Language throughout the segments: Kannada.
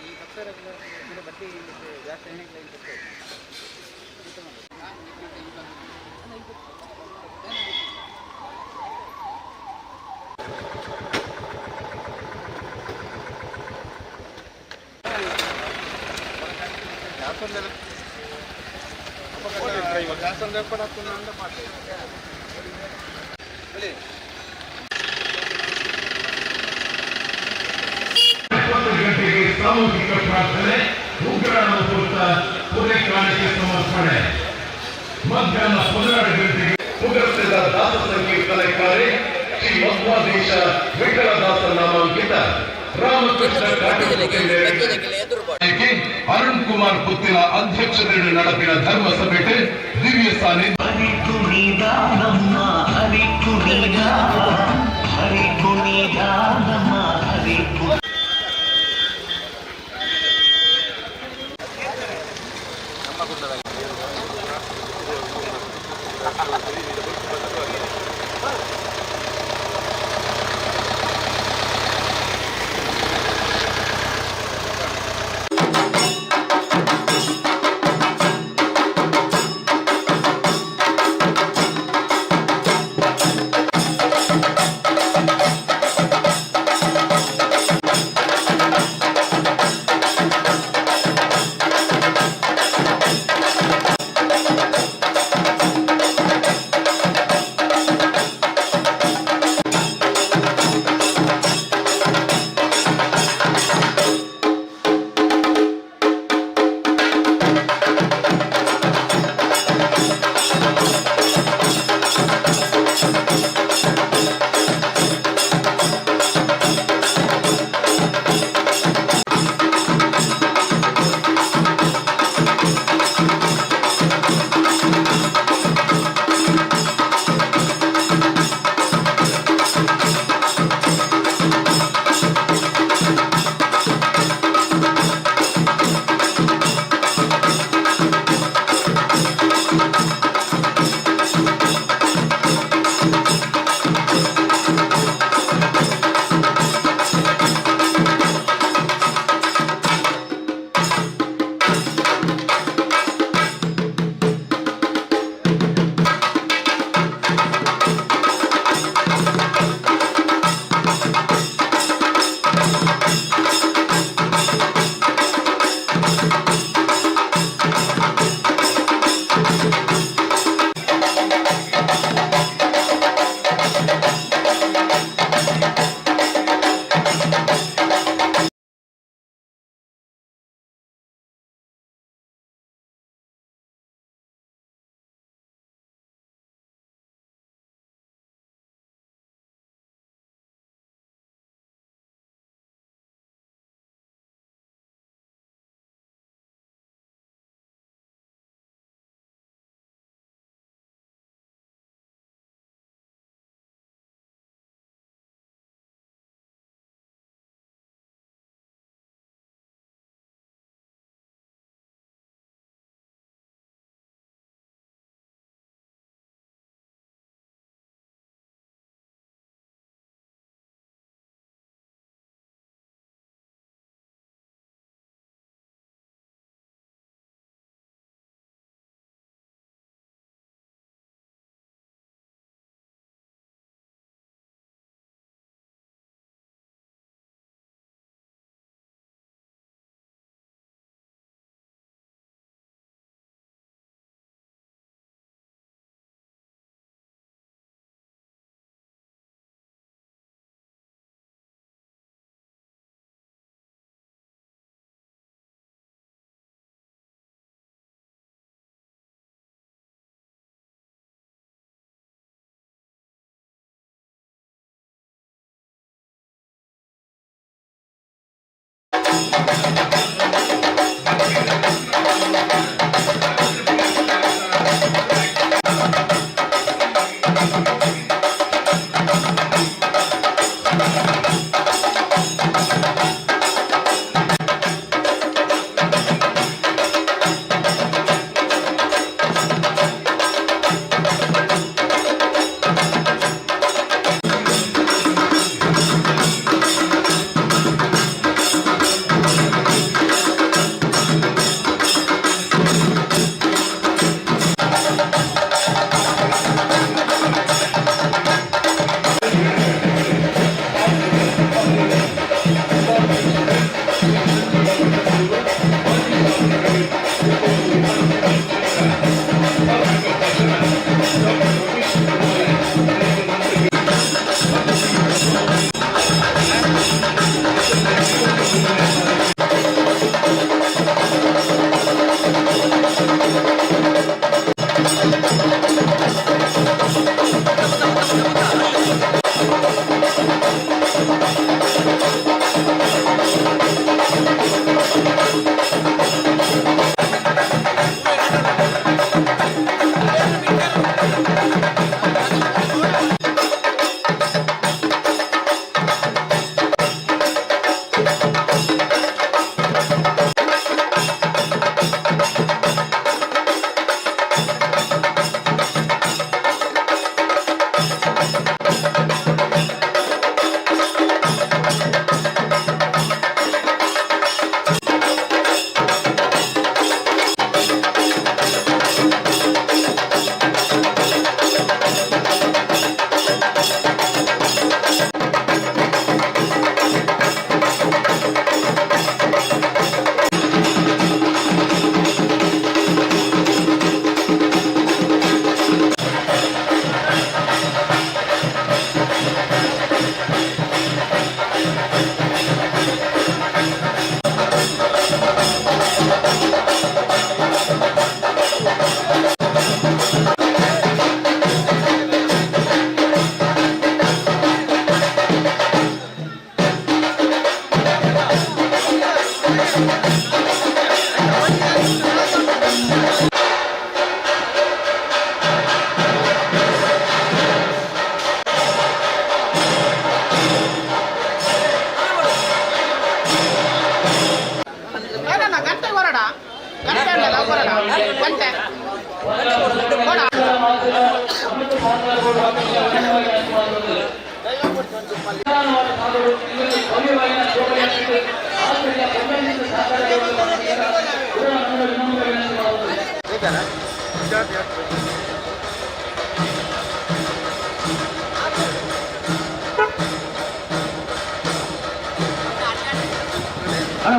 ಈ ಭಕ್ತರ ಬಡ್ಡಿ ಜಾಸ್ತಿ ಸಾಮೂಹಿಕ ಪ್ರಾರ್ಥನೆ ಉಗ್ರಾಣ ಕುರಿತ ಪೂರೈಕೆ ಸಮರ್ಪಣೆ ಮಧ್ಯಾಹ್ನ 12 ಗಂಟೆಗೆ ಮುಗಿಸಿದ ದಾಸ ಸಂಕೀರ್ತನೆಕಾರಿ ಶ್ರೀ ಮಧ್ವಾದೇಶ ವಿಠಲದಾಸ ನಾಮಾಂಕಿತ ರಾಮಕೃಷ್ಣ ಅರುಣ್ ಕುಮಾರ್ ಪುತ್ತಿನ ಅಧ್ಯಕ್ಷತೆಯಲ್ಲಿ ನಡೆಸಿದ ಧರ್ಮ ಸಭೆ ದಿವ್ಯ ಸಾನ್ನಿಧ್ಯ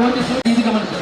ಒಂದು ಇದು ಗಮನಿಸಿ.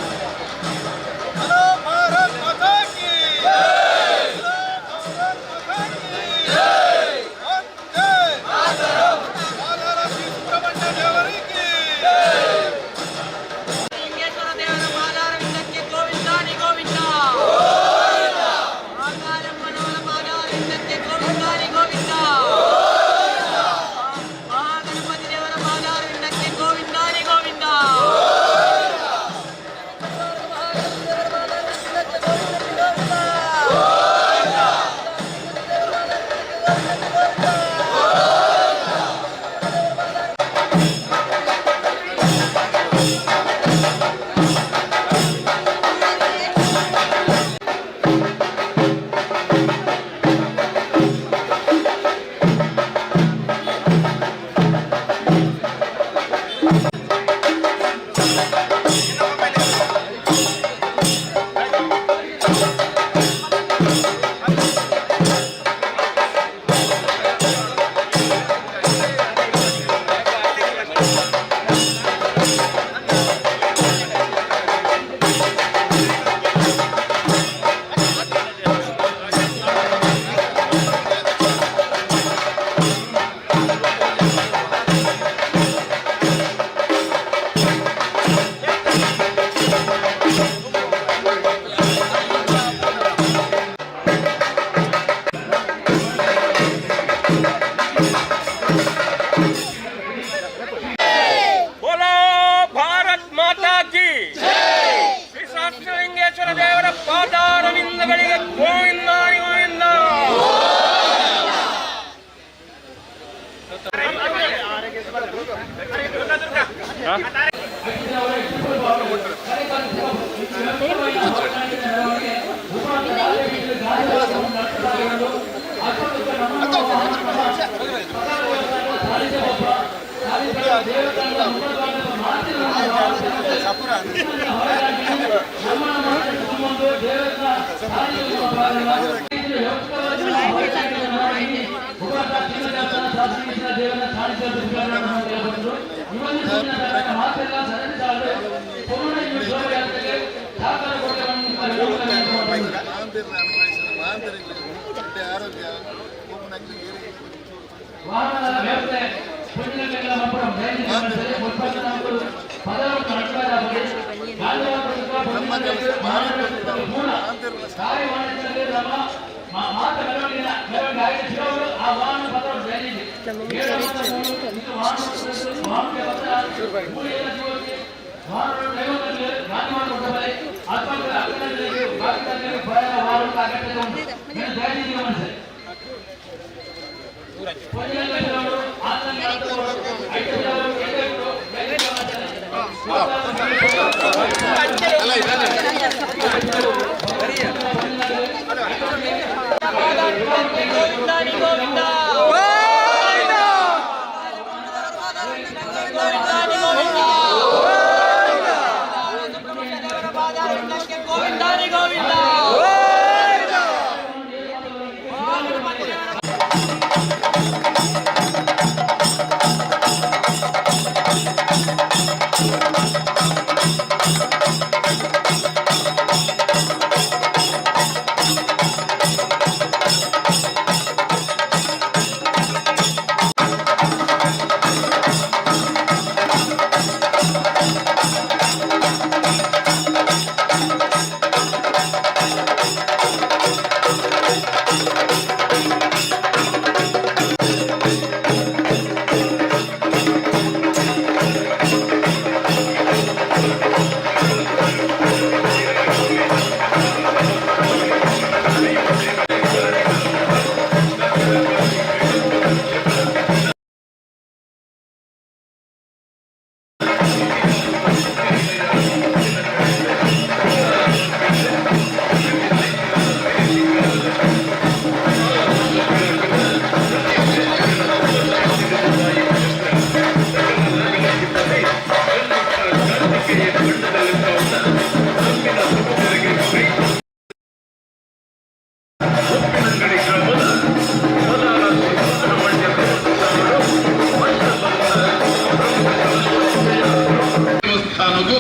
ಆರೋಗ್ಯ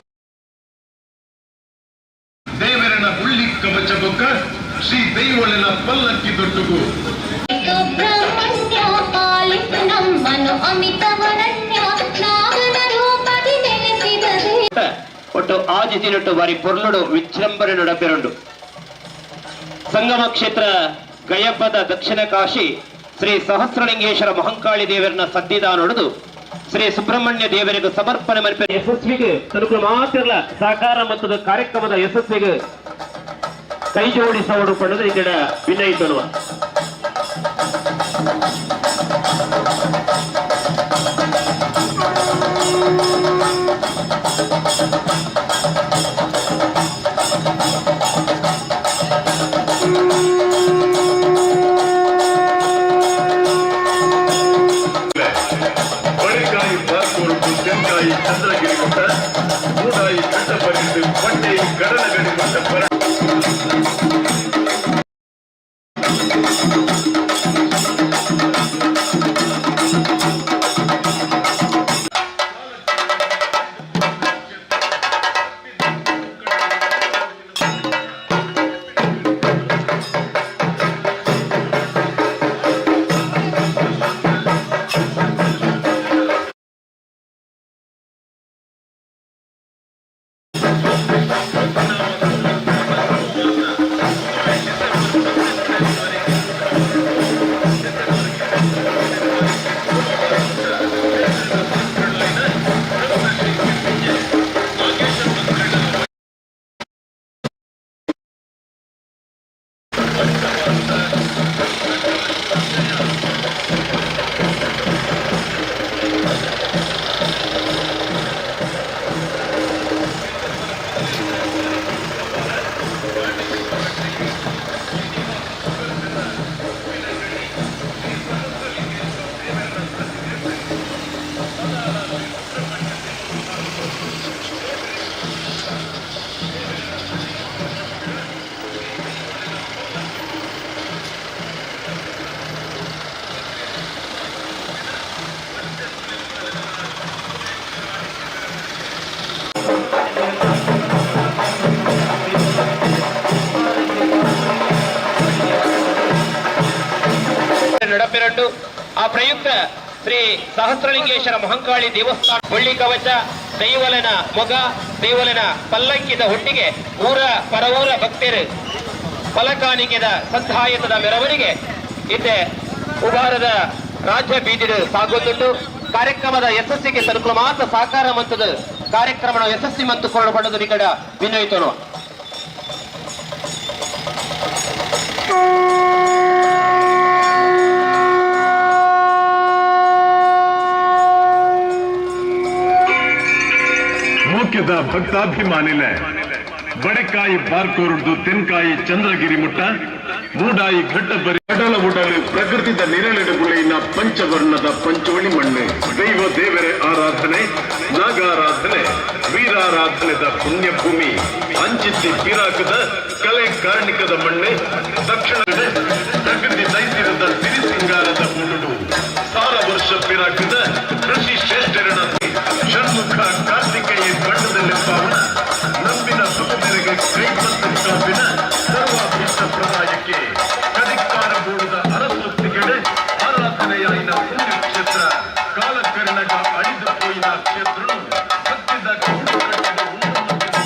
ದೇವರನ ಹುಳ್ಳಿ ಕವಚ ಬೊಕ್ಕ ಶ್ರೀ ದೈವೊಳನ ಪಲ್ಲಕ್ಕಿ ದೊಡ್ಡುಗು ಒಟ್ಟು ಆಜಿತಿನೊಟ್ಟು ಬಾರಿ ಪೊರ್ಲುಡು ವಿಜೃಂಭಣೆ ನಡಪೆರುಂಡು ಸಂಗಮ ಕ್ಷೇತ್ರ ಗಯಬ್ಬದ ದಕ್ಷಿಣ ಕಾಶಿ ಶ್ರೀ ಸಹಸ್ರಲಿಂಗೇಶ್ವರ ಮಹಂಕಾಳಿ ದೇವರನ್ನ ಸನ್ನಿಧಾನೊಡೆದು ಶ್ರೀ ಸುಬ್ರಹ್ಮಣ್ಯ ದೇವರಿಗೂ ಸಮರ್ಪಣೆ ಮಲ್ಪೆ ಯಶಸ್ವಿಗೆ ತಲುಪಲು ಮಾತ್ರ ಸಹಕಾರ ಮತ್ತು ಕಾರ್ಯಕ್ರಮದ ಯಶಸ್ವಿಗೆ ಕೈ ಜೋಡಿಸೋಡು ಪಡೆದು ಇಂದಿನ ವಿನಯಿಸುವ ಬಳೆಕಾಯಿ ಬಾರ್ಕೋರು ತೆಂಗಾಯಿ ಚಂದ್ರಗಿರಿ ಮಠ ಮೂಡಾಯಿ ಕಟ್ಟಪರಿದು ಬಂಡೆ ಗಡಲಗಡಿ ಮಠ ನಡಪೆರಡು ಆ ಪ್ರಯುಕ್ತ ಶ್ರೀ ಸಹಸ್ರಲಿಂಗೇಶ್ವರ ಮಹಂಕಾಳಿ ದೇವಸ್ಥಾನ ಹೊಳ್ಳಿ ಕವಚ ದೈವಲನ ಮೊಗ ದೈವಲನ ಪಲ್ಲಕ್ಕಿದ ಹೊಟ್ಟಿಗೆ ಊರ ಪರವೂರ ಭಕ್ತರು ಫಲಕಾನಿಕೆದ ಸದ್ಹಾಯತದ ಮೆರವಣಿಗೆ ಇತ್ತೆ ಉಭಾರದ ರಾಜ್ಯ ಬೀದಿಡು ಸಾಗುತ್ತುಂಟು ಕಾರ್ಯಕ್ರಮದ ಯಶಸ್ಸಿಗೆ ತಲುಪಲು ಮಾತ್ರ ಸಹಕಾರ ಮಂತದ ಕಾರ್ಯಕ್ರಮ ಯಶಸ್ವಿ ಮತ್ತು ಕೊಳ್ಳಬಡದು ನಿಕಟ ವಿನಯಿತನು ಮುಖ್ಯದ ಭಕ್ತಾಭಿಮಾನಿಲೆ ಬಡೆಕಾಯಿ ಬಾರ್ಕೋರುಡ್ದು ತೆನ್ಕಾಯಿ ಚಂದ್ರಗಿರಿ ಮುಟ್ಟ ಮೂಡಾಯಿ ಘಟ್ಟಬರಿ ಕಡಲ ಉಡಲು ಪ್ರಕೃತಿದ ನೆರಳಿಡುಗುಳಿನ ಪಂಚವರ್ಣದ ಪಂಚವಳಿ ಮಣ್ಣು ದೈವ ದೇವರೇ ಆರಾಧನೆ ನಾಗಾರಾಧನೆ ವೀರಾರಾಧನೆದ ಪುಣ್ಯಭೂಮಿ ಅಂಚಿತ್ತಿ ಪಿರಾಕದ ಕಲೆ ಕಾರ್ಣಿಕದ ಮಣ್ಣೆ ದಕ್ಷಿಣ ಪ್ರಕೃತಿ ದೈತ್ಯದ ಸಿರಿ ಸಿಂಗಾರದ ಮುಡುಡು ಸಾರ ವರ್ಷ ಪಿರಾಕದ ಕೃಷಿ ಶ್ರೇಷ್ಠರಣ ಷಣ್ಮುಖ ಕಾರ್ತಿಕೇಯ ಬಣ್ಣದಲ್ಲಿ ಪಾವನ ನಂಬಿನ ಸುಖದೆರೆಗೆ ಕೈಪತ್ತು ಕಾಪಿನ ಸರ್ವಾಭೀಷ್ಟ ಪ್ರದಾಯಕ್ಕೆ ಕದಿಕ್ಕಾರ ಬೋಡದ ಅರಸೊತ್ತಿಗೆಡೆ ಆರಾಧನೆಯಾಯಿನ ಪುಣ್ಯಕ್ಷೇತ್ರ ಕಾಲಕರ್ಣಗ ಅಳಿದು ಪೋಯಿನ ಕ್ಷೇತ್ರನು ಸತ್ಯದ ಗೌಡು ಕಟ್ಟಿದ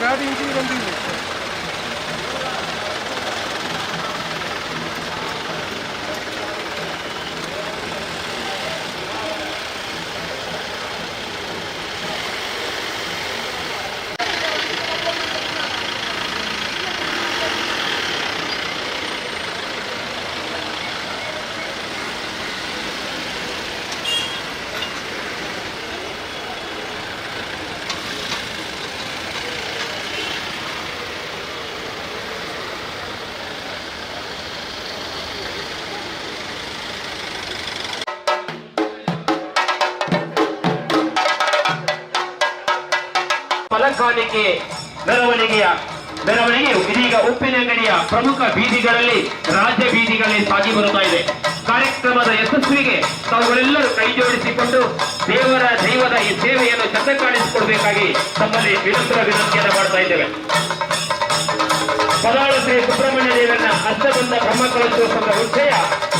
ಗಾಡಿ ಇಂಚಿ ಬಂದಿಲ್ಲ ಫಲಕಾನಿಕೆ ಮೆರವಣಿಗೆಯು ಇದೀಗ ಉಪ್ಪಿನಂಗಡಿಯ ಪ್ರಮುಖ ಬೀದಿಗಳಲ್ಲಿ ರಾಜ್ಯ ಬೀದಿಗಳಲ್ಲಿ ಸಾಗಿ ಬರುತ್ತಾ ಇದೆ. ಕಾರ್ಯಕ್ರಮದ ಯಶಸ್ವಿಗೆ ತಾವುಗಳೆಲ್ಲರೂ ಕೈ ಜೋಡಿಸಿಕೊಂಡು ದೈವದ ಈ ಸೇವೆಯನ್ನು ಚಂದ ಕಾಣಿಸಿಕೊಡಬೇಕಾಗಿ ತಮ್ಮಲ್ಲಿ ವಿನಂತಿಯನ್ನು ಮಾಡ್ತಾ ಇದ್ದೇವೆ. ಪದಾಳ ಶ್ರೀ ಸುಬ್ರಹ್ಮಣ್ಯ ದೇವರನ್ನ ಅಷ್ಟಬಂಧ ಬ್ರಹ್ಮಕಲಶೋತ್ಸವದ ಉತ್ಸವ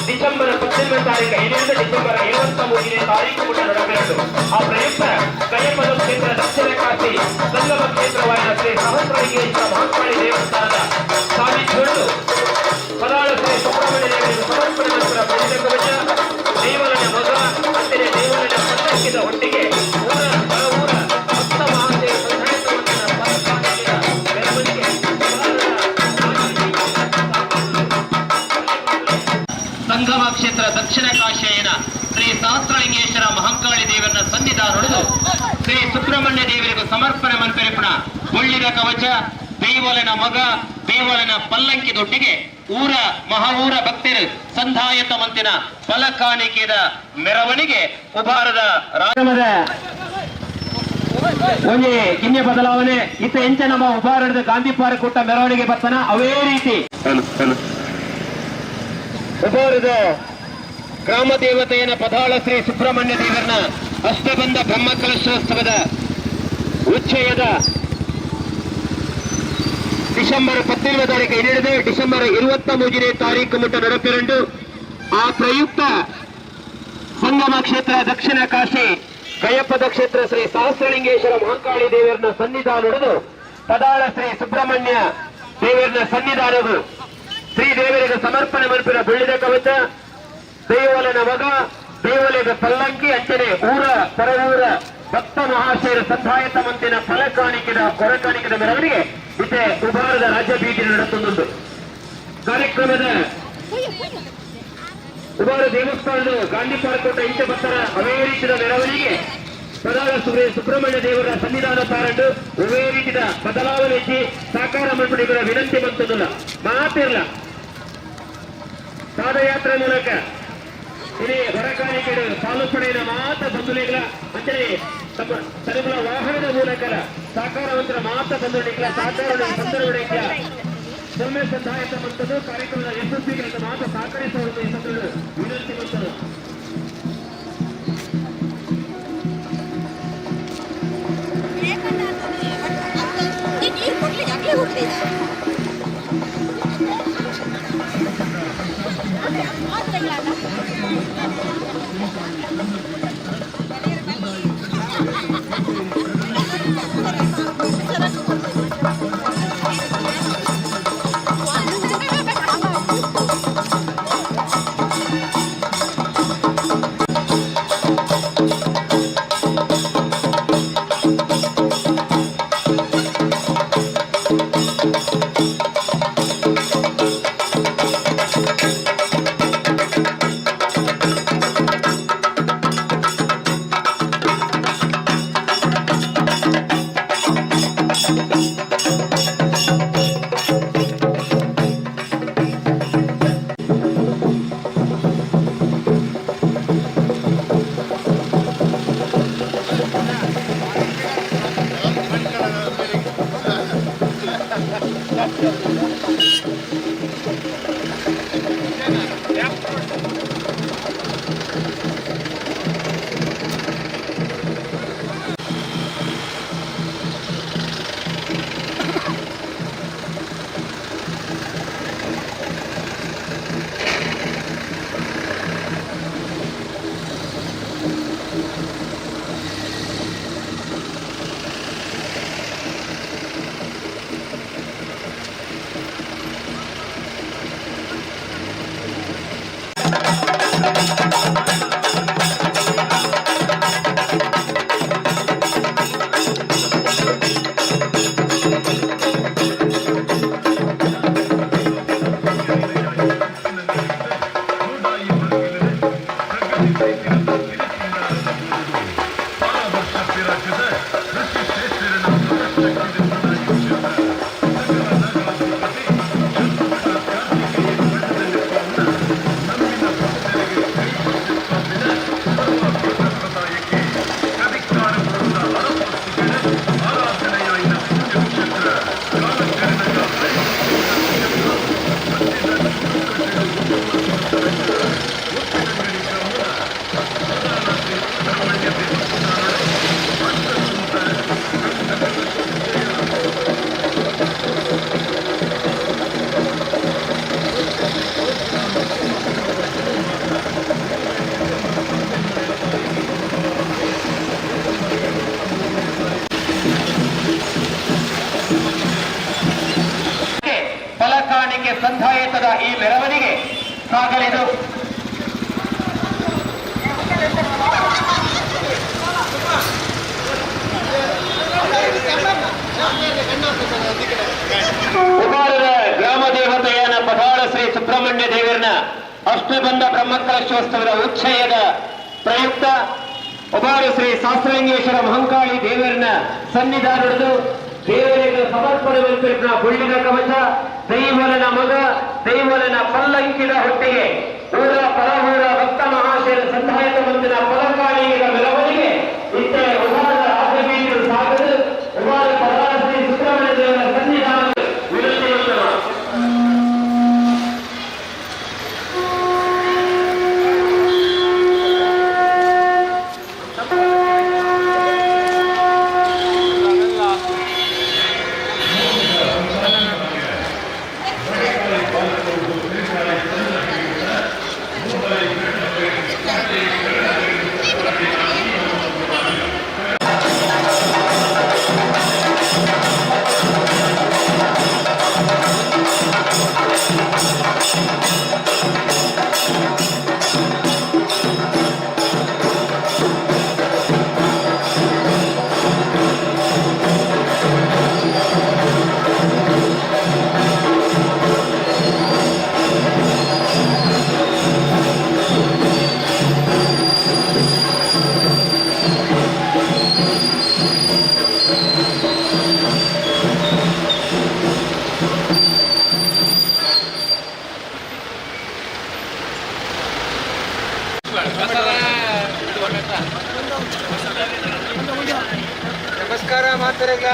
ಡಿಸೆಂಬರ್ 18ನೇ ತಾರೀಕು ಇದರಿಂದ ಡಿಸೆಂಬರ್ 23ನೇ ತಾರೀಕು ಕೂಡ ನಡೆಯಬೇಕು. ಆ ಪ್ರಯುಕ್ತ ಗಯಪದ ಕ್ಷೇತ್ರ ದಕ್ಷಿಣ ಕಾಶಿ ಸಂಗಮ ಕ್ಷೇತ್ರವಾದ ಶ್ರೀ ಸಹಸ್ರಲಿಂಗೇಶ್ವರ ಮಹಂಕಾಳಿ ದೇವಸ್ಥಾನದ ಸಾನ್ನಿಧ್ಯಗೊಂಡು ಪದಾಳ ಶ್ರೀ ಸುಬ್ರಹ್ಮಣ್ಯ ದೇವರಿಗೆ ಸಮರ್ಪಣೆ ನಂತರ ಪಂಚ ಕವಚ ದೇವರನ್ನ ಮೊಗ ಅಂದರೆ ದೇವರನ್ನ ಪಟ್ಟಕ್ಕಿದ ಒಟ್ಟಿಗೆ ಊರ ಭಕ್ತ ಮಹಾದೇವ ಮೆರವಣಿಗೆ ಸಂಗಮ ಕ್ಷೇತ್ರ ದಕ್ಷಿಣ ಕಾಶಿಯನ ಶ್ರೀ ಸಹಸ್ರಲಿಂಗೇಶ್ವರ ಸನ್ನಿಧಾನೊಡೆದು ಶ್ರೀ ಸುಬ್ರಹ್ಮಣ್ಯ ದೇವರಿಗೂ ಸಮರ್ಪಣೆ ಮಲ್ಪೆರೆಪುಣ ಒಳ್ಳಿದ ಕವಚ ಬೇವಲನ ಮಗ ಬೇವಲನ ಪಲ್ಲಂಕಿದೊಟ್ಟಿಗೆ ಊರ ಮಹಾಊರ ಭಕ್ತರು ಸಂಧಾಯತ ಮಂತಿನ ಫಲಕಾಣಿಕೆದ ಮೆರವಣಿಗೆ ಉಭಾರದ ರಾಮದ ಒಂಜಿ ಕಿನ್ಯ ಬದಲಾವಣೆ ಇತ್ತ ಎಂಚ ನಮ್ಮ ಉಭಾರದ ಗಾಂಧಿ ಪಾರ್ಕ್ ಕೊಟ್ಟ ಮೆರವಣಿಗೆ ಬರ್ತನ ಅವೇ ರೀತಿ ಉಭಾರದ ಗ್ರಾಮ ದೇವತೆಯನ ಪದಾಳ ಶ್ರೀ ಸುಬ್ರಹ್ಮಣ್ಯ ದೇವರನ್ನ ಅಷ್ಟಬಂಧ ಬ್ರಹ್ಮಕಲಶೋತ್ಸವದ ಉಚ್ಚಯದ ಡಿಸೆಂಬರ್ 17ನೇ ತಾರೀಕು ಹಿಡಿದು ಡಿಸೆಂಬರ್ 23ನೇ ತಾರೀಕು ಮುಟ್ಟ ನಡಪೆರಂಡು ಆ ಪ್ರಯುಕ್ತ ಸಂಗಮ ಕ್ಷೇತ್ರ ದಕ್ಷಿಣ ಕಾಶಿ ಗಯಪದ ಕ್ಷೇತ್ರ ಶ್ರೀ ಸಹಸ್ರಲಿಂಗೇಶ್ವರ ಮಹಾಕಾಳಿ ದೇವರನ್ನ ಸನ್ನಿಧಾನೊಡೆದು ಪದಾಳ ಶ್ರೀ ಸುಬ್ರಹ್ಮಣ್ಯ ದೇವರನ್ನ ಸನ್ನಿಧಾನವು ಶ್ರೀ ದೇವರಿಗೆ ಸಮರ್ಪಣೆ ಮಲ್ಪಿನ ಬೆಳ್ಳಿದ ಕವಚ ದೇವಲನ ಮಗ ದೇವಲಿಗ ಪಲ್ಲಂಕಿ ಅಂಚನೆ ಊರ ಪರವೂರ ಭಕ್ತ ಮಹಾಶಯರ ಸಂಧಾಯತ ಮಂತಿನ ಫಲಕಾಣಿಕೆದ ಕೊರಕಾಣಿಕೆದ ಮೆರವಣಿಗೆ ಇತ್ತೆ ಉಭಾರದ ರಾಜ್ಯ ಬೀದಿ ನಡೆಸುವುದು ಕಾರ್ಯಕ್ರಮದ ಉಭಾರ ದೇವಸ್ಥಾನದ ಗಾಂಧಿ ಪಾರ್ಕ್ ಕೊಟ್ಟ ಇಂಚೆ ಭಕ್ತರ ಅವೇ ರೀತಿಯ ಮೆರವಣಿಗೆ ಪ್ರಧಾನ ಸುಬ್ರಹ್ಮಣ್ಯ ದೇವರ ಸನ್ನಿಧಾನ ಪಾರಂಡು ಅವೇ ರೀತಿಯ ಬದಲಾವಣೆ ಸಾಕಾರ ಮಂಡಳಿಗಳ ವಿನಂತಿ ಬಂತದಲ್ಲ ಮಾತಿರಲ್ಲ ಪಾದಯಾತ್ರೆ ಮೂಲಕ ಇಲ್ಲಿ ಹೊರಕಾಣಿಕೆ ಪಾಲುಪಡೆಯ ಮಾತ ಬಂಧುಗಳಿಗಳ ಅಂಚನೆ ತಮ್ಮ ತನ್ನ ವಾಹನದ ಮೂಲಕ ಸಾಕಾರವಂತರ ಮಾತ ಬಂಧುಗಳಿಗಳ ಸಾಕಾರ ಸಂದರ್ಭ ಸೊಮ್ಮೆ ಸಂಧಾಯತ ಮಂತದ್ದು ಕಾರ್ಯಕ್ರಮದ ಯಶಸ್ವಿಗಳ ಮಾತ ಸಹಕರಿಸುವುದು ಈ ಸಂದರ್ಭ ವಿನಂತಿ ಬಂತರು ಸಂಧಾಯತದ ಈ ಮೆರವಣಿಗೆ ಸಾಗಲಿದು. ಉಪಾರದ ಗ್ರಾಮ ದೇವತೆಯನ ಪದಾಳ ಶ್ರೀ ಸುಬ್ರಹ್ಮಣ್ಯ ದೇವರನ್ನ ಅಷ್ಟಬಂಧ ಬ್ರಹ್ಮಕಲಶೋತ್ಸವದ ಉಚ್ಚಯದ ಪ್ರಯುಕ್ತ ಒಬ್ಬರು ಶ್ರೀ ಸಹಸ್ರಲಿಂಗೇಶ್ವರ ಮಹಂಕಾಳಿ ದೇವರನ್ನ ಸನ್ನಿಧಾನದ್ದು ದೇವರಿಗೆ ಸಮರ್ಪಣೆಗೊಳಿಸಿದ ಬುಳ್ಳಿನ ಕವಚ ದೈವಲನ ಮಗ ದೈವಲನ ಪಲ್ಲಂಕಿದ ಹೊಟ್ಟೆಗೆ ಊರ ಪರಹೂರ ಭಕ್ತ ಮಹಾಶಯರ ಸಂಧಾಯಕ ಮಂದಿರ ಪಲಕಾಳಿಗಳ ಮೆರವಣಿಗೆ ಇತರೆ ಉದಾರ ರಾಜಬೀರು ಸಾಗದು ಉಮಾರ ಪರಾರ ಶ್ರೀ ಸುಬ್ರಹ್ಮಣ್ಯ ದೇವರ ಸನ್ನಿಧಾನ ವಿನಂತಿಯುತ್ತಮ ನಮಸ್ಕಾರ ಮಾತರೆಗ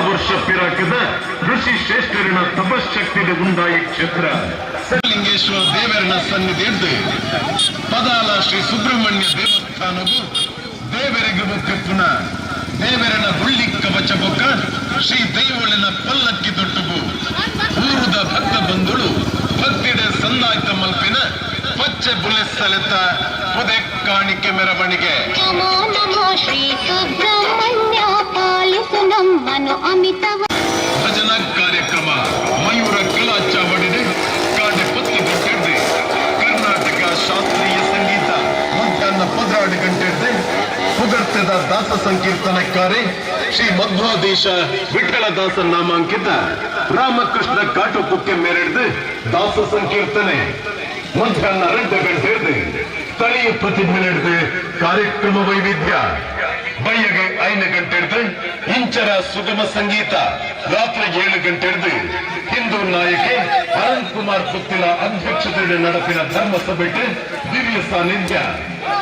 ವರ್ಷ ಪಿರಾಕದ ಋಷಿ ಶ್ರೇಷ್ಠರಿನ ತಪಶಕ್ತಿಗೆ ಉಂಟಾಯಿ ಕ್ಷೇತ್ರ ಲಿಂಗೇಶ್ವರ ದೇವರನ ಸನ್ನಿಧಿಯದ್ದು ಪದಾಲ ಶ್ರೀ ಸುಬ್ರಹ್ಮಣ್ಯ ದೇವಸ್ಥಾನವು ದೇವರಿಗೆ ಬೊಕ್ಕ ಪುನಃ ದೇವರನ ಬುಳ್ಳಿ ಕವಚ ಬೊಕ್ಕ ಶ್ರೀ ದೈವಳಿನ ಪಲ್ಲಕ್ಕಿ ತೊಟ್ಟುಗು ಊರುದ ಭಕ್ತ ಬಂಧುಳು ಭಕ್ತಿಡೆ ಸಂದಾಯ್ತ ಮಲ್ಪಿನ ಪಚ್ಚೆ ಬುಲೆಸಲೆತ ಪುದೆ ಕಾಣಿಕೆ ಮೆರವಣಿಗೆ ನಮೋ ನಮೋ ಶ್ರೀ ಸುಬ್ರಹ್ಮಣ್ಯ ಪಾಲಿಸು ನಮ್ಮನು ಅಮಿತವ ಭಜನಾ ಕಾರ್ಯಕ್ರಮ ಮಯೂರ ಕಲಾ ಚಾವಡಿದೆ ಕಾಡೆ ಪತ್ತಿ ಗಂಟೆಡ್ದೆ ಕರ್ನಾಟಕ ಶಾಸ್ತ್ರೀಯ ಸಂಗೀತ ಮಧ್ಯಾಹ್ನ 12 ಗಂಟೆಡ್ದೆ ಪುಗರ್ತೆದ ದಾಸ ಸಂಕೀರ್ತನಕ್ಕಾರೆ ಶ್ರೀ ಮಧ್ವಾದೇಶ ವಿಠ್ಠಲದಾಸ ನಾಮಾಂಕಿತ ರಾಮಕೃಷ್ಣ ಕಾಟುಪುಕ್ಕೆ ಮೇರೆಡ್ದು ದಾಸ ಸಂಕೀರ್ತನೆ ಮಧ್ಯಾಹ್ನ 2 ಗಂಟೆಡ್ದೆ ಸ್ಥಳೀಯ ಪ್ರತಿಭೆ ನಡೆದು ಕಾರ್ಯಕ್ರಮ ವೈವಿಧ್ಯ ಬಯ್ಯಗೆ 5 ಗಂಟೆಡ್ದು ಇಂಚರ ಸುಗಮ ಸಂಗೀತ ರಾತ್ರಿ 7 ಗಂಟೆಡ್ದು ಹಿಂದೂ ನಾಯಕಿ ಅರುಣ್ ಕುಮಾರ್ ಪುತ್ತಿಲ ಅಧ್ಯಕ್ಷತೆಯಲ್ಲಿ ನಡೆಸಿನ ಧರ್ಮ ಸಭೆಗೆ ದಿವ್ಯ ಸಾನ್ನಿಧ್ಯ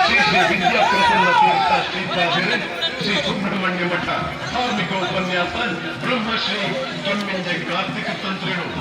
ಶ್ರೀ ಶ್ರೀ ವಿದ್ಯಾಪ್ರಸನ್ನ ತೀರ್ಥ ಶ್ರೀಪಾದರು ಶ್ರೀ ಸುಬ್ರಹ್ಮಣ್ಯ ಮಠ ಧಾರ್ಮಿಕ ಉಪನ್ಯಾಸ ಬ್ರಹ್ಮಶ್ರೀ ಕೆಮ್ಮಿಂಜೆ ಕಾರ್ತಿಕ ತಂತ್ರಿಗಳು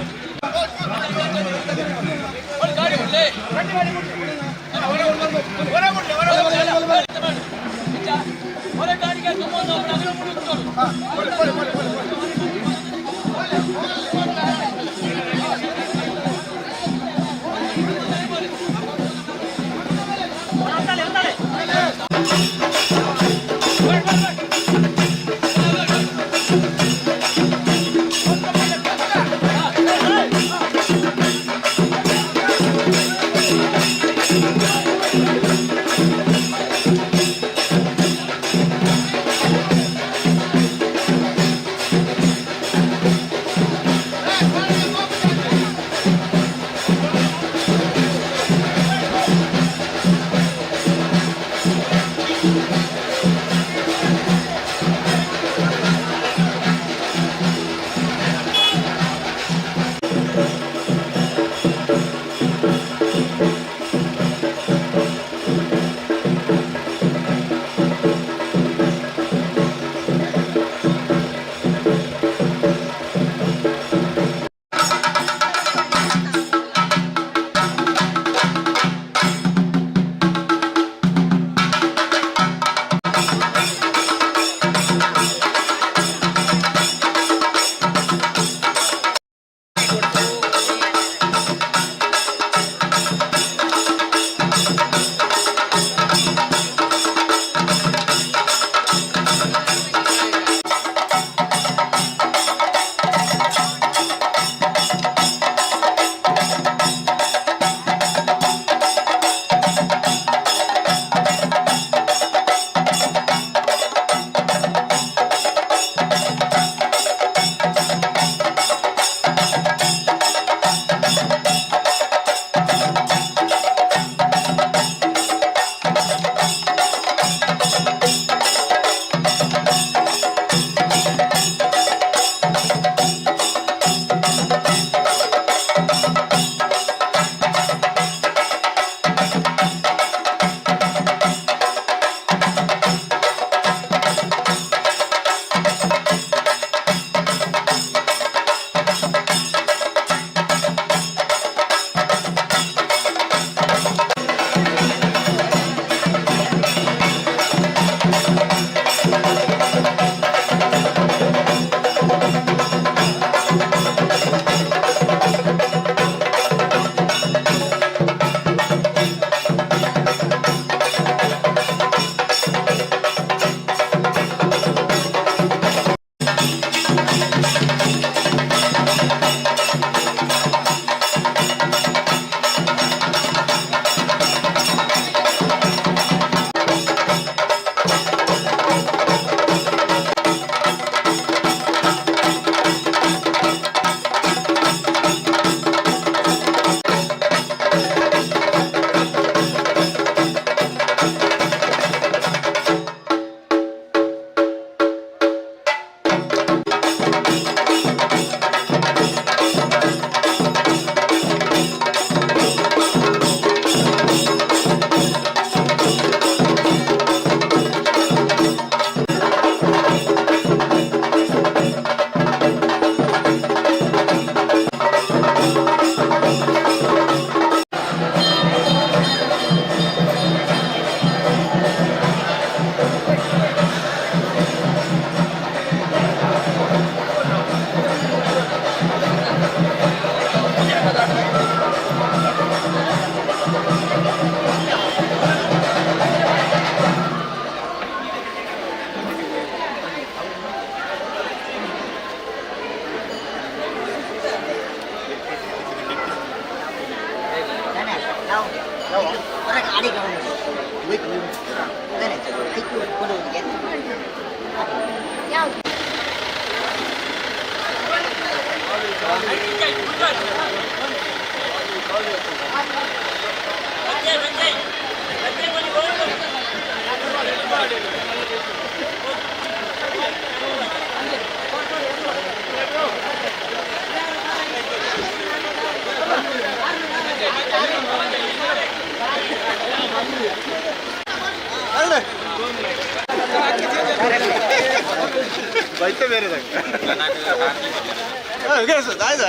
ಬೈತೆ ಬೇರೆ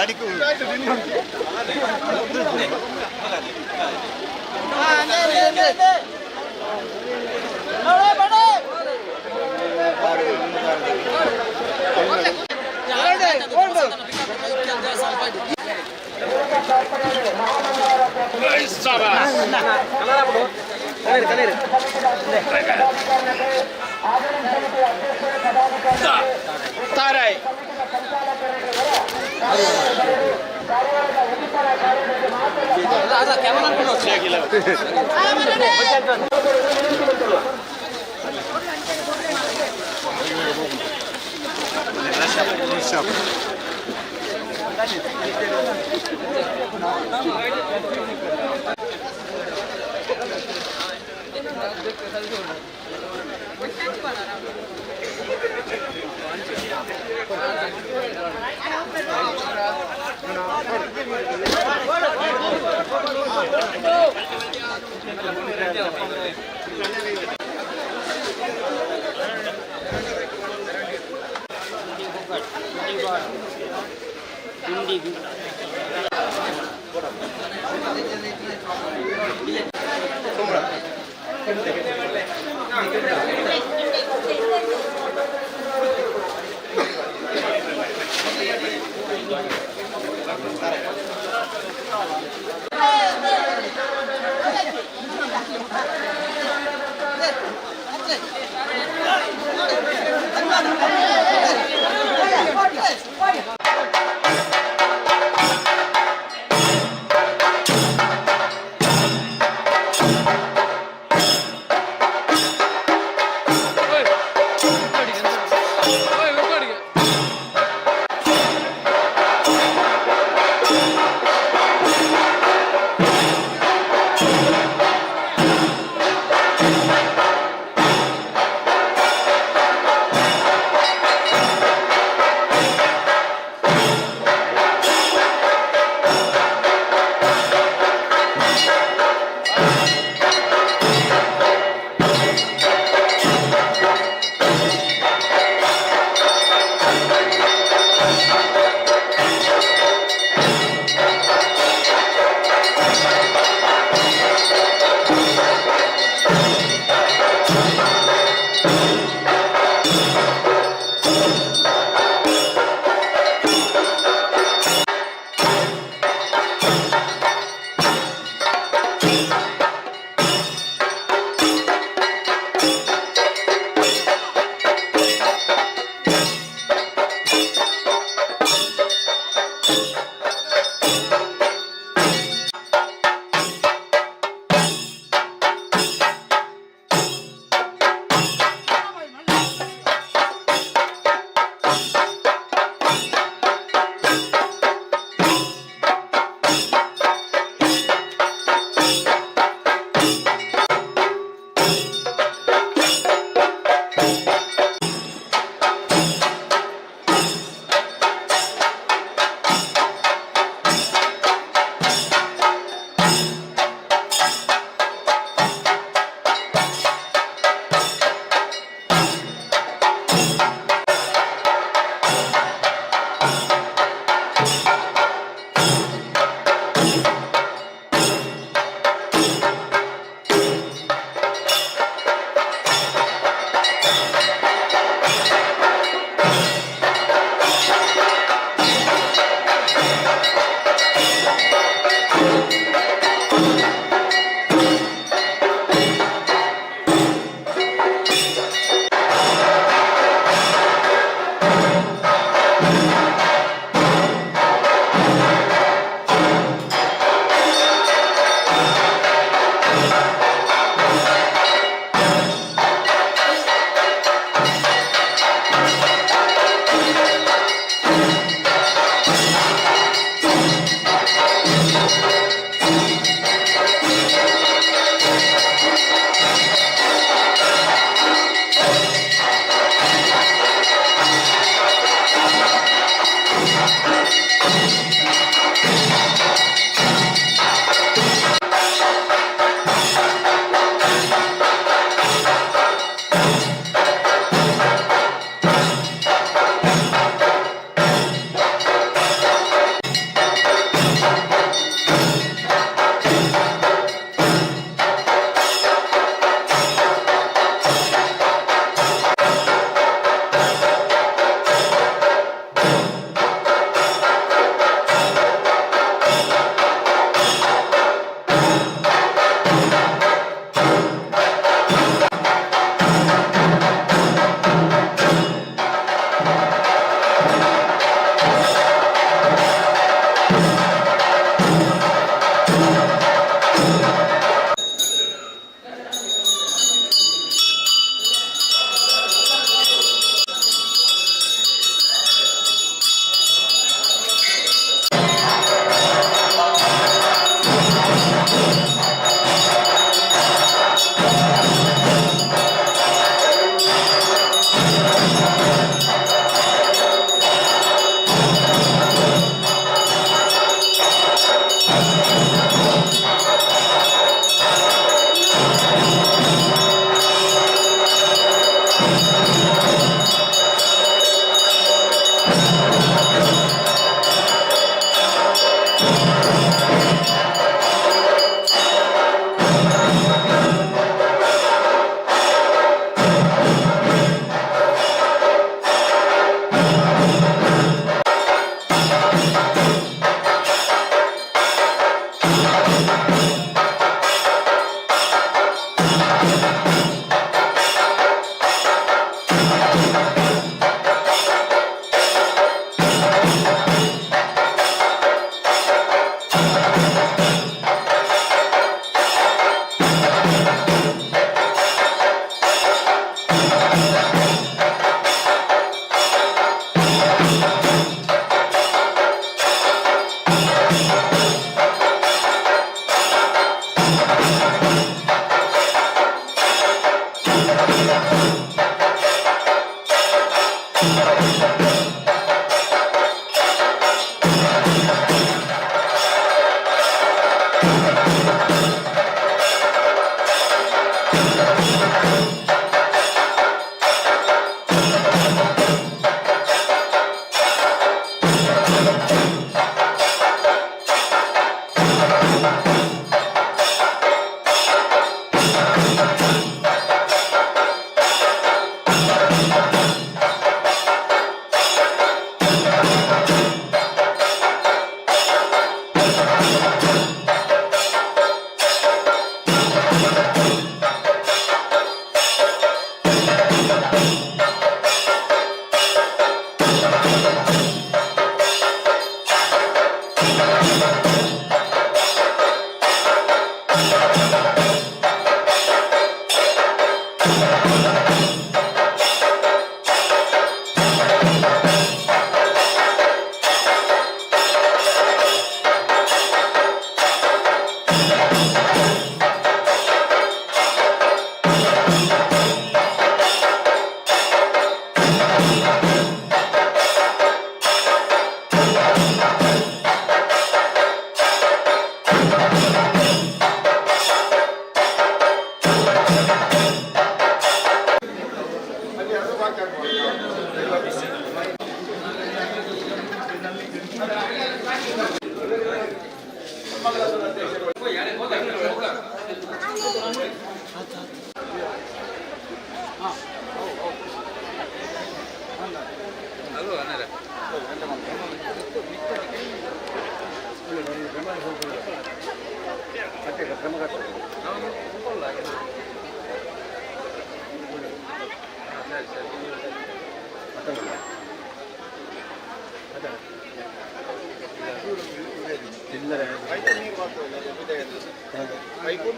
ಅಡಿಕೆ ತಾರಾಯ್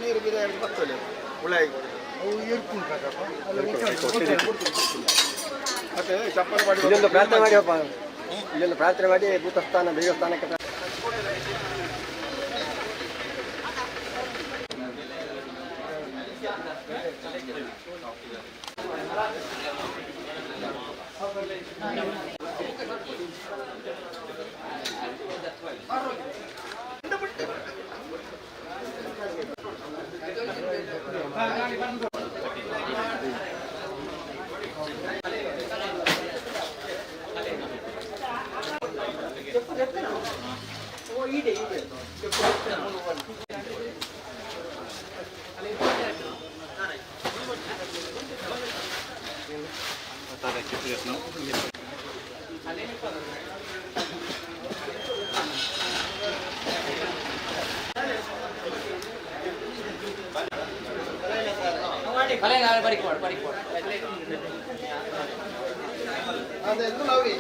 ನೀರು ಬಿದ ಬರ್ತದೆ ಉಳಾಯಿ ಮತ್ತೆ ಚಪ್ಪಲ್ ಮಾಡಿ ಇಲ್ಲೊಂದು ಪ್ರಾರ್ಥನೆ ಮಾಡಿಯಪ್ಪ, ಇಲ್ಲೊಂದು ಪ್ರಾರ್ಥನೆ ಮಾಡಿ ಭೂತಸ್ಥಾನ ದೇವಸ್ಥಾನಕ್ಕೆ ಅದೆಂದು ನಾವೇ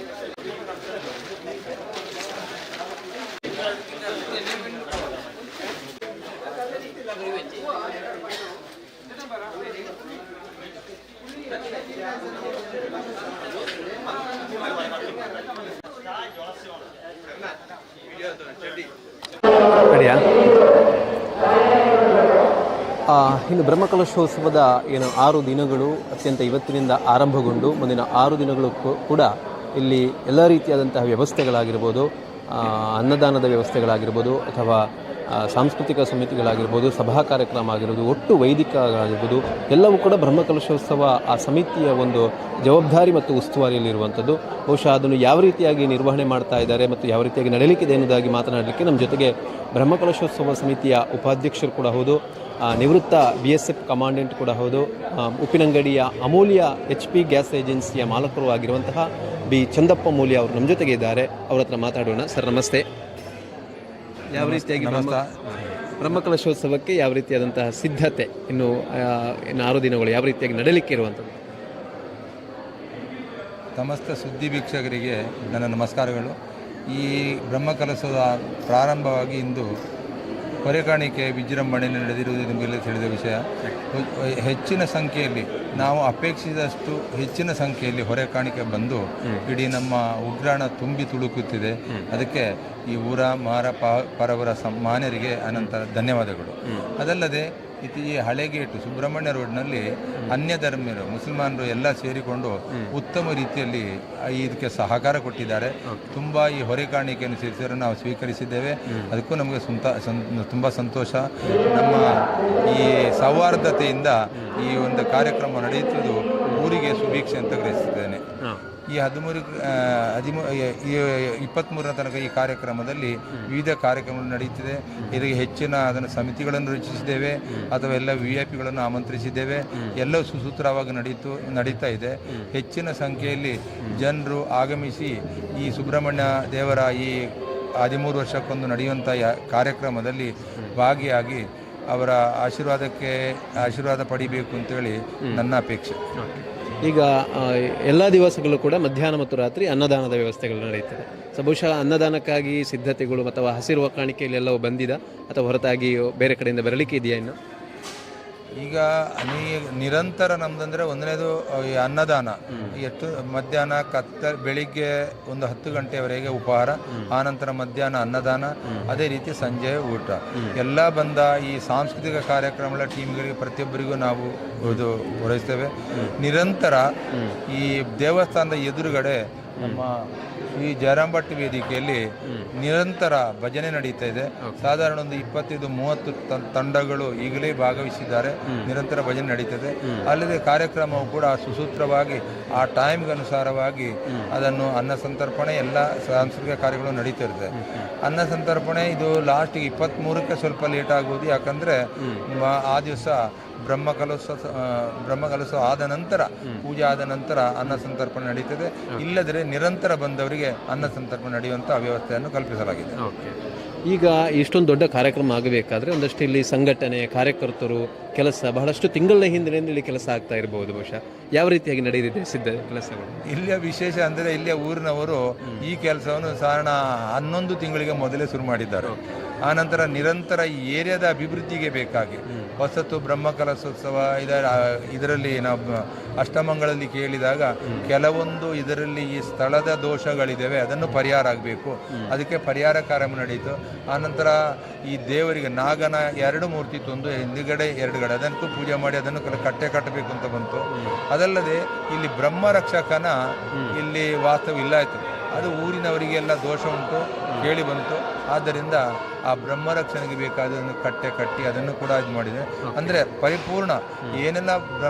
ಇನ್ನು ಬ್ರಹ್ಮಕಲಶೋತ್ಸವದ 6 ದಿನಗಳು ಅತ್ಯಂತ ಇವತ್ತಿನಿಂದ ಆರಂಭಗೊಂಡು ಮುಂದಿನ 6 ದಿನಗಳು ಕೂಡ ಇಲ್ಲಿ ಎಲ್ಲ ರೀತಿಯಾದಂತಹ ವ್ಯವಸ್ಥೆಗಳಾಗಿರ್ಬೋದು, ಅನ್ನದಾನದ ವ್ಯವಸ್ಥೆಗಳಾಗಿರ್ಬೋದು ಅಥವಾ ಸಾಂಸ್ಕೃತಿಕ ಸಮಿತಿಗಳಾಗಿರ್ಬೋದು, ಸಭಾ ಕಾರ್ಯಕ್ರಮ ಆಗಿರ್ಬೋದು, ಒಟ್ಟು ವೈದಿಕಗಳಾಗಿರ್ಬೋದು, ಎಲ್ಲವೂ ಕೂಡ ಬ್ರಹ್ಮಕಲಶೋತ್ಸವ ಆ ಸಮಿತಿಯ ಒಂದು ಜವಾಬ್ದಾರಿ ಮತ್ತು ಉಸ್ತುವಾರಿಯಲ್ಲಿರುವಂಥದ್ದು. ಬಹುಶಃ ಅದನ್ನು ಯಾವ ರೀತಿಯಾಗಿ ನಿರ್ವಹಣೆ ಮಾಡ್ತಾ ಇದ್ದಾರೆ ಮತ್ತು ಯಾವ ರೀತಿಯಾಗಿ ನಡೆಯಲಿಕ್ಕಿದೆ ಎನ್ನುವುದಾಗಿ ಮಾತನಾಡಲಿಕ್ಕೆ ನಮ್ಮ ಜೊತೆಗೆ ಬ್ರಹ್ಮಕಲಶೋತ್ಸವ ಸಮಿತಿಯ ಉಪಾಧ್ಯಕ್ಷರು ಕೂಡ ಹೌದು, ನಿವೃತ್ತ BSF ಕಮಾಂಡೆಂಟ್ ಕೂಡ ಹೌದು, ಉಪ್ಪಿನಂಗಡಿಯ ಅಮೂಲ್ಯ HP ಗ್ಯಾಸ್ ಏಜೆನ್ಸಿಯ ಮಾಲಕರು ಆಗಿರುವಂತಹ B ಚಂದಪ್ಪ ಮೂಲ್ಯ ಅವರು ನಮ್ಮ ಜೊತೆಗೆ ಇದ್ದಾರೆ. ಅವ್ರ ಹತ್ರ ಮಾತಾಡೋಣ. ಸರ್ ನಮಸ್ತೆ. ಯಾವ ರೀತಿಯಾಗಿ ಬ್ರಹ್ಮಕಲಶೋತ್ಸವಕ್ಕೆ ಯಾವ ರೀತಿಯಾದಂತಹ ಸಿದ್ಧತೆ ಇನ್ನು 6 ದಿನಗಳು ಯಾವ ರೀತಿಯಾಗಿ ನಡೆಯಲಿಕ್ಕೆ ಇರುವಂಥದ್ದು? ಸಮಸ್ತ ಸುದ್ದಿ ವೀಕ್ಷಕರಿಗೆ ನನ್ನ ನಮಸ್ಕಾರಗಳು. ಈ ಬ್ರಹ್ಮಕಲಶದ ಪ್ರಾರಂಭವಾಗಿ ಇಂದು ಹೊರೆಕಾಣಿಕೆ ವಿಜೃಂಭಣೆಯಲ್ಲಿ ನಡೆದಿರುವುದು ನಿಮಗೆಲ್ಲ ತಿಳಿದ ವಿಷಯ. ಹೆಚ್ಚಿನ ಸಂಖ್ಯೆಯಲ್ಲಿ ನಾವು ಅಪೇಕ್ಷಿಸಿದಷ್ಟು ಹೆಚ್ಚಿನ ಸಂಖ್ಯೆಯಲ್ಲಿ ಹೊರೆಕಾಣಿಕೆ ಬಂದು ಇಡೀ ನಮ್ಮ ಉಗ್ರಾಣ ತುಂಬಿ ತುಳುಕುತ್ತಿದೆ. ಅದಕ್ಕೆ ಈ ಊರ ಮಾರ ಪರವರ ಮಾನ್ಯರಿಗೆ ಅನಂತ ಧನ್ಯವಾದಗಳು. ಅದಲ್ಲದೆ ಈ ಹಳೆಗೇಟು ಸುಬ್ರಹ್ಮಣ್ಯ ರೋಡ್ನಲ್ಲಿ ಅನ್ಯ ಧರ್ಮೀಯರು ಮುಸಲ್ಮಾನರು ಎಲ್ಲ ಸೇರಿಕೊಂಡು ಉತ್ತಮ ರೀತಿಯಲ್ಲಿ ಇದಕ್ಕೆ ಸಹಕಾರ ಕೊಟ್ಟಿದ್ದಾರೆ. ತುಂಬ ಈ ಹೊರೆಕಾಣಿಕೆಯನ್ನು ಸೇರಿಸಿದರೆ ನಾವು ಸ್ವೀಕರಿಸಿದ್ದೇವೆ. ಅದಕ್ಕೂ ನಮಗೆ ತುಂಬ ಸಂತೋಷ. ನಮ್ಮ ಈ ಸೌಹಾರ್ದತೆಯಿಂದ ಈ ಒಂದು ಕಾರ್ಯಕ್ರಮ ನಡೆಯುತ್ತಿದ್ದು ಊರಿಗೆ ಸುಭೀಕ್ಷೆ ಅಂತ ಗ್ರಹಿಸುತ್ತೇನೆ. ಈ 23ರ ತನಕ ಈ ಕಾರ್ಯಕ್ರಮದಲ್ಲಿ ವಿವಿಧ ಕಾರ್ಯಕ್ರಮಗಳು ನಡೆಯುತ್ತಿದೆ. ಇದಕ್ಕೆ ಹೆಚ್ಚಿನ ಅದನ್ನು ಸಮಿತಿಗಳನ್ನು ರಚಿಸಿದ್ದೇವೆ ಅಥವಾ ಎಲ್ಲ VIP ಗಳನ್ನು ಆಮಂತ್ರಿಸಿದ್ದೇವೆ. ಎಲ್ಲವೂ ಸುಸೂತ್ರವಾಗಿ ನಡೀತಾ ಇದೆ. ಹೆಚ್ಚಿನ ಸಂಖ್ಯೆಯಲ್ಲಿ ಜನರು ಆಗಮಿಸಿ ಈ ಸುಬ್ರಹ್ಮಣ್ಯ ದೇವರ ಈ 13 ವರ್ಷಕ್ಕೊಂದು ನಡೆಯುವಂಥ ಕಾರ್ಯಕ್ರಮದಲ್ಲಿ ಭಾಗಿಯಾಗಿ ಅವರ ಆಶೀರ್ವಾದ ಪಡಿಬೇಕು ಅಂತೇಳಿ ನನ್ನ ಅಪೇಕ್ಷೆ. ಈಗ ಎಲ್ಲ ದಿವಸಗಳು ಕೂಡ ಮಧ್ಯಾಹ್ನ ಮತ್ತು ರಾತ್ರಿ ಅನ್ನದಾನದ ವ್ಯವಸ್ಥೆಗಳು ನಡೆಯುತ್ತದೆ. ಸೊ ಬಹುಶಃ ಅನ್ನದಾನಕ್ಕಾಗಿ ಸಿದ್ಧತೆಗಳು ಅಥವಾ ಹಸಿರು ಕಾಣಿಕೆಯಲ್ಲಿ ಎಲ್ಲವೂ ಬಂದಿದೆ ಅಥವಾ ಹೊರತಾಗಿ ಬೇರೆ ಕಡೆಯಿಂದ ಬರಲಿಕ್ಕೆ ಇದೆಯಾ ಇನ್ನು? ಈಗ ನಿರಂತರ ನಮ್ದಂದರೆ ಒಂದನೇದು ಈ ಅನ್ನದಾನ ಎಷ್ಟು ಮಧ್ಯಾಹ್ನ ಬೆಳಿಗ್ಗೆ ಒಂದು 10 ಗಂಟೆಯವರೆಗೆ ಉಪಹಾರ, ಆನಂತರ ಮಧ್ಯಾಹ್ನ ಅನ್ನದಾನ, ಅದೇ ರೀತಿ ಸಂಜೆ ಊಟ. ಎಲ್ಲ ಬಂದ ಈ ಸಾಂಸ್ಕೃತಿಕ ಕಾರ್ಯಕ್ರಮಗಳ ಟೀಮ್ಗಳಿಗೆ ಪ್ರತಿಯೊಬ್ಬರಿಗೂ ನಾವು ಇದು ಪೂರೈಸ್ತೇವೆ. ನಿರಂತರ ಈ ದೇವಸ್ಥಾನದ ಎದುರುಗಡೆ ನಮ್ಮ ಈ ಜಯರಾಂಭಟ್ ವೇದಿಕೆಯಲ್ಲಿ ನಿರಂತರ ಭಜನೆ ನಡೀತಾ ಇದೆ. ಸಾಧಾರಣ ಒಂದು 25-30 ತಂಡಗಳು ಈಗಲೇ ಭಾಗವಹಿಸಿದ್ದಾರೆ. ನಿರಂತರ ಭಜನೆ ನಡೀತದೆ. ಅಲ್ಲದೆ ಕಾರ್ಯಕ್ರಮವು ಕೂಡ ಸುಸೂತ್ರವಾಗಿ ಆ ಟೈಮ್ಗೆ ಅನುಸಾರವಾಗಿ ಅದನ್ನು ಅನ್ನ ಸಂತರ್ಪಣೆ ಎಲ್ಲ ಸಾಂಸ್ಕೃತಿಕ ಕಾರ್ಯಗಳು ನಡೀತಾ ಇರ್ತದೆ. ಅನ್ನ ಸಂತರ್ಪಣೆ ಇದು ಲಾಸ್ಟಿಗೆ 23ಕ್ಕೆ ಸ್ವಲ್ಪ ಲೇಟ್ ಆಗೋದು. ಯಾಕಂದರೆ ಆ ದಿವಸ ಬ್ರಹ್ಮಕಲಶ ಆದ ನಂತರ ಪೂಜೆ ಆದ ನಂತರ ಅನ್ನ ಸಂತರ್ಪಣೆ ನಡೀತದೆ. ಇಲ್ಲದ್ರೆ ನಿರಂತರ ಬಂದವರಿಗೆ ಅನ್ನ ಸಂತರ್ಪಣೆ ನಡೆಯುವಂಥ ವ್ಯವಸ್ಥೆಯನ್ನು ಕಲ್ಪಿಸಲಾಗಿದೆ. ಈಗ ಇಷ್ಟೊಂದು ದೊಡ್ಡ ಕಾರ್ಯಕ್ರಮ ಆಗಬೇಕಾದ್ರೆ ಒಂದಷ್ಟು ಇಲ್ಲಿ ಸಂಘಟನೆ, ಕಾರ್ಯಕರ್ತರು ಕೆಲಸ ಬಹಳಷ್ಟು ತಿಂಗಳ ಹಿಂದಿನಿಂದ ಇಲ್ಲಿ ಕೆಲಸ ಆಗ್ತಾ ಇರಬಹುದು. ಬಹುಶಃ ಯಾವ ರೀತಿಯಾಗಿ ನಡೆದಿದೆ ಕೆಲಸಗಳು? ಇಲ್ಲಿಯ ವಿಶೇಷ ಅಂದರೆ ಇಲ್ಲಿಯ ಊರಿನವರು ಈ ಕೆಲಸವನ್ನು ಸಾಧಾರಣ 11 ತಿಂಗಳಿಗೆ ಮೊದಲೇ ಶುರು ಮಾಡಿದ್ದಾರೆ. ಆನಂತರ ನಿರಂತರ ಈ ಏರಿಯಾದ ಅಭಿವೃದ್ಧಿಗೆ ಬೇಕಾಗಿ ಹೊಸತು ಬ್ರಹ್ಮಕಲಶೋತ್ಸವ ಇದರಲ್ಲಿ ನಾವು ಅಷ್ಟಮಂಗಳಲ್ಲಿ ಕೇಳಿದಾಗ ಕೆಲವೊಂದು ಇದರಲ್ಲಿ ಈ ಸ್ಥಳದ ದೋಷಗಳಿದ್ದಾವೆ, ಅದನ್ನು ಪರಿಹಾರ ಆಗಬೇಕು. ಅದಕ್ಕೆ ಪರಿಹಾರ ಕಾರ್ಯಕ್ರಮ ನಡೆಯಿತು. ಆನಂತರ ಈ ದೇವರಿಗೆ ನಾಗನ 2 ಮೂರ್ತಿ ತಂದು ಹಿಂದುಗಡೆ 2 ಗಡೆ ಅದಕ್ಕೂ ಪೂಜೆ ಮಾಡಿ ಅದನ್ನು ಕಟ್ಟಬೇಕು ಅಂತ ಬಂತು. ಅದಲ್ಲದೆ ಇಲ್ಲಿ ಬ್ರಹ್ಮ ರಕ್ಷಕನ ಇಲ್ಲಿ ವಾಸ್ತವ ಇಲ್ಲ ಆಯಿತು. ಅದು ಊರಿನವರಿಗೆಲ್ಲ ದೋಷ ಉಂಟು ಕೇಳಿ ಬಂತು. ಆದ್ದರಿಂದ ಆ ಬ್ರಹ್ಮರಕ್ಷಣೆಗೆ ಬೇಕಾದನ್ನು ಕಟ್ಟಿ ಅದನ್ನು ಕೂಡ ಇದು ಮಾಡಿದೆ. ಅಂದರೆ ಪರಿಪೂರ್ಣ ಏನೆಲ್ಲ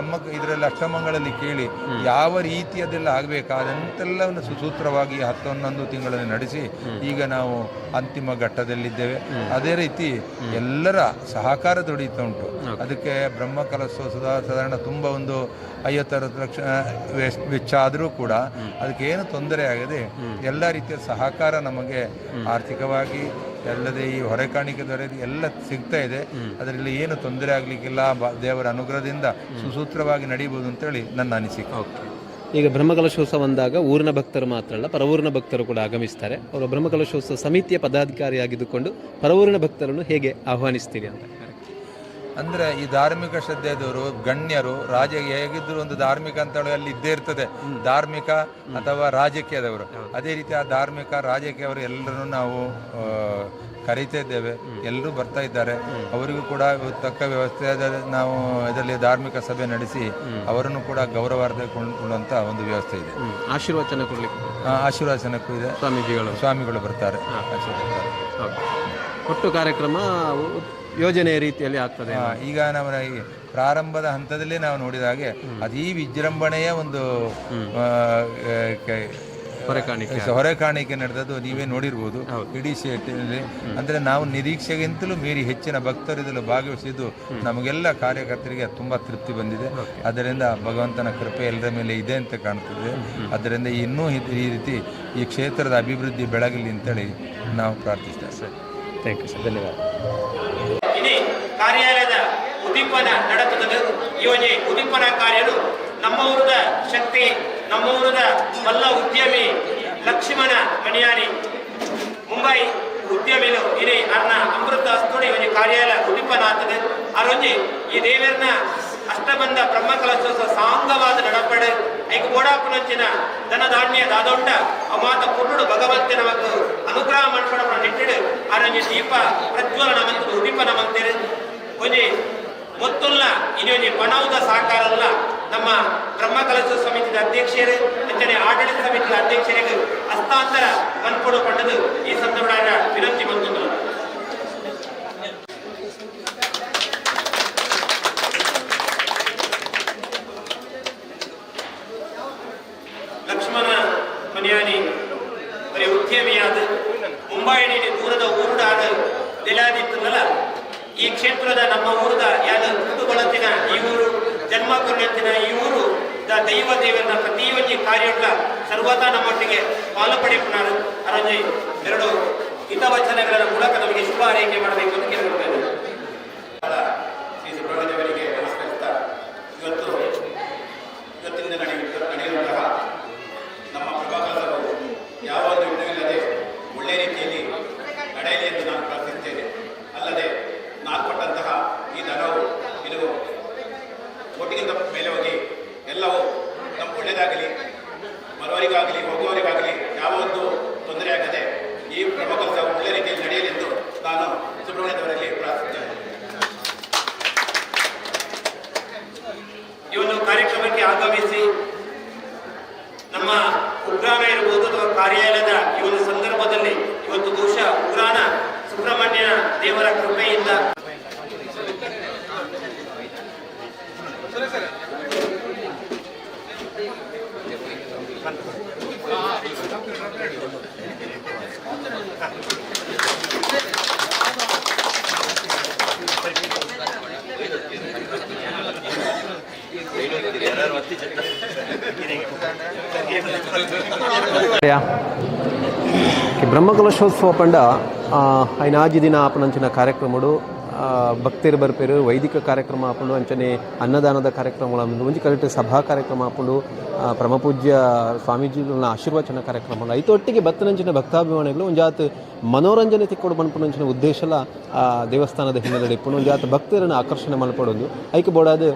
ಇದರಲ್ಲಿ ಅಷ್ಟಮಂಗಳಲ್ಲಿ ಕೇಳಿ ಯಾವ ರೀತಿಯದೆಲ್ಲ ಆಗಬೇಕಾದಂತೆಲ್ಲವನ್ನು ಸುಸೂತ್ರವಾಗಿ 10-11 ತಿಂಗಳಲ್ಲಿ ನಡೆಸಿ ಈಗ ನಾವು ಅಂತಿಮ ಘಟ್ಟದಲ್ಲಿದ್ದೇವೆ. ಅದೇ ರೀತಿ ಎಲ್ಲರ ಸಹಕಾರ ದೊರೆಯುತ್ತಾ ಉಂಟು. ಅದಕ್ಕೆ ಬ್ರಹ್ಮಕಲಶೋತ್ಸವ ಸಾಧಾರಣ ತುಂಬ ಒಂದು 50-60 ಲಕ್ಷ ವೆಚ್ಚ ಆದರೂ ಕೂಡ ಅದಕ್ಕೇನು ತೊಂದರೆ ಆಗದೆ ಎಲ್ಲ ರೀತಿಯ ಸಹಕಾರ ನಮಗೆ ಆರ್ಥಿಕವಾಗಿ ಅಲ್ಲದೆ ಈ ಹೊರೆಕಾಣಿಕೆ ದೊರೆದು ಎಲ್ಲ ಸಿಗ್ತಾ ಇದೆ. ಅದರಲ್ಲಿ ಏನು ತೊಂದರೆ ಆಗಲಿಕ್ಕಿಲ್ಲ. ದೇವರ ಅನುಗ್ರಹದಿಂದ ಸುಸೂತ್ರವಾಗಿ ನಡೀಬೋದು ಅಂತೇಳಿ ನನ್ನ ಅನಿಸಿಕೆ. ಈಗ ಬ್ರಹ್ಮಕಲಶೋತ್ಸವ ಅಂದಾಗ ಊರಿನ ಭಕ್ತರು ಮಾತ್ರ ಅಲ್ಲ, ಪರವೂರಿನ ಭಕ್ತರು ಕೂಡ ಆಗಮಿಸ್ತಾರೆ. ಅವರು ಬ್ರಹ್ಮಕಲಶೋತ್ಸವ ಸಮಿತಿಯ ಪದಾಧಿಕಾರಿಯಾಗಿದ್ದುಕೊಂಡು ಪರವೂರಿನ ಭಕ್ತರನ್ನು ಹೇಗೆ ಆಹ್ವಾನಿಸ್ತೀರಿ ಅಂತ? ಅಂದರೆ ಈ ಧಾರ್ಮಿಕ ಶ್ರದ್ಧೆದವರು ಗಣ್ಯರು ಹೇಗಿದ್ದರೂ ಒಂದು ಧಾರ್ಮಿಕ ಅಂತೇಳಿ ಅಲ್ಲಿ ಇದ್ದೇ ಇರ್ತದೆ. ಧಾರ್ಮಿಕ ಅಥವಾ ರಾಜಕೀಯದವರು, ಅದೇ ರೀತಿ ಆ ಧಾರ್ಮಿಕ ರಾಜಕೀಯವರು ಎಲ್ಲರೂ ನಾವು ಕರೀತಾ ಇದ್ದೇವೆ. ಎಲ್ಲರೂ ಬರ್ತಾ ಇದ್ದಾರೆ. ಅವರಿಗೂ ಕೂಡ ತಕ್ಕ ವ್ಯವಸ್ಥೆ ನಾವು ಇದರಲ್ಲಿ ಧಾರ್ಮಿಕ ಸಭೆ ನಡೆಸಿ ಅವರನ್ನು ಕೂಡ ಗೌರವಾರ್ಥ ಕೊಳ್ಳುವಂಥ ಒಂದು ವ್ಯವಸ್ಥೆ ಇದೆ. ಆಶೀರ್ವಚನಕ್ಕೂ ಇದೆ. ಸ್ವಾಮಿಗಳು ಬರ್ತಾರೆ. ಒಟ್ಟು ಕಾರ್ಯಕ್ರಮ ಯೋಜನೆಯ ರೀತಿಯಲ್ಲಿ ಆಗ್ತದೆ. ಈಗ ನಮ್ಮ ಪ್ರಾರಂಭದ ಹಂತದಲ್ಲಿ ನಾವು ನೋಡಿದ ಹಾಗೆ ಅತೀ ವಿಜೃಂಭಣೆಯ ಒಂದು ಹೊರೆ ಕಾಣಿಕೆ ನಡೆದದ್ದು ನೀವೇ ನೋಡಿರ್ಬೋದು. ಇಡೀ ಸ್ಟೇಟಲ್ಲಿ ಅಂದರೆ ನಾವು ನಿರೀಕ್ಷೆಗಿಂತಲೂ ಮೀರಿ ಹೆಚ್ಚಿನ ಭಕ್ತರು ಇದರಲ್ಲಿ ಭಾಗವಹಿಸಿದ್ದು ನಮಗೆಲ್ಲ ಕಾರ್ಯಕರ್ತರಿಗೆ ತುಂಬ ತೃಪ್ತಿ ಬಂದಿದೆ. ಅದರಿಂದ ಭಗವಂತನ ಕೃಪೆ ಎಲ್ಲರ ಮೇಲೆ ಇದೆ ಅಂತ ಕಾಣ್ತಿದೆ. ಅದರಿಂದ ಇನ್ನೂ ಈ ರೀತಿ ಈ ಕ್ಷೇತ್ರದ ಅಭಿವೃದ್ಧಿ ಬೆಳಗಲಿ ಅಂತೇಳಿ ನಾವು ಪ್ರಾರ್ಥಿಸ್ತೇವೆ ಸರ್. ಥ್ಯಾಂಕ್ ಯು ಸರ್, ಧನ್ಯವಾದ. ಇಡೀ ಕಾರ್ಯಾಲಯದ ಉದ್ದೀಪನ ನಡತದ ಯೋಜನೆ ಉದ್ದೀಪನ ಕಾರ್ಯರು ನಮ್ಮ ಊರದ ಶಕ್ತಿ, ನಮ್ಮ ಊರದ ಮಲ್ಲ ಉದ್ಯಮಿ ಲಕ್ಷ್ಮಣ ಮಣಿಯಾನಿ ಮುಂಬೈ ಉದ್ಯಮಿಲು ಇನಿ ಅರ್ನ ಅಮೃತ ಅಸ್ತೋಡಿ ಒಂಜಿ ಕಾರ್ಯಾಲಯ ಉದ್ದೀಪನ ಆಗ್ತದೆ. ಅರೊಂಜಿ ಈ ದೇವರನ್ನ ಅಷ್ಟಬಂಧ ಬ್ರಹ್ಮಕಲಶೋತ್ಸವ ಸಾಂಗವಾದ ನಡಪಡೆ ಐಕ ಗೋಡಾಪುನಂಚಿನ ಧನಧಾನ್ಯ ದಾದೊಂಡ ಅಮಾತ ಪುರುಡು ಭಗವಂತ ನಮಕ್ ಅನುಗ್ರಹ ಮಾಡ್ಕೊಡ ನಿಟ್ಟಿಡು ಅರೊಂಜಿ ದೀಪ ಪ್ರಜ್ವಲನ ಮತ್ತು ಉದ್ದೀಪನ ಮಂತೇರು ಒಂಜಿ ಮೊತ್ತುಲ್ಲ ಇನ್ನೊಂದು ಪಣವುದ ಸಹಕಾರಲ್ಲ ನಮ್ಮ ಬ್ರಹ್ಮಕಲಶ ಸಮಿತಿಯ ಅಧ್ಯಕ್ಷರೇ ಅಂಚನೆ ಆಡಳಿತ ಸಮಿತಿಯ ಅಧ್ಯಕ್ಷರಿಗೆ ಹಸ್ತಾಂತರ ಮನ್ಕೊಡು ಪಡೆದು ಈ ಸಂದರ್ಭ ವಿನಂತಿ ಬಂತು. ಲಕ್ಷ್ಮಣ ಮನಿಯಾನಿ ಬರೀ ಉದ್ಯಮಿಯಾದ ಮುಂಬೈನ ದೂರದ ಊರುಡಾದ ನೆಲಾದಿತ್ತಲ್ಲ. ಈ ಕ್ಷೇತ್ರದ ನಮ್ಮ ಊರದ ಯಾದ ಹುಟ್ಟುಗೊಳತಿನ ಈ ಊರು ಜನ್ಮ ಕೊಲ್ಲಂತಿನ ಈ ಊರು ದೈವ ದೇವರನ್ನ ಪ್ರತಿ ಒಂಜಿ ಕಾರ್ಯಗಳ ಸರ್ವತಾ ನಮ್ಮೊಟ್ಟಿಗೆ ಪಾಲುಪಡೆಯುತ್ತಾರೆ. ಅರಂಜಿ ಎರಡು ಹಿತವಚನಗಳ ಮೂಲಕ ನಮಗೆ ಶುಭ ಆರೈಕೆ ಮಾಡಬೇಕು ಅಂತ ಕೇಳಿಕೊಳ್ತೇನೆ. ಶ್ರೀ ಸುಬ್ರಹ್ಮಣ್ಯವರಿಗೆ ನಮಸ್ಕರಿಸ್ತಾ ಇವತ್ತಿನ ನಡೆಯುವಂತಹ ನಮ್ಮ ಪ್ರಭಾಕರರು ಯಾವ ಒಂದು ವಿಘ್ನವಿಲ್ಲದೆ ಒಳ್ಳೆಯ ರೀತಿಯಲ್ಲಿ ನಡೆಯಲಿ ಎಂದು ನಾನು ಪ್ರಾರ್ಥಿಸುತ್ತೇನೆ. ಅಲ್ಲದೆ ನಾಲ್ಪಟ್ಟಂತಹ ಈ ದನವು ಇದು ಒಟ್ಟಿಗಿಂತ ಮೇಲೆ ಹೋಗಿ ಎಲ್ಲವೂ ನಮ್ಮ ಒಳ್ಳೆಯದಾಗಲಿ, ಬರುವವರಿಗಾಗಲಿ ಹೋಗುವವರಿಗಾಗಲಿ ಯಾವ ಒಂದು ತೊಂದರೆ ಆಗದೆ ಈ ಪ್ರಭಾ ಕೆಲಸ ಒಳ್ಳೆಯ ರೀತಿಯಲ್ಲಿ ನಡೆಯಲೆಂದು ನಾನು ಸುಬ್ರಹ್ಮಣ್ಯದವರಲ್ಲಿ ಪ್ರಾರ್ಥಿಸುತ್ತೇನೆ. ಈ ಒಂದು ಕಾರ್ಯಕ್ರಮಕ್ಕೆ ಆಗಮಿಸಿ ನಮ್ಮ ಉಗ್ರಾಣ ಇರಬಹುದು ಅಥವಾ ಕಾರ್ಯಾಲಯದ ಈ ಒಂದು ಸಂದರ್ಭದಲ್ಲಿ ಇವತ್ತು ಬಹುಶಃ ಉಗ್ರಾಣ ಸುಬ್ರಹ್ಮಣ್ಯ ದೇವರ ಕೃಪೆಯಿಂದ ಬ್ರಹ್ಮಕಲಶೋತ್ಸವ ಪಂಡ ఆయన ಆಜಿ ದಿನ ಆಪನಂಚಿನ ಕಾರ್ಯಕ್ರಮಗಳು ಭಕ್ತರು ಬರ್ಪೇರು ವೈದಿಕ ಕಾರ್ಯಕ್ರಮ ಆಪುಂಡು ಅಂಚನೆ ಅನ್ನದಾನದ ಕಾರ್ಯಕ್ರಮಗಳ ಒಂಜಿ ಕರೆಕ್ಟ್ ಸಭಾ ಕಾರ್ಯಕ್ರಮ ಆಪುಂಡು ಪರಮಪೂಜ್ಯ ಸ್ವಾಮೀಜಿಗಳ ಆಶೀರ್ವಚನ ಕಾರ್ಯಕ್ರಮಗಳು ಐತೊಟ್ಟಿಗೆ ಬತ್ತನಂಚಿನ ಭಕ್ತಾಭಿಮಾನಿಗಳು ಒಂಜಾತ್ ಮನೋರಂಜನೆ ತಿಕ್ಕೊಡು ಮನ್ಪುನಂಚಿನ ಉದ್ದೇಶಲ ದೇವಸ್ಥಾನದ ಹಿನ್ನೆಲೆ ಇಪ್ಪುಂಡು ಒಂಜಾತ್ ಭಕ್ತರನ್ನು ಆಕರ್ಷಣೆ ಮಲ್ಪಡೋದು ಐಕೆ ಬೋಡಾದ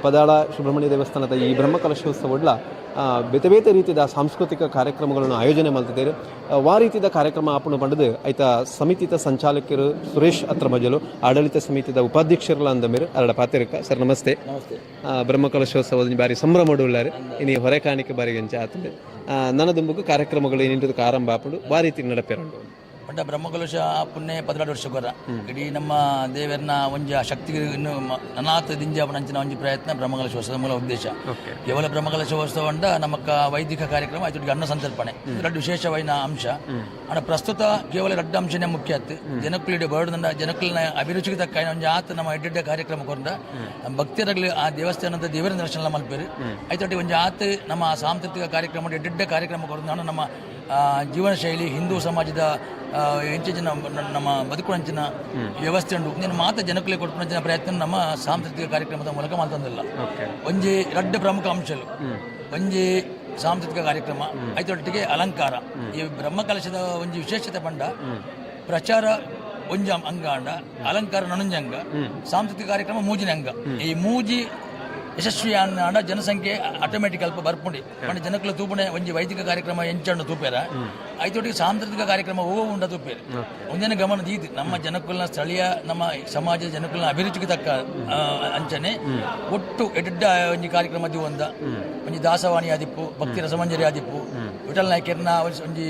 ಪದಾಳ ಸುಬ್ರಹ್ಮಣ್ಯ ದೇವಸ್ಥಾನದ ಈ ಬ್ರಹ್ಮಕಲಶೋತ್ಸವಡ್ಲ ಬೇತೆ ಬೇತೆ ರೀತಿಯ ಸಾಂಸ್ಕೃತಿಕ ಕಾರ್ಯಕ್ರಮಗಳನ್ನು ಆಯೋಜನೆ ಮಾಡ್ತಿದ್ದಾರೆ. ಆ ರೀತಿಯ ಕಾರ್ಯಕ್ರಮ ಆಪುಣ ಪಡೆದು ಐತ ಸಮಿತಿಯ ಸಂಚಾಲಕರು ಸುರೇಶ್ ಹತ್ರ ಮಜಲು ಆಡಳಿತ ಸಮಿತಿಯ ಉಪಾಧ್ಯಕ್ಷರಲ್ಲ ಅಂದ ಮೇಲೆ ಅರಡ ಪಾತಿರಕ ಸರ್ ನಮಸ್ತೆ. ಬ್ರಹ್ಮಕಲಶೋತ್ಸವದ ಬಾರಿ ಸಂಭ್ರಮಡುಳ್ಳಾರೆ ಇನಿ ಹೊರೆ ಕಾಣಿಕೆ ಬಾರಿ ಗಂಚ ಆತಂದೆ ನನ್ನ ದುಂಬುಕು ಕಾರ್ಯಕ್ರಮಗಳು ಏನಿಂಟದಕ್ಕೆ ಆರಂಭ ಆಪುಂಡು ಆ ರೀತಿ ನಡಪೇರಂಡು ಪಂಡ ಬ್ರಹ್ಮಕಲಶ ಪುಣ್ಯ 16 ವರ್ಷ ಗೊರ ಇಡೀ ನಮ್ಮ ದೇವರನ್ನ ಒಂಜಿ ಶಕ್ತಿ ಇನ್ನು ಅನಾಥ ದಿಂಜಾಪನಂಚಿನ ಒಂಜಿ ಪ್ರಯತ್ನ ಬ್ರಹ್ಮಕಲಶೋತ್ಸವ ಮೂಲ ಉದ್ದೇಶ. ಕೇವಲ ಬ್ರಹ್ಮಕಲಶೋತ್ಸವ ಅಂಡ ನಮಕ್ಕ ವೈದಿಕ ಕಾರ್ಯಕ್ರಮ ಐತೊಟ್ಟಿಗೆ ಅನ್ನ ಸಂತರ್ಪಣೆ ಎರಡು ವಿಶೇಷವಾದ ಅಂಶ. ಅಣ್ಣ ಪ್ರಸ್ತುತ ಕೇವಲ ಎರಡು ಅಂಶನೇ ಮುಖ್ಯ ಆಯ್ತು. ಜನಕ್ಕಳಿಡೆ ಬರದಂಡ ಜನಕ್ಕಳನ್ನ ಅಭಿರುಚಿಗೆ ತಕ್ಕ ಒಂಜಿ ಆತ ನಮ್ಮ ಎಡ್ಡೆಡ್ಡ ಕಾರ್ಯಕ್ರಮ ಕೊಂಡ ಭಕ್ತರಾಗಲಿ ಆ ದೇವಸ್ಥಾನದ ದೇವರ ದರ್ಶನ ಮಲ್ಪೇರು ಐತೊಟ್ಟಿಗೆ ಒಂಜಿ ಆತ ನಮ್ಮ ಸಾಂಸ್ಕೃತಿಕ ಕಾರ್ಯಕ್ರಮ ಎಡ್ಡೆಡ್ಡ ಕಾರ್ಯಕ್ರಮ ಕೊಂಡ ನಮ್ಮ ಜೀವನ ಶೈಲಿ ಹಿಂದೂ ಸಮಾಜದ ಹೆಂಚಿನ ನಮ್ಮ ಬದುಕುವಂಚಿನ ವ್ಯವಸ್ಥೆ ಉಂಟು ನೀನು ಮಾತ್ರ ಜನಕ್ಕಳಿಗೆ ಕೊಡ್ಪಂಚಿನ ಪ್ರಯತ್ನ ನಮ್ಮ ಸಾಂಸ್ಕೃತಿಕ ಕಾರ್ಯಕ್ರಮದ ಮೂಲಕ ಮಾಡ್ತಂದಿಲ್ಲ. ಒಂಜಿ ಎರಡು ಪ್ರಮುಖ ಅಂಶಗಳು ಒಂಜಿ ಸಾಂಸ್ಕೃತಿಕ ಕಾರ್ಯಕ್ರಮ ಐತೊಟ್ಟಿಗೆ ಅಲಂಕಾರ. ಈ ಬ್ರಹ್ಮಕಲಶದ ಒಂಜಿ ವಿಶೇಷತೆ ಪಂಡ ಪ್ರಚಾರ ಒಂಜಿ ಅಂಗ ಅಂಡ ಅಲಂಕಾರ ನೊಂಜಿ ಅಂಗ ಸಾಂಸ್ಕೃತಿಕ ಕಾರ್ಯಕ್ರಮ ಮೂಜಿನ ಅಂಗ. ಈ ಮೂಜಿ ಯಶಸ್ವಿ ಅನ್ನ ಜನಸಂಖ್ಯೆ ಆಟೋಮೆಟಿಕ್ ಅಲ್ಪ ಬರ್ಪುಂಡಿ ಪಂಡ ಜನಕ್ಕಳು ತೂಪಣೆ ಒಂಜಿ ವೈದಿಕ ಕಾರ್ಯಕ್ರಮ ಎಂಚಂಡು ತೂಪೇರ ಐತೊಟ್ಟಿಗೆ ಸಾಂಸ್ಕೃತಿಕ ಕಾರ್ಯಕ್ರಮ ಹೋಗೋ ಉಂಡ ತೂಪೇರು ಒಂದೇನ ಗಮನ ದೀದು ನಮ್ಮ ಜನಕ್ಕಳನ್ನ ಸ್ಥಳೀಯ ನಮ್ಮ ಸಮಾಜದ ಜನಕ್ಕಳನ್ನ ಅಭಿರುಚಿಗೆ ತಕ್ಕ ಅಂಚನೆ ಒಟ್ಟು ಎಡ್ಡ ಒಂಜಿ ಕಾರ್ಯಕ್ರಮ ಒಂದ ಒಂಜಿ ದಾಸವಾಣಿ ಆದಿಪ್ಪು ಭಕ್ತಿ ರಸಮಂಜರಿ ಆದಿಪ್ಪು ವಿಠಲ್ ನಾಯ್ಕರ್ನ ಒಂಜಿ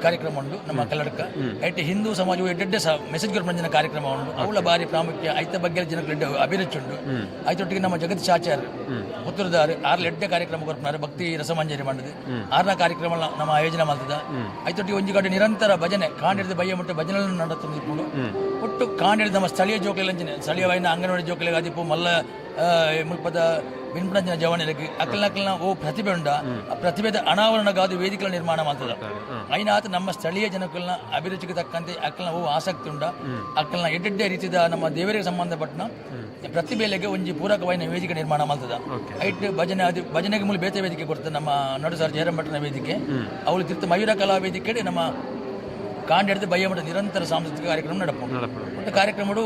ಕಾರ್ಯಕ್ರಮ ಉಂಡು ನಮ್ಮ ಕಲ್ಲಡಕ ಐಟ್ ಹಿಂದೂ ಸಮಾಜವು ಎಡ್ಡೆ ಮೆಸೇಜ್ ಕೊರ್ಪಂಚಿನ ಕಾರ್ಯಕ್ರಮ ಉಂಡು ಅವಳ ಬಾರಿ ಪ್ರಾಮುಖ್ಯ ಐತ ಬಗ್ಗೆ ಜನಕ್ಕೆ ಅಭಿರುಚಿ ಉಂಡು ಐತೊಟ್ಟಿಗೆ ನಮ್ಮ ಜಗದೀಶ್ ಆಚಾರ್ಯ ಪುತ್ತೂರುದಾರು ಆರ್ಲ ಎಡ್ಡೆ ಕಾರ್ಯಕ್ರಮ ಕೊರ್ಪನಾರು ಭಕ್ತಿ ರಸಮಂಜರಿ ಮಾಡಿದೆ ಆರ್ನ ಕಾರ್ಯಕ್ರಮ ನಮ್ಮ ಆಯೋಜನೆ ಮಾಡ್ತದ ಐತೊಟ್ಟಿಗೆ ಒಂಜಿ ಕಡೆ ನಿರಂತರ ಭಜನೆ ಕಾಂಡಿಡಿದ ಬಯ್ಯ ಮುಟ್ಟ ಭಜನೆ ನಡೆದುಕೊಂಡು ಒಟ್ಟು ಕಾಂಡಿಡಿದ ನಮ್ಮ ಸ್ಥಳೀಯ ಜೋಕುಲಂಚಿನ ಸ್ಥಳೀಯವಾಯಿನ ಅಂಗನವಾಡಿ ಜೋಕುಲೆಗೆ ಆದಿಪ್ಪು ಮಲ್ಲ ಮುಲ್ಪದ ಬಿನ್ಪಂಚಿನ ಜವನಿಲಕ್ಕೆ ಅಕ್ಕಲ್ನ ಓ ಪ್ರತಿಭೆ ಉಂಡ ಆ ಪ್ರತಿಭೆದ ಅನಾವರಣಗಾದ ವೇದಿಕೆಗಳ ನಿರ್ಮಾಣ ಮಾಡ್ತದ ಐನಾತ್ ನಮ್ಮ ಸ್ಥಳೀಯ ಜನಕಲ್ನ ಅಭಿರುಚಿಗೆ ತಕ್ಕಂತೆ ಅಕ್ಕಲ್ನ ಓ ಆಸಕ್ತಿ ಉಂಡ ಅಕ್ಕಲ್ನ ಎಡ್ಡೆ ರೀತಿಯ ನಮ್ಮ ದೇವರಿಗೆ ಸಂಬಂಧಪಟ್ಟ ಪ್ರತಿಭೆಲೆಗೆ ಒಂಜಿ ಪೂರಕವಾಯಿನ ವೇದಿಕೆ ನಿರ್ಮಾಣ ಮಾಡ್ತದ ಐಟ್ ಭಜನೆಗೆ ಮೂಲ ಬೇತೆ ವೇದಿಕೆ ಕೊಡ್ತದೆ ನಮ್ಮ ನಡುಸಾರ್ ಜಯರಂಭಟ್ಟನ ವೇದಿಕೆ ಅವಳು ತಿರ್ತ ಮಯೂರ ಕಲಾ ವೇದಿಕೆ ನಮ್ಮ ಕಾಂಡಿಡಿದ ಬಯ್ಯಮಠ ನಿರಂತರ ಸಾಂಸ್ಕೃತಿಕ ಕಾರ್ಯಕ್ರಮ ಒಟ್ಟು ಕಾರ್ಯಕ್ರಮಗಳು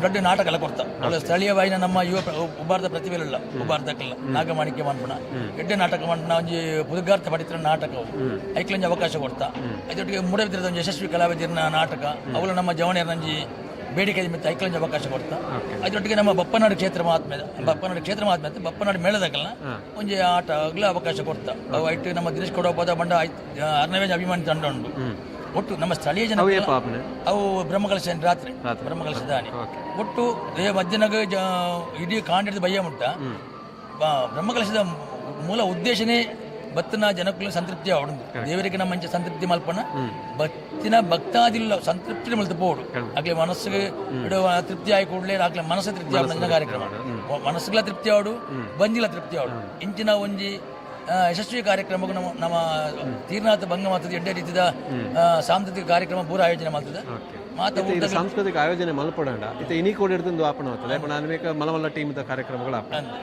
ದೊಡ್ಡ ನಾಟಕ ಎಲ್ಲ ಕೊಡ್ತಾ ಸ್ಥಳೀಯವಾಯಿನ ನಮ್ಮ ಯುವ ಉಬ್ಬಾರ್ದ ಪ್ರತಿಭೆಲ್ಲ ಉಬ್ಬಾರ್ದಕ್ಕೆಲ್ಲ ನಾಗಮಾಣಿಕ್ಯ ಮಾಡ್ಪಣ ಎಡ್ಡೆ ನಾಟಕ ಮಾಡ್ಪಣ ಒಂಜಿ ಪುದುಗಾರ್ಥ ಪಡಿತರ ನಾಟಕ ಐಕ್ಲಂಜಿ ಅವಕಾಶ ಕೊಡ್ತಾ ಅದೊಟ್ಟಿಗೆ ಮೂಡಬಿದ್ರದ ಒಂದು ಯಶಸ್ವಿ ಕಲಾವಿದರಿನ ನಾಟಕ ಅವಳು ನಮ್ಮ ಜವಣಿಯರ ನಂಜಿ ಬೇಡಿಕೆ ಮಿತ್ತ ಐಕ್ಲಂಜಿ ಅವಕಾಶ ಕೊಡ್ತಾ ಅದರೊಟ್ಟಿಗೆ ನಮ್ಮ ಬಪ್ಪನಾಡು ಕ್ಷೇತ್ರ ಮಹಾತ್ಮೆ ಬಪ್ಪನಾಡು ಮೇಳದಾಗಲ್ಲ ಒಂಜಿ ಆಟ ಆಗ್ಲ ಅವಕಾಶ ಕೊಡ್ತಾ ಅವು ಐಟ್ ನಮ್ಮ ದಿನೇಶ್ ಕೊಡೋಪದ ಬಂಡ ಅರ್ನವೇಜ್ ಅಭಿಮಾನಿ ತಂಡ ಉಂಟು ಒಟ್ಟು ನಮ್ಮ ಸ್ಥಳೀಯ ಜನ ಅವು ಬ್ರಹ್ಮಕಲಶ ರಾತ್ರಿ ಬ್ರಹ್ಮಕಲಶ ದಾನಿ ಒಟ್ಟು ಮಧ್ಯಾಹ್ನಗ ಇಡೀ ಕಾಂಡಿಡಿದ ಬಯ್ಯ ಮುಟ್ಟ ಬ್ರಹ್ಮಕಲಶದ ಮೂಲ ಉದ್ದೇಶನೇ ಬತ್ತಿನ ಜನಕ್ಕೂ ಸಂತೃಪ್ತಿ ಅವಡು ದೇವರಿಗೆ ನಮ್ಮ ಮಂಚ ಸಂತೃಪ್ತಿ ಮಲ್ಪನ ಬತ್ತಿನ ಭಕ್ತಾದಿಲ್ಲ ಸಂತೃಪ್ತಿ ಮಲ್ತಪೋಡು ಆಗ್ಲೇ ಮನಸ್ಸಿಗೆ ತೃಪ್ತಿ ಆಗಿ ಕೂಡಲೇ ಆಗ್ಲೇ ಮನಸ್ಸು ತೃಪ್ತಿ ಆವಡ ಕಾರ್ಯಕ್ರಮ ಮನಸ್ಸುಗಳ ತೃಪ್ತಿ ಆವಡು ಬಂದಿಲ್ಲ ತೃಪ್ತಿ ಆವಡು ಇಂಚಿನ ಒಂಜಿ ಯಶಸ್ವಿ ಕಾರ್ಯಕ್ರಮಕ್ಕೂ ನಮ್ಮ ತೀರ್ನಾಥ ಭಂಗ ಮಾಡ್ತದೆ ಎಡ್ಡೆ ರೀತಿಯ ಸಾಂಸ್ಕೃತಿಕ ಕಾರ್ಯಕ್ರಮ ಪೂರ ಆಯೋಜನೆ ಮಾಡ್ತದೆ ಸಾಂಸ್ಕೃತಿಕ ಆಯೋಜನೆ ಮಲ್ಪಡಂಡ ಇತ್ತೆ ಇನಿ ಕೋಡಿಡ್ದು ಆಪಣ ಆಗ್ತದೆ ನಾನು ಮಲಮಲ್ಲ ಟೀಮ್ದ ಕಾರ್ಯಕ್ರಮಗಳ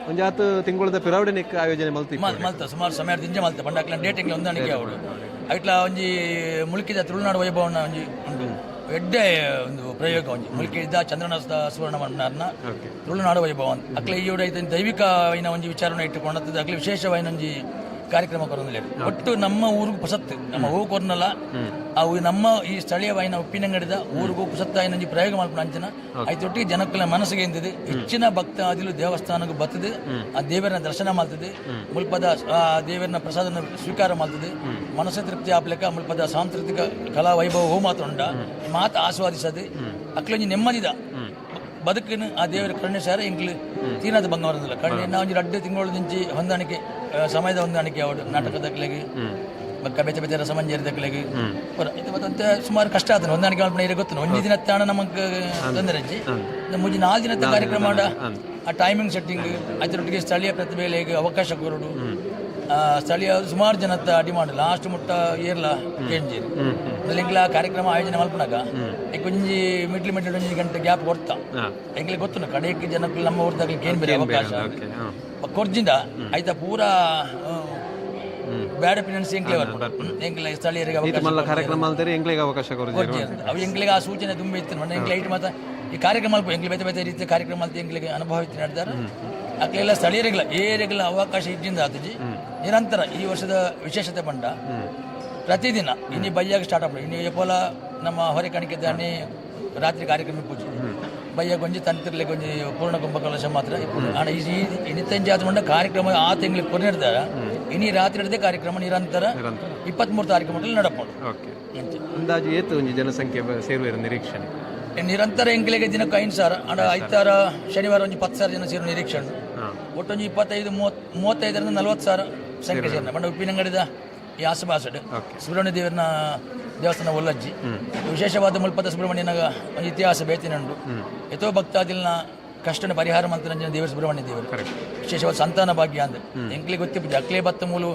ಒಂದು ಆತು ತಿಂಗಳದ ಪಿರಾವಡಿನಿಕ್ ಆಯೋಜನೆ ಮಲ್ತ ಸುಮಾರು ಸಮಯ ದಿಂಜ ಮಲ್ತ ಬಂಡ ಡೇಟಿಂಗ್ ಹೊಂದಾಣಿಕೆ ಅವಳು ಐಟ್ಲ ಒಂಜಿ ಮುಳುಕಿದ ತುಳುನಾಡು ವೈಭವನ ಒಂಜಿ ಉಂಟು ಎಡ್ಡೆ ಒಂದು ಪ್ರಯೋಗ ಒಂಜಿ ಮುಳುಕಿದ ಚಂದ್ರನ ಸುವರ್ಣ ಮಣ್ಣಾರ್ನ ತುಳುನಾಡು ವೈಭವ ಅಂತ ಅಕ್ಲೆ ಈ ದೈವಿಕ ಒಂಜಿ ವಿಚಾರನ ಇಟ್ಟುಕೊಂಡದ್ದು ಅಕ್ಲೆ ವಿಶೇಷವಾಯಿನ ಒಂಜಿ ಕಾರ್ಯಕ್ರಮ ಕೊರೊಂದಿಲ್ಲ ಒಟ್ಟು ನಮ್ಮ ಊರಿಗೂ ಪಸತ್ತು ನಮ್ಮ ಹೂ ಕೊರ್ನಲ್ಲ ಅವು ನಮ್ಮ ಈ ಸ್ಥಳೀಯವಾಯಿನ ಉಪ್ಪಿನಂಗಡಿದ ಊರಿಗೂ ಪುಸತ್ತಾಯಿನ ಪ್ರಯೋಗ ಮಾಡ್ಕೊಂಡು ಅಂಚನ ಐತೊಟ್ಟಿಗೆ ಜನಕ್ಕಳ ಮನಸ್ಸಿಗೆ ಎಂದಿದೆ ಹೆಚ್ಚಿನ ಭಕ್ತಾದಿಲು ದೇವಸ್ಥಾನಕ್ಕೆ ಬರ್ತದೆ ಆ ದೇವರನ್ನ ದರ್ಶನ ಮಾಡ್ತದೆ ಮುಲ್ಪದ ಆ ದೇವರನ್ನ ಪ್ರಸಾದನ ಸ್ವೀಕಾರ ಮಾಡ್ತದೆ ಮನಸ್ಸು ತೃಪ್ತಿ ಆಪ್ಲೆಕ್ಕ ಮುಲ್ಪದ ಸಾಂಸ್ಕೃತಿಕ ಕಲಾ ವೈಭವ ಹೂ ಮಾತುಂಡ ಮಾತು ಆಸ್ವಾದಿಸದೆ ಅಕ್ಲೊಂಜಿ ನೆಮ್ಮದಿದ ಬದುಕಿನ ಆ ದೇವರ ಕರುಣೆ ಸಾರ ಇಂಗ್ಲಿ ತೀನಾದ ಭಂಗ ಬರೋದಿಲ್ಲ ಕಣ್ಣೆ ನಾವು ಒಂದು 2 ತಿಂಗಳು ದಿಂಚಿ ಹೊಂದಾಣಿಕೆ ಸಮಯದ ಹೊಂದಾಣಿಕೆ ಅವಡು ನಾಟಕದಕ್ಲೆಗೆ ಬಕ್ಕ ಬೆಚ್ಚ ಬೆಚ್ಚ ರಸಮಂಜರಿದಕ್ಲೆಗೆ ಇದು ಮತ್ತೆ ಸುಮಾರು ಕಷ್ಟ ಆತನ ಹೊಂದಾಣಿಕೆ ಮಾಡ್ಕೊಂಡು ಗೊತ್ತು ಒಂದು ದಿನ ತಾಣ ನಮಗೆ ತೊಂದರೆ ಹಚ್ಚಿ ಮುಂಜಿ 4 ದಿನದ ಕಾರ್ಯಕ್ರಮ ಮಾಡ ಆ ಟೈಮಿಂಗ್ ಸೆಟ್ಟಿಂಗ್ ಅದರೊಟ್ಟಿಗೆ ಸ್ಥಳೀಯ ಪ್ರತಿಭೆಗಳಿಗೆ ಅವಕಾಶ ಕೊರಡು ಸ್ಥಳೀಯ ಸುಮಾರು ಜನದ ಡಿಮಾಂಡ್ ಲಾಸ್ಟ್ ಮುಟ್ಟ ಏರ್ಲ ಕೇಂಜೀರಿ ಎಂಗ್ಲ ಕಾರ್ಯಕ್ರಮ ಆಯೋಜನೆ ಮಲ್ಪನಾಗ ಕೊಂಜಿ ಮಿಡ್ಲಿ ಒಂಜಿ ಗಂಟೆ ಗ್ಯಾಪ್ ಕೊಡ್ತಾ ಎಂಗ್ಲಿಗೆ ಗೊತ್ತು ಕಡೆಗೆ ಜನಕ್ಕೆ ನಮ್ಮ ಊರ್ದಾಗ್ಲಿ ಕೇನ್ ಬೇರೆ ಅವಕಾಶ ಕೊರ್ಜಿಂದ ಆಯ್ತಾ ಪೂರಾ ಬ್ಯಾಡ್ ಒಪಿನಿಯನ್ಸ್ ಎಂಗ್ಲೆ ಸ್ಥಳೀಯರಿಗೆ ಅವಕಾಶ ಅವು ಎಂಗ್ಲಿಗೆ ಆ ಸೂಚನೆ ತುಂಬ ಇತ್ತು ಎಂಗ್ಲೆ ಐಟ್ ಮಾತ್ರ ಈ ಕಾರ್ಯಕ್ರಮ ಅಲ್ಪ ಎಂಗ್ಲಿ ಬೇತೆ ಬೇತೆ ರೀತಿಯ ಕಾರ್ಯಕ್ರಮ ಅಂತ ಎಂಗ್ಲಿಗೆ ಅನುಭವ ಇತ್ತು ನಡೆದಾರೆ ಅಕ್ಲೆಲ್ಲ ಸ್ಥಳೀಯರಿಗಳ ಏರಿಗಳ ಅವಕಾಶ ಇದ್ದಿಂದ ಆತಜಿ ನಿರಂತರ ಈ ವರ್ಷದ ವಿಶೇಷತೆ ಬಂಡ ಪ್ರತಿದಿನ ಇನ್ನಿ ಬಯ್ಯಾಗ ಸ್ಟಾರ್ಟ್ ಆಗ್ಬೋದು ಇನ್ನು ಎಪ್ಪೋಲ ನಮ್ಮ ಹೊರೆ ಕಾಣಿಕೆ ದಾನಿ ರಾತ್ರಿ ಕಾರ್ಯಕ್ರಮ ಪೂಜೆ ಬಯ್ಯಾಗ ಕೊಂಚ ತಂತ್ರಲೆ ಕೊಂಚ ಪೂರ್ಣ ಕುಂಭಕಲಶ ಮಾತ್ರ ಆಣ ಈ ನಿತ್ಯಂಜಿ ಆದ ಮಂಡ ಕಾರ್ಯಕ್ರಮ ಆ ತಿಂಗಳಿಗೆ ಕೊನೆಡ್ದಾರ ಇನ್ನಿ ರಾತ್ರಿ ಹಿಡಿದೇ ಕಾರ್ಯಕ್ರಮ ನಿರಂತರ 23 ತಾರೀಕು ಮಟ್ಟಲ್ಲಿ ನಡಪೋದು ಅಂದಾಜು ಏತು ಒಂಜಿ ಜನಸಂಖ್ಯೆ ಸೇರುವ ನಿರೀಕ್ಷಣೆ ನಿರಂತರ ಎಂಗ್ಲಿಗೆ ದಿನಕ್ಕೆ 5,000 ಅಂಡ 5,000 ಶನಿವಾರ ಒಂದು 10,000 ಜನ ಸೇರುವ ನಿರೀಕ್ಷಣೆ ಒಟ್ಟೊಂದು 35,000 ರಿಂದ 40,000 ಸಂಖ್ಯೆ ಸೇರಿನ ಬಂಡ ಉಪ್ಪಿನಂಗಡಿದ ಈ ಆಸುಬಾಸಡ್ ಸುಬ್ರಹ್ಮಣ್ಯ ದೇವರನ ದೇವಸ್ಥಾನ ಒಲ್ಲಜ್ಜಿ ವಿಶೇಷವಾದ ಮುಲ್ಪದ ಸುಬ್ರಹ್ಮಣ್ಯನಾಗ ಒಂದು ಇತಿಹಾಸ ಬೇತಿನುಂಡು ಎತೋ ಭಕ್ತಾದಿಲ್ನ ಕಷ್ಟನ ಪರಿಹಾರ ಮಂತ್ರ ದೇವರು ಸುಬ್ರಹ್ಮಣ್ಯ ದೇವರು ವಿಶೇಷವಾದ ಸಂತಾನ ಭಾಗ್ಯ ಅಂದ್ರೆ ಎಂಕ್ಲಿಗೆ ಗೊತ್ತಿಪ್ಪಿದೆ ಅಕ್ಲೇ ಬತ್ತ ಮೂಲು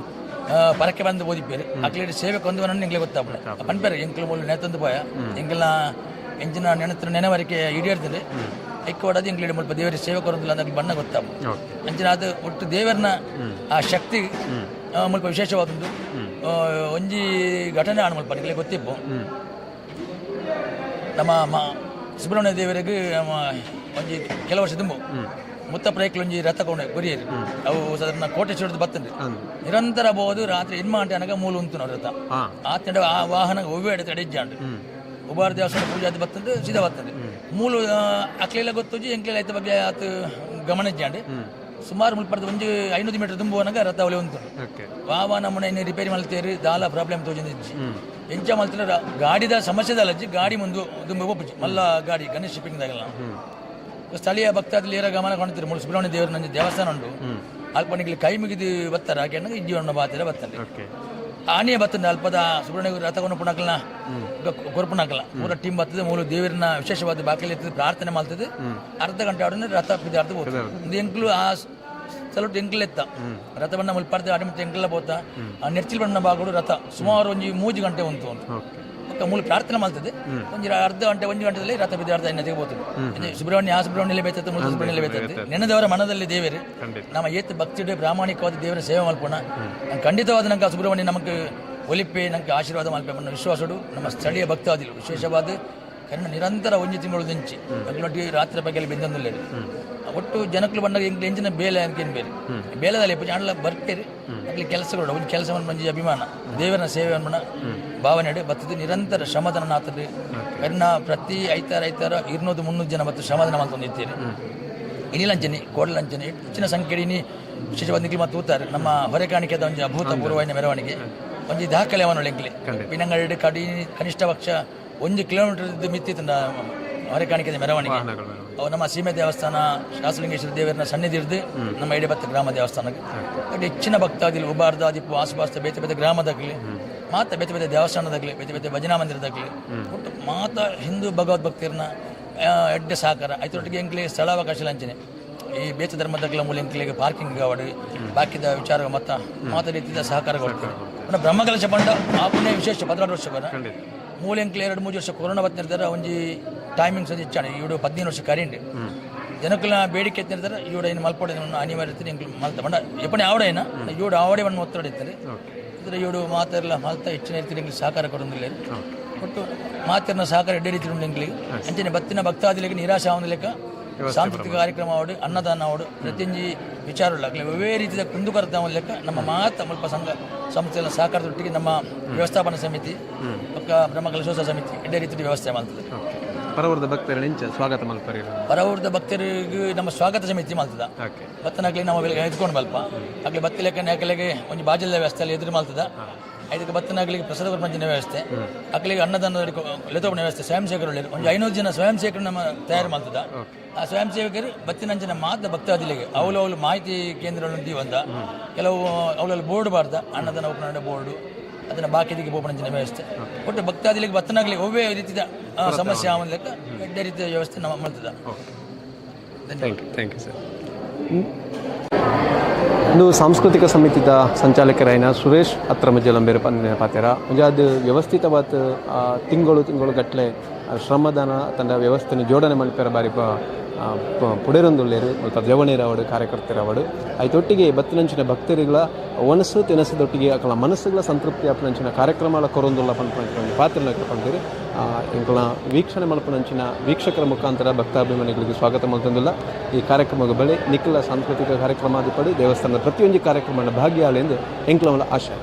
ಪರಕ್ಕೆ ಬಂದು ಓದಿಪ್ಪೇರು ಅಕ್ಲೇಡಿ ಸೇವೆ ಕೊಂದವನನ್ನು ಎಂಗ್ಲಿಗೆ ಗೊತ್ತಾಗ್ಬಿಡ ಪನ್ಪೇರು ಎಂಕ್ಲ ಮೂಲು ನೆತ್ತಂದು ಪೋಯ ಎಂಗ್ಲ ಎಂಜಿನ ನೆನವರಿಕೆ ಈಡೇರ್ತದೆ ಎಕ್ಕ ಹೊಡೋದು ಎಂಗ್ಲೇಡಿ ಮುಲ್ಪ ದೇವರಿಗೆ ಸೇವೆ ಕೊರೋದಿಲ್ಲ ಅಂತ ಬಣ್ಣ ಗೊತ್ತಾಗ್ಬೋದು ಅಂಚಿನ ಅದು ಒಟ್ಟು ದೇವರನ್ನ ಆ ಶಕ್ತಿ ಮುಲ್ಪ ವಿಶೇಷವಾದದ್ದು ಒಂಜಿ ಘಟನೆ ಆಣ ಮುಲ್ಪ ನಿಮಗೆ ಗೊತ್ತಿಪ್ಪು ನಮ್ಮ ಸುಬ್ರಹ್ಮಣ್ಯ ದೇವರಿಗೆ ಒಂಜಿ ಕೆಲವು ವರ್ಷ ತುಂಬು ಮುತ್ತ ಪ್ರೈಕ್ಲು ಒಂಜಿ ರಥ ಕೊಂಡೆ ಗುರಿಯರಿ ಅವು ಸಾಧಾರಣ ಕೋಟೇಶ್ವರದ ಬರ್ತಂಡ್ರಿ ನಿರಂತರ ಬೋದು ರಾತ್ರಿ ಇನ್ಮಾಂಟೆ ಅನಗ ಮೂಲ ಉಂಟು ರಥ ಆತಂಡ ಆ ವಾಹನ ಒವ್ವೆ ಎಡೆ ತಡೆಜ್ಜಾಂಡು ಉಬಾರ ದೇವಸ್ಥಾನ ಪೂಜೆ ಅದು ಬರ್ತಂದ್ರೆ ಸೀದಾ ಬರ್ತದೆ ಮೂಲ ಅಕ್ಲೆಲ್ಲ ಗೊತ್ತುಜಿ ಎಂಕ್ಲೆಲ್ಲ ಐತ ಬಗ್ಗೆ ಆತ ಗಮನಿಜ್ಜಾಂಡು ಸುಮಾರು ಮುಲ್ಪಡ್ದು ಒಂದು 500 ಮೀಟರ್ ತುಂಬುವನಾಗ ರಥ ಒಲೆ ಉಂಟು ವಾವ ನಮ್ಮನೆ ರಿಪೇರಿ ಮಲ್ತೇರಿ ದಾಲ ಪ್ರಾಬ್ಲಮ್ ತೋಜಿಂದಿಜ್ಜಿ ಎಂಚ ಮಲ್ತಿರ ಗಾಡಿದ ಸಮಸ್ಯೆ ಅಲ್ಲಜ್ಜಿ ಗಾಡಿ ಮುಂದೆ ತುಂಬ ಒಪ್ಪುಜಿ ಮಲ್ಲ ಗಾಡಿ ಗಣೇಶ್ ಶಿಪ್ಪಿಂಗ್ದಾಗಲ್ಲ ಸ್ಥಳೀಯ ಭಕ್ತಾದಲ್ಲಿ ಏರ ಗಮನ ಕಾಣ್ತೀರಿ ಮುಳು ಸುಬ್ರಹ್ಮಣ್ಯ ದೇವರು ನಂಜಿ ದೇವಸ್ಥಾನ ಉಂಟು ಅಲ್ಪನಿಗೆ ಕೈ ಮುಗಿದು ಬತ್ತಾರ ಹಾಕಿ ಇಜ್ಜಿವಣ್ಣ ಬಾತಿರ ಬರ್ತಾರೆ ಆನೆಯ ಬರ್ತದೆ ಅಲ್ಪದ ಸುಬ್ರಹ್ಮಣ್ಯ ರಥವನ್ನು ಪುಣಕಲ್ನ ಕೊರ್ಪುಣಕಲ್ಲ ಪೂರ ಟೀಮ್ ಬರ್ತದೆ ಮೂಲ ದೇವರನ್ನ ವಿಶೇಷವಾದ ಬಾಕಲಿ ಇರ್ತದೆ ಪ್ರಾರ್ಥನೆ ಮಾಡ್ತದೆ ಅರ್ಧ ಗಂಟೆ ಆಡನೆ ರಥ ಬಿದ್ದಾಡ್ದು ಹೋಗ್ತದೆ ಒಂದು ಎಂಕ್ಲು ಆ ಸ್ವಲ್ಪ ಎಂಕ್ಲು ಎತ್ತ ರಥವನ್ನ ಮುಲ್ಪಡ್ದೆ ಅಡಿಮಿಟ್ಟು ಎಂಕ್ಲೆಲ್ಲ ಬೋತ ಆ ನೆರ್ಚಿಲ್ ಬಣ್ಣ ಬಾಗುಡು ರಥ ಸುಮಾರು ಒಂದು 3 ಗಂಟೆ ಉಂಟು ಅಂತ ಮೂಲ ಪ್ರಾರ್ಥನೆ ಮಾಡ್ತದೆ ಒಂದು ಅರ್ಧ ಗಂಟೆ 1 ಗಂಟೆಯಲ್ಲಿ ರಥ ಬಿದ್ದಾಡ್ದ ಎಣ್ಣೆಗೆ ಹೋಗ್ತದೆ ಸುಬ್ರಹ್ಮಣ್ಯ ಸುಬ್ರಹ್ಮಣ್ಯಲ್ಲಿ ಬೇತತ್ತೆ ಮೂಲ ಸುಬ್ರಹ್ಮಣ್ಯಲ್ಲಿ ಬೇತತ್ತೆ ನೆನೆದವರ ಮನದಲ್ಲಿ ದೇವರೇ ನಮ್ಮ ಏತ್ ಭಕ್ತಿ ಪ್ರಾಮಾಣಿಕವಾದ ದೇವರ ಸೇವೆ ಮಲ್ಪೋಣ ಖಂಡಿತವಾದ ನಂಗೆ ಸುಬ್ರಹ್ಮಣ್ಯ ನಮಗೆ ಒಲಿಪೆ ನಂಗೆ ಆಶೀರ್ವಾದ ಮಲ್ಪೆ ವಿಶ್ವಾಸಡು ನಮ್ಮ ಸ್ಥಳೀಯ ಭಕ್ತಾದಿಲು ವಿಶೇಷವಾದ ಕನ್ನ ನಿರಂತರ 1 ತಿಂಗಳು ದಿಂಚಿ ಅಗ್ಲೊಟ್ಟಿಗೆ ರಾತ್ರಿ ಬಗ್ಗೆ ಬೆಂದೊಂದಿಲ್ಲ ಒಟ್ಟು ಜನಕ್ಕಳು ಬಂದಾಗ ಎಂಜಿನ ಬೇಲೆ ಅನ್ಕೇನು ಬೇರೆ ಬೇಲೆದಲ್ಲಿ ಅಣ್ಣ ಬರ್ತೀರಿ ಅಲ್ಲಿ ಕೆಲಸಗಳು ಒಂದು ಕೆಲಸವನ್ನು ಬಂದು ಅಭಿಮಾನ ದೇವರ ಸೇವೆ ಅನ್ಮಣ ಭಾವನೆ ಬರ್ತದೆ ನಿರಂತರ ಶ್ರಮದಾನ ನಾತದೆ ಕನ್ನ ಪ್ರತಿ ಐತಾರ 200-300 ಜನ ಮತ್ತು ಶ್ರಮದಾನ ಮಾಡ್ಕೊಂಡಿರ್ತೀರಿ ಇನಿಲಂಚನೆ ಕೋಡಲಂಚನೆ ಹೆಚ್ಚಿನ ಸಂಖ್ಯೆಯಲ್ಲಿ ವಿಶೇಷವಾದ ನಿಖಿಲ್ ಮತ್ತು ತೂತಾರೆ ನಮ್ಮ ಹೊರೆಕಾಣಿಕೆದ ಒಂದು ಅಭೂತಪೂರ್ವವಾದ ಮೆರವಣಿಗೆ ಒಂದು ದಾಖಲೆ ಅವನು ಲೆಂಕ್ಲಿ ಪಿನಂಗಡಿ ಕನಿಷ್ಠ ಪಕ್ಷ 1 ಕಿಲೋಮೀಟರ್ ಮಿತ್ತಿತ್ತು ಹೊರೆಕಾಣಿಕೆದ ಮೆರವಣಿಗೆ ಅವು ನಮ್ಮ ಸೀಮೆ ದೇವಸ್ಥಾನ ಶಾಸಲಿಂಗೇಶ್ವರ ದೇವರನ್ನ ಸನ್ನಿಧಿ ಇರ್ದು ನಮ್ಮ ಎಡೆಬತ್ತ ಗ್ರಾಮ ದೇವಸ್ಥಾನಕ್ಕೆ ಬಟ್ ಹೆಚ್ಚಿನ ಭಕ್ತಾದಿಲು ಉಬಾರ್ದ ದಿಪ್ಪು ಆಸುಪಾಸ್ತ ಬೇತೆ ಬೇತೆ ಗ್ರಾಮದಾಗಲಿ ಮಾತ ಬೇತೆ ಬೇತೆ ದೇವಸ್ಥಾನದಾಗಲಿ ಬೇತೆ ಬೇತೆ ಭಜನಾ ಮಂದಿರದಾಗಲಿ ಒಟ್ಟು ಮಾತ ಹಿಂದೂ ಭಗವದ್ ಭಕ್ತಿಯರನ್ನ ಎಡ್ಡೆ ಸಹಕಾರ ಐತರೊಟ್ಟಿಗೆ ಎಂಕ್ಲಿಗೆ ಸ್ಥಳಾವಕಾಶ ಲಂಚನೆ ಈ ಬೇತ ಧರ್ಮದಾಗಲ ಮೂಲ ಎಂಕ್ಲಿಗೆ ಪಾರ್ಕಿಂಗ್ ಅವಡು ಬಾಕಿದ ವಿಚಾರ ಮಾತ ರೀತಿಯ ಸಹಕಾರ ಕೊಡ್ತೀವಿ ಬ್ರಹ್ಮಕಲಶ ಬಂಡ ಆ ಪುಣ್ಯ ವಿಶೇಷ 16 ವರ್ಷ ಬರ ಮೂಲ ಎಂಕ್ಲಿ 2-3 ವರ್ಷ ಕೊರೋನಾ ಬತ್ ನಿರ್ಧಾರ ಒಂಜಿ ಟೈಮಿಂಗ್ಸ್ ಅದು ಇಚ್ಚಾನೆ ಇವರು 15 ವರ್ಷ ಕರೀಂಡು ಜನಕ್ಕಳ ಬೇಡಿಕೆ ಎತ್ತಿರ್ತಾರೆ ಇವರು ಏನು ಮಲ್ಪಡೆ ಅನಿವಾರ್ಯತೆ ಎಂಕ್ಲು ಮಲ್ತ ಬಂಡ ಎಪ್ಪಣೆ ಆವಡೇನ ಇವರು ಆವಡೆ ಒಂದು ಒತ್ತಡಿರ್ತಾರೆ ಇದ್ರೆ ಇವರು ಮಾತೆಲ್ಲ ಮಲ್ತ ಹೆಚ್ಚಿನ ರೀತಿಯಲ್ಲಿ ಎಂಕ್ಲಿ ಸಹಕಾರ ಕೊಡೋದಿಲ್ಲ ಒಟ್ಟು ಮಾತಿನ ಸಹಕಾರ ಎಡ್ಡೆ ರೀತಿ ಉಂಟು ಎಂಕ್ಲಿಗೆ ಅಂಚನೆ ಬತ್ತಿನ ಭಕ್ತಾದಿಲಿಗೆ ನಿರಾಶೆ ಆವನ ಲೆಕ್ಕ ಸಾಂಸ್ಕೃತಿಕ ಕಾರ್ಯಕ್ರಮ ಆವಡು ಅನ್ನದಾನ ಆವಡು ಪ್ರತಿಯೊಂದು ವಿಚಾರಗಳಾಗಲಿ ಒವೇ ರೀತಿಯ ಕುಂದುಕೊರತೆ ಅವನ ಲೆಕ್ಕ ನಮ್ಮ ಮಾತ ಮುಲ್ಪ ಸಂಘ ಸಂಸ್ಥೆಗಳ ಸಹಕಾರದೊಟ್ಟಿಗೆ ನಮ್ಮ ವ್ಯವಸ್ಥಾಪನಾ ಸಮಿತಿ ಪಕ್ಕ ಬ್ರಹ್ಮಕಲಶೋತ್ಸವ ಸಮಿತಿ ಎಡ್ಡೆ ರೀತಿಯ ವ್ಯವಸ್ಥೆ ಮಾಡ್ತದೆ ಪರವರ್ದ ಭಕ್ತರು ನಿಂಚ ಸ್ವಾಗತ ಮಲ್ಪರಿ ಪರವರ್ದ ಭಕ್ತರಿಗೆ ನಮ್ಮ ಸ್ವಾಗತ ಸಮಿತಿ ಮಾಡ್ತದ ಬತ್ತನಾಗ್ಲಿ ನಾವು ಎತ್ಕೊಂಡು ಬಲ್ಪ ಆಗ್ಲಿ ಬತ್ತಿ ಲೆಕ್ಕನೆ ಹಾಕಲಿಗೆ ಒಂದು ಬಾಜಲ್ದ ವ್ಯವಸ್ಥೆ ಅಲ್ಲಿ ಎದುರು ಮಾಡ್ತದ ಇದಕ್ಕೆ ಬತ್ತನಾಗ್ಲಿಕ್ಕೆ ಪ್ರಸಾದ ಪ್ರಪಂಚನ ವ್ಯವಸ್ಥೆ ಅಕ್ಕಲಿಗೆ ಅನ್ನದಾನ ಲೆತೋಪಣ ವ್ಯವಸ್ಥೆ ಸ್ವಯಂ ಸೇವಕರು ಒಂದು 500 ಜನ ಸ್ವಯಂ ಸೇವಕರು ನಮ್ಮ ತಯಾರು ಮಾಡ್ತದ ಆ ಸ್ವಯಂ ಸೇವಕರು ಬತ್ತಿನಂಚಿನ ಮಾತ್ರ ಭಕ್ತಾದಿಲಿಗೆ ಅವಳು ಮಾಹಿತಿ ಕೇಂದ್ರಗಳು ಬಂದ ಕೆಲವು ಅವಳಲ್ಲಿ ಬೋರ್ಡ್ ಬಾರ್ದ ಅನ್ನದಾನ ಉಪನಡ ಬೋರ್ಡು ಅದನ್ನು ಬಾಕಿದಿಗೆ ಬೋಪಣಂಚಿನ ವ್ಯವಸ್ಥೆ ಒಟ್ಟು ಭಕ್ತಾದಿಲಿಗೆ ಬತ್ತನಾಗ್ಲಿ ಒವ್ವೇ ರೀತಿಯ ಸಮಸ್ಯೆ ಆವ ಲೆಕ್ಕ ಎಡ್ಡೆ ರೀತಿಯ ವ್ಯವಸ್ಥೆ ನಮ್ಮ ಮಾಡ್ತದ ಥ್ಯಾಂಕ್ ಯು ಸರ್. ಇಂದು ಸಾಂಸ್ಕೃತಿಕ ಸಮಿತಿದ ಸಂಚಾಲಕರಾಯಿನ ಸುರೇಶ್ ಅತ್ರಮಜ್ಜಲಂಬೇರು ಪಾತ್ಯಾರ ಮುಂಜಾದ ವ್ಯವಸ್ಥಿತವಾದ ತಿಂಗಳು ಗಟ್ಟಲೆ ಶ್ರಮದಾನ ತಂಡ ವ್ಯವಸ್ಥೆನ ಜೋಡಣೆ ಮಲ್ಪೆರ ಬಾರಿ ಪುಡೇರೊಂದುಳ್ಳೇರು ಸ್ವಲ್ಪ ಜವಣೇರವಡು ಕಾರ್ಯಕರ್ತರವಡು ಐತೊಟ್ಟಿಗೆ ಬತ್ತಿನಂಚಿನ ಭಕ್ತರಿಗಳ ಒಣಸು ತಿನಸದೊಟ್ಟಿಗೆ ಅಕಲ ಮನಸ್ಸುಗಳ ಸಂತೃಪ್ತಿ ಅಪ್ಪನಂಚಿನ ಕಾರ್ಯಕ್ರಮಾಲ ಕೊರೊಂದುಲ್ಲ ಪಂಪಂಚಿನ ಪಾತ್ರನ ಕರ್ಕೊಂಡಿರಿ ಇಂಕಲ ವೀಕ್ಷಣೆ ಮಲ್ಪನಂಚಿನ ವೀಕ್ಷಕರ ಮುಖಾಂತರ ಭಕ್ತಾಭಿಮಾನಿಗಳಿಗೆ ಸ್ವಾಗತ ಮಲ್ತಂದಿಲ್ಲ ಈ ಕಾರ್ಯಕ್ರಮದ ಬಳಿ ನಿಖಿಲ ಸಾಂಸ್ಕೃತಿಕ ಕಾರ್ಯಕ್ರಮಾಧಿಪಡಿ ದೇವಸ್ಥಾನದ ಪ್ರತಿಯೊಂದು ಕಾರ್ಯಕ್ರಮದ ಭಾಗ್ಯಾಳೆ ಎಂದು ಎಂಕ್ಲವಲ ಆಶಯ.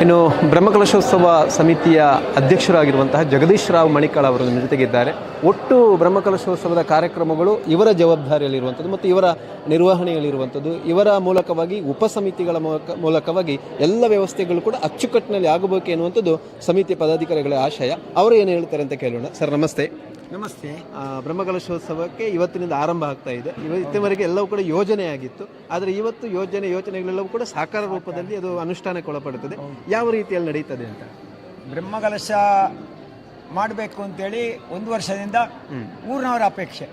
ಇನ್ನು ಬ್ರಹ್ಮಕಲಶೋತ್ಸವ ಸಮಿತಿಯ ಅಧ್ಯಕ್ಷರಾಗಿರುವಂತಹ ಜಗದೀಶ್ ರಾವ್ ಮಣಿಕಾಳ್ ಅವರು ನಮ್ಮ ಜೊತೆಗಿದ್ದಾರೆ. ಒಟ್ಟು ಬ್ರಹ್ಮಕಲಶೋತ್ಸವದ ಕಾರ್ಯಕ್ರಮಗಳು ಇವರ ಜವಾಬ್ದಾರಿಯಲ್ಲಿರುವಂಥದ್ದು ಮತ್ತು ಇವರ ನಿರ್ವಹಣೆಯಲ್ಲಿರುವಂಥದ್ದು. ಇವರ ಮೂಲಕವಾಗಿ ಉಪಸಮಿತಿಗಳ ಮೂಲಕವಾಗಿ ಎಲ್ಲ ವ್ಯವಸ್ಥೆಗಳು ಕೂಡ ಅಚ್ಚುಕಟ್ಟಿನಲ್ಲಿ ಆಗಬೇಕು ಎನ್ನುವಂಥದ್ದು ಸಮಿತಿಯ ಪದಾಧಿಕಾರಿಗಳ ಆಶಯ. ಅವರು ಏನು ಹೇಳ್ತಾರೆ ಅಂತ ಕೇಳೋಣ. ಸರ್ ನಮಸ್ತೆ. ನಮಸ್ತೆ. ಬ್ರಹ್ಮಕಲಶೋತ್ಸವಕ್ಕೆ ಇವತ್ತಿನಿಂದ ಆರಂಭ ಆಗ್ತಾ ಇದೆ. ಇತ್ತಿವರೆಗೆ ಎಲ್ಲವೂ ಕೂಡ ಯೋಜನೆ ಆಗಿತ್ತು. ಆದರೆ ಇವತ್ತು ಯೋಜನೆಗಳೆಲ್ಲವೂ ಕೂಡ ಸಾಕಾರ ರೂಪದಲ್ಲಿ ಅದು ಅನುಷ್ಠಾನಕ್ಕೆ ಒಳಪಡುತ್ತದೆ. ಯಾವ ರೀತಿಯಲ್ಲಿ ನಡೀತದೆ ಅಂತ? ಬ್ರಹ್ಮಕಲಶ ಮಾಡಬೇಕು ಅಂತೇಳಿ 1 ವರ್ಷದಿಂದ ಊರಿನವರ ಅಪೇಕ್ಷೆ.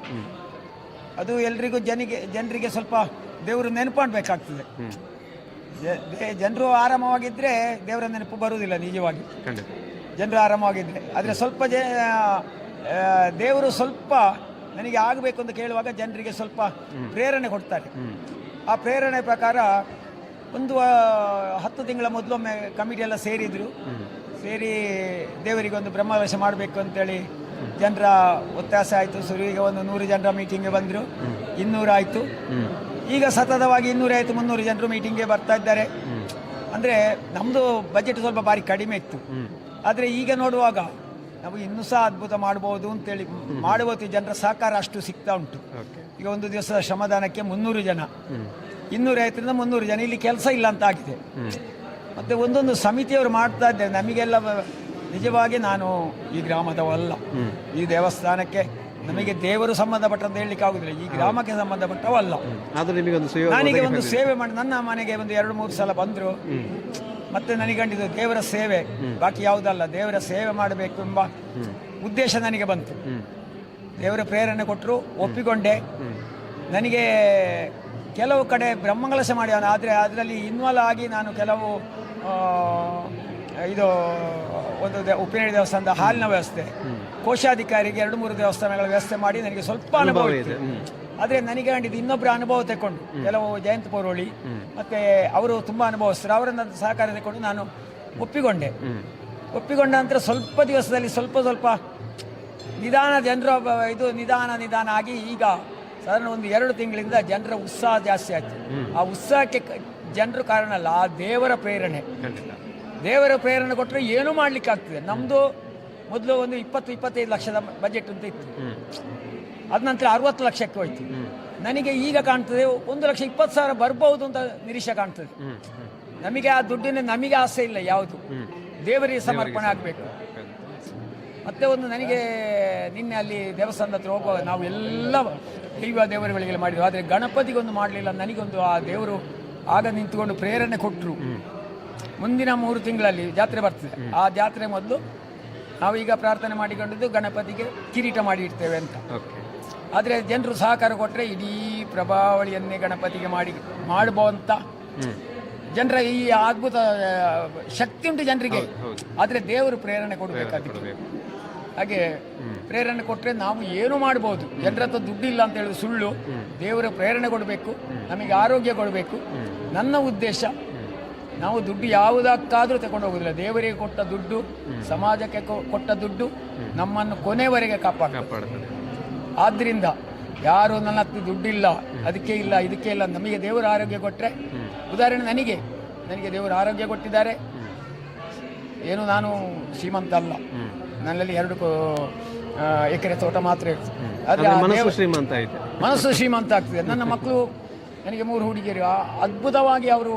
ಅದು ಎಲ್ರಿಗೂ ಜನರಿಗೆ ಸ್ವಲ್ಪ ದೇವರು ನೆನಪಾಡಬೇಕಾಗ್ತದೆ. ಜನರು ಆರಾಮವಾಗಿದ್ದರೆ ದೇವರ ನೆನಪು ಬರುವುದಿಲ್ಲ. ನಿಜವಾಗಿ ಜನರು ಆರಾಮವಾಗಿದ್ದರೆ. ಆದರೆ ಸ್ವಲ್ಪ ದೇವರು ಸ್ವಲ್ಪ ನನಗೆ ಆಗಬೇಕು ಅಂತ ಕೇಳುವಾಗ ಜನರಿಗೆ ಸ್ವಲ್ಪ ಪ್ರೇರಣೆ ಕೊಡ್ತಾರೆ. ಆ ಪ್ರೇರಣೆ ಪ್ರಕಾರ ಒಂದು 10 ತಿಂಗಳ ಮೊದಲೊಮ್ಮೆ ಕಮಿಟಿಯೆಲ್ಲ ಸೇರಿ ದೇವರಿಗೆ ಒಂದು ಬ್ರಹ್ಮಕಲಶ ಮಾಡಬೇಕು ಅಂತೇಳಿ ಜನರ ಒತ್ತಾಸ ಆಯಿತು. ಶುರುವಿಗೆ ಒಂದು 100 ಜನರ ಮೀಟಿಂಗ್ಗೆ ಬಂದರು, 200 ಆಯಿತು. ಈಗ ಸತತವಾಗಿ 200 ಆಯಿತು, 300 ಜನರು ಮೀಟಿಂಗ್ಗೆ ಬರ್ತಾ ಇದ್ದಾರೆ. ಅಂದರೆ ನಮ್ಮದು ಬಜೆಟ್ ಸ್ವಲ್ಪ ಭಾರಿ ಕಡಿಮೆ ಇತ್ತು. ಆದರೆ ಈಗ ನೋಡುವಾಗ ನಾವು ಇನ್ನೂ ಸಹ ಅದ್ಭುತ ಮಾಡ್ಬೋದು ಅಂತೇಳಿ ಮಾಡುವತ್ತು ಜನರ ಸಹಕಾರ ಅಷ್ಟು ಸಿಗ್ತಾ ಉಂಟು. ಈಗ ಒಂದು ದಿವಸದ ಶ್ರಮದಾನಕ್ಕೆ 300 ಜನ, 250ರಿಂದ 300 ಜನ. ಇಲ್ಲಿ ಕೆಲಸ ಇಲ್ಲ ಅಂತ ಆಗಿದೆ. ಮತ್ತು ಒಂದೊಂದು ಸಮಿತಿಯವರು ಮಾಡ್ತಾ ಇದ್ದಾರೆ. ನಮಗೆಲ್ಲ ನಿಜವಾಗಿ ನಾನು ಈ ಗ್ರಾಮದವಲ್ಲ, ಈ ದೇವಸ್ಥಾನಕ್ಕೆ ನಮಗೆ ದೇವರು ಸಂಬಂಧಪಟ್ಟಂತ ಹೇಳಲಿಕ್ಕೆ ಆಗುದಿಲ್ಲ, ಈ ಗ್ರಾಮಕ್ಕೆ ಸಂಬಂಧಪಟ್ಟವಲ್ಲ. ನನಗೆ ಒಂದು ಸೇವೆ ಮಾಡಿ ನನ್ನ ಮನೆಗೆ ಒಂದು 2-3 ಸಲ ಬಂದರು. ಮತ್ತೆ ನನಗಂಡಿದ್ದು ದೇವರ ಸೇವೆ, ಬಾಕಿ ಯಾವುದಲ್ಲ, ದೇವರ ಸೇವೆ ಮಾಡಬೇಕು ಎಂಬ ಉದ್ದೇಶ ನನಗೆ ಬಂತು. ದೇವರ ಪ್ರೇರಣೆ ಕೊಟ್ಟರು, ಒಪ್ಪಿಕೊಂಡೆ. ನನಗೆ ಕೆಲವು ಕಡೆ ಬ್ರಹ್ಮಕಲಶ ಮಾಡ್ಯಾನ, ಆದರೆ ಅದರಲ್ಲಿ ಇನ್ವಾಲ್ವ್ ಆಗಿ ನಾನು ಕೆಲವು ಇದು ಒಂದು ಉಪ್ಪಿನಡಿ ದೇವಸ್ಥಾನದ ಹಾಲಿನ ವ್ಯವಸ್ಥೆ, ಕೋಶಾಧಿಕಾರಿಗೆ 2-3 ದೇವಸ್ಥಾನಗಳ ವ್ಯವಸ್ಥೆ ಮಾಡಿ ನನಗೆ ಸ್ವಲ್ಪ ಅನುಭವ ಇದೆ. ಆದರೆ ನನಗೆ ಕಂಡಿದ್ದು ಇನ್ನೊಬ್ಬರ ಅನುಭವ ತಗೊಂಡು, ಕೆಲವು ಜಯಂತ ಪೌರೋಳಿ ಮತ್ತು ಅವರು ತುಂಬ ಅನುಭವಿಸ್ತಾರೆ, ಅವರನ್ನ ಸಹಕಾರ ತಗೊಂಡು ನಾನು ಒಪ್ಪಿಕೊಂಡ ನಂತರ ಸ್ವಲ್ಪ ದಿವಸದಲ್ಲಿ ಸ್ವಲ್ಪ ನಿಧಾನ ಜನರ ಇದು ನಿಧಾನ ಆಗಿ ಈಗ ಸಾಧಾರಣ ಒಂದು 2 ತಿಂಗಳಿಂದ ಜನರ ಉತ್ಸಾಹ ಜಾಸ್ತಿ ಆಯ್ತು. ಆ ಉತ್ಸಾಹಕ್ಕೆ ಜನರು ಕಾರಣ ಅಲ್ಲ, ಆ ದೇವರ ಪ್ರೇರಣೆ. ದೇವರ ಪ್ರೇರಣೆ ಕೊಟ್ಟರೆ ಏನೂ ಮಾಡ್ಲಿಕ್ಕೆ ಆಗ್ತದೆ. ನಮ್ಮದು ಮೊದಲು ಒಂದು 20-25 ಲಕ್ಷದ ಬಜೆಟ್ ಅಂತ ಇತ್ತು, ಅದ ನಂತರ 60 ಲಕ್ಷಕ್ಕೆ ಹೋಯ್ತು. ನನಗೆ ಈಗ ಕಾಣ್ತದೆ 1,20,000 ಬರ್ಬೋದು ಅಂತ ನಿರೀಕ್ಷೆ ಕಾಣ್ತದೆ. ನಮಗೆ ಆ ದುಡ್ಡಿನ ನಮಗೆ ಆಸೆ ಇಲ್ಲ, ಯಾವುದು ದೇವರಿಗೆ ಸಮರ್ಪಣೆ ಆಗಬೇಕು. ಮತ್ತೆ ಒಂದು ನನಗೆ ನಿನ್ನೆ ಅಲ್ಲಿ ದೇವಸ್ಥಾನದ ಹತ್ರ ಹೋಗುವಾಗ ನಾವು ಎಲ್ಲ ದೈವ ದೇವರುಗಳಿಗೆ ಮಾಡಿದ್ವಿ, ಆದರೆ ಗಣಪತಿಗೊಂದು ಮಾಡಲಿಲ್ಲ. ನನಗೊಂದು ಆ ದೇವರು ಆಗ ನಿಂತುಕೊಂಡು ಪ್ರೇರಣೆ ಕೊಟ್ಟರು. ಮುಂದಿನ 3 ತಿಂಗಳಲ್ಲಿ ಜಾತ್ರೆ ಬರ್ತದೆ, ಆ ಜಾತ್ರೆ ಮೊದಲು ನಾವೀಗ ಪ್ರಾರ್ಥನೆ ಮಾಡಿಕೊಂಡಿದ್ದು ಗಣಪತಿಗೆ ಕಿರೀಟ ಮಾಡಿ ಇಡ್ತೇವೆ ಅಂತ. ಆದರೆ ಜನರು ಸಹಕಾರ ಕೊಟ್ಟರೆ ಇಡೀ ಪ್ರಭಾವಳಿಯನ್ನೇ ಗಣಪತಿಗೆ ಮಾಡಬಹುದಂತ ಜನರ ಈ ಅದ್ಭುತ ಶಕ್ತಿ ಉಂಟು ಜನರಿಗೆ. ಆದರೆ ದೇವರು ಪ್ರೇರಣೆ ಕೊಡಬೇಕಾಗುತ್ತೆ. ಹಾಗೆ ಪ್ರೇರಣೆ ಕೊಟ್ಟರೆ ನಾವು ಏನು ಮಾಡ್ಬೋದು. ಜನರ ಹತ್ರ ದುಡ್ಡಿಲ್ಲ ಅಂತ ಹೇಳೋದು ಸುಳ್ಳು. ದೇವರ ಪ್ರೇರಣೆ ಕೊಡಬೇಕು, ನಮಗೆ ಆರೋಗ್ಯ ಕೊಡಬೇಕು. ನನ್ನ ಉದ್ದೇಶ, ನಾವು ದುಡ್ಡು ಯಾವುದಕ್ಕಾದರೂ ತಗೊಂಡು ಹೋಗೋದಿಲ್ಲ. ದೇವರಿಗೆ ಕೊಟ್ಟ ದುಡ್ಡು, ಸಮಾಜಕ್ಕೆ ಕೊಟ್ಟ ದುಡ್ಡು ನಮ್ಮನ್ನು ಕೊನೆವರೆಗೆ ಕಾಪಾಡ್ತದೆ. ಆದ್ದರಿಂದ ಯಾರು ನನ್ನ ಹತ್ರ ದುಡ್ಡಿಲ್ಲ, ಅದಕ್ಕೆ ಇಲ್ಲ, ಇದಕ್ಕೆ ಇಲ್ಲ, ನಮಗೆ ದೇವರ ಆರೋಗ್ಯ ಕೊಟ್ಟರೆ, ಉದಾಹರಣೆ ನನಗೆ ದೇವರು ಆರೋಗ್ಯ ಕೊಟ್ಟಿದ್ದಾರೆ. ಏನು ನಾನು ಶ್ರೀಮಂತ ಅಲ್ಲ, ನನ್ನಲ್ಲಿ 2 ಎಕರೆ ತೋಟ ಮಾತ್ರ ಇರ್ತದೆ. ಆದರೆ ಮನಸ್ಸು ಶ್ರೀಮಂತ ಆಗ್ತದೆ. ನನ್ನ ಮಕ್ಕಳು, ನನಗೆ 3 ಹುಡುಗಿಯರು, ಅದ್ಭುತವಾಗಿ ಅವರು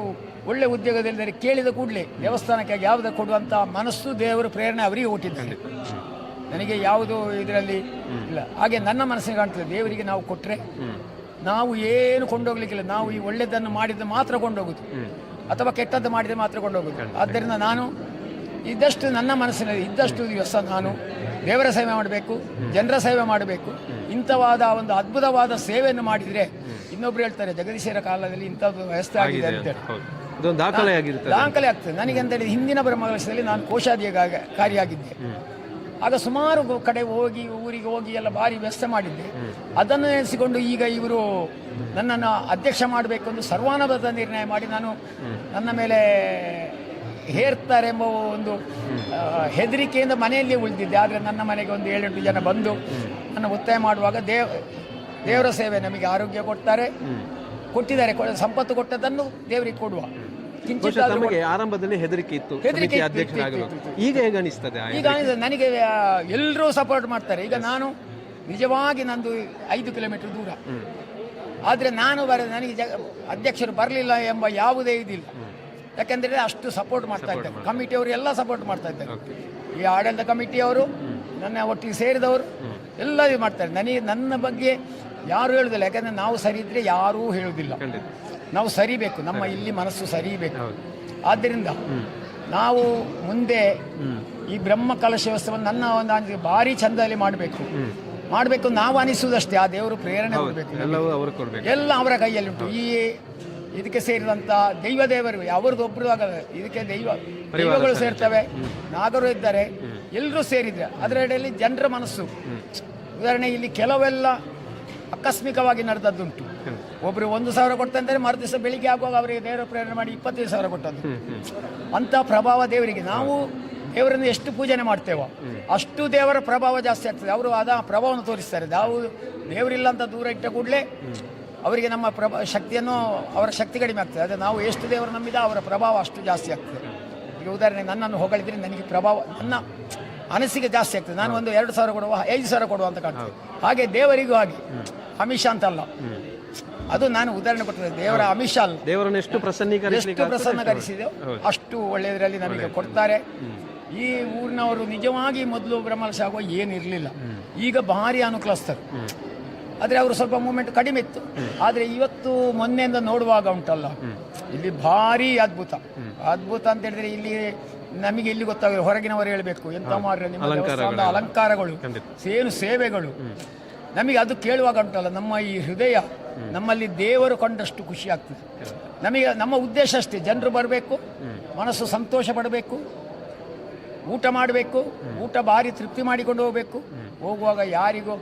ಒಳ್ಳೆ ಉದ್ಯೋಗದಲ್ಲಿದ್ದಾರೆ. ಕೇಳಿದ ಕೂಡಲೇ ದೇವಸ್ಥಾನಕ್ಕಾಗಿ ಯಾವುದೇ ಕೊಡುವಂಥ ಮನಸ್ಸು, ದೇವರ ಪ್ರೇರಣೆ ಅವರಿಗೆ ಕೊಟ್ಟಿದ್ದಾರೆ. ನನಗೆ ಯಾವುದು ಇದರಲ್ಲಿ ಇಲ್ಲ. ಹಾಗೆ ನನ್ನ ಮನಸ್ಸಿಗೆ ಕಾಣ್ತದೆ, ದೇವರಿಗೆ ನಾವು ಕೊಟ್ಟರೆ ನಾವು ಏನು ಕೊಂಡೋಗ್ಲಿಕ್ಕಿಲ್ಲ. ನಾವು ಈ ಒಳ್ಳೆಯದನ್ನು ಮಾಡಿದ್ದು ಮಾತ್ರ ಕೊಂಡೋಗುದು, ಅಥವಾ ಕೆಟ್ಟದ್ದು ಮಾಡಿದರೆ ಮಾತ್ರ ಕೊಂಡೋಗುದು. ಆದ್ದರಿಂದ ನಾನು ಇದ್ದಷ್ಟು ನನ್ನ ಮನಸ್ಸಿನಲ್ಲಿ ಇದ್ದಷ್ಟು ದಿವಸ ನಾನು ದೇವರ ಸೇವೆ ಮಾಡಬೇಕು, ಜನರ ಸೇವೆ ಮಾಡಬೇಕು. ಇಂಥವಾದ ಒಂದು ಅದ್ಭುತವಾದ ಸೇವೆಯನ್ನು ಮಾಡಿದರೆ ಇನ್ನೊಬ್ರು ಹೇಳ್ತಾರೆ ಜಗದೀಶರ ಕಾಲದಲ್ಲಿ ಇಂಥದ್ದು ವ್ಯವಸ್ಥೆ ಆಗಿದೆ ಅಂತೇಳಿ ದಾಖಲೆ ಆಗ್ತದೆ. ನನಗೆ ಅಂತೇಳಿ ಹಿಂದಿನ ಬ್ರಹ್ಮಕಲಶದಲ್ಲಿ ನಾನು ಕೋಶಾಧಿಕಾರಿಯಾಗಿದ್ದೆ. ಆಗ ಸುಮಾರು ಕಡೆ ಊರಿಗೆ ಹೋಗಿ ಎಲ್ಲ ಭಾರಿ ವ್ಯವಸ್ಥೆ ಮಾಡಿದ್ದೆ. ಅದನ್ನು ನೆನೆಸಿಕೊಂಡು ಈಗ ಇವರು ನನ್ನನ್ನು ಅಧ್ಯಕ್ಷ ಮಾಡಬೇಕು ಎಂದು ಸರ್ವಾನುಮತ ನಿರ್ಣಯ ಮಾಡಿ ನಾನು ನನ್ನ ಮೇಲೆ ಹೇರ್ತಾರೆ ಎಂಬ ಒಂದು ಹೆದರಿಕೆಯಿಂದ ಮನೆಯಲ್ಲಿ ಉಳಿದಿದ್ದೆ. ಆದರೆ ನನ್ನ ಮನೆಗೆ ಒಂದು 7-8 ಜನ ಬಂದು ನನ್ನ ಒತ್ತಾಯ ಮಾಡುವಾಗ ದೇವರ ಸೇವೆ ನಮಗೆ ಆರೋಗ್ಯ ಕೊಟ್ಟಿದ್ದಾರೆ. ಸಂಪತ್ತು ಕೊಟ್ಟದನ್ನು ದೇವರಿಗೆ ಕೊಡುವ. ಆರಂಭದಲ್ಲಿ ಹೆದರಿಕೆ ಇತ್ತು, ಈಗ ಹೇಗೆ ಅನಿಸ್ತದೆ? ಈಗ ನನಗೆ ಎಲ್ಲರೂ ಸಪೋರ್ಟ್ ಮಾಡ್ತಾರೆ. ಈಗ ನಾನು ನಿಜವಾಗಿ ನಂದು 5 ಕಿಲೋಮೀಟರ್ ದೂರ, ಆದರೆ ನಾನು ನನಗೆ ಅಧ್ಯಕ್ಷರು ಬರಲಿಲ್ಲ ಎಂಬ ಯಾವುದೇ ಇದಿಲ್ಲ. ಯಾಕೆಂದರೆ ಅಷ್ಟು ಸಪೋರ್ಟ್ ಮಾಡ್ತಾ ಇದ್ದಾರೆ. ಕಮಿಟಿಯವರು ಎಲ್ಲ ಸಪೋರ್ಟ್ ಮಾಡ್ತಾ ಇದ್ದಾರೆ. ಈ ಆಡಳಿತ ಕಮಿಟಿಯವರು, ನನ್ನ ಒಟ್ಟಿಗೆ ಸೇರಿದವರು ಎಲ್ಲ ಇದು ಮಾಡ್ತಾರೆ. ನನ್ನ ಬಗ್ಗೆ ಯಾರು ಹೇಳುವುದಿಲ್ಲ. ಯಾಕೆಂದರೆ ನಾವು ಸರಿ ಇದ್ದರೆ ಯಾರೂ ಹೇಳುವುದಿಲ್ಲ. ನಾವು ಸರಿಬೇಕು, ನಮ್ಮ ಇಲ್ಲಿ ಮನಸ್ಸು ಸರಿಬೇಕು. ಆದ್ದರಿಂದ ನಾವು ಮುಂದೆ ಈ ಬ್ರಹ್ಮ ಕಲಶ ವ್ಯವಸ್ಥೆಯನ್ನು ನನ್ನ ಒಂದು ಭಾರಿ ಚಂದದಲ್ಲಿ ಮಾಡಬೇಕು ನಾವು ಅನಿಸುವುದಷ್ಟೇ. ಆ ದೇವರು ಪ್ರೇರಣೆ ಕೊಡಬೇಕು, ಎಲ್ಲ ಅವರ ಕೈಯಲ್ಲಿ ಉಂಟು. ಇದಕ್ಕೆ ಸೇರಿದಂಥ ದೇವರು ಅವರದ್ದು ಒಬ್ಬರು ಆಗಲ್ಲ. ಇದಕ್ಕೆ ದೈವಗಳು ಸೇರ್ತವೆ, ನಾಗರು ಇದ್ದಾರೆ, ಎಲ್ಲರೂ ಸೇರಿದ್ರೆ ಅದರಡಿಯಲ್ಲಿ ಜನರ ಮನಸ್ಸು. ಉದಾಹರಣೆ ಇಲ್ಲಿ ಕೆಲವೆಲ್ಲ ಆಕಸ್ಮಿಕವಾಗಿ ನಡೆದದ್ದುಂಟು. ಒಬ್ಬರು 1,000 ಕೊಡ್ತಂದರೆ ಮರುದಿವಸ ಬೆಳಿಗ್ಗೆ ಆಗುವಾಗ ಅವರಿಗೆ ದೇವರ ಪ್ರೇರಣೆ ಮಾಡಿ 25,000 ಕೊಟ್ಟದ್ದು. ಅಂಥ ಪ್ರಭಾವ ದೇವರಿಗೆ. ನಾವು ದೇವರನ್ನು ಎಷ್ಟು ಪೂಜನೆ ಮಾಡ್ತೇವೋ ಅಷ್ಟು ದೇವರ ಪ್ರಭಾವ ಜಾಸ್ತಿ ಆಗ್ತದೆ. ಅವರು ಪ್ರಭಾವವನ್ನು ತೋರಿಸ್ತಾರೆ. ನಾವು ದೇವರಿಲ್ಲ ಅಂತ ದೂರ ಇಟ್ಟ ಕೂಡಲೇ ಅವರಿಗೆ ನಮ್ಮ ಶಕ್ತಿಯನ್ನು, ಅವರ ಶಕ್ತಿ ಕಡಿಮೆ ಆಗ್ತದೆ. ಅದೇ ನಾವು ಎಷ್ಟು ದೇವರು ನಂಬಿದ ಅವರ ಪ್ರಭಾವ ಅಷ್ಟು ಜಾಸ್ತಿ ಆಗ್ತದೆ. ಈಗ ಉದಾಹರಣೆ ನನ್ನನ್ನು ಹೊಗಳಿದ್ರೆ ನನಗೆ ಪ್ರಭಾವ, ಅನಿಸಿಕೆ ಜಾಸ್ತಿ ಆಗ್ತದೆ. ನಾನು ಒಂದು 2,000 ಕೊಡುವ 5,000 ಕೊಡುವ ಅಂತ ಕಾಣ್ತದೆ. ಹಾಗೆ ದೇವರಿಗೂ ಹಾಗೆ ಆಮಿಷ ಅಂತಲ್ಲ, ಅದು ನಾನು ಉದಾಹರಣೆ ಕೊಡ್ತೇನೆ. ದೇವರ ಆಮಿಷ ಅಲ್ಲ, ದೇವರನ್ನು ಎಷ್ಟು ಪ್ರಸನ್ನಕರಿಸಿದೆವು ಅಷ್ಟು ಒಳ್ಳೆಯದರಲ್ಲಿ ನಮಗೆ ಕೊಡ್ತಾರೆ. ಈ ಊರಿನವರು ನಿಜವಾಗಿ ಮೊದಲು ಬ್ರಹ್ಮಕಲಶ ಆಗುವ ಏನಿರಲಿಲ್ಲ, ಈಗ ಭಾರಿ ಅನುಕೂಲಸ್ಥರು. ಆದರೆ ಅವರು ಸ್ವಲ್ಪ ಮೂಮೆಂಟ್ ಕಡಿಮೆ ಇತ್ತು. ಆದರೆ ಇವತ್ತು ಮೊನ್ನೆಯಿಂದ ನೋಡುವಾಗ ಉಂಟಲ್ಲ, ಇಲ್ಲಿ ಭಾರಿ ಅದ್ಭುತ ಅಂತ ಹೇಳಿದ್ರೆ ಇಲ್ಲಿ ನಮಗೆ ಇಲ್ಲಿ ಗೊತ್ತಾಗ ಹೊರಗಿನವರು ಹೇಳಬೇಕು ಎಂತ ಮಾಡ್ರೆ ನಿಮ್ಮ ದೇವಸ್ಥಾನದ ಅಲಂಕಾರಗಳು, ಏನು ಸೇವೆಗಳು, ನಮಗೆ ಅದು ಕೇಳುವಾಗ ಉಂಟಲ್ಲ ನಮ್ಮ ಈ ಹೃದಯ, ನಮ್ಮಲ್ಲಿ ದೇವರು ಕಂಡಷ್ಟು ಖುಷಿ ಆಗ್ತದೆ. ನಮಗೆ ನಮ್ಮ ಉದ್ದೇಶ ಅಷ್ಟೇ, ಜನರು ಬರಬೇಕು, ಮನಸ್ಸು ಸಂತೋಷ ಪಡಬೇಕು, ಊಟ ಮಾಡಬೇಕು, ಊಟ ಭಾರಿ ತೃಪ್ತಿ ಮಾಡಿಕೊಂಡು ಹೋಗಬೇಕು. ಹೋಗುವಾಗ ಯಾರಿಗೂ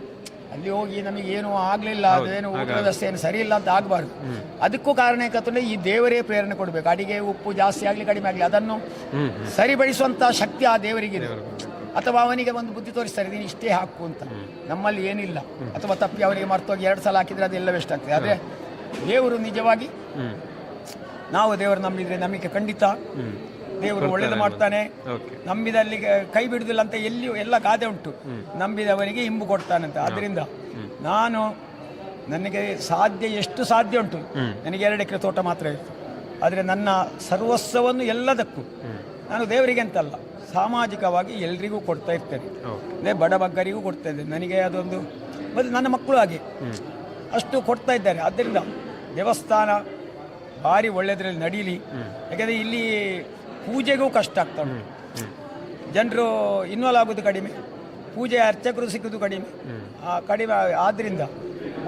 ಅಲ್ಲಿ ಹೋಗಿ ನಮಗೇನು ಆಗಲಿಲ್ಲ, ಅದೇನು ಊಟದ ವ್ಯವಸ್ಥೆ ಏನು ಸರಿ ಇಲ್ಲ ಅಂತ ಆಗಬಾರ್ದು. ಅದಕ್ಕೂ ಕಾರಣ ಯಾಕಂತಂದರೆ ಈ ದೇವರೇ ಪ್ರೇರಣೆ ಕೊಡಬೇಕು. ಅಡಿಗೆ ಉಪ್ಪು ಜಾಸ್ತಿ ಆಗಲಿ ಕಡಿಮೆ ಆಗಲಿ ಅದನ್ನು ಸರಿಪಡಿಸುವಂಥ ಶಕ್ತಿ ಆ ದೇವರಿಗಿದೆ. ಅಥವಾ ಅವನಿಗೆ ಒಂದು ಬುದ್ಧಿ ತೋರಿಸ್ತಾರೆ, ನೀನು ಇಷ್ಟೇ ಹಾಕು ಅಂತ. ನಮ್ಮಲ್ಲಿ ಏನಿಲ್ಲ, ಅಥವಾ ತಪ್ಪಿ ಅವರಿಗೆ ಮರ್ತೋಗಿ 2 ಸಲ ಹಾಕಿದರೆ ಅದೆಲ್ಲ ವೇಸ್ಟ್ ಆಗ್ತದೆ. ಆದರೆ ದೇವರು ನಿಜವಾಗಿ ನಾವು ದೇವರು ನಂಬಿದರೆ ನಮಗೆ ಖಂಡಿತ ದೇವರು ಒಳ್ಳೇದು ಮಾಡ್ತಾನೆ. ನಂಬಿದಲ್ಲಿ ಕೈ ಬಿಡುವುದಿಲ್ಲ ಅಂತ ಎಲ್ಲ ಗಾದೆ ಉಂಟು, ನಂಬಿದವನಿಗೆ ಇಂಬು ಕೊಡ್ತಾನಂತ. ಅದರಿಂದ ನನಗೆ ಎಷ್ಟು ಸಾಧ್ಯ ಉಂಟು, ನನಗೆ 2 ಎಕರೆ ತೋಟ ಮಾತ್ರ ಇತ್ತು. ಆದರೆ ನನ್ನ ಸರ್ವಸ್ವವನ್ನು ಎಲ್ಲದಕ್ಕೂ ನಾನು ದೇವರಿಗೆ ಅಂತಲ್ಲ, ಸಾಮಾಜಿಕವಾಗಿ ಎಲ್ರಿಗೂ ಕೊಡ್ತಾ ಇರ್ತೇನೆ. ಅದೇ ಬಡಬಗ್ಗರಿಗೂ ಕೊಡ್ತಾ ಇದ್ದೇನೆ. ನನಗೆ ಅದೊಂದು ಮತ್ತು ನನ್ನ ಮಕ್ಕಳು ಹಾಗೆ ಅಷ್ಟು ಕೊಡ್ತಾ ಇದ್ದಾರೆ. ಆದ್ದರಿಂದ ದೇವಸ್ಥಾನ ಭಾರಿ ಒಳ್ಳೆಯದ್ರಲ್ಲಿ ನಡೀಲಿ. ಯಾಕೆಂದರೆ ಇಲ್ಲಿ ಪೂಜೆಗೂ ಕಷ್ಟ ಆಗ್ತಾ ಉಂಟು, ಜನರು ಇನ್ವಾಲ್ವ್ ಆಗೋದು ಕಡಿಮೆ, ಪೂಜೆ ಅರ್ಚಕರು ಸಿಗೋದು ಕಡಿಮೆ. ಆದ್ದರಿಂದ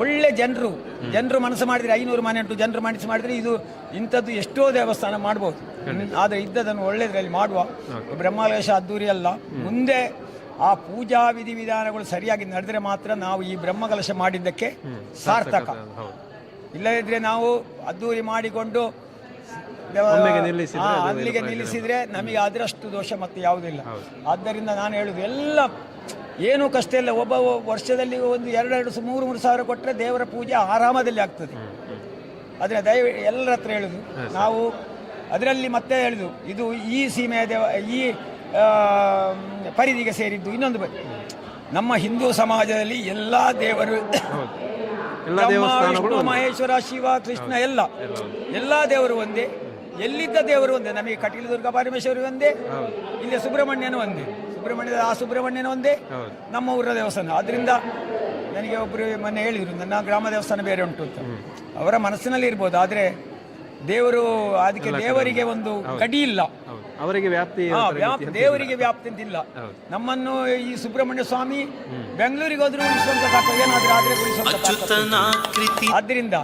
ಒಳ್ಳೆ ಜನರು ಮನಸ್ಸು ಮಾಡಿದರೆ 500 ಮನೆ ಉಂಟು, ಜನರು ಮನಸ್ಸು ಮಾಡಿದರೆ ಇದು ಇಂಥದ್ದು ಎಷ್ಟೋ ದೇವಸ್ಥಾನ ಮಾಡ್ಬೋದು. ಆದರೆ ಇದ್ದದನ್ನು ಒಳ್ಳೆಯದ್ರಲ್ಲಿ ಮಾಡುವ. ಬ್ರಹ್ಮಕಲಶ ಅದ್ದೂರಿ ಅಲ್ಲ, ಮುಂದೆ ಆ ಪೂಜಾ ವಿಧಿವಿಧಾನಗಳು ಸರಿಯಾಗಿ ನಡೆದರೆ ಮಾತ್ರ ನಾವು ಈ ಬ್ರಹ್ಮಕಲಶ ಮಾಡಿದ್ದಕ್ಕೆ ಸಾರ್ಥಕ. ಇಲ್ಲದಿದ್ದರೆ ನಾವು ಅದ್ದೂರಿ ಮಾಡಿಕೊಂಡು ಅಲ್ಲಿಗೆ ನಿಲ್ಲಿಸಿದರೆ ನಮಗೆ ಅದರಷ್ಟು ದೋಷ ಮತ್ತೆ ಯಾವುದಿಲ್ಲ. ಆದ್ದರಿಂದ ನಾನು ಹೇಳುದು ಎಲ್ಲ ಏನೂ ಕಷ್ಟ ಇಲ್ಲ. ಒಬ್ಬ ವರ್ಷದಲ್ಲಿ ಒಂದು 2-3 ಸಾವಿರ ಕೊಟ್ಟರೆ ದೇವರ ಪೂಜೆ ಆರಾಮದಲ್ಲಿ ಆಗ್ತದೆ. ಆದರೆ ಎಲ್ಲರ ಹತ್ರ ಹೇಳುದು ನಾವು ಅದರಲ್ಲಿ ಮತ್ತೆ ಹೇಳುದು, ಇದು ಈ ಸೀಮೆಯ ಈ ಪರಿಧಿಗೆ ಸೇರಿದ್ದು. ಇನ್ನೊಂದು ನಮ್ಮ ಹಿಂದೂ ಸಮಾಜದಲ್ಲಿ ಎಲ್ಲ ದೇವರು, ವಿಷ್ಣು, ಮಹೇಶ್ವರ, ಶಿವ, ಕೃಷ್ಣ ಎಲ್ಲ ದೇವರು ಒಂದೇ, ಎಲ್ಲಿದ್ದ ದೇವರು ಒಂದೇ. ನಮಗೆ ಕಟೀಲು ದುರ್ಗಾ ಪರಮೇಶ್ವರಿ ಒಂದೇ, ಇಲ್ಲಿ ಸುಬ್ರಹ್ಮಣ್ಯನೂ ಒಂದೇ, ಸುಬ್ರಹ್ಮಣ್ಯನ ಒಂದೇ ನಮ್ಮ ಊರ ದೇವಸ್ಥಾನ. ಅದರಿಂದ ನನಗೆ ಒಬ್ಬರು ಮೊನ್ನೆ ಹೇಳಿದರು, ನನ್ನ ಗ್ರಾಮ ದೇವಸ್ಥಾನ ಬೇರೆ ಉಂಟು ಅಂತ. ಅವರ ಮನಸ್ಸಿನಲ್ಲಿ ಇರ್ಬೋದು, ಆದರೆ ದೇವರು ಅದಕ್ಕೆ ದೇವರಿಗೆ ಒಂದು ಗಡಿ ಇಲ್ಲ, ಅವರಿಗೆ ವ್ಯಾಪ್ತಿ, ದೇವರಿಗೆ ವ್ಯಾಪ್ತಿ ಅಂತಿಲ್ಲ. ನಮ್ಮನ್ನು ಈ ಸುಬ್ರಹ್ಮಣ್ಯ ಸ್ವಾಮಿ ಬೆಂಗಳೂರಿಗೆ ಹೋದ್ರೂ ಉಳಿಸುವಂತ ಸಾಕು, ಏನಾದರೂ ಆದರೆ ಉಳಿಸುವಂತ. ಆದ್ದರಿಂದ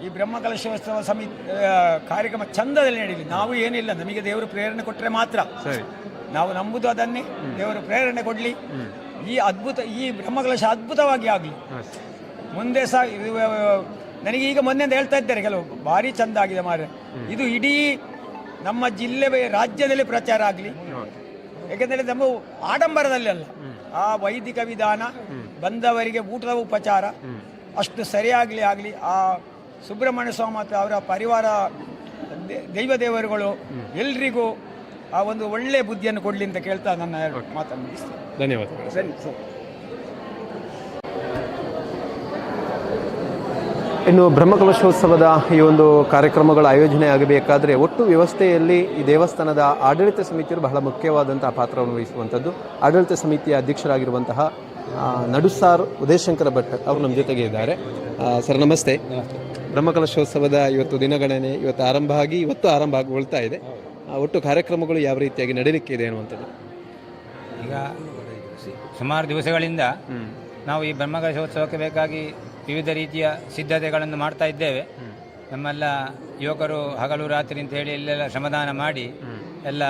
ಈ ಬ್ರಹ್ಮಕಲಶೋತ್ಸವ ಕಾರ್ಯಕ್ರಮ ಚಂದದಲ್ಲಿ ನಡೀಲಿ. ನಾವು ಏನಿಲ್ಲ, ನಮಗೆ ದೇವರು ಪ್ರೇರಣೆ ಕೊಟ್ಟರೆ ಮಾತ್ರ ನಾವು ನಂಬುದು ಅದನ್ನೇ. ದೇವರು ಪ್ರೇರಣೆ ಕೊಡಲಿ, ಈ ಬ್ರಹ್ಮಕಲಶ ಅದ್ಭುತವಾಗಿ ಆಗಲಿ. ಮುಂದೆ ಸಹ ನನಗೆ ಈಗ ಮೊನ್ನೆಯಿಂದ ಹೇಳ್ತಾ ಇದ್ದಾರೆ ಕೆಲವು, ಭಾರಿ ಚಂದ ಆಗಿದೆ ಮಾರೆ, ಇದು ಇಡೀ ನಮ್ಮ ಜಿಲ್ಲೆ ರಾಜ್ಯದಲ್ಲಿ ಪ್ರಚಾರ ಆಗಲಿ. ಯಾಕೆಂದರೆ ನಮ್ಮ ಆಡಂಬರದಲ್ಲಿ ಅಲ್ಲ, ಆ ವೈದಿಕ ವಿಧಾನ, ಬಂದವರಿಗೆ ಊಟದ ಉಪಚಾರ ಅಷ್ಟು ಸರಿಯಾಗಲಿ. ಆ ಸುಬ್ರಹ್ಮಣ್ಯ ಸ್ವಾಮಿ ಮತ್ತು ಅವರ ಪರಿವಾರ ದೈವದೇವರುಗಳು ಎಲ್ರಿಗೂ ಆ ಒಂದು ಒಳ್ಳೆಯ ಬುದ್ಧಿಯನ್ನು ಕೊಡಲಿ ಅಂತ ಕೇಳ್ತಾ ನನ್ನ ಮಾತನ್ನು ಮುಗಿಸ್ತೇನೆ. ಧನ್ಯವಾದ. ಸರಿ ಸರ್. ಇನ್ನು ಬ್ರಹ್ಮಕಲಶೋತ್ಸವದ ಈ ಒಂದು ಕಾರ್ಯಕ್ರಮಗಳ ಆಯೋಜನೆ ಆಗಬೇಕಾದರೆ ಒಟ್ಟು ವ್ಯವಸ್ಥೆಯಲ್ಲಿ ಈ ದೇವಸ್ಥಾನದ ಆಡಳಿತ ಸಮಿತಿಯರು ಬಹಳ ಮುಖ್ಯವಾದಂತಹ ಪಾತ್ರವನ್ನು ವಹಿಸುವಂಥದ್ದು. ಆಡಳಿತ ಸಮಿತಿಯ ಅಧ್ಯಕ್ಷರಾಗಿರುವಂತಹ ನಡುಸಾರ್ ಉದಯಶಂಕರ ಭಟ್ ಅವರು ನಮ್ಮ ಜೊತೆಗೆ ಇದ್ದಾರೆ. ಸರ್ ನಮಸ್ತೆ. ಬ್ರಹ್ಮಕಲಶೋತ್ಸವದ ಇವತ್ತು ದಿನಗಣನೆ ಇವತ್ತು ಆರಂಭ ಆಗೊಳ್ತಾ ಇದೆ. ಒಟ್ಟು ಕಾರ್ಯಕ್ರಮಗಳು ಯಾವ ರೀತಿಯಾಗಿ ನಡೀಲಿಕ್ಕೆ ಇದೆ ಅನ್ನುವಂಥದ್ದು? ಈಗ ಸುಮಾರು ದಿವಸಗಳಿಂದ ನಾವು ಈ ಬ್ರಹ್ಮಕಲಶೋತ್ಸವಕ್ಕೆ ಬೇಕಾಗಿ ವಿವಿಧ ರೀತಿಯ ಸಿದ್ಧತೆಗಳನ್ನು ಮಾಡ್ತಾ ಇದ್ದೇವೆ. ನಮ್ಮೆಲ್ಲ ಯುವಕರು ಹಗಲು ರಾತ್ರಿ ಅಂತ ಹೇಳಿ ಇಲ್ಲೆಲ್ಲ ಶ್ರಮದಾನ ಮಾಡಿ ಎಲ್ಲ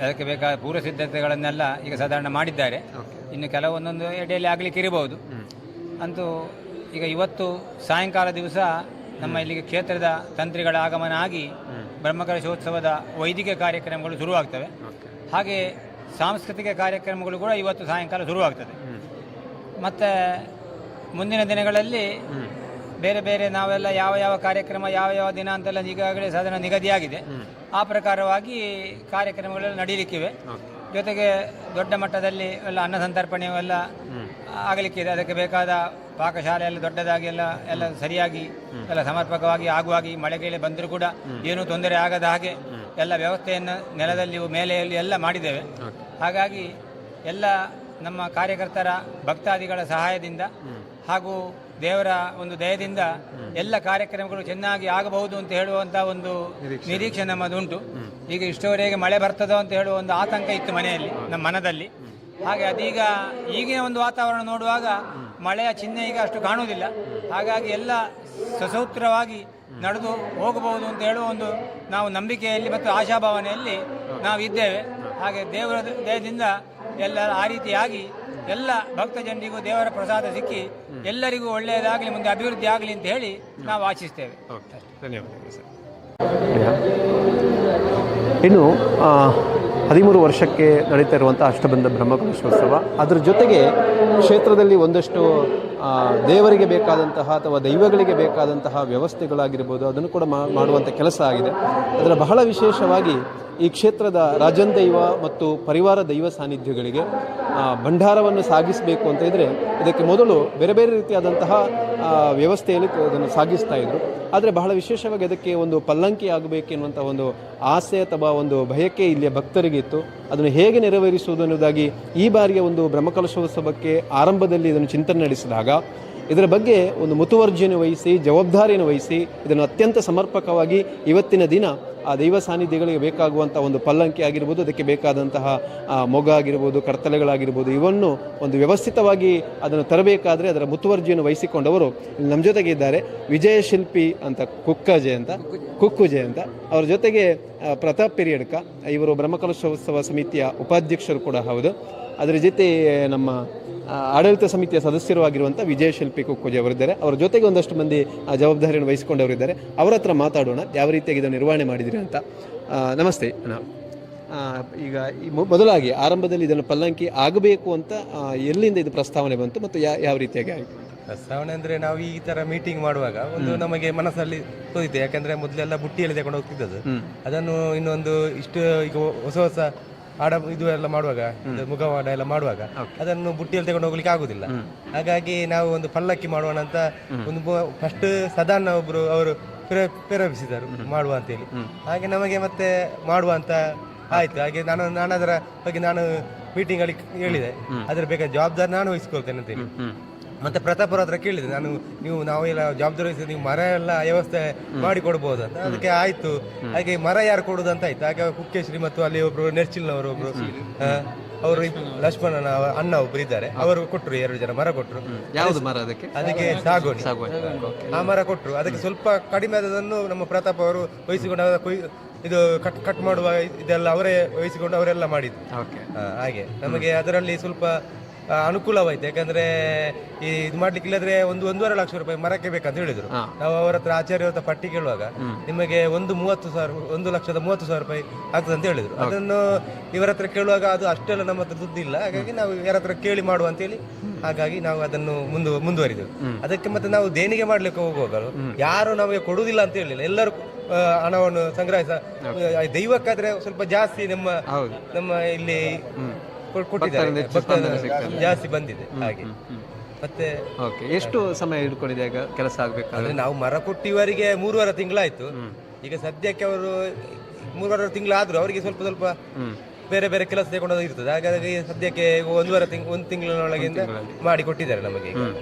ಅದಕ್ಕೆ ಬೇಕಾದ ಪೂರ್ವ ಸಿದ್ಧತೆಗಳನ್ನೆಲ್ಲ ಈಗ ಸಾಧಾರಣ ಮಾಡಿದ್ದಾರೆ. ಇನ್ನು ಕೆಲವೊಂದೊಂದು ಎಡೆಯಲ್ಲಿ ಆಗಲಿಕ್ಕೆ ಇರಬಹುದು. ಅಂತೂ ಈಗ ಇವತ್ತು ಸಾಯಂಕಾಲ ದಿವಸ ನಮ್ಮ ಇಲ್ಲಿಗೆ ಕ್ಷೇತ್ರದ ತಂತ್ರಿಗಳ ಆಗಮನ ಆಗಿ ಬ್ರಹ್ಮಕಲಶೋತ್ಸವದ ವೈದಿಕ ಕಾರ್ಯಕ್ರಮಗಳು ಶುರುವಾಗ್ತವೆ. ಹಾಗೆ ಸಾಂಸ್ಕೃತಿಕ ಕಾರ್ಯಕ್ರಮಗಳು ಕೂಡ ಇವತ್ತು ಸಾಯಂಕಾಲ ಶುರುವಾಗ್ತದೆ. ಮತ್ತು ಮುಂದಿನ ದಿನಗಳಲ್ಲಿ ಬೇರೆ ಬೇರೆ ನಾವೆಲ್ಲ ಯಾವ ಕಾರ್ಯಕ್ರಮ ಯಾವ ದಿನ ಅಂತೆಲ್ಲ ಈಗಾಗಲೇ ಸಾಧಾರಣ ನಿಗದಿಯಾಗಿದೆ. ಆ ಪ್ರಕಾರವಾಗಿ ಕಾರ್ಯಕ್ರಮಗಳೆಲ್ಲ ನಡೀಲಿಕ್ಕಿವೆ. ಜೊತೆಗೆ ದೊಡ್ಡ ಮಟ್ಟದಲ್ಲಿ ಎಲ್ಲ ಅನ್ನ ಸಂತರ್ಪಣೆ ಎಲ್ಲ ಆಗಲಿಕ್ಕಿದೆ. ಅದಕ್ಕೆ ಬೇಕಾದ ಪಾಕಶಾಲೆ ಎಲ್ಲ ದೊಡ್ಡದಾಗಿ ಎಲ್ಲ ಸರಿಯಾಗಿ ಎಲ್ಲ ಸಮರ್ಪಕವಾಗಿ ಆಗುವಾಗಿ ಮಳೆಗೆ ಬಂದರೂ ಕೂಡ ಏನೂ ತೊಂದರೆ ಆಗದ ಹಾಗೆ ಎಲ್ಲ ವ್ಯವಸ್ಥೆಯನ್ನು ನೆಲದಲ್ಲಿ ಮೇಲೆಯಲ್ಲಿ ಎಲ್ಲ ಮಾಡಿದ್ದೇವೆ. ಹಾಗಾಗಿ ಎಲ್ಲ ನಮ್ಮ ಕಾರ್ಯಕರ್ತರ ಭಕ್ತಾದಿಗಳ ಸಹಾಯದಿಂದ ಹಾಗೂ ದೇವರ ಒಂದು ದಯದಿಂದ ಎಲ್ಲ ಕಾರ್ಯಕ್ರಮಗಳು ಚೆನ್ನಾಗಿ ಆಗಬಹುದು ಅಂತ ಹೇಳುವಂಥ ಒಂದು ನಿರೀಕ್ಷೆ ನಮ್ಮದುಂಟು. ಈಗ ಇಷ್ಟವರೆಗೆ ಮಳೆ ಬರ್ತದೋ ಅಂತ ಹೇಳುವ ಒಂದು ಆತಂಕ ಇತ್ತು ಮನೆಯಲ್ಲಿ, ನಮ್ಮ ಮನದಲ್ಲಿ. ಹಾಗೆ ಅದೀಗ ಈಗಿನ ಒಂದು ವಾತಾವರಣ ನೋಡುವಾಗ ಮಳೆಯ ಚಿಹ್ನೆ ಈಗ ಅಷ್ಟು ಕಾಣುವುದಿಲ್ಲ. ಹಾಗಾಗಿ ಎಲ್ಲ ಸಸೂತ್ರವಾಗಿ ನಡೆದು ಹೋಗಬಹುದು ಅಂತ ಹೇಳುವ ಒಂದು ನಾವು ನಂಬಿಕೆಯಲ್ಲಿ ಮತ್ತು ಆಶಾಭಾವನೆಯಲ್ಲಿ ನಾವು ಇದ್ದೇವೆ. ಹಾಗೆ ದೇವರ ದಯದಿಂದ ಎಲ್ಲ ಆ ರೀತಿಯಾಗಿ ಎಲ್ಲ ಭಕ್ತ ಜನರಿಗೂ ದೇವರ ಪ್ರಸಾದ ಸಿಕ್ಕಿ ಎಲ್ಲರಿಗೂ ಒಳ್ಳೆಯದಾಗಲಿ, ಮುಂದೆ ಅಭಿವೃದ್ಧಿ ಆಗಲಿ ಅಂತ ಹೇಳಿ ನಾವು ಆಶಿಸ್ತೇವೆ. ಧನ್ಯವಾದಗಳು ಸರ್. ಇನ್ನು 13 ವರ್ಷಕ್ಕೆ ನಡೀತಾ ಇರುವಂಥ ಅಷ್ಟಬಂಧ ಬ್ರಹ್ಮಕಲಶೋತ್ಸವ, ಅದರ ಜೊತೆಗೆ ಕ್ಷೇತ್ರದಲ್ಲಿ ಒಂದಷ್ಟು ದೇವರಿಗೆ ಬೇಕಾದಂತಹ ಅಥವಾ ದೈವಗಳಿಗೆ ಬೇಕಾದಂತಹ ವ್ಯವಸ್ಥೆಗಳಾಗಿರ್ಬೋದು ಅದನ್ನು ಕೂಡ ಮಾಡುವಂಥ ಕೆಲಸ ಆಗಿದೆ. ಅದರ ಬಹಳ ವಿಶೇಷವಾಗಿ ಈ ಕ್ಷೇತ್ರದ ರಾಜನ್-ದೈವ ಮತ್ತು ಪರಿವಾರ ದೈವ ಸಾನ್ನಿಧ್ಯಗಳಿಗೆ ಭಂಡಾರವನ್ನು ಸಾಗಿಸಬೇಕು ಅಂತ ಇದ್ದರೆ ಇದಕ್ಕೆ ಮೊದಲು ಬೇರೆ ಬೇರೆ ರೀತಿಯಾದಂತಹ ವ್ಯವಸ್ಥೆಯಲ್ಲಿ ಅದನ್ನು ಸಾಗಿಸ್ತಾ ಇದ್ರು. ಆದರೆ ಬಹಳ ವಿಶೇಷವಾಗಿ ಅದಕ್ಕೆ ಒಂದು ಪಲ್ಲಂಕಿ ಆಗಬೇಕೆನ್ನುವಂಥ ಒಂದು ಆಸೆ ಅಥವಾ ಒಂದು ಬಯಕೆ ಇಲ್ಲಿಯ ಭಕ್ತರಿಗಿತ್ತು. ಅದನ್ನು ಹೇಗೆ ನೆರವೇರಿಸುವುದು ಅನ್ನೋದಾಗಿ ಈ ಬಾರಿಯ ಒಂದು ಬ್ರಹ್ಮಕಲಶೋತ್ಸವಕ್ಕೆ ಆರಂಭದಲ್ಲಿ ಇದನ್ನು ಚಿಂತನೆ ನಡೆಸಿದಾಗ ಇದರ ಬಗ್ಗೆ ಒಂದು ಮುತುವರ್ಜಿಯನ್ನು ವಹಿಸಿ, ಜವಾಬ್ದಾರಿಯನ್ನು ವಹಿಸಿ ಇದನ್ನು ಅತ್ಯಂತ ಸಮರ್ಪಕವಾಗಿ ಇವತ್ತಿನ ದಿನ ಆ ದೈವ ಸಾನ್ನಿಧ್ಯಗಳಿಗೆ ಬೇಕಾಗುವಂಥ ಒಂದು ಪಲ್ಲಂಕಿ ಆಗಿರ್ಬೋದು, ಅದಕ್ಕೆ ಬೇಕಾದಂತಹ ಮೊಗ ಆಗಿರ್ಬೋದು, ಕರ್ತಲೆಗಳಾಗಿರ್ಬೋದು, ಇವನ್ನು ಒಂದು ವ್ಯವಸ್ಥಿತವಾಗಿ ಅದನ್ನು ತರಬೇಕಾದರೆ ಅದರ ಮುತುವರ್ಜಿಯನ್ನು ವಹಿಸಿಕೊಂಡವರು ನಮ್ಮ ಜೊತೆಗೆ ಇದ್ದಾರೆ. ವಿಜಯಶಿಲ್ಪಿ ಅಂತ ಕುಕ್ಕುಜೆ ಅಂತ ಅವ್ರ ಜೊತೆಗೆ ಪ್ರತಾಪ್ ಪೆರಿಯಡ್ಕ, ಇವರು ಬ್ರಹ್ಮಕಲಶೋತ್ಸವ ಸಮಿತಿಯ ಉಪಾಧ್ಯಕ್ಷರು ಕೂಡ ಹೌದು. ಅದರ ಜೊತೆ ನಮ್ಮ ಆಡಳಿತ ಸಮಿತಿಯ ಸದಸ್ಯರು ಆಗಿರುವಂಥ ವಿಜಯಶಿಲ್ಪಿ ಕುಕ್ಕುಜೆ ಅವರಿದ್ದಾರೆ. ಅವರ ಜೊತೆಗೆ ಒಂದಷ್ಟು ಮಂದಿ ಜವಾಬ್ದಾರಿಯನ್ನು ವಹಿಸಿಕೊಂಡವರಿದ್ದಾರೆ. ಅವರ ಹತ್ರ ಮಾತಾಡೋಣ ಯಾವ ರೀತಿಯಾಗಿ ಇದನ್ನು ನಿರ್ವಹಣೆ ಮಾಡಿದಿರಿ ಅಂತ. ನಮಸ್ತೆ. ಈಗ ಮೊದಲಾಗಿ ಆರಂಭದಲ್ಲಿ ಇದನ್ನು ಪಲ್ಲಂಕಿ ಆಗಬೇಕು ಅಂತ ಎಲ್ಲಿಂದ ಇದು ಪ್ರಸ್ತಾವನೆ ಬಂತು ಮತ್ತು ಯಾವ ರೀತಿಯಾಗಿ ಆಯಿತು? ಪ್ರಸ್ತಾವನೆ ಅಂದರೆ ನಾವು ಈ ಥರ ಮೀಟಿಂಗ್ ಮಾಡುವಾಗ ಒಂದು ನಮಗೆ ಮನಸ್ಸಲ್ಲಿ ತೋರಿತು. ಯಾಕಂದರೆ ಮೊದಲೆಲ್ಲ ಬುಟ್ಟಿಯಲ್ಲಿ ತಗೊಂಡು ಹೋಗ್ತಿದ್ದದ್ದು, ಅದನ್ನು ಇನ್ನೊಂದು ಇಷ್ಟು ಈಗ ಹೊಸ ಇದು ಎಲ್ಲ ಮಾಡುವಾಗ, ಮುಖವಾಡ ಎಲ್ಲ ಮಾಡುವಾಗ ಅದನ್ನು ಬುಟ್ಟಿಯಲ್ಲಿ ತಗೊಂಡು ಹೋಗ್ಲಿಕ್ಕೆ ಆಗುದಿಲ್ಲ. ಹಾಗಾಗಿ ನಾವು ಒಂದು ಪಲ್ಲಕ್ಕಿ ಮಾಡುವ ಅಂತ ಒಂದು ಫಸ್ಟ್ ಸಾಧಾರಣ ಒಬ್ರು ಅವರು ಪ್ರೇರೇಪಿಸಿದರು ಮಾಡುವ ಅಂತೇಳಿ. ಹಾಗೆ ನಮಗೆ ಮತ್ತೆ ಮಾಡುವ ಅಂತ ಆಯ್ತು. ಹಾಗೆ ನಾನು ಅದರ ಬಗ್ಗೆ ನಾನು ಮೀಟಿಂಗ್ ಅಲ್ಲಿ ಹೇಳಿದೆ, ಅದರ ಬೇಕಾದ ಜವಾಬ್ದಾರಿ ನಾನು ವಹಿಸ್ಕೊಳ್ತೇನೆ ಅಂತೇಳಿ. ಮತ್ತೆ ಪ್ರತಾಪ್ ಅವ್ರ ಹತ್ರ ಕೇಳಿದೆ, ನಾವೆಲ್ಲ ಜವಾಬ್ದಾರಿ ವಹಿಸಿ ನೀವು ಮರ ಎಲ್ಲ ವ್ಯವಸ್ಥೆ ಮಾಡಿ ಕೊಡ್ಬೋದು ಅಂತ. ಅದಕ್ಕೆ ಆಯ್ತು. ಹಾಗೆ ಮರ ಯಾರು ಕೊಡುದು ಅಂತ ಆಯ್ತು. ಹಾಗೆ ಕುಕ್ಕೇಶ್ರೀ ಮತ್ತು ಅಲ್ಲಿ ಒಬ್ರು ನೆರ್ಚಿಲ್ನವರು ಒಬ್ರು ಅವರು ಲಕ್ಷ್ಮಣನ ಅಣ್ಣ ಒಬ್ರು ಇದ್ದಾರೆ, ಅವರು ಕೊಟ್ಟರು 2 ಜನ ಮರ ಕೊಟ್ಟರು. ಯಾವುದು ಮರ? ಅದಕ್ಕೆ ಸಾಗೋಣಿ ಆ ಮರ ಕೊಟ್ಟರು. ಅದಕ್ಕೆ ಸ್ವಲ್ಪ ಕಡಿಮೆ ಆದದನ್ನು ನಮ್ಮ ಪ್ರತಾಪ್ ಅವರು ವಹಿಸಿಕೊಂಡು ಇದು ಕಟ್ ಮಾಡುವ ಇದೆಲ್ಲ ಅವರೇ ವಹಿಸಿಕೊಂಡು ಅವರೆಲ್ಲ ಮಾಡಿದ್ರು. ಹಾಗೆ ನಮಗೆ ಅದರಲ್ಲಿ ಸ್ವಲ್ಪ ಅನುಕೂಲವಾಯ್ತು. ಯಾಕಂದ್ರೆ ಇದು ಮಾಡ್ಲಿಕ್ಕೆ ಇಲ್ಲದ್ರೆ 1.5 ಲಕ್ಷ ರೂಪಾಯಿ ಮರಕ್ಕೆ ಬೇಕಂತ ಹೇಳಿದ್ರು. ನಾವು ಅವರ ಹತ್ರ ಆಚಾರ್ಯ ಹತ್ರ ಪಟ್ಟಿ ಕೇಳುವಾಗ ನಿಮಗೆ 1,30,000 ರೂಪಾಯಿ ಆಗ್ತದೆ ಅಂತ ಹೇಳಿದ್ರು. ಅದನ್ನು ಇವರ ಹತ್ರ ಕೇಳುವಾಗ ಅದು ಅಷ್ಟೆಲ್ಲ ನಮ್ಮ ಹತ್ರ ದುಡ್ಡಿಲ್ಲ. ಹಾಗಾಗಿ ನಾವು ಯಾರ ಹತ್ರ ಕೇಳಿ ಮಾಡುವ ಅಂತೇಳಿ ಹಾಗಾಗಿ ನಾವು ಅದನ್ನು ಮುಂದುವರಿದೆವು. ಅದಕ್ಕೆ ಮತ್ತೆ ನಾವು ದೇಣಿಗೆ ಮಾಡ್ಲಿಕ್ಕೆ ಹೋಗುವಾಗ ಯಾರು ನಮಗೆ ಕೊಡುವುದಿಲ್ಲ ಅಂತ ಹೇಳಿಲ್ಲ, ಎಲ್ಲರೂ ಹಣವನ್ನು ಸಂಗ್ರಹಿಸ. ದೈವಕ್ಕಾದ್ರೆ ಸ್ವಲ್ಪ ಜಾಸ್ತಿ ನಮ್ಮ ಇಲ್ಲಿ ಕೊಟ್ಟಿದ್ದಾರೆ, ಜಾಸ್ತಿ ಬಂದಿದೆ. ಹಾಗೆ ಮತ್ತೆ ಎಷ್ಟು ಸಮಯ ಹಿಡ್ಕೊಂಡಿದೆ ಈಗ ಕೆಲಸ ಆಗ್ಬೇಕಾದ್ರೆ? ನಾವು ಮರ ಕೊಟ್ಟಿವರಿಗೆ 3.5 ತಿಂಗಳಾಯ್ತು. ಈಗ ಸದ್ಯಕ್ಕೆ ಅವರು 3.5 ತಿಂಗಳಾದ್ರು ಅವರಿಗೆ ಸ್ವಲ್ಪ ಬೇರೆ ಬೇರೆ ಕೆಲಸ ತಗೊಂಡು ಇರ್ತದೆ. ಹಾಗಾಗಿ ಸದ್ಯಕ್ಕೆ 1 ತಿಂಗಳಿನೊಳಗಿಂದ ಮಾಡಿ ಕೊಟ್ಟಿದ್ದಾರೆ ನಮಗೆ.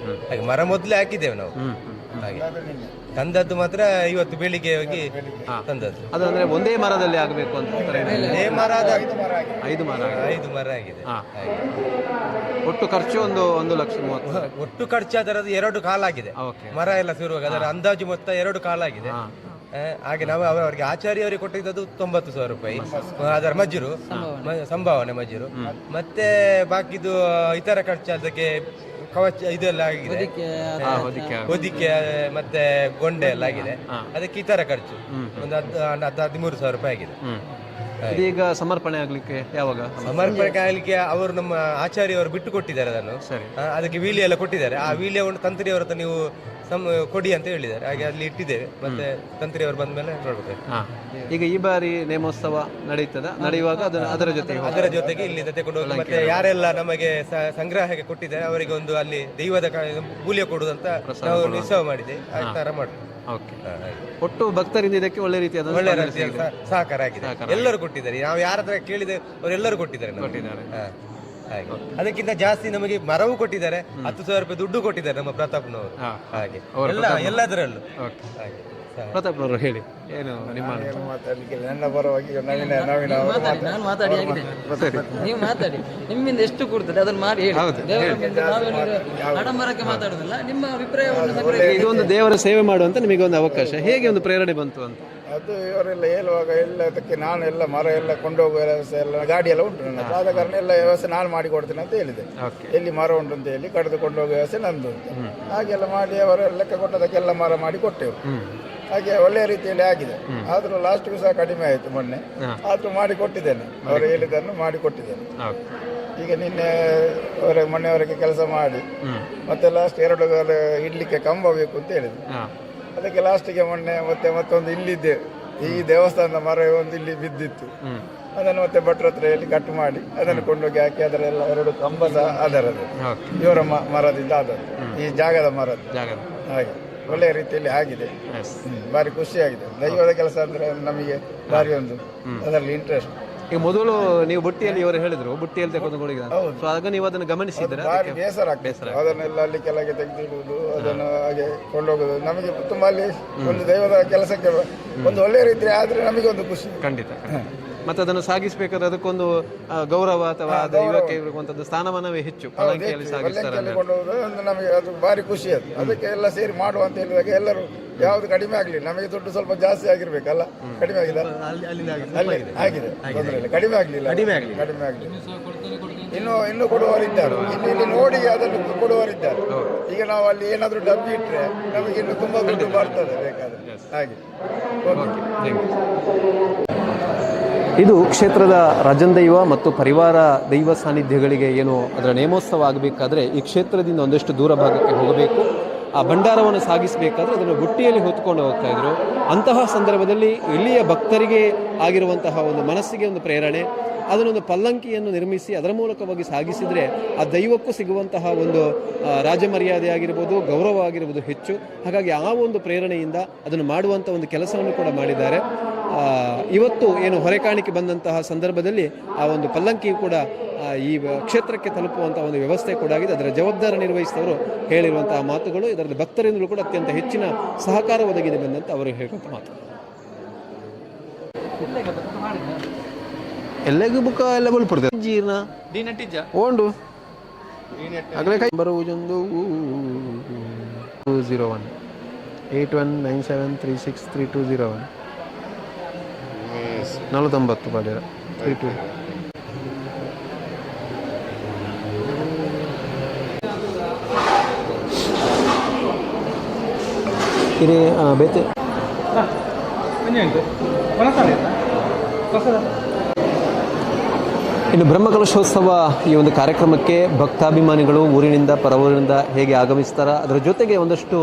ಹಾಗೆ ಮರ ಮೊದಲೇ ಹಾಕಿದ್ದೇವೆ ನಾವು. ಹಾಗೆ ತಂದದ್ದು ಮಾತ್ರ ಇವತ್ತು ಬೆಳಿಗ್ಗೆ ಹೋಗಿ ತಂದದ್ದು. ಅದಂದ್ರೆ ಒಂದೇ ಮರದಲ್ಲಿ ಆಗಬೇಕು ಅಂತ? ಐದು ಮರ ಆಗಿದೆ. ಒಟ್ಟು ಖರ್ಚು 1,30,000. ಒಟ್ಟು ಖರ್ಚು ಅದರದ್ದು 2 ಕಾಲಾಗಿದೆ. ಮರ ಎಲ್ಲ ಸೇರುವಾಗ ಅದರ ಅಂದಾಜು ಮೊತ್ತ 2 ಕಾಲಾಗಿದೆ. ಹಾಗೆ ನಾವು ಅವರಿಗೆ ಆಚಾರ್ಯವರಿಗೆ ಕೊಟ್ಟಿದ್ದು 90,000 ರೂಪಾಯಿ ಅದರ ಮಜ್ಜೂರು, ಸಂಭಾವನೆ ಮಜ್ಜೂರು. ಮತ್ತೆ ಬಾಕಿದು ಇತರ ಖರ್ಚು, ಅದಕ್ಕೆ ಕವಚ ಇದೆಲ್ಲ ಆಗಿದೆ, ಹೊದಿಕೆ ಮತ್ತೆ ಗೊಂಡೆ ಎಲ್ಲ ಆಗಿದೆ. ಅದಕ್ಕೆ ಇತರ ಖರ್ಚು ಒಂದು 13,000 ರೂಪಾಯಿ ಆಗಿದೆ. ಇದೀಗ ಸಮರ್ಪಣೆ ಆಗ್ಲಿಕ್ಕೆ ಯಾವಾಗ? ಸಮರ್ಪಣೆ ಆಗಲಿಕ್ಕೆ ಅವರು ನಮ್ಮ ಆಚಾರ್ಯವರು ಬಿಟ್ಟು ಕೊಟ್ಟಿದ್ದಾರೆ ಅದನ್ನು. ಸರಿ. ಅದಕ್ಕೆ ವೀಲಿ ಎಲ್ಲ ಕೊಟ್ಟಿದ್ದಾರೆ. ಆ ವೀಲಿಯನ್ನು ತಂತ್ರಿಯವ್ರ ಹತ್ರ ನೀವು ಕೊಡಿ ಅಂತ ಹೇಳಿದ್ದಾರೆ. ಹಾಗೆ ಅಲ್ಲಿ ಇಟ್ಟಿದ್ದೇವೆ. ಮತ್ತೆ ತಂತ್ರಿಯವರು ಬಂದ ಮೇಲೆ ನೋಡ್ಬೇಕು. ಈಗ ಈ ಬಾರಿ ನೇಮೋತ್ಸವ ನಡೆಯುವಾಗ ಅದರ ಜೊತೆಗೆ ಇಲ್ಲಿ ತಗೊಂಡು ಹೋಗಿ ಮತ್ತೆ ಯಾರೆಲ್ಲ ನಮಗೆ ಸಂಗ್ರಹಕ್ಕೆ ಕೊಟ್ಟಿದ್ದಾರೆ ಅವರಿಗೆ ಒಂದು ಅಲ್ಲಿ ದೈವದ ಮೂಲ್ಯ ಕೊಡುವುದಂತ ನಾವು ನಿಶ್ಚಯ ಮಾಡಿದೆ. ಆ ತರ ಮಾಡ್ತೀವಿ. ಒಟ್ಟು ಭಕ್ತರಿಂದ ಇದಕ್ಕೆ ಒಳ್ಳೆ ರೀತಿಯಾದ ಸಹಕಾರ ಆಗಿದೆ. ಎಲ್ಲರೂ ಕೊಟ್ಟಿದ್ದಾರೆ. ನಾವು ಯಾರ ಹತ್ರ ಕೇಳಿದೆ ಅವರೆಲ್ಲರೂ ಕೊಟ್ಟಿದ್ದಾರೆ. ಅದಕ್ಕಿಂತ ಜಾಸ್ತಿ ನಮಗೆ ಮರವು ಕೊಟ್ಟಿದ್ದಾರೆ. 10,000 ರೂಪಾಯಿ ದುಡ್ಡು ಕೊಟ್ಟಿದ್ದಾರೆ ನಮ್ಮ ಪ್ರತಾಪ್ನವರು. ಹಾಗೆ ಎಲ್ಲದರಲ್ಲೂ. ಪ್ರತಾಪ್ನವರು ಹೇಳಿ, ಏನು ನಿಮ್ಮ ನನ್ನ ಪರವಾಗಿ ನಾನು ಮಾತಾಡಿ ಆಗಿದೆ. ನೀವು ಮಾತಾಡಿ, ನಿಮ್ಮಿಂದ ಎಷ್ಟು ಕೊಡ್ತದೆ ಅದನ್ನು ಮಾಡಿ ಹೇಳಿ. ಆಡಂಬರಕ್ಕೆ ಮಾತಾಡೋದಿಲ್ಲ, ನಿಮ್ಮ ಅಭಿಪ್ರಾಯವನ್ನು. ಇದೊಂದು ದೇವರ ಸೇವೆ ಮಾಡುವಂತ ನಿಮಗೆ ಒಂದು ಅವಕಾಶ, ಹೇಗೆ ಒಂದು ಪ್ರೇರಣೆ ಬಂತು ಅಂತ? ಅದು ಇವರೆಲ್ಲ ಹೇಳುವಾಗ ಎಲ್ಲದಕ್ಕೆ ನಾನು ಎಲ್ಲ ಮರ ಎಲ್ಲ ಕೊಂಡೋಗುವ ವ್ಯವಸ್ಥೆ ಎಲ್ಲ ಗಾಡಿ ಎಲ್ಲ ಉಂಟು ನನ್ನ, ಆದ ಕಾರಣ ಎಲ್ಲ ವ್ಯವಸ್ಥೆ ನಾನು ಮಾಡಿ ಕೊಡ್ತೇನೆ ಅಂತ ಹೇಳಿದೆ. ಎಲ್ಲಿ ಮರ ಉಂಟು ಅಂತ ಹೇಳಿ ಕಡಿದುಕೊಂಡು ಹೋಗುವ ವ್ಯವಸ್ಥೆ ನಂದು ಅಂತ ಹಾಗೆಲ್ಲ ಮಾಡಿ ಅವರ ಲೆಕ್ಕ ಕೊಟ್ಟದಕ್ಕೆಲ್ಲ ಮರ ಮಾಡಿ ಕೊಟ್ಟೆವು. ಹಾಗೆ ಒಳ್ಳೆಯ ರೀತಿಯಲ್ಲಿ ಆಗಿದೆ. ಆದರೂ ಲಾಸ್ಟ್ಗೂ ಸಹ ಕಡಿಮೆ ಆಯಿತು ಮೊನ್ನೆ. ಆದರೂ ಮಾಡಿ ಕೊಟ್ಟಿದ್ದೇನೆ, ಅವರು ಹೇಳಿದ್ದನ್ನು ಮಾಡಿ ಕೊಟ್ಟಿದ್ದೇನೆ. ಈಗ ನಿನ್ನೆ ಮೊನ್ನೆವರೆಗೆ ಕೆಲಸ ಮಾಡಿ ಮತ್ತೆ ಲಾಸ್ಟ್ 2 ಇಡ್ಲಿಕ್ಕೆ ಕಂಬ ಬೇಕು ಅಂತ ಹೇಳಿದ್ರು. ಅದಕ್ಕೆ ಲಾಸ್ಟಿಗೆ ಮೊನ್ನೆ ಮತ್ತೊಂದು ಇಲ್ಲಿದ್ದೆ ಈ ದೇವಸ್ಥಾನದ ಮರ ಒಂದು ಇಲ್ಲಿ ಬಿದ್ದಿತ್ತು. ಅದನ್ನು ಮತ್ತೆ ಭಟ್ರ ಹತ್ರ ಹೇಳಿ ಕಟ್ ಮಾಡಿ ಅದನ್ನು ಕೊಂಡೋಗಿ ಹಾಕಿ ಅದರೆಲ್ಲ 2 ಕಂಬ ಸಹ ಆಧಾರದ್ದು ಇವರ ಮರದಿಂದ ಆದದ್ದು, ಈ ಜಾಗದ ಮರದ್ದು. ಹಾಗೆ ಒಳ್ಳೆಯ ರೀತಿಯಲ್ಲಿ ಆಗಿದೆ. ಭಾರಿ ಖುಷಿಯಾಗಿದೆ. ದೈವದ ಕೆಲಸ ಅಂದ್ರೆ ನಮಗೆ ಭಾರಿ ಒಂದು ಅದರಲ್ಲಿ ಇಂಟ್ರೆಸ್ಟ್. ಈಗ ಮೊದಲು ನೀವು ಬುಟ್ಟಿಯಲ್ಲಿ ಇವರು ಹೇಳಿದ್ರು ಬುಟ್ಟಿಯಲ್ಲಿ ತೆಗೆದುಕೊಂಡು ಆಗ ನೀವು ಅದನ್ನು ಗಮನಿಸಿದ್ರೆ ಭಾರಿ ಬೇಸರ ಆಗ್ತದೆ. ಅದನ್ನೆಲ್ಲ ಅಲ್ಲಿ ಕೆಳಗೆ ತೆಗೆದಿಡುವುದು, ಅದನ್ನು ಹಾಗೆ ಕೊಂಡೋಗುದು ನಮಗೆ ತುಂಬಾ ಅಲ್ಲಿ ಒಂದು ದೈವದ ಕೆಲಸಕ್ಕೆ ಒಂದು ಒಳ್ಳೆಯ ರೀತಿ ಆದ್ರೆ ನಮಗೆ ಒಂದು ಖುಷಿ. ಖಂಡಿತ. ಮತ್ತೆ ಅದನ್ನು ಸಾಗಿಸಬೇಕಾದ್ರೆ ಅದಕ್ಕೊಂದು ಗೌರವ ಅಥವಾ ದೈವಕ್ಕೆ ಇರುವಂತದ್ದು ಸ್ಥಾನಮಾನವೇ ಹೆಚ್ಚು. ಪಲ್ಲಕ್ಕಿಯಲ್ಲಿ ಸಾಗಿಸ್ತಾರೆ ನಮಗೆ ಅದು ಭಾರಿ ಖುಷಿ. ಅದು ಅದಕ್ಕೆ ಎಲ್ಲ ಸೇರಿ ಮಾಡುವ ಅಂತ ಹೇಳಿದಾಗ ಎಲ್ಲರೂ ಯಾವ್ದು ಕಡಿಮೆ ಆಗ್ಲಿಲ್ಲ. ನಮಗೆ ದುಡ್ಡು ಸ್ವಲ್ಪ ಜಾಸ್ತಿ ಆಗಿರ್ಬೇಕಲ್ಲ, ಕಡಿಮೆ ಆಗಿದೆ ಆಗಿದೆ ತೊಂದರೆ ಇಲ್ಲ, ಕಡಿಮೆ ಆಗ್ಲಿಲ್ಲ. ಇನ್ನು ಕೊಡುವವರಿದ್ದಾರೆ, ಇಲ್ಲಿ ನೋಡಿ ಅದನ್ನು ಕೊಡುವವರಿದ್ದಾರೆ. ಈಗ ನಾವು ಅಲ್ಲಿ ಏನಾದ್ರು ಡಬ್ಬಿ ಇಟ್ರೆ ನಮಗೆ ಇನ್ನು ತುಂಬಾ ದುಡ್ಡು ಬರ್ತದೆ ಬೇಕಾದ್ರೆ. ಹಾಗೆ ಇದು ಕ್ಷೇತ್ರದ ರಾಜಂದೈವ ಮತ್ತು ಪರಿವಾರ ದೈವ ಸಾನ್ನಿಧ್ಯಗಳಿಗೆ ಏನು ಅದರ ನೇಮೋತ್ಸವ ಆಗಬೇಕಾದ್ರೆ ಈ ಕ್ಷೇತ್ರದಿಂದ ಒಂದಷ್ಟು ದೂರ ಭಾಗಕ್ಕೆ ಹೋಗಬೇಕು. ಆ ಭಂಡಾರವನ್ನು ಸಾಗಿಸಬೇಕಾದ್ರೆ ಅದನ್ನು ಬುಟ್ಟಿಯಲ್ಲಿ ಹೊತ್ಕೊಂಡು ಹೋಗ್ತಾ ಇದ್ರು. ಅಂತಹ ಸಂದರ್ಭದಲ್ಲಿ ಇಲ್ಲಿಯ ಭಕ್ತರಿಗೆ ಆಗಿರುವಂತಹ ಒಂದು ಮನಸ್ಸಿಗೆ ಒಂದು ಪ್ರೇರಣೆ, ಅದನ್ನೊಂದು ಪಲ್ಲಂಕಿಯನ್ನು ನಿರ್ಮಿಸಿ ಅದರ ಮೂಲಕವಾಗಿ ಸಾಗಿಸಿದರೆ ಆ ದೈವಕ್ಕೂ ಸಿಗುವಂತಹ ಒಂದು ರಾಜಮರ್ಯಾದೆ ಆಗಿರ್ಬೋದು, ಗೌರವ ಆಗಿರ್ಬೋದು ಹೆಚ್ಚು. ಹಾಗಾಗಿ ಆ ಒಂದು ಪ್ರೇರಣೆಯಿಂದ ಅದನ್ನು ಮಾಡುವಂಥ ಒಂದು ಕೆಲಸವನ್ನು ಕೂಡ ಮಾಡಿದ್ದಾರೆ. ಇವತ್ತು ಏನು ಹೊರೆಕಾಣಿಕೆ ಬಂದಂತಹ ಸಂದರ್ಭದಲ್ಲಿ ಆ ಒಂದು ಪಲ್ಲಂಕಿ ಕೂಡ ಈ ಕ್ಷೇತ್ರಕ್ಕೆ ತಲುಪುವಂಥ ಒಂದು ವ್ಯವಸ್ಥೆ ಕೂಡ ಆಗಿದೆ. ಅದರ ಜವಾಬ್ದಾರಿ ನಿರ್ವಹಿಸಿದವರು ಹೇಳಿರುವಂತಹ ಮಾತುಗಳು. ಇದರಲ್ಲಿ ಭಕ್ತರಿಂದಲೂ ಕೂಡ ಅತ್ಯಂತ ಹೆಚ್ಚಿನ ಸಹಕಾರ ಒದಗಿದೆ ಬಂದಂತ ಅವರು ಹೇಳುವಂಥ ಮಾತು. ಎಲ್ಲೆಗೂ ಬುಕ್ಕ ಎಲ್ಲ ಬಲ್ಪಡ್ತದೆ ಜೀರ್ಣ ಓಂಡು ಆಗಲೇ ಕೈ ಬರುವುದೊಂದು 201 8197363201 49 ಬಾಡಿರ 32 ಇರೇ ಬೇತೆ ಇನ್ನು ಬ್ರಹ್ಮಕಲಶೋತ್ಸವ ಈ ಒಂದು ಕಾರ್ಯಕ್ರಮಕ್ಕೆ ಭಕ್ತಾಭಿಮಾನಿಗಳು ಊರಿನಿಂದ ಪರವೂರಿನಿಂದ ಹೇಗೆ ಆಗಮಿಸ್ತಾರ, ಅದರ ಜೊತೆಗೆ ಒಂದಷ್ಟು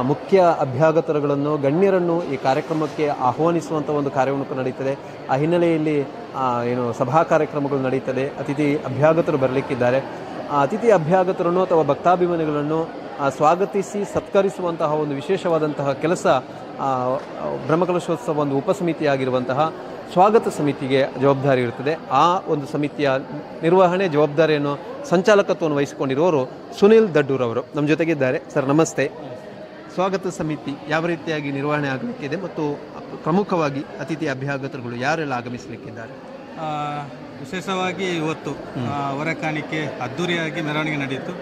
ಮುಖ್ಯ ಅಭ್ಯಾಗತರುಗಳನ್ನು ಗಣ್ಯರನ್ನು ಈ ಕಾರ್ಯಕ್ರಮಕ್ಕೆ ಆಹ್ವಾನಿಸುವಂಥ ಒಂದು ಕಾರ್ಯವನ್ನು ನಡೀತದೆ. ಆ ಹಿನ್ನೆಲೆಯಲ್ಲಿ ಏನು ಸಭಾ ಕಾರ್ಯಕ್ರಮಗಳು ನಡೀತದೆ. ಅತಿಥಿ ಅಭ್ಯಾಗತರು ಬರಲಿಕ್ಕಿದ್ದಾರೆ. ಆ ಅತಿಥಿ ಅಭ್ಯಾಗತರನ್ನು ಅಥವಾ ಭಕ್ತಾಭಿಮಾನಿಗಳನ್ನು ಸ್ವಾಗತಿಸಿ ಸತ್ಕರಿಸುವಂತಹ ಒಂದು ವಿಶೇಷವಾದಂತಹ ಕೆಲಸ ಬ್ರಹ್ಮಕಲಶೋತ್ಸವ ಒಂದು ಉಪಸಮಿತಿಯಾಗಿರುವಂತಹ ಸ್ವಾಗತ ಸಮಿತಿಗೆ ಜವಾಬ್ದಾರಿ ಇರುತ್ತದೆ. ಆ ಒಂದು ಸಮಿತಿಯ ನಿರ್ವಹಣೆ ಜವಾಬ್ದಾರಿಯನ್ನು ಸಂಚಾಲಕತ್ವವನ್ನು ವಹಿಸಿಕೊಂಡಿರುವವರು ಸುನಿಲ್ ದಡ್ಡೂರವರು ನಮ್ಮ ಜೊತೆಗಿದ್ದಾರೆ. ಸರ್ ನಮಸ್ತೆ. ಸ್ವಾಗತ ಸಮಿತಿ ಯಾವ ರೀತಿಯಾಗಿ ನಿರ್ವಹಣೆ ಆಗಲಿಕ್ಕಿದೆ ಮತ್ತು ಪ್ರಮುಖವಾಗಿ ಅತಿಥಿ ಅಭ್ಯಾಗತರುಗಳು ಯಾರೆಲ್ಲ ಆಗಮಿಸಲಿಕ್ಕಿದ್ದಾರೆ? ವಿಶೇಷವಾಗಿ ಇವತ್ತು ಹೊರೆಕಾಣಿಕೆ ಅದ್ದೂರಿಯಾಗಿ ಮೆರವಣಿಗೆ ನಡೆಯಿತು.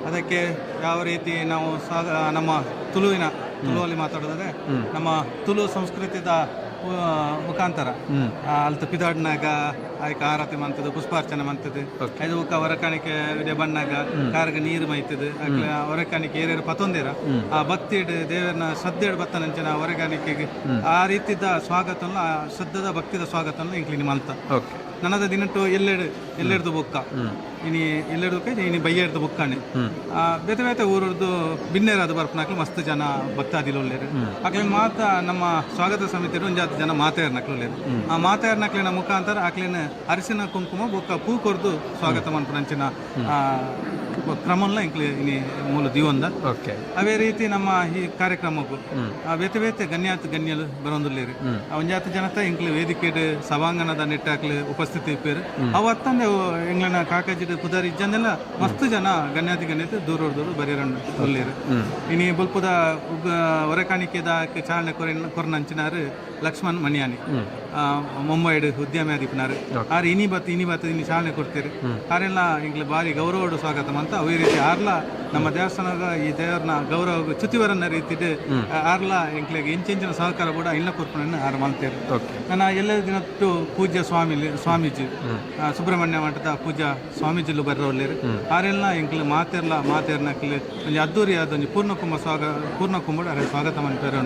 ಅದಕ್ಕೆ ಯಾವ ರೀತಿ ನಾವು ನಮ್ಮ ತುಳುವಲ್ಲಿ ಮಾತಾಡೋದಾದ್ರೆ ನಮ್ಮ ತುಳು ಸಂಸ್ಕೃತಿದ ಮುಖಾಂತರ ಅಲ್ತ ಪಿದಾಡ್ನಾಗ ಆಯ್ಕೆ ಆರತಿ ಮಂತದ್ದು ಪುಷ್ಪಾರ್ಚನೆ ಮಂತದ್ದು ಐದು ಬುಕ್ಕ ಹೊರಕಾಣಿಕೆ ಬಣ್ಣಗ ಕಾರ್ಗೆ ನೀರು ಮೈತದ್ದು ಅಕ್ಲೆ ಹೊರಕಾಣಿಕೆ ಏರಿಯರು ಪತೊಂದಿರ ಆ ಭಕ್ತಿಡ್ ದೇವರನ್ನ ಶ್ರದ್ಧೆಡ್ ಬತ್ತನಂಚಿನ ಹೊರಕಾಣಿಕೆಗೆ ಆ ರೀತಿದ ಸ್ವಾಗತನ ಶ್ರದ್ಧದ ಭಕ್ತಿದ ಸ್ವಾಗತನ ಇಂಕ್ಲಿನಿ ಮಂತ ನನ್ನದ ದಿನಟ್ಟು ಎಲ್ಲೆಡ್ದು ಬುಕ್ಕ ಇನಿ ಎಲ್ಲೆಡ್ದು ಇನಿ ಬೈಯಡ್ದು ಬುಕ್ಕನೆ ಬೇತೆ ಬೇತೆ ಊರದ್ದು ಬಿನ್ನೇರಾದ ಬರ್ಪನಾಕ್ಲು ಮಸ್ತ್ ಜನ ಭಕ್ತಾದಿಲು ಒಳ್ಳೆರು ಅಕ್ಲೇನು ಮಾತ ನಮ್ಮ ಸ್ವಾಗತ ಸಮಿತಿರು ಒಂದು ಜಾತಿ ಜನ ಮಾತಾಡ್ನಕ್ಲು ಒಳ್ಳೆರು ಆ ಮಾತಾಡ್ನಕ್ಲಿನ ಮುಖಾಂತರ ಅಕ್ಲೇನು ಅರಿಶಿನ ಕುಂಕುಮ ಬೊಕ್ಕ ಪೂ ಕೊರ್ದು ಸ್ವಾಗತ ಮನ್ಪುನಂಚಿನ ಕ್ರಮಲ್ಲ ಇಂಕ್ಲಿ ಇನಿ ಮೂಲ ದಿವಂದ ಅವೇ ರೀತಿ ನಮ್ಮ ಈ ಕಾರ್ಯಕ್ರಮಕ್ಕೂ ಬೇತೆ ಬೇತೆ ಗಣ್ಯಲು ಬರೋದಿಲ್ಲೇರು ಒಂದು ಜಾತಿ ಜನತ ಇಂಕ್ಲಿ ವೇದಿಕೆ ಸಭಾಂಗಣದ ನೆಟ್ಟಾಕ್ಲು ಉಪಸ್ಥಿತಿ ಇಪ್ಪೇರು ಅವತ್ತಂದೆ ಎಂಗ್ಲನ ಕಾಕಾಜಿಡ್ ಪುದಾರಿ ಇಜ್ಜಂದೆಲ್ಲ ಮಸ್ತ್ ಜನ ಗಣ್ಯತೆ ದೂರ ಬರೀರಂಡು ಒಲ್ಲೇರು ಇನಿ ಬುಲ್ಪುದ ಹೊರಕಾಣಿಕೆದ ಚಾಲನೆ ಕೊರನಂಚಿನಾರು ಲಕ್ಷ್ಮಣ್ ಮಣಿಯಾನಿ ಮುಂಬೈಡ್ ಉದ್ಯಮಿ ಆದಿಪ್ಪನಾರು ಆರು ಇನಿ ಚಾಲನೆ ಕೊಡ್ತೀರಿ ಆರೆಲ್ಲ ಇಂಗ್ಲ ಬಾರಿ ಗೌರವಡು ಸ್ವಾಗತ ಅಂತ ಅವೇ ರೀತಿ ಆರ್ಲ ನಮ್ಮ ದೇವಸ್ಥಾನದ ಈ ದೇವರನ್ನ ಗೌರವ ಚ್ಯುತಿವರನ್ನ ರೀತಿ ಆರ್ಲ ಇಂಕ್ಲೆಗೆ ಇಂಚಿನ ಸಹಕಾರ ಕೂಡ ಇಲ್ಲ ಕೊರ್ಪಣೆಯನ್ನು ಆರು ಮಾಡ್ತೇವೆ ನನ್ನ ಎಲ್ಲ ದಿನಟ್ಟು ಪೂಜ್ಯ ಸ್ವಾಮೀಜಿ ಸುಬ್ರಹ್ಮಣ್ಯ ಮಠದ ಪೂಜಾ ಸ್ವಾಮೀಜಿಲು ಬರ್ರವಲ್ಲೇರು ಆರೆಲ್ಲ ಇಂಕ್ಲೆ ಮಾತೇರ್ನಕ್ಲೆ ಒಂದು ಅದ್ದೂರಿಯಾದ ಒಂದು ಪೂರ್ಣಕುಂಬ ಅರೆ ಸ್ವಾಗತ ಮಾಡ್ತಾರೆ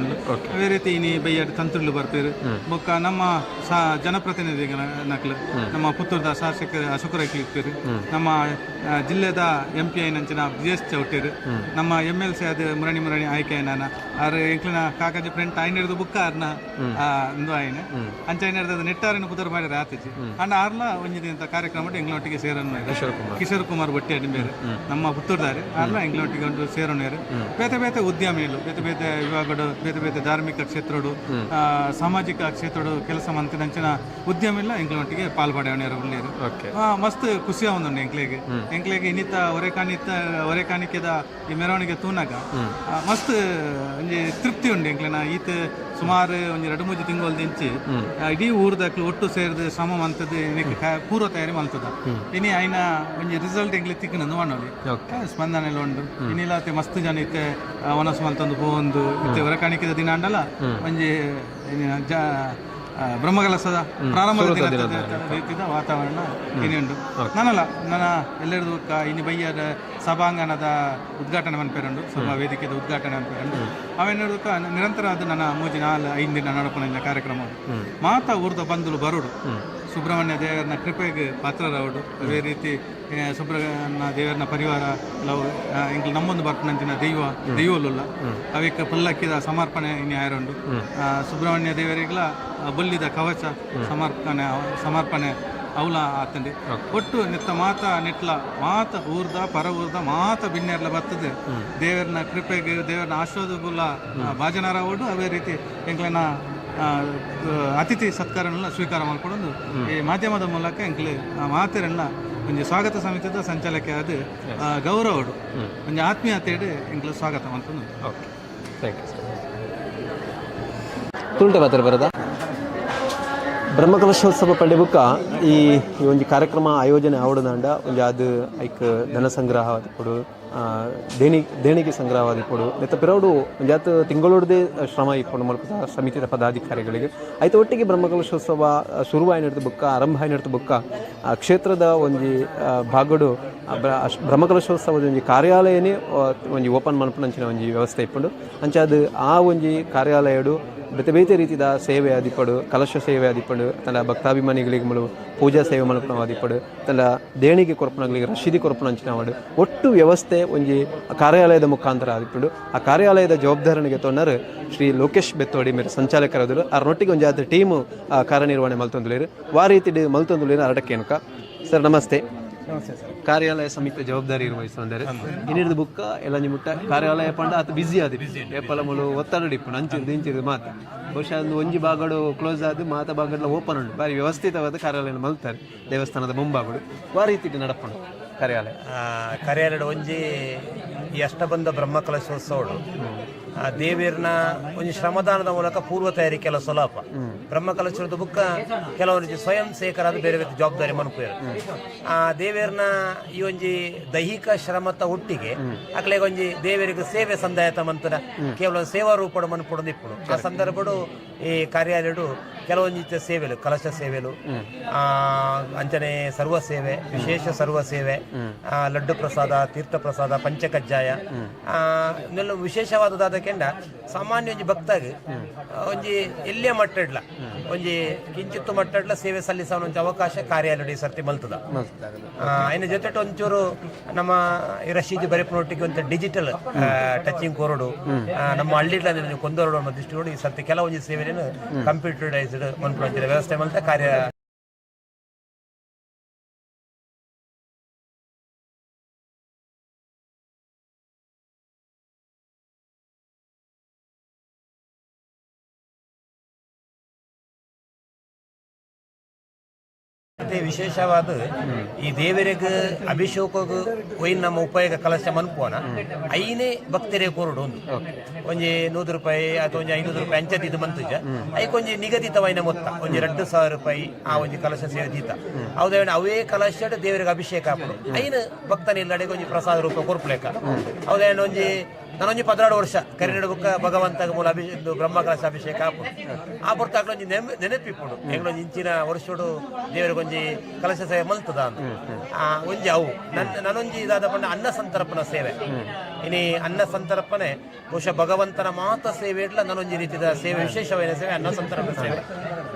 ಅವೇ ರೀತಿ ಇನಿ ಬೈಯಡ್ ತಂತ್ರುಲು ಬರ್ಪೇರು ಬೊಕ್ಕ ನಮ್ಮ ಜನಪ್ರತಿನಿಧಿಗಳ ನಕ್ಲು ನಮ್ಮ ಪುತ್ತೂರ್ದ ಶಾಸಕ ಅಶೋಕರೈಕ್ಲಿ ಇಪ್ಪೇರು ನಮ್ಮ ಜಿಲ್ಲೆದ MP ಐನಂಚಿನ BS ಚೌಟೇರು ನಮ್ಮ MLC ಅದು ಮುರಣಿ ಆಯ್ಕೆ ನಾನು ಆರು ಇಂಕ್ಲಿನ ಕಾಕಾಜಿ ಫ್ರೆಂಟ್ ಐನರ್ದು ಬುಕ್ಕ ಆರ್ನ ಒಂದು ಆಯ್ನ ಅಂಚ ಐನರ್ದು ನೆಟ್ಟಾರಿನ ಪುದರ್ ಮಾಡಿ ರಾತಿಜಿ ಅಂಡ್ ಆರ್ಲ ಒಂಜಿದಂತ ಕಾರ್ಯಕ್ರಮ ಇಂಗ್ಲೊಟ್ಟಿಗೆ ಸೇರನ್ನು ಕಿಶೋರ್ ಕುಮಾರ್ ಬಟ್ಟೆ ಬೇರೆ ನಮ್ಮ ಪುತ್ತೂರ್ದಾರಿ ಆರ್ಲ ಇಂಗ್ಲೊಟ್ಟಿಗೆ ಒಂದು ಸೇರೋನೇರು ಬೇತೆ ಉದ್ಯಮಿಗಳು ಬೇತೆ ವಿಭಾಗಗಳು ಬೇತೆ ಧಾರ್ಮಿಕ ಕ್ಷೇತ್ರಗಳು ಸಾಮಾಜಿಕ ಕ್ಷೇತ್ರಗಳು ಕೆಲಸ ಮಂತಿನಂಚಿನ ಉದ್ಯಮಿಲ್ಲ ಇಂಗ್ಲೊಟ್ಟಿಗೆ ಪಾಲ್ಪಡೆಯೋನೇರು ಉಳ್ಳೇರು ಮಸ್ತ್ ಖುಷಿ ಆಗುಂಡು ಎಂಕ್ಲೆಗೆ ಇನ್ನಿತ ಹೊರೆಕಾಣಿಕೆದ ಈ ಮೆರವಣಿಗೆ ತೂನಾಗ ಮಸ್ತ್ ಒಂಜಿ ತೃಪ್ತಿ ಉಂಡು ಎಂಕ್ಲೆನ ಈತ ಸುಮಾರು ಒಂದು 2-3 ತಿಂಗಳು ದಿಂಚಿ ಇಡೀ ಊರ್ದಕ್ಲು ಒಟ್ಟು ಸೇರಿದ ಶ್ರಮ ಮಂತದ್ದು ಏನಕ್ಕೆ ಪೂರ್ವ ತಯಾರಿ ಮಲ್ತದ ಇನಿ ಐನ ಒಂಜಿ ರಿಸಲ್ಟ್ ಎಂಗ್ಲಿ ತಿಕ್ಕನಂದು ಮಾಡೋಲಿ ಸ್ಪಂದನೆ ಎಲ್ಲ ಉಂಡು ಇನ್ನಿಲ್ಲತ್ತೆ ಮಸ್ತ್ ಜನ ಇತ್ತೆ ಒನಸು ಮಲ್ತಂದು ಹೋಗೊಂದು ಇತ್ತೆ ಹೊರಕಾಣಿಕೆದ ದಿನ ಅಂಡಲ್ಲ ಒಂಜಿ ಬ್ರಹ್ಮಕಲಸದ ಪ್ರಾರಂಭದ ರೀತಿಯ ವಾತಾವರಣ ಇನ್ನುಂಡು ನನ್ನ ಎಲ್ಲರದು ಇನ್ನು ಬೈಯದ ಸಭಾಂಗಣದ ಉದ್ಘಾಟನೆ ಮನ್ಪೇರಂಡು ಸಭಾ ವೇದಿಕೆದ ಉದ್ಘಾಟನೆ ಮನ್ಪೇರಂಡು ಅವೇನೋದಕ್ಕ ನಿರಂತರ ಅದು ನನ್ನ 3-4-5 ದಿನ ನಡಪನ ಕಾರ್ಯಕ್ರಮ ಮಾತಾ ಊರ್ದ ಬಂಧುಲು ಬರೋಡು ಸುಬ್ರಹ್ಮಣ್ಯ ದೇವರನ್ನ ಕೃಪೆಗೆ ಪಾತ್ರರವಡು ಅದೇ ರೀತಿ ಸುಬ್ರಹ್ಮಣ್ಯ ದೇವರನ್ನ ಪರಿವಾರ ಇಂಗ್ಲ ನಮ್ಮೊಂದು ಬರ್ಪನಂಚಿನ ದೈವಲುಲ್ಲ ಅವಕ್ಕೆ ಪಲ್ಲಕ್ಕಿದ ಸಮರ್ಪಣೆ ಇನ್ನು ಆಯರುಂಡು ಸುಬ್ರಹ್ಮಣ್ಯ ದೇವರಿಗಳ ಬಲ್ಲಿದ ಕವಚ ಸಮರ್ಪಣೆ ಅವಲ ಆತಂಡಿ ಒಟ್ಟು ನಿತ್ತ ಮಾತ ಊರ್ದ ಪರ ಊರ್ದ ಮಾತ ಬಿನ್ನೆರ್ಲ ಬರ್ತದೆ ದೇವರನ್ನ ಕೃಪೆಗೆ ದೇವರನ್ನ ಆಶೀರ್ವಾದಗುಲ್ಲ ಭಾಜನರಾವಡು ಅವೇ ರೀತಿ ಎಂಗ್ಲನ ಅತಿಥಿ ಸತ್ಕಾರನೆಲ್ಲ ಸ್ವೀಕಾರ ಮಾಡಿಕೊಂಡು ಈ ಮಾಧ್ಯಮದ ಮೂಲಕ ಎಂಕ್ಲೆ ಮಾತೆರೆಲ್ಲ ಒಂದು ಸ್ವಾಗತ ಸಮಿತಿದ ಸಂಚಾಲಕ ಅದು ಗೌರವಡು ಒಂದು ಆತ್ಮೀಯತೆ ಎಂಕ್ಲೆ ಸ್ವಾಗತ ಮಾಡ್ಕೊಂಡು ತುಂಟೆ ಮಾತ್ರ ಬರದ ಬ್ರಹ್ಮಕಲಶೋತ್ಸವ ಪಂಡೆ ಬುಕ್ಕ ಈ ಒಂದು ಕಾರ್ಯಕ್ರಮ ಆಯೋಜನೆ ಆವಡದಾಂಡ ಒಂದು ಅದು ಐಕ್ ಧನ ಸಂಗ್ರಹ ಕೊಡು ದೇಣಿಗೆ ಸಂಗ್ರಹವಾದಿ ಕೊಡು ಮತ್ತು ಪಿರೌಡು ಜಾತ ತಿಂಗಳೊಡದೆ ಶ್ರಮ ಇಪ್ಪಡು ಮಲ್ಪದ ಸಮಿತಿಯ ಪದಾಧಿಕಾರಿಗಳಿಗೆ ಆಯ್ತು ಒಟ್ಟಿಗೆ ಬ್ರಹ್ಮಕಲಶೋತ್ಸವ ಶುರುವಾಯಿನಿಡ್ತು ಬುಕ್ಕ ಆರಂಭ ಆಯಿನಿಡ್ತು ಬುಕ್ಕ ಕ್ಷೇತ್ರದ ಒಂದು ಭಾಗಡು ಬ್ರಹ್ಮಕಲಶೋತ್ಸವದ ಒಂದು ಕಾರ್ಯಾಲಯನೇ ಒಂದು ಓಪನ್ ಮಲ್ಪನಂಚಿನ ಒಂದು ವ್ಯವಸ್ಥೆ ಇಪ್ಪಡು ಅಂಚೆ ಅದು ಆ ಒಂದು ಕಾರ್ಯಾಲಯಡು ಬೇತೆ ರೀತಿಯ ಸೇವೆ ಆದಿಪಡು ಕಲಶ ಸೇವೆ ಆದಿಪಡು ತನ್ನ ಭಕ್ತಾಭಿಮಾನಿಗಳಿಗೆ ಮಳು ಪೂಜಾ ಸೇವೆ ಮಲ್ಪನವಾದಿಪಡು ತನ್ನ ದೇಣಿಗೆ ಕೊರಪನಗಳಿಗೆ ರಶೀದಿ ಕೊರಪನಂಚಿನ ಮಾಡು ಒಟ್ಟು ವ್ಯವಸ್ಥೆ ಒಂಜಿ ಕಾರ್ಯಾಲಯದ ಮುಖಾಂತರ ಆದಿಪಡು ಆ ಕಾರ್ಯಾಲಯದ ಜವಾಬ್ದಾರನಿಗೆ ತೊನ್ನರು ಶ್ರೀ ಲೋಕೇಶ್ ಬೆತ್ತೋಡಿ ಮೇರೆ ಸಂಚಾಲಕರಾದರು ಅವ್ರನ್ನೊಟ್ಟಿಗೆ ಒಂದು ಜಾತಿ ಟೀಮು ಕಾರ್ಯನಿರ್ವಹಣೆ ಮಲ್ತೊಂದುಲೇರು ವಾ ರೀತಿ ಮಲ್ತೊಂದುಲೇರು ಅರಡಕ್ಕೇನಕ ಸರ್ ನಮಸ್ತೆ ಕಾರ್ಯಾಲಯ ಸಮಿತಿ ಜವಾಬ್ದಾರಿ ನಿರ್ವಹಿಸಿದ್ದಾರೆ ಇನ್ನಿರ್ದು ಬುಕ್ಕ ಎಲ್ಲ ಮುಟ್ಟ ಕಾರ್ಯಾಲಯ ಪಂಡ ಅದು ಬಿಸಿ ಆದ ಏಪಲ ಮೂಲು ಒತ್ತಡ ಡಿಪ್ಪು ಅಂಚಿರ್ದು ಇಂಚಿರ್ದು ಮಾತು ಬಹುಶಃ ಒಂದು ಒಂಜಿ ಭಾಗಡು ಕ್ಲೋಸ್ ಆದ ಮಾತ ಭಾಗಡ್ಲ ಓಪನ್ ಉಂಟು ಬಾರಿ ವ್ಯವಸ್ಥಿತವಾದ ಕಾರ್ಯಾಲಯ ಮಲ್ತಾರೆ ದೇವಸ್ಥಾನದ ಮುಂಭಾಗಡು ವಾ ರೀತಿ ನಡಪುಂಡು ಕಾರ್ಯಾಲಯ ಒಂಜಿ ಎಷ್ಟ ಬಂದ ಬ್ರಹ್ಮಕಲಶೋತ್ಸವಡು ದೇವಿಯರ್ನ ಒಂದು ಶ್ರಮದಾನದ ಮೂಲಕ ಪೂರ್ವ ತಯಾರಿ ಕೆಲಸ ಸುಲಭ ಬ್ರಹ್ಮಕಲಶದ ಬುಕ್ಕ ಕೆಲವರಿಗೆ ಸ್ವಯಂ ಸೇಕರಾದ ಬೇರೆ ಬೇರೆ ಜವಾಬ್ದಾರಿ ಮನ್ಪೇರು ಆ ದೇವಿಯರ್ನ ಈ ಒಂಜಿ ದೈಹಿಕ ಶ್ರಮದ ಒಟ್ಟಿಗೆ ಅಕ್ಲೆಗೆ ಒಂಜಿ ದೇವರಿಗೆ ಸೇವೆ ಸಂದಾಯತ ಮಂತರ ಕೇವಲ ಸೇವಾ ರೂಪಡು ಮನ್ಪುಡು ನಿಪ್ಪುಡು ಆ ಸಂದರ್ಭಡು ಈ ಕಾರ್ಯಾಲಯಡು ಕೆಲವೊಂದಿತ್ತು ಸೇವೆಲು ಕಲಶ ಸೇವೆಲು ಅಂಚನೆ ಸರ್ವ ಸೇವೆ, ವಿಶೇಷ ಸರ್ವ ಸೇವೆ, ಲಡ್ಡು ಪ್ರಸಾದ, ತೀರ್ಥ ಪ್ರಸಾದ, ಪಂಚಕಜ್ಜಾಯ ಇನ್ನೆಲ್ಲ ವಿಶೇಷವಾದದಾದ ಕೆಂಡ ಸಾಮಾನ್ಯ ಒಂಜಿ ಭಕ್ತಾಗ ಒಂಜಿ ಎಲ್ಲೇ ಮಟ್ಟಡ್ಲ ಒಂಜಿ ಕಿಂಚಿತ್ತು ಮಟ್ಟಡ್ಲ ಸೇವೆ ಸಲ್ಲಿಸೋ ಒಂಜಿ ಅವಕಾಶ ಕಾರ್ಯಾಲಯ ಸರ್ತಿ ಮಲ್ತದ. ಇನ್ನು ಜೊತೆ ಒಂಚೂರು ನಮ್ಮ ಈ ರಶೀದಿ ಬರೆಪನೊಟ್ಟಿಗೆ ಒಂದು ಡಿಜಿಟಲ್ ಟಚಿಂಗ್ ಕೋರಡು ನಮ್ಮ ಹಳ್ಳಿಗಳ ಕೊಂದೋರಡು ಅನ್ನೋ ದೃಷ್ಟಿಗೋಡು ಈ ಸರ್ತಿ ಕೆಲವೊಂದು ಸೇವೆಯನ್ನು ಕಂಪ್ಯೂಟರೈಸ್ಡ್ ಮನ್ಪುವಂತಿನ ವ್ಯವಸ್ಥೆ ಮಲ್ತ ಕಾರ್ಯ ವಿಶೇಷವಾದ ಈ ದೇವರಿಗೆ ಅಭಿಷೇಕಗೂ ಒಯ್ನ ನಮ್ಮ ಉಪಯೋಗ ಕಲಶ ಮನ್ಪೋನ ಐನೇ ಭಕ್ತರೇ ಕೋರುಡು ಒಂಜಿ 100 ರೂಪಾಯಿ ಅಥವಾ ಒಂಜಿ 500 ರೂಪಾಯಿ ಅಂಚದಿದ್ದು ಮಂತುಜ ಐಕೊಂಜಿ ನಿಗದಿತವೈನ ಮೊತ್ತ ಒಂಜಿ 2,000 ರೂಪಾಯಿ ಆ ಒಂಜಿ ಕಲಶ ಸೇವೆ ದೀತ ಹೌದ ಅವೇ ಕಲಶ ದೇವರಿಗೆ ಅಭಿಷೇಕ ಹಾಕೋದು ಐನ ಭಕ್ತನಿಲ್ಲಡೆಗೆ ಒಂಜಿ ಪ್ರಸಾದ ರೂಪ ಕೊರ್ಪುಲೇಕ ಹೌದ ಒಂಜಿ ನಾನೊಂಜಿ 16 ವರ್ಷ ಕರಿನಡು ಬುಕ್ಕ ಭಗವಂತಗ ಮೂಲ ಬ್ರಹ್ಮ ಕಲಶ ಅಭಿಷೇಕ ಹಾಕೋದು ಆ ಪೊರ್ತಾಗ್ಲೊಂಜಿ ನೆನಪಿಪ್ಪುಡು ಎಂಗ್ಲೊಂಜಿ ಇಂಚಿನ ವರ್ಷೋಡು ದೇವರಿಗೊಂಜಿ ಕಲಶ ಸೇವೆ ಮಲ್ತದ ಅಂತ ಒಂಜಿ ಅವು ನಾನೊಂಜಿ ಇದಾದ ಪಂಡ ಅನ್ನ ಸಂತರ್ಪಣ ಸೇವೆ ಇನಿ ಅನ್ನ ಸಂತರ್ಪಣೆ ಬಹುಶಃ ಭಗವಂತನ ಮಾತ ಸೇವೆ ಇಡ್ಲ ನಾನೊಂಜಿ ರೀತಿಯ ಸೇವೆ ವಿಶೇಷವಾದ ಸೇವೆ ಅನ್ನ ಸಂತರ್ಪಣೆ ಸೇವೆ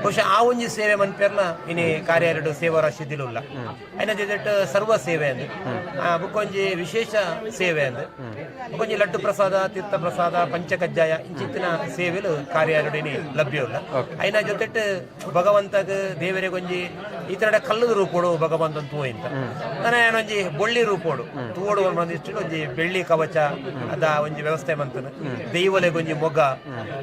ಬಹುಶಃ ಆ ಒಂಜಿ ಸೇವೆ ಮನ್ಪೇರ್ಲ ಇನಿ ಕಾರ್ಯ 2 ಸೇವಾ ರಾಶಿದಿಲ್ಲ ಐನ ಜೊತೆ ಸರ್ವ ಸೇವೆ ಅಂದು ಬುಕ್ಕೊಂಜಿ ವಿಶೇಷ ಸೇವೆ ಅಂದು ಬುಕ್ಕೊಂಜಿ ಲಡ್ಡು ಪ್ರಸಾದ, ತೀರ್ಥ ಪ್ರಸಾದ, ಪಂಚಕಜ್ಜಾಯ ಇಂಚಿತ್ತಿನ ಸೇವೆಲು ಕಾರ್ಯ 2 ಲಭ್ಯವಿಲ್ಲ ಐನ ಜೊತೆ ಭಗವಂತಗ ದೇವರಿಗೊಂಜಿ ಈ ತರ ಕಲ್ಲದ ರೂಪೋಡು ಭಗವಂತನ ತೂ ಅಂತ ನಾನು ಏನೊಂಜಿ ಬೊಳ್ಳಿ ರೂಪೋಡು ತೂಡು ಒಂದಿಷ್ಟು ಒಂಜಿ ಬೆಳ್ಳಿ ಕವಚ ಅದ ಒಂಜಿ ವ್ಯವಸ್ಥೆ ಮಂತನು ದೈವಲೆಗೊಂಜಿ ಮೊಗ್ಗ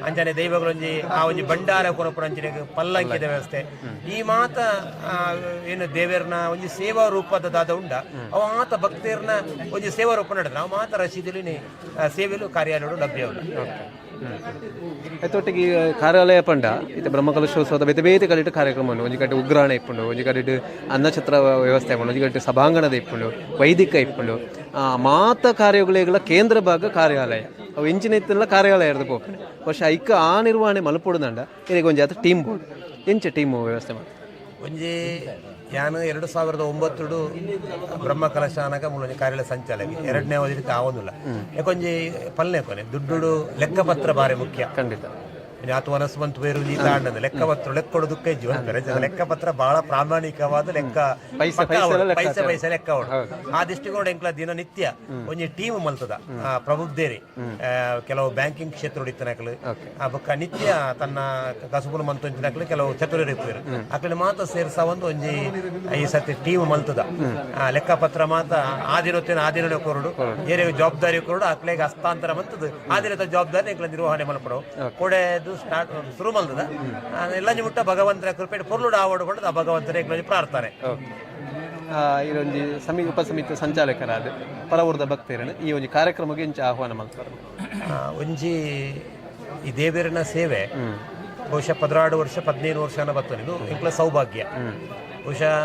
ಅಂಚನೆ ದೈವಗಳೊಂಜಿ ಆ ಒಂಜಿ ಭಂಡಾರ ಕೊರಪುರ ಅಂಚನೆ ಪಲ್ಲಂಕಿದ ವ್ಯವಸ್ಥೆ ಈ ಮಾತ ಏನು ದೇವರನ್ನ ಒಂಜಿ ಸೇವಾ ರೂಪದ ದಾದ ಉಂಡ ಅವ ಮಾತ ಭಕ್ತರನ್ನ ಒಂಜಿ ಸೇವಾ ರೂಪ ನಡೆದ ನಾವು ಮಾತ ರಶೀದಿಲಿ ಸೇವೆಲು ಕಾರ್ಯಾಲಯ ಲಭ್ಯವಿಲ್ಲ ಐತೊಟ್ಟಿಗೆ ಕಾರ್ಯಾಲಯ ಪಂಡ ಇತ್ತೆ ಬ್ರಹ್ಮಕಲಶೋತ್ಸವದ ಬೇತೆ ಬೇತೆ ಕಲಿಟ್ಟು ಕಾರ್ಯಕ್ರಮ ಒಂಜಿ ಕಡೆ ಉಗ್ರಾಣ ಇಪ್ಪುಂಡು, ಒಂಜಿ ಕಡೆ ಅನ್ನಛತ್ರ ವ್ಯವಸ್ಥೆ ಆಪುಂಡು, ಒಂಜಿ ಕಡೆ ಸಭಾಂಗಣದ ಇಪ್ಪುಂಡು, ವೈದಿಕ ಇಪ್ಪುಂಡು ಮಾತ ಕಾರ್ಯಗಳ ಕೇಂದ್ರ ಭಾಗ ಕಾರ್ಯಾಲಯ ಅವು ಇಂಚಿನ ಇತ್ತೆಲ್ಲ ಕಾರ್ಯಾಲಯ ಇರ್ದು ಹೋಗ್ತದೆ ವರ್ಷ ಐಕ ಆ ನಿರ್ವಹಣೆ ಮಲ್ಪೊಡುದಂಡ ಇದಕ್ಕೆ ಒಂಜಿ ಆತ ಟೀಮ್ ಬೋರ್ಡ್ ಎಂಚ ಟೀಮ್ ವ್ಯವಸ್ಥೆ ಮಾಡಿ ಒಂಜಿ ಯಾನು 2009 ಬ್ರಹ್ಮ ಕಲಶ ಅನ್ನಕ ಮೂಲೊಂಜಿ ಕಾರ್ಯಾಲಯ ಸಂಚಾಲಕ 2ನೇ ಅವಧಿಗೆ ಆವೊಂದಿಲ್ಲ ಯಾಕೊಂಜಿ ಪಲ್ಲೆ ಕೊನೆ ದುಡ್ಡು ಲೆಕ್ಕಪತ್ರ ಬಾರಿ ಮುಖ್ಯ ಖಂಡಿತ ಆತು ವನಸ್ವಂತ ಬೇರು ಈ ತಾಂಡದ ಲೆಕ್ಕಪತ್ರ ಲೆಕ್ಕೊಡು ದುಃಖ ಇಜ್ಜು ಲೆಕ್ಕಪತ್ರ ಬಹಳ ಪ್ರಾಮಾಣಿಕವಾದ ಲೆಕ್ಕ ಪೈಸೆ ಲೆಕ್ಕ ಆ ದೃಷ್ಟಿಕೋನ ಎಂಕ್ಲ ದಿನನಿತ್ಯ ಒಂಜಿ ಟೀಮ್ ಮಲ್ತದ ಪ್ರಬುದ್ಧೇರಿ ಕೆಲವು ಬ್ಯಾಂಕಿಂಗ್ ಕ್ಷೇತ್ರ ಹೊಡಿತನಕಲು ಆ ಬೊಕ್ಕ ನಿತ್ಯ ತನ್ನ ಕಸುಬುಲು ಮಂತೊಂಚಿನಕಲು ಕೆಲವು ಚತುರರು ಇಪ್ಪರು ಅಕಡೆ ಮಾತ ಸೇರ್ಸ ಒಂದು ಒಂಜಿ ಈ ಸತಿ ಟೀಮ್ ಮಲ್ತದ ಲೆಕ್ಕಪತ್ರ ಮಾತ ಆದಿರೊತ್ತಿನ ಆದಿರನೆ ಕೊರಡು ಏರಿಯ ಜವಾಬ್ದಾರಿ ಕೊರಡು ಅಕ್ಲೆಗೆ ಹಸ್ತಾಂತರ ಮಂತದ ಆದಿರತ ಜವಾಬ್ದಾರಿ ಎಂಕ್ಲ ನಿರ್ವಹಣೆ ಮಲ್ಪಡು ಕೊಡೆ ಸ್ಟಾರ್ಟ್ ಶುರು ಮಲ್ತದ ಎಲ್ಲ ಮುಟ್ಟ ಭಗವಂತರ ಕೃಪೆ ಪೊರ್ಲುಡು ಆವಡ್ಕೊಂಡು ಆ ಭಗವಂತನ ಪ್ರಾರ್ಥನೆ ಇದೊಂದು ಉಪಸಮಿತಿ ಸಂಚಾಲಕರಾದ ಪರವೂರದ ಭಕ್ತರನ್ನು ಈ ಒಂದು ಕಾರ್ಯಕ್ರಮಕ್ಕೆ ಇಂಚ ಆಹ್ವಾನ ಮಾಡ್ತಾರೆ ಒಂಜಿ ಈ ದೇವರಿನ ಸೇವೆ ಬಹುಶಃ 16 ವರ್ಷ 15 ವರ್ಷನ ಬರ್ತನಿದು ಇಂಕ್ಲ ಸೌಭಾಗ್ಯ ಬಹುಶಃ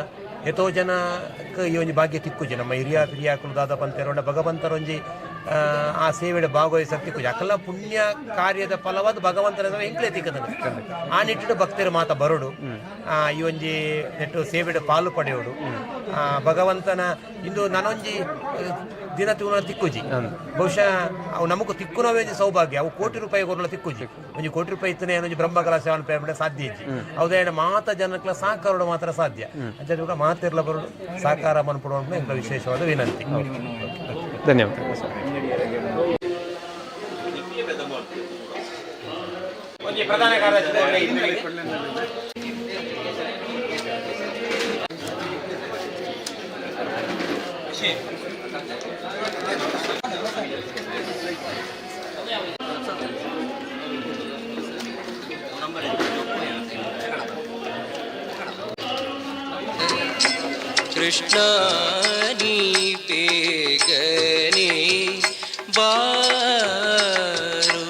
ಎಷ್ಟೋ ಜನಕ್ಕೆ ಈ ಒಂದು ಭಾಗ್ಯ ತಿಕ್ಕುಜಿ ನಮ್ಮ ಹಿರಿಯ ಪಿರಿಯಾಕುಲದಾದ ಪಂತೇರೋಣ ಭಗವಂತರೊಂಜಿ ಆ ಸೇವೆಡೆ ಭಾಗವಹಿಸಕ್ಕೆ ತಿಕ್ಕುಜಿ ಅಕಲ್ಲ ಪುಣ್ಯ ಕಾರ್ಯದ ಫಲವಾದ ಭಗವಂತನ ಎಂಕ್ಲೆ ತಿಕ್ಕದ ಆ ನಿಟ್ಟಿನ ಭಕ್ತರು ಮಾತ ಬರೋಡು ಈ ಒಂಜಿ ನೆಟ್ಟು ಸೇವೆಡೆ ಪಾಲು ಪಡೆಯೋಡು ಭಗವಂತನ ಇಂದು ನಾನೊಂಜಿ ದಿನ ತಿಂಗಳ ತಿಕ್ಕುಜಿ ಬಹುಶಃ ಅವು ನಮಗೂ ತಿಕ್ಕುನವೇ ಸೌಭಾಗ್ಯ ಅವು ಕೋಟಿ ರೂಪಾಯಿ ಕೊರಲ ತಿಕ್ಕುಜಿ ಒಂಜಿ ಕೋಟಿ ರೂಪಾಯಿ ಇತ್ತನೇ ಒಂಜಿ ಬ್ರಹ್ಮ ಕಲಶ ಪೇಮೆಂಟ್ ಸಾಧ್ಯ ಇಜ್ಜಿ ಹೌದೇನ ಮಾತ ಜನಕ್ಲ ಸಾಕಾರೋಡು ಮಾತ್ರ ಸಾಧ್ಯ ಅಂಚೆ ಮಾತಿರ್ಲ ಬರೋಡು ಸಾಕಾರ ಮನ್ಪಡುವ ಎಂಬ ವಿಶೇಷವಾದ ವಿನಂತಿ. ಧನ್ಯವಾದ. ಪ್ರಧಾನ ಕಾರ್ಯದರ್ಶಿ ಕೃಷ್ಣ ನೀ ಬೇಗನೆ ಬಾರು.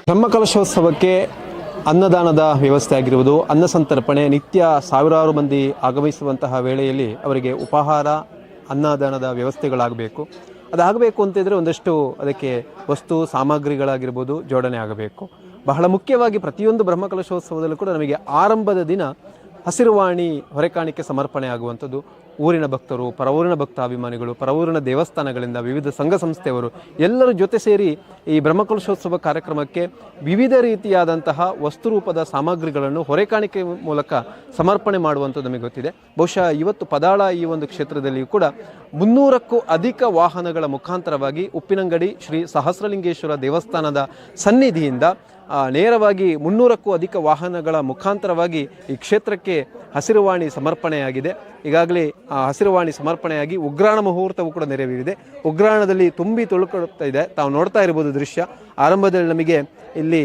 ಬ್ರಹ್ಮಕಲಶೋತ್ಸವಕ್ಕೆ ಅನ್ನದಾನದ ವ್ಯವಸ್ಥೆ ಆಗಿರುವುದು, ಅನ್ನ ಸಂತರ್ಪಣೆ ನಿತ್ಯ ಸಾವಿರಾರು ಮಂದಿ ಆಗಮಿಸುವಂತಹ ವೇಳೆಯಲ್ಲಿ ಅವರಿಗೆ ಉಪಹಾರ ಅನ್ನದಾನದ ವ್ಯವಸ್ಥೆಗಳಾಗಬೇಕು. ಅದಾಗಬೇಕು ಅಂತಿದ್ರೆ ಒಂದಷ್ಟು ಅದಕ್ಕೆ ವಸ್ತು ಸಾಮಗ್ರಿಗಳಾಗಿರ್ಬೋದು ಜೋಡಣೆ ಆಗಬೇಕು. ಬಹಳ ಮುಖ್ಯವಾಗಿ ಪ್ರತಿಯೊಂದು ಬ್ರಹ್ಮಕಲಶೋತ್ಸವದಲ್ಲೂ ಕೂಡ ನಮಗೆ ಆರಂಭದ ದಿನ ಹಸಿರುವಾಣಿ ಹೊರೆಕಾಣಿಕೆ ಸಮರ್ಪಣೆ ಆಗುವಂಥದ್ದು. ಊರಿನ ಭಕ್ತರು, ಪರವೂರಿನ ಭಕ್ತಾಭಿಮಾನಿಗಳು, ಪರವೂರಿನ ದೇವಸ್ಥಾನಗಳಿಂದ ವಿವಿಧ ಸಂಘ ಸಂಸ್ಥೆಯವರು ಎಲ್ಲರ ಜೊತೆ ಸೇರಿ ಈ ಬ್ರಹ್ಮಕಲಶೋತ್ಸವ ಕಾರ್ಯಕ್ರಮಕ್ಕೆ ವಿವಿಧ ರೀತಿಯಾದಂತಹ ವಸ್ತುರೂಪದ ಸಾಮಗ್ರಿಗಳನ್ನು ಹೊರೆಕಾಣಿಕೆ ಮೂಲಕ ಸಮರ್ಪಣೆ ಮಾಡುವಂಥದ್ದು ನಮಗೆ ಗೊತ್ತಿದೆ. ಬಹುಶಃ ಇವತ್ತು ಪದಾಳ ಈ ಒಂದು ಕ್ಷೇತ್ರದಲ್ಲಿಯೂ ಕೂಡ 300ಕ್ಕೂ ಅಧಿಕ ವಾಹನಗಳ ಮುಖಾಂತರವಾಗಿ ಉಪ್ಪಿನಂಗಡಿ ಶ್ರೀ ಸಹಸ್ರಲಿಂಗೇಶ್ವರ ದೇವಸ್ಥಾನದ ಸನ್ನಿಧಿಯಿಂದ ನೇರವಾಗಿ 300ಕ್ಕೂ ಅಧಿಕ ವಾಹನಗಳ ಮುಖಾಂತರವಾಗಿ ಈ ಕ್ಷೇತ್ರಕ್ಕೆ ಹಸಿರುವಾಣಿ ಸಮರ್ಪಣೆಯಾಗಿದೆ. ಈಗಾಗಲೇ ಹಸಿರುವಾಣಿ ಸಮರ್ಪಣೆಯಾಗಿ ಉಗ್ರಾಣ ಮುಹೂರ್ತವೂ ಕೂಡ ನೆರವೇರಿದೆ. ಉಗ್ರಾಣದಲ್ಲಿ ತುಂಬಿ ತುಳುಕುತ್ತಾ ಇದೆ. ತಾವು ನೋಡ್ತಾ ಇರ್ಬೋದು ದೃಶ್ಯ. ಆರಂಭದಲ್ಲಿ ನಮಗೆ ಇಲ್ಲಿ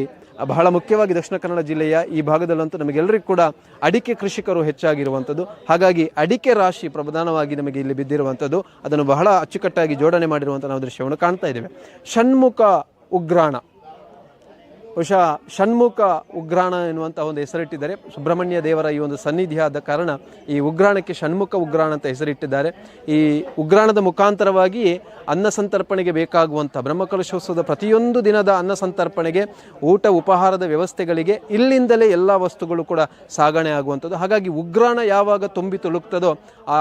ಬಹಳ ಮುಖ್ಯವಾಗಿ ದಕ್ಷಿಣ ಕನ್ನಡ ಜಿಲ್ಲೆಯ ಈ ಭಾಗದಲ್ಲಂತೂ ನಮಗೆಲ್ಲರಿಗೂ ಕೂಡ ಅಡಿಕೆ ಕೃಷಿಕರು ಹೆಚ್ಚಾಗಿರುವಂಥದ್ದು. ಹಾಗಾಗಿ ಅಡಿಕೆ ರಾಶಿ ಪ್ರಧಾನವಾಗಿ ನಮಗೆ ಇಲ್ಲಿ ಬಿದ್ದಿರುವಂಥದ್ದು. ಅದನ್ನು ಬಹಳ ಅಚ್ಚುಕಟ್ಟಾಗಿ ಜೋಡಣೆ ಮಾಡಿರುವಂಥ ನಾವು ದೃಶ್ಯವನ್ನು ಕಾಣ್ತಾ ಇದ್ದೇವೆ. ಷಣ್ಮುಖ ಉಗ್ರಾಣ, ಬಹುಶಃ ಷಣ್ಮುಖ ಉಗ್ರಾಣ ಎನ್ನುವಂಥ ಒಂದು ಹೆಸರಿಟ್ಟಿದ್ದಾರೆ. ಸುಬ್ರಹ್ಮಣ್ಯ ದೇವರ ಈ ಒಂದು ಸನ್ನಿಧಿಯಾದ ಕಾರಣ ಈ ಉಗ್ರಾಣಕ್ಕೆ ಷಣ್ಮುಖ ಉಗ್ರಾಣ ಅಂತ ಹೆಸರಿಟ್ಟಿದ್ದಾರೆ. ಈ ಉಗ್ರಾಣದ ಮುಖಾಂತರವಾಗಿ ಅನ್ನ ಸಂತರ್ಪಣೆಗೆ ಬೇಕಾಗುವಂಥ ಬ್ರಹ್ಮಕಲಶೋತ್ಸವದ ಪ್ರತಿಯೊಂದು ದಿನದ ಅನ್ನ ಸಂತರ್ಪಣೆಗೆ ಊಟ ಉಪಹಾರದ ವ್ಯವಸ್ಥೆಗಳಿಗೆ ಇಲ್ಲಿಂದಲೇ ಎಲ್ಲ ವಸ್ತುಗಳು ಕೂಡ ಸಾಗಣೆ ಆಗುವಂಥದ್ದು. ಹಾಗಾಗಿ ಉಗ್ರಾಣ ಯಾವಾಗ ತುಂಬಿ ತುಳುಕ್ತದೋ ಆ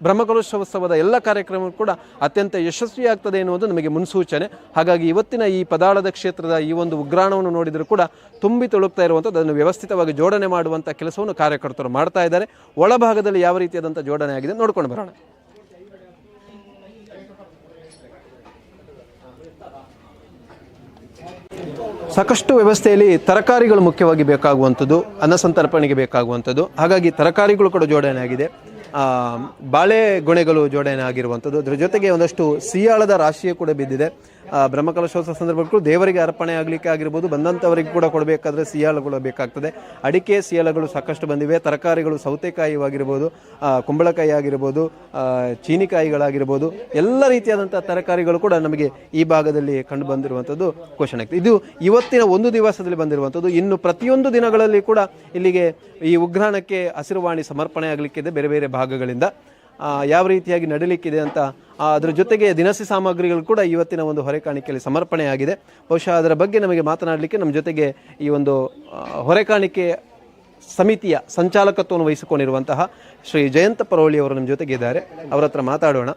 ಬ್ರಹ್ಮಕಲಶೋತ್ಸವದ ಎಲ್ಲ ಕಾರ್ಯಕ್ರಮಗಳು ಕೂಡ ಅತ್ಯಂತ ಯಶಸ್ವಿಯಾಗ್ತದೆ ಎನ್ನುವುದು ನಮಗೆ ಮುನ್ಸೂಚನೆ. ಹಾಗಾಗಿ ಇವತ್ತಿನ ಈ ಪದಾಳದ ಕ್ಷೇತ್ರದ ಈ ಒಂದು ಉಗ್ರಾಣವನ್ನು ನೋಡಿದರೂ ಕೂಡ ತುಂಬಿ ತುಳುಕ್ತಾ ಇರುವಂಥದ್ದು. ಅದನ್ನು ವ್ಯವಸ್ಥಿತವಾಗಿ ಜೋಡಣೆ ಮಾಡುವಂಥ ಕೆಲಸವನ್ನು ಕಾರ್ಯಕರ್ತರು ಮಾಡ್ತಾ ಇದ್ದಾರೆ. ಒಳಭಾಗದಲ್ಲಿ ಯಾವ ರೀತಿಯಾದಂಥ ಜೋಡಣೆ ಆಗಿದೆ ನೋಡ್ಕೊಂಡು ಬರೋಣ. ಸಾಕಷ್ಟು ವ್ಯವಸ್ಥೆಯಲ್ಲಿ ತರಕಾರಿಗಳು ಮುಖ್ಯವಾಗಿ ಬೇಕಾಗುವಂಥದ್ದು, ಅನ್ನ ಸಂತರ್ಪಣೆಗೆ ಬೇಕಾಗುವಂಥದ್ದು. ಹಾಗಾಗಿ ತರಕಾರಿಗಳು ಕೂಡ ಜೋಡಣೆ ಆಗಿದೆ. ಬಾಳೆ ಗೊನೆಗಳು ಜೋಡಣೆ ಆಗಿರುವಂಥದ್ದು. ಅದರ ಜೊತೆಗೆ ಒಂದಷ್ಟು ಸಿಯಾಳದ ರಾಶಿಯೇ ಕೂಡ ಬಿದ್ದಿದೆ. ಬ್ರಹ್ಮಕಲಶೋತ್ಸವ ಸಂದರ್ಭಕ್ಕೂ ದೇವರಿಗೆ ಅರ್ಪಣೆ ಆಗಲಿಕ್ಕೆ ಆಗಿರ್ಬೋದು, ಬಂದಂಥವರಿಗೆ ಕೂಡ ಕೊಡಬೇಕಾದ್ರೆ ಸಿಯಾಳಗಳು ಬೇಕಾಗ್ತದೆ. ಅಡಿಕೆ ಸಿಯಾಳಗಳು ಸಾಕಷ್ಟು ಬಂದಿವೆ. ತರಕಾರಿಗಳು ಸೌತೆಕಾಯಿ ಆಗಿರ್ಬೋದು, ಕುಂಬಳಕಾಯಿ ಆಗಿರ್ಬೋದು, ಚೀನಿಕಾಯಿಗಳಾಗಿರ್ಬೋದು, ಎಲ್ಲ ರೀತಿಯಾದಂಥ ತರಕಾರಿಗಳು ಕೂಡ ನಮಗೆ ಈ ಭಾಗದಲ್ಲಿ ಕಂಡು ಬಂದಿರುವಂಥದ್ದು ಘೋಷಣೆ ಆಗ್ತದೆ. ಇದು ಇವತ್ತಿನ ಒಂದು ದಿವಸದಲ್ಲಿ ಬಂದಿರುವಂಥದ್ದು. ಇನ್ನು ಪ್ರತಿಯೊಂದು ದಿನಗಳಲ್ಲಿ ಕೂಡ ಇಲ್ಲಿಗೆ ಈ ಉಗ್ರಾಣಕ್ಕೆ ಹಸಿರುವಾಣಿ ಸಮರ್ಪಣೆ ಆಗಲಿಕ್ಕಿದೆ ಬೇರೆ ಬೇರೆ ಭಾಗಗಳಿಂದ. ಯಾವ ರೀತಿಯಾಗಿ ನಡೀಲಿಕ್ಕಿದೆ ಅಂತ, ಅದರ ಜೊತೆಗೆ ದಿನಸಿ ಸಾಮಗ್ರಿಗಳು ಕೂಡ ಇವತ್ತಿನ ಒಂದು ಹೊರೆಕಾಣಿಕೆಯಲ್ಲಿ ಸಮರ್ಪಣೆಯಾಗಿದೆ. ಬಹುಶಃ ಅದರ ಬಗ್ಗೆ ನಮಗೆ ಮಾತನಾಡಲಿಕ್ಕೆ ನಮ್ಮ ಜೊತೆಗೆ ಈ ಒಂದು ಹೊರೆಕಾಣಿಕೆ ಸಮಿತಿಯ ಸಂಚಾಲಕತ್ವವನ್ನು ವಹಿಸಿಕೊಂಡಿರುವಂತಹ ಶ್ರೀ ಜಯಂತ ಪರೋಳಿ ಅವರು ನಮ್ಮ ಜೊತೆಗೆ ಇದ್ದಾರೆ. ಅವರ ಹತ್ರ ಮಾತಾಡೋಣ.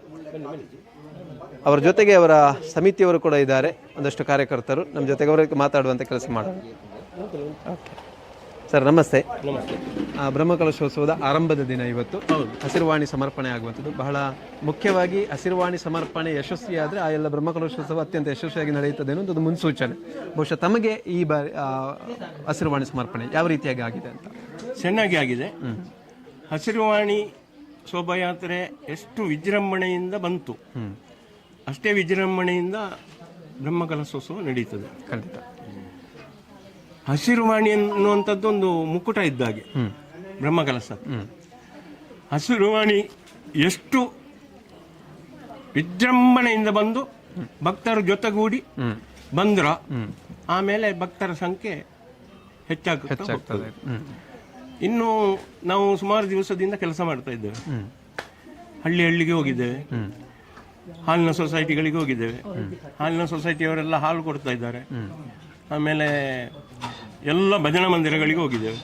ಅವರ ಜೊತೆಗೆ ಅವರ ಸಮಿತಿಯವರು ಕೂಡ ಇದ್ದಾರೆ, ಒಂದಷ್ಟು ಕಾರ್ಯಕರ್ತರು ನಮ್ಮ ಜೊತೆಗೆ ಅವರಿಗೆ ಮಾತಾಡುವಂಥ ಕೆಲಸ ಮಾಡೋಣ. ಸರ್ ನಮಸ್ತೆ. ನಮಸ್ತೆ. ಬ್ರಹ್ಮಕಲಶೋತ್ಸವದ ಆರಂಭದ ದಿನ ಇವತ್ತು. ಹಸಿರುವಾಣಿ ಸಮರ್ಪಣೆ ಆಗುವಂಥದ್ದು ಬಹಳ ಮುಖ್ಯವಾಗಿ. ಹಸಿರುವಾಣಿ ಸಮರ್ಪಣೆ ಯಶಸ್ವಿಯಾದರೆ ಆ ಎಲ್ಲ ಬ್ರಹ್ಮಕಲಶೋತ್ಸವ ಅತ್ಯಂತ ಯಶಸ್ವಿಯಾಗಿ ನಡೆಯುತ್ತದೆ ಅನ್ನೋದು ಒಂದು ಮುನ್ಸೂಚನೆ. ಬಹುಶಃ ತಮಗೆ ಈ ಬಾರಿ ಹಸಿರುವಾಣಿ ಸಮರ್ಪಣೆ ಯಾವ ರೀತಿಯಾಗಿ ಆಗಿದೆ ಅಂತ? ಚೆನ್ನಾಗಿ ಆಗಿದೆ. ಹಸಿರುವಾಣಿ ಶೋಭಾಯಾತ್ರೆ ಎಷ್ಟು ವಿಜೃಂಭಣೆಯಿಂದ ಬಂತು, ಅಷ್ಟೇ ವಿಜೃಂಭಣೆಯಿಂದ ಬ್ರಹ್ಮಕಲಶೋತ್ಸವ ನಡೀತದೆ. ಖಂಡಿತ. ಹಸಿರುವಾಣಿ ಅನ್ನುವಂಥದ್ದು ಒಂದು ಮುಕುಟ ಇದ್ದಾಗೆ ಬ್ರಹ್ಮಕಲಶ. ಹಸಿರುವಾಣಿ ಎಷ್ಟು ವಿಜೃಂಭಣೆಯಿಂದ ಬಂದು ಭಕ್ತರ ಜೊತೆಗೂಡಿ ಬಂದ್ರ ಆಮೇಲೆ ಭಕ್ತರ ಸಂಖ್ಯೆ ಹೆಚ್ಚಾಗ್ತದೆ. ಇನ್ನು ನಾವು ಸುಮಾರು ದಿವಸದಿಂದ ಕೆಲಸ ಮಾಡ್ತಾ ಇದ್ದೇವೆ. ಹಳ್ಳಿ ಹಳ್ಳಿಗೆ ಹೋಗಿದ್ದೇವೆ, ಹಾಲಿನ ಸೊಸೈಟಿಗಳಿಗೆ ಹೋಗಿದ್ದೇವೆ. ಹಾಲಿನ ಸೊಸೈಟಿಯವರೆಲ್ಲ ಹಾಲು ಕೊಡ್ತಾ ಇದ್ದಾರೆ. ಆಮೇಲೆ ಎಲ್ಲ ಭಜನಾ ಮಂದಿರಗಳಿಗೆ ಹೋಗಿದ್ದೇವೆ,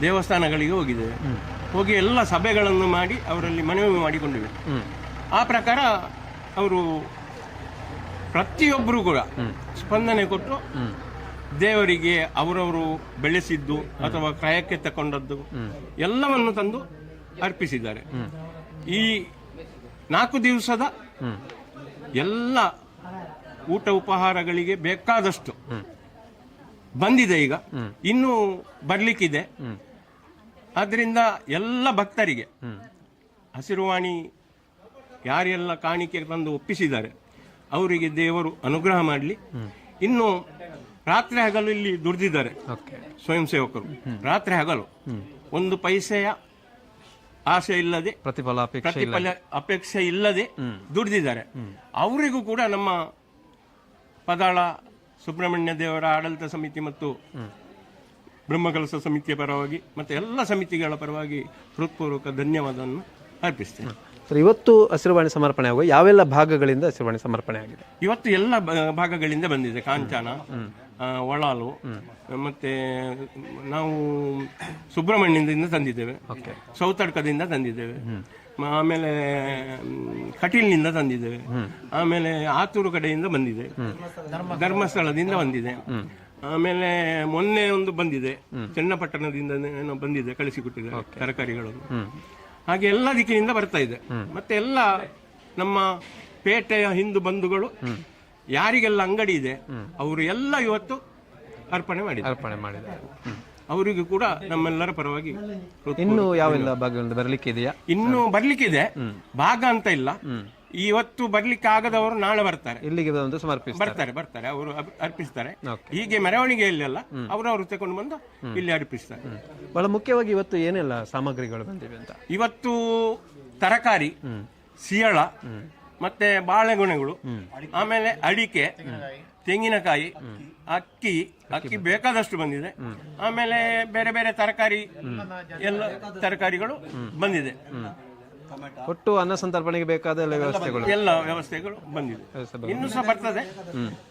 ದೇವಸ್ಥಾನಗಳಿಗೆ ಹೋಗಿದ್ದೇವೆ. ಹೋಗಿ ಎಲ್ಲ ಸಭೆಗಳನ್ನು ಮಾಡಿ ಅವರಲ್ಲಿ ಮನವಿ ಮಾಡಿಕೊಂಡಿವೆ. ಆ ಪ್ರಕಾರ ಅವರು ಪ್ರತಿಯೊಬ್ಬರು ಕೂಡ ಸ್ಪಂದನೆ ಕೊಟ್ಟು ದೇವರಿಗೆ ಅವರವರು ಬೆಳೆಸಿದ್ದು ಅಥವಾ ಕ್ರಯಕ್ಕೆ ತಗೊಂಡದ್ದು ಎಲ್ಲವನ್ನು ತಂದು ಅರ್ಪಿಸಿದ್ದಾರೆ. ಈ 4 ದಿವಸದ ಎಲ್ಲ ಊಟ ಉಪಹಾರಗಳಿಗೆ ಬೇಕಾದಷ್ಟು ಬಂದಿದೆ. ಈಗ ಇನ್ನೂ ಬರ್ಲಿಕ್ಕಿದೆ. ಆದ್ರಿಂದ ಎಲ್ಲ ಭಕ್ತರಿಗೆ ಹಸಿರುವಾಣಿ ಯಾರೆಲ್ಲ ಕಾಣಿಕೆ ತಂದು ಒಪ್ಪಿಸಿದ್ದಾರೆ ಅವರಿಗೆ ದೇವರು ಅನುಗ್ರಹ ಮಾಡಲಿ. ಇನ್ನು ರಾತ್ರಿ ಹಗಲು ಇಲ್ಲಿ ದುಡಿದಿದ್ದಾರೆ ಸ್ವಯಂ ಸೇವಕರು. ರಾತ್ರಿ ಹಗಲು ಒಂದು ಪೈಸೆಯ ಆಸೆ ಇಲ್ಲದೆ, ಪ್ರತಿಫಲ ಅಪೇಕ್ಷೆ ಇಲ್ಲದೆ ದುಡಿದಿದ್ದಾರೆ. ಅವರಿಗೂ ಕೂಡ ನಮ್ಮ ಪದಾಳ ಸುಬ್ರಹ್ಮಣ್ಯ ದೇವರ ಆಡಳಿತ ಸಮಿತಿ ಮತ್ತು ಬ್ರಹ್ಮಕಲಶ ಸಮಿತಿಯ ಪರವಾಗಿ ಮತ್ತು ಎಲ್ಲ ಸಮಿತಿಗಳ ಪರವಾಗಿ ಹೃತ್ಪೂರ್ವಕ ಧನ್ಯವಾದವನ್ನು ಅರ್ಪಿಸ್ತೇನೆ. ಸರ್, ಇವತ್ತು ಹಸಿರುವಾಣಿ ಸಮರ್ಪಣೆ ಆಗುವ ಯಾವೆಲ್ಲ ಭಾಗಗಳಿಂದ ಹಸಿರುವಾಣಿ ಸಮರ್ಪಣೆ ಆಗಿದೆ? ಇವತ್ತು ಎಲ್ಲ ಭಾಗಗಳಿಂದ ಬಂದಿದೆ. ಕಾಂಚನ, ಒಳಾಲು, ಮತ್ತೆ ನಾವು ಸುಬ್ರಹ್ಮಣ್ಯದಿಂದ ತಂದಿದ್ದೇವೆ, ಸೌತಡ್ಕದಿಂದ ತಂದಿದ್ದೇವೆ, ಆಮೇಲೆ ಕಟೀಲ್ನಿಂದ ತಂದಿದ್ದೇವೆ, ಆಮೇಲೆ ಆತೂರು ಕಡೆಯಿಂದ ಬಂದಿದೆ, ಧರ್ಮಸ್ಥಳದಿಂದ ಬಂದಿದೆ, ಆಮೇಲೆ ಮೊನ್ನೆ ಒಂದು ಬಂದಿದೆ ಚನ್ನಪಟ್ಟಣದಿಂದ ಏನೋ ಬಂದಿದೆ, ಕಳಿಸಿಕೊಟ್ಟಿದೆ ತರಕಾರಿಗಳನ್ನು. ಹಾಗೆ ಎಲ್ಲ ದಿಕ್ಕಿನಿಂದ ಬರ್ತಾ ಇದೆ. ಮತ್ತೆ ಎಲ್ಲ ನಮ್ಮ ಪೇಟೆಯ ಹಿಂದೂ ಬಂಧುಗಳು ಯಾರಿಗೆಲ್ಲ ಅಂಗಡಿ ಇದೆ ಅವರು ಎಲ್ಲ ಇವತ್ತು ಅರ್ಪಣೆ ಮಾಡಿದ್ದಾರೆ. ಅವರಿಗೂ ಕೂಡ ನಮ್ಮೆಲ್ಲರ ಪರವಾಗಿ. ಇನ್ನು ಯಾವೆಲ್ಲ ಭಾಗಗಳಿಂದ ಬರ್ಲಿಕ್ಕೆ ಇದೆಯಾ? ಇನ್ನು ಬರ್ಲಿಕ್ಕಿದೆ, ಭಾಗ ಅಂತ ಇಲ್ಲ. ಇವತ್ತು ಬರ್ಲಿಕ್ಕೆ ಆಗದವರು ನಾಳೆ ಬರ್ತಾರೆ, ಇಲ್ಲಿಗೆ ಬಂದು ಬರ್ತಾರೆ ಅವರು ಅರ್ಪಿಸ್ತಾರೆ. ಹೀಗೆ ಮೆರವಣಿಗೆಯಲ್ಲಿ ಅಲ್ಲ, ಅವರು ತಗೊಂಡು ಬಂದು ಇಲ್ಲಿ ಅರ್ಪಿಸ್ತಾರೆ. ಬಹಳ ಮುಖ್ಯವಾಗಿ ಇವತ್ತು ಏನೆಲ್ಲ ಸಾಮಗ್ರಿಗಳು ಬಂದಿವೆ ಅಂತ? ಇವತ್ತು ತರಕಾರಿ, ಸಿಯಳ, ಮತ್ತೆ ಬಾಳೆಗೊನೆಗಳು, ಆಮೇಲೆ ಅಡಿಕೆ, ತೆಂಗಿನಕಾಯಿ, ಅಕ್ಕಿ ಬೇಕಾದಷ್ಟು ಬಂದಿದೆ. ಆಮೇಲೆ ಬೇರೆ ಬೇರೆ ತರಕಾರಿ, ಎಲ್ಲ ತರಕಾರಿಗಳು ಬಂದಿದೆ. ಒಟ್ಟು ಅನ್ನ ಸಂತರ್ಪಣೆಗೆ ಬೇಕಾದ ಎಲ್ಲ ವ್ಯವಸ್ಥೆಗಳು ಬಂದಿದೆ. ಇನ್ನು ಸಹ ಬರ್ತದೆ,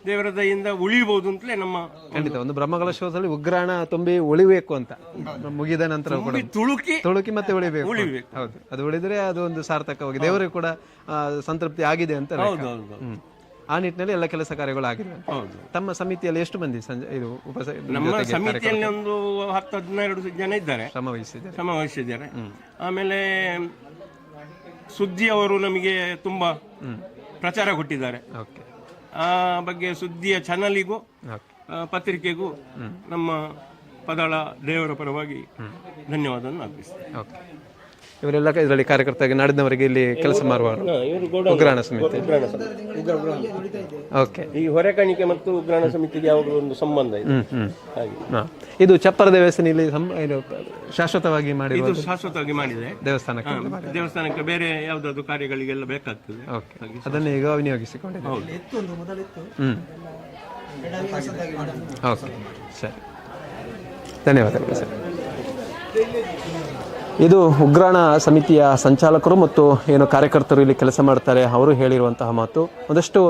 ದೇವರ ದಯಿಂದ ಉಳಿಬಹುದು ಅಂತಲೇ ನಮ್ಮ ಖಂಡಿತ. ಒಂದು ಬ್ರಹ್ಮಕಲಶೋತ್ಸವದಲ್ಲಿ ಉಗ್ರಾಣ ತುಂಬಿ ಉಳಿಬೇಕು ಅಂತ, ಮುಗಿದ ನಂತರ ತುಳುಕಿ ಮತ್ತೆ ಉಳಿಬೇಕು. ಹೌದು, ಅದು ಉಳಿದ್ರೆ ಅದು ಒಂದು ಸಾರ್ಥಕವಾಗಿ ದೇವರಿಗೆ ಕೂಡ ಸಂತೃಪ್ತಿ ಆಗಿದೆ ಅಂತ. ಆ ನಿಟ್ಟಿನಲ್ಲಿ ಎಲ್ಲ ಕೆಲಸ ಕಾರ್ಯಗಳು ಆಗಿದೆ. ತಮ್ಮ ಸಮಿತಿಯಲ್ಲಿ ಎಷ್ಟು ಮಂದಿ ನಮ್ಮ ಸಮಿತಿಯಲ್ಲಿ ಒಂದು 10-12 ಜನ ಇದ್ದಾರೆ, ಶ್ರಮ ವಹಿಸಿದ್ದಾರೆ. ಆಮೇಲೆ ಸುದ್ದಿ ಅವರು ನಮಗೆ ತುಂಬಾ ಪ್ರಚಾರ ಕೊಟ್ಟಿದ್ದಾರೆ. ಆ ಬಗ್ಗೆ ಸುದ್ದಿಯ ಚಾನಲಿಗೂ ಪತ್ರಿಕೆಗೂ ನಮ್ಮ ಪದಾಳ ದೇವರ ಪರವಾಗಿ ಧನ್ಯವಾದವನ್ನು ಅರ್ಪಿಸ್ತೇನೆ. ಇವರೆಲ್ಲ ಇದರಲ್ಲಿ ಕಾರ್ಯಕರ್ತರಾಗಿ ನಾಡಿನವರೆಗೆ ಇಲ್ಲಿ ಕೆಲಸ ಮಾಡುವ ಉಗ್ರಾಣ ಸಮಿತಿ. ಈ ಹೊರೆಕಾಣಿಕೆ ಮತ್ತು ಉಗ್ರಾಣ ಸಮಿತಿಗೆ ಯಾವುದೋ ಒಂದು ಸಂಬಂಧ ಇದೆ. ಇದು ಚಪ್ಪರ ದೇವಸ್ಥಾನ ಇಲ್ಲಿ ಶಾಶ್ವತವಾಗಿ ಮಾಡಿದೆ. ದೇವಸ್ಥಾನಕ್ಕೆ ಬೇರೆ ಯಾವುದಾದ್ರು ಕಾರ್ಯಗಳಿಗೆಲ್ಲ ಬೇಕಾಗ್ತದೆ, ಅದನ್ನು ಈಗ ವಿನಿಯೋಗಿಸಿಕೊಂಡಿದೆ. ಸರಿ, ಧನ್ಯವಾದಗಳು ಸರ್. ಇದು ಉಗ್ರಾಣ ಸಮಿತಿಯ ಸಂಚಾಲಕರು ಮತ್ತು ಏನು ಕಾರ್ಯಕರ್ತರು ಇಲ್ಲಿ ಕೆಲಸ ಮಾಡ್ತಾರೆ ಅವರು ಹೇಳಿರುವಂತಹ ಮಾತು. ಒಂದಷ್ಟು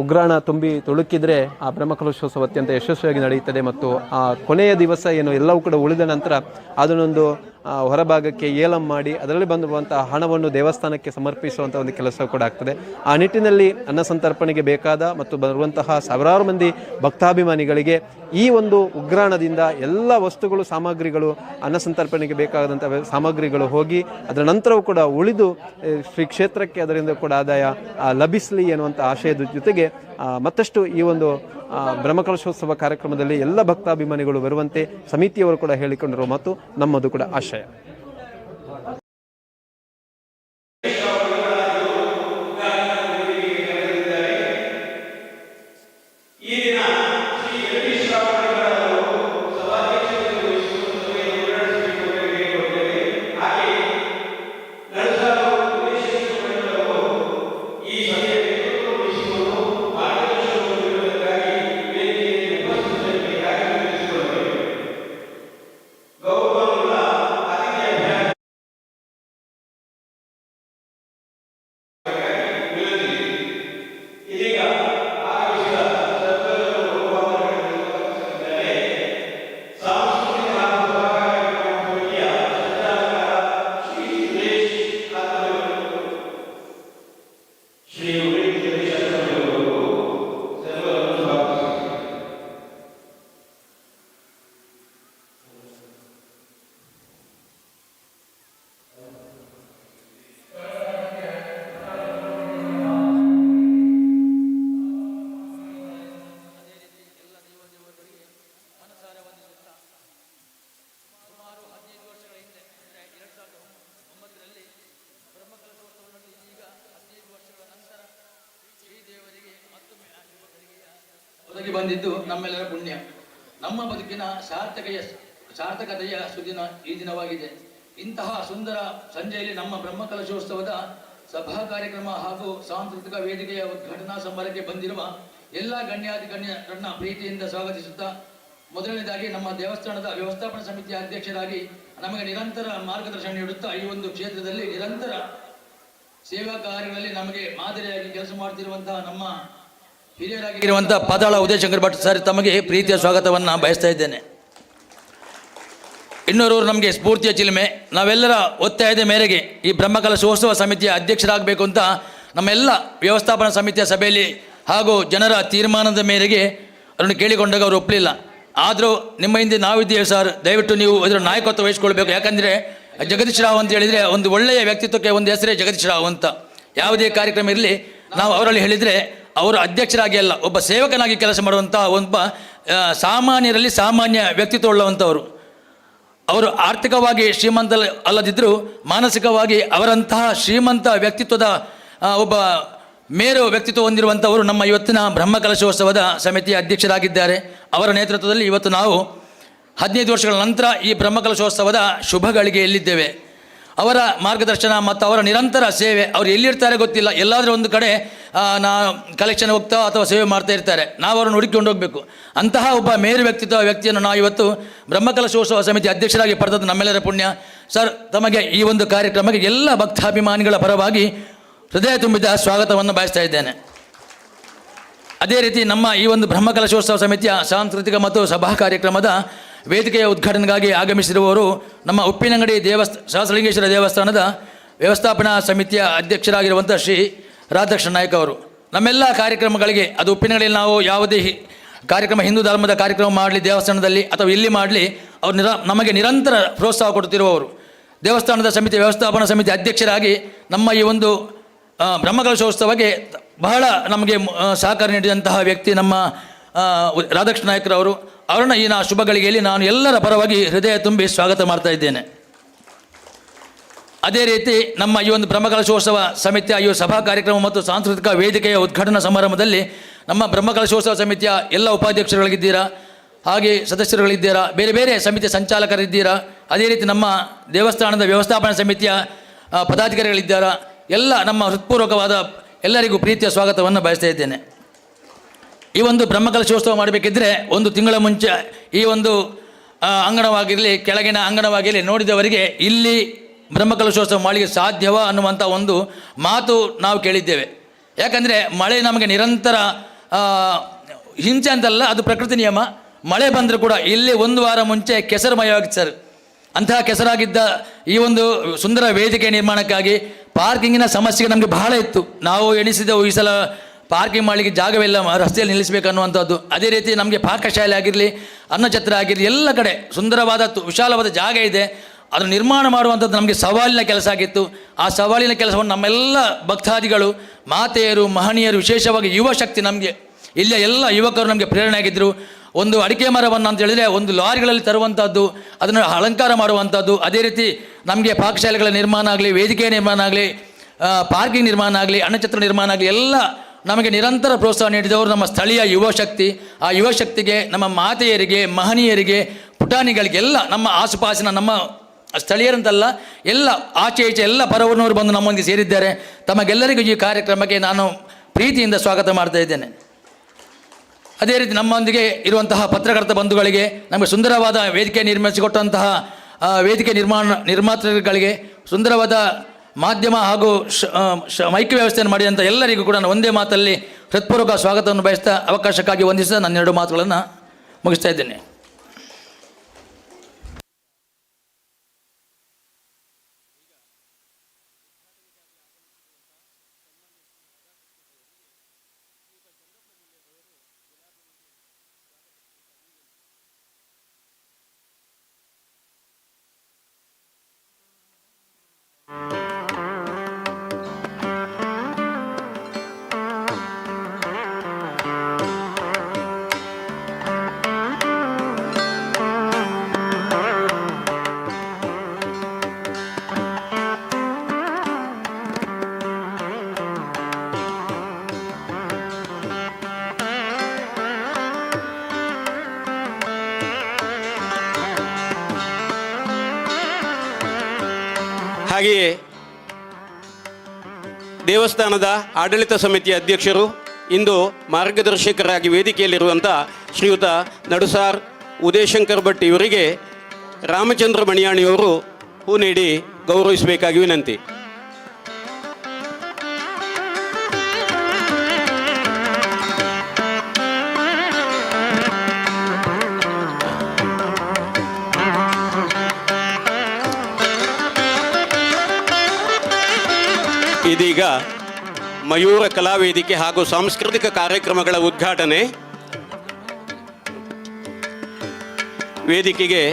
ಉಗ್ರಾಣ ತುಂಬಿ ತುಳುಕಿದ್ರೆ ಆ ಬ್ರಹ್ಮಕಲಶೋತ್ಸವ ಅತ್ಯಂತ ಯಶಸ್ವಿಯಾಗಿ ನಡೆಯುತ್ತದೆ ಮತ್ತು ಆ ಕೊನೆಯ ದಿವಸ ಏನು ಎಲ್ಲವೂ ಕೂಡ ಉಳಿದ ನಂತರ ಅದನ್ನೊಂದು ಹೊರಭಾಗಕ್ಕೆ ಏಲಂ ಮಾಡಿ ಅದರಲ್ಲಿ ಬಂದಿರುವಂತಹ ಹಣವನ್ನು ದೇವಸ್ಥಾನಕ್ಕೆ ಸಮರ್ಪಿಸುವಂಥ ಒಂದು ಕೆಲಸ ಕೂಡ ಆಗ್ತದೆ. ಆ ನಿಟ್ಟಿನಲ್ಲಿ ಅನ್ನ ಸಂತರ್ಪಣೆಗೆ ಬೇಕಾದ ಮತ್ತು ಬರುವಂತಹ ಸಾವಿರಾರು ಮಂದಿ ಭಕ್ತಾಭಿಮಾನಿಗಳಿಗೆ ಈ ಒಂದು ಉಗ್ರಾಣದಿಂದ ಎಲ್ಲ ವಸ್ತುಗಳು, ಸಾಮಗ್ರಿಗಳು, ಅನ್ನ ಸಂತರ್ಪಣೆಗೆ ಬೇಕಾದಂಥ ಸಾಮಗ್ರಿಗಳು ಹೋಗಿ ಅದರ ನಂತರವೂ ಕೂಡ ಉಳಿದು ಶ್ರೀ ಕ್ಷೇತ್ರಕ್ಕೆ ಅದರಿಂದ ಕೂಡ ಆದಾಯ ಲಭಿಸಲಿ ಎನ್ನುವಂಥ ಆಶಯದ ಜೊತೆಗೆ ಮತ್ತಷ್ಟು ಈ ಒಂದು ಬ್ರಹ್ಮಕಲಶೋತ್ಸವ ಕಾರ್ಯಕ್ರಮದಲ್ಲಿ ಎಲ್ಲ ಭಕ್ತಾಭಿಮಾನಿಗಳು ಬರುವಂತೆ ಸಮಿತಿಯವರು ಕೂಡ ಹೇಳಿಕೊಂಡಿರುವ ಮತ್ತು ನಮ್ಮದು ಕೂಡ ಆಶಯ. ಒದಗಿ ಬಂದಿದ್ದು ನಮ್ಮೆಲ್ಲರ ಪುಣ್ಯ. ನಮ್ಮ ಬದುಕಿನ ಸಾರ್ಥಕತೆಯ ಸುದಿನ ಈ ದಿನವಾಗಿದೆ. ಇಂತಹ ಸುಂದರ ಸಂಜೆಯಲ್ಲಿ ನಮ್ಮ ಬ್ರಹ್ಮಕಲಶೋತ್ಸವದ ಸಭಾ ಕಾರ್ಯಕ್ರಮ ಹಾಗೂ ಸಾಂಸ್ಕೃತಿಕ ವೇದಿಕೆಯ ಉದ್ಘಾಟನಾ ಸಮಾರಂಭಕ್ಕೆ ಬಂದಿರುವ ಎಲ್ಲ ಗಣ್ಯರನ್ನ ಪ್ರೀತಿಯಿಂದ ಸ್ವಾಗತಿಸುತ್ತಾ, ಮೊದಲನೇದಾಗಿ ನಮ್ಮ ದೇವಸ್ಥಾನದ ವ್ಯವಸ್ಥಾಪನಾ ಸಮಿತಿಯ ಅಧ್ಯಕ್ಷರಾಗಿ ನಮಗೆ ನಿರಂತರ ಮಾರ್ಗದರ್ಶನ ನೀಡುತ್ತಾ ಈ ಒಂದು ಕ್ಷೇತ್ರದಲ್ಲಿ ನಿರಂತರ ಸೇವಾ ಕಾರ್ಯಗಳಲ್ಲಿ ನಮಗೆ ಮಾದರಿಯಾಗಿ ಕೆಲಸ ಮಾಡ್ತಿರುವಂತಹ ನಮ್ಮ ಹಿರಿಯರಾಗಿರುವಂತಹ ಪಾತಾಳ ಉದಯಶಂಕರ್ ಭಟ್ ಸರ್ ತಮಗೆ ಪ್ರೀತಿಯ ಸ್ವಾಗತವನ್ನು ಬಯಸ್ತಾ ಇದ್ದೇನೆ. ಇನ್ನೂರು ನಮಗೆ ಸ್ಫೂರ್ತಿಯ ಚಿಲುಮೆ. ನಾವೆಲ್ಲರ ಒತ್ತಾಯದ ಮೇರೆಗೆ ಈ ಬ್ರಹ್ಮಕಲಶೋತ್ಸವ ಸಮಿತಿಯ ಅಧ್ಯಕ್ಷರಾಗಬೇಕು ಅಂತ ನಮ್ಮೆಲ್ಲ ವ್ಯವಸ್ಥಾಪನಾ ಸಮಿತಿಯ ಸಭೆಯಲ್ಲಿ ಹಾಗೂ ಜನರ ತೀರ್ಮಾನದ ಮೇರೆಗೆ ಅವರನ್ನು ಕೇಳಿಕೊಂಡಾಗ ಅವರು ಒಪ್ಪಲಿಲ್ಲ. ಆದರೂ ನಿಮ್ಮ ಹಿಂದೆ ನಾವಿದ್ದೇವೆ ಸರ್, ದಯವಿಟ್ಟು ನೀವು ಅದರ ನಾಯಕತ್ವ ವಹಿಸ್ಕೊಳ್ಬೇಕು. ಯಾಕಂದರೆ ಜಗದೀಶ್ ರಾವ್ ಅಂತ ಹೇಳಿದರೆ ಒಂದು ಒಳ್ಳೆಯ ವ್ಯಕ್ತಿತ್ವಕ್ಕೆ ಒಂದು ಹೆಸರೇ ಜಗದೀಶ್ ರಾವ್ ಅಂತ. ಯಾವುದೇ ಕಾರ್ಯಕ್ರಮ ಇರಲಿ ನಾವು ಅವರಲ್ಲಿ ಹೇಳಿದರೆ ಅವರು ಅಧ್ಯಕ್ಷರಾಗಿ ಅಲ್ಲ, ಒಬ್ಬ ಸೇವಕನಾಗಿ ಕೆಲಸ ಮಾಡುವಂಥ ಒಬ್ಬ ಸಾಮಾನ್ಯರಲ್ಲಿ ಸಾಮಾನ್ಯ ವ್ಯಕ್ತಿತ್ವ ಉಳ್ಳವಂಥವರು. ಅವರು ಆರ್ಥಿಕವಾಗಿ ಶ್ರೀಮಂತ ಅಲ್ಲದಿದ್ದರೂ ಮಾನಸಿಕವಾಗಿ ಅವರಂತಹ ಶ್ರೀಮಂತ ವ್ಯಕ್ತಿತ್ವದ ಒಬ್ಬ ಮೇರು ವ್ಯಕ್ತಿತ್ವ ಹೊಂದಿರುವಂಥವರು ನಮ್ಮ ಇವತ್ತಿನ ಬ್ರಹ್ಮಕಲಶೋತ್ಸವದ ಸಮಿತಿಯ ಅಧ್ಯಕ್ಷರಾಗಿದ್ದಾರೆ. ಅವರ ನೇತೃತ್ವದಲ್ಲಿ ಇವತ್ತು ನಾವು 15 ವರ್ಷಗಳ ನಂತರ ಈ ಬ್ರಹ್ಮಕಲಶೋತ್ಸವದ ಶುಭ ಗಳಿಗೆಯಲ್ಲಿದ್ದೇವೆ. ಅವರ ಮಾರ್ಗದರ್ಶನ ಮತ್ತು ಅವರ ನಿರಂತರ ಸೇವೆ, ಅವರು ಎಲ್ಲಿರ್ತಾರೆ ಗೊತ್ತಿಲ್ಲ, ಎಲ್ಲಾದರೂ ಒಂದು ಕಡೆ ಕಲೆಕ್ಷನ್ ಹೋಗ್ತಾ ಅಥವಾ ಸೇವೆ ಮಾಡ್ತಾ ಇರ್ತಾರೆ. ನಾವು ಅವರನ್ನು ಹುಡುಕಿಕೊಂಡು ಹೋಗಬೇಕು. ಅಂತಹ ಒಬ್ಬ ಮೇರು ವ್ಯಕ್ತಿಯನ್ನು ನಾವು ಇವತ್ತು ಬ್ರಹ್ಮಕಲಶೋತ್ಸವ ಸಮಿತಿ ಅಧ್ಯಕ್ಷರಾಗಿ ಪಡೆದದ್ದು ನಮ್ಮೆಲ್ಲರ ಪುಣ್ಯ. ಸರ್, ತಮಗೆ ಈ ಒಂದು ಕಾರ್ಯಕ್ರಮಕ್ಕೆ ಎಲ್ಲ ಭಕ್ತಾಭಿಮಾನಿಗಳ ಪರವಾಗಿ ಹೃದಯ ತುಂಬಿದ ಸ್ವಾಗತವನ್ನು ಬಯಸ್ತಾ ಇದ್ದೇನೆ. ಅದೇ ರೀತಿ ನಮ್ಮ ಈ ಒಂದು ಬ್ರಹ್ಮಕಲಶೋತ್ಸವ ಸಮಿತಿಯ ಸಾಂಸ್ಕೃತಿಕ ಮತ್ತು ಸಭಾ ಕಾರ್ಯಕ್ರಮದ ವೇದಿಕೆಯ ಉದ್ಘಾಟನೆಗಾಗಿ ಆಗಮಿಸಿರುವವರು ನಮ್ಮ ಉಪ್ಪಿನಂಗಡಿ ಸಹಸ್ರಲಿಂಗೇಶ್ವರ ದೇವಸ್ಥಾನದ ವ್ಯವಸ್ಥಾಪನಾ ಸಮಿತಿಯ ಅಧ್ಯಕ್ಷರಾಗಿರುವಂಥ ಶ್ರೀ ರಾಧಾಕೃಷ್ಣ ನಾಯ್ಕ ಅವರು. ನಮ್ಮೆಲ್ಲ ಕಾರ್ಯಕ್ರಮಗಳಿಗೆ, ಅದು ಉಪ್ಪಿನಂಗಡಿಯಲ್ಲಿ ನಾವು ಯಾವುದೇ ಕಾರ್ಯಕ್ರಮ, ಹಿಂದೂ ಧರ್ಮದ ಕಾರ್ಯಕ್ರಮ ಮಾಡಲಿ ದೇವಸ್ಥಾನದಲ್ಲಿ ಅಥವಾ ಇಲ್ಲಿ ಮಾಡಲಿ, ಅವರು ನಮಗೆ ನಿರಂತರ ಪ್ರೋತ್ಸಾಹ ಕೊಡುತ್ತಿರುವವರು. ದೇವಸ್ಥಾನದ ಸಮಿತಿ ವ್ಯವಸ್ಥಾಪನಾ ಸಮಿತಿ ಅಧ್ಯಕ್ಷರಾಗಿ ನಮ್ಮ ಈ ಒಂದು ಬ್ರಹ್ಮಕಲಶೋತ್ಸವಕ್ಕೆ ಬಹಳ ನಮಗೆ ಸಹಕಾರ ನೀಡಿದಂತಹ ವ್ಯಕ್ತಿ ನಮ್ಮ ರಾಧಾಕೃಷ್ಣ ನಾಯ್ಕರವರು. ಅವರನ್ನು ಈ ಶುಭ ಗಳಿಗೆಯಲ್ಲಿ ನಾನು ಎಲ್ಲರ ಪರವಾಗಿ ಹೃದಯ ತುಂಬಿ ಸ್ವಾಗತ ಮಾಡ್ತಾ ಇದ್ದೇನೆ. ಅದೇ ರೀತಿ ನಮ್ಮ ಈ ಒಂದು ಬ್ರಹ್ಮಕಲಶೋತ್ಸವ ಸಮಿತಿಯ ಈ ಸಭಾ ಕಾರ್ಯಕ್ರಮ ಮತ್ತು ಸಾಂಸ್ಕೃತಿಕ ವೇದಿಕೆಯ ಉದ್ಘಾಟನಾ ಸಮಾರಂಭದಲ್ಲಿ ನಮ್ಮ ಬ್ರಹ್ಮಕಲಶೋತ್ಸವ ಸಮಿತಿಯ ಎಲ್ಲ ಉಪಾಧ್ಯಕ್ಷರುಗಳಿದ್ದೀರಾ, ಹಾಗೆ ಸದಸ್ಯರುಗಳಿದ್ದೀರಾ, ಬೇರೆ ಬೇರೆ ಸಮಿತಿಯ ಸಂಚಾಲಕರಿದ್ದೀರಾ, ಅದೇ ರೀತಿ ನಮ್ಮ ದೇವಸ್ಥಾನದ ವ್ಯವಸ್ಥಾಪನಾ ಸಮಿತಿಯ ಪದಾಧಿಕಾರಿಗಳಿದ್ದಾರಾ, ಎಲ್ಲ ನಮ್ಮ ಹೃತ್ಪೂರ್ವಕವಾದ ಎಲ್ಲರಿಗೂ ಪ್ರೀತಿಯ ಸ್ವಾಗತವನ್ನು ಬಯಸ್ತಾ ಇದ್ದೇನೆ. ಈ ಒಂದು ಬ್ರಹ್ಮಕಲಶೋತ್ಸವ ಮಾಡಬೇಕಿದ್ರೆ 1 ತಿಂಗಳ ಮುಂಚೆ ಈ ಒಂದು ಅಂಗಣವಾಗಿರಲಿ, ಕೆಳಗಿನ ಅಂಗಣವಾಗಿರಲಿ ನೋಡಿದವರಿಗೆ ಇಲ್ಲಿ ಬ್ರಹ್ಮಕಲಶೋತ್ಸವ ಮಾಡಲಿಕ್ಕೆ ಸಾಧ್ಯವ ಅನ್ನುವಂಥ ಒಂದು ಮಾತು ನಾವು ಕೇಳಿದ್ದೇವೆ. ಯಾಕಂದರೆ ಮಳೆ ನಮಗೆ ನಿರಂತರ ಹಿಂಸೆ ಅಂತಲ್ಲ, ಅದು ಪ್ರಕೃತಿ ನಿಯಮ. ಮಳೆ ಬಂದರೂ ಕೂಡ ಇಲ್ಲಿ 1 ವಾರ ಮುಂಚೆ ಕೆಸರುಮಯವಾಗಿತ್ತು ಸರ್. ಅಂತಹ ಕೆಸರಾಗಿದ್ದ ಈ ಒಂದು ಸುಂದರ ವೇದಿಕೆ ನಿರ್ಮಾಣಕ್ಕಾಗಿ ಪಾರ್ಕಿಂಗಿನ ಸಮಸ್ಯೆ ನಮಗೆ ಬಹಳ ಇತ್ತು. ನಾವು ಎಣಿಸಿದೆವು ಈ ಸಲ ಪಾರ್ಕಿಂಗ್ ಮಾಡಲಿಕ್ಕೆ ಜಾಗವಿಲ್ಲ, ರಸ್ತೆಯಲ್ಲಿ ನಿಲ್ಲಿಸಬೇಕನ್ನುವಂಥದ್ದು. ಅದೇ ರೀತಿ ನಮಗೆ ಪಾಕಶಾಲೆ ಆಗಿರಲಿ, ಅನ್ನಛತ್ರ ಆಗಿರಲಿ, ಎಲ್ಲ ಕಡೆ ಸುಂದರವಾದ ವಿಶಾಲವಾದ ಜಾಗ ಇದೆ. ಅದನ್ನು ನಿರ್ಮಾಣ ಮಾಡುವಂಥದ್ದು ನಮಗೆ ಸವಾಲಿನ ಕೆಲಸ ಆಗಿತ್ತು. ಆ ಸವಾಲಿನ ಕೆಲಸವನ್ನು ನಮ್ಮೆಲ್ಲ ಭಕ್ತಾದಿಗಳು, ಮಾತೆಯರು, ಮಹನೀಯರು, ವಿಶೇಷವಾಗಿ ಯುವ ಶಕ್ತಿ, ನಮಗೆ ಇಲ್ಲಿಯ ಎಲ್ಲ ಯುವಕರು ನಮಗೆ ಪ್ರೇರಣೆ ಆಗಿದ್ದರು. ಒಂದು ಅಡಿಕೆ ಮರವನ್ನು ಅಂತ ಹೇಳಿದರೆ ಒಂದು ಲಾರಿಗಳಲ್ಲಿ ತರುವಂಥದ್ದು, ಅದನ್ನು ಅಲಂಕಾರ ಮಾಡುವಂಥದ್ದು, ಅದೇ ರೀತಿ ನಮಗೆ ಪಾಕಶಾಲೆಗಳ ನಿರ್ಮಾಣ ಆಗಲಿ, ವೇದಿಕೆ ನಿರ್ಮಾಣ ಆಗಲಿ, ಪಾರ್ಕಿಂಗ್ ನಿರ್ಮಾಣ ಆಗಲಿ, ಅನ್ನಛತ್ರ ನಿರ್ಮಾಣ ಆಗಲಿ, ಎಲ್ಲ ನಮಗೆ ನಿರಂತರ ಪ್ರೋತ್ಸಾಹ ನೀಡಿದವರು ನಮ್ಮ ಸ್ಥಳೀಯ ಯುವ ಶಕ್ತಿ. ಆ ಯುವ ಶಕ್ತಿಗೆ, ನಮ್ಮ ಮಾತೆಯರಿಗೆ, ಮಹನೀಯರಿಗೆ, ಪುಟಾಣಿಗಳಿಗೆ, ಎಲ್ಲ ನಮ್ಮ ಆಸುಪಾಸಿನ ನಮ್ಮ ಸ್ಥಳೀಯರಂತಲ್ಲ, ಎಲ್ಲ ಆಚೆ ಈಚೆ ಎಲ್ಲ ಪರವನವರು ಬಂದು ನಮ್ಮೊಂದಿಗೆ ಸೇರಿದ್ದಾರೆ. ತಮಗೆಲ್ಲರಿಗೂ ಈ ಕಾರ್ಯಕ್ರಮಕ್ಕೆ ನಾನು ಪ್ರೀತಿಯಿಂದ ಸ್ವಾಗತ ಮಾಡ್ತಾ ಇದ್ದೇನೆ. ಅದೇ ರೀತಿ ನಮ್ಮೊಂದಿಗೆ ಇರುವಂತಹ ಪತ್ರಕರ್ತ ಬಂಧುಗಳಿಗೆ, ನಮಗೆ ಸುಂದರವಾದ ವೇದಿಕೆ ನಿರ್ಮಿಸಿಕೊಟ್ಟಂತಹ ವೇದಿಕೆ ನಿರ್ಮಾತೃಗಳಿಗೆ, ಸುಂದರವಾದ ಮಾಧ್ಯಮ ಹಾಗೂ ಮೈಕ್ ವ್ಯವಸ್ಥೆಯನ್ನು ಮಾಡಿದಂಥ ಎಲ್ಲರಿಗೂ ಕೂಡ ನಾನು ಒಂದೇ ಮಾತಲ್ಲಿ ಹೃತ್ಪೂರ್ವಕ ಸ್ವಾಗತವನ್ನು ಬಯಸ್ತಾ ಅವಕಾಶಕ್ಕಾಗಿ ವಂದಿಸ್ತಾ ನನ್ನ 2 ಮಾತುಗಳನ್ನು ಮುಗಿಸ್ತಾ ಇದ್ದೇನೆ. ಹಾಗೆಯೇ ದೇವಸ್ಥಾನದ ಆಡಳಿತ ಸಮಿತಿಯ ಅಧ್ಯಕ್ಷರು, ಇಂದು ಮಾರ್ಗದರ್ಶಕರಾಗಿ ವೇದಿಕೆಯಲ್ಲಿರುವಂಥ ಶ್ರೀಯುತ ನಡುಸಾರ್ ಉದಯಶಂಕರ್ ಭಟ್ ಇವರಿಗೆ ರಾಮಚಂದ್ರ ಮಣಿಯಾಣಿಯವರು ಹೂ ನೀಡಿ ಗೌರವಿಸಬೇಕಾಗಿ ವಿನಂತಿ. ಇದೀಗ ಮಯೂರ ಕಲಾವೇದಿಕೆ ಹಾಗೂ ಸಾಂಸ್ಕೃತಿಕ ಕಾರ್ಯಕ್ರಮಗಳ ಉದ್ಘಾಟನೆ. ವೇದಿಕೆಗೆ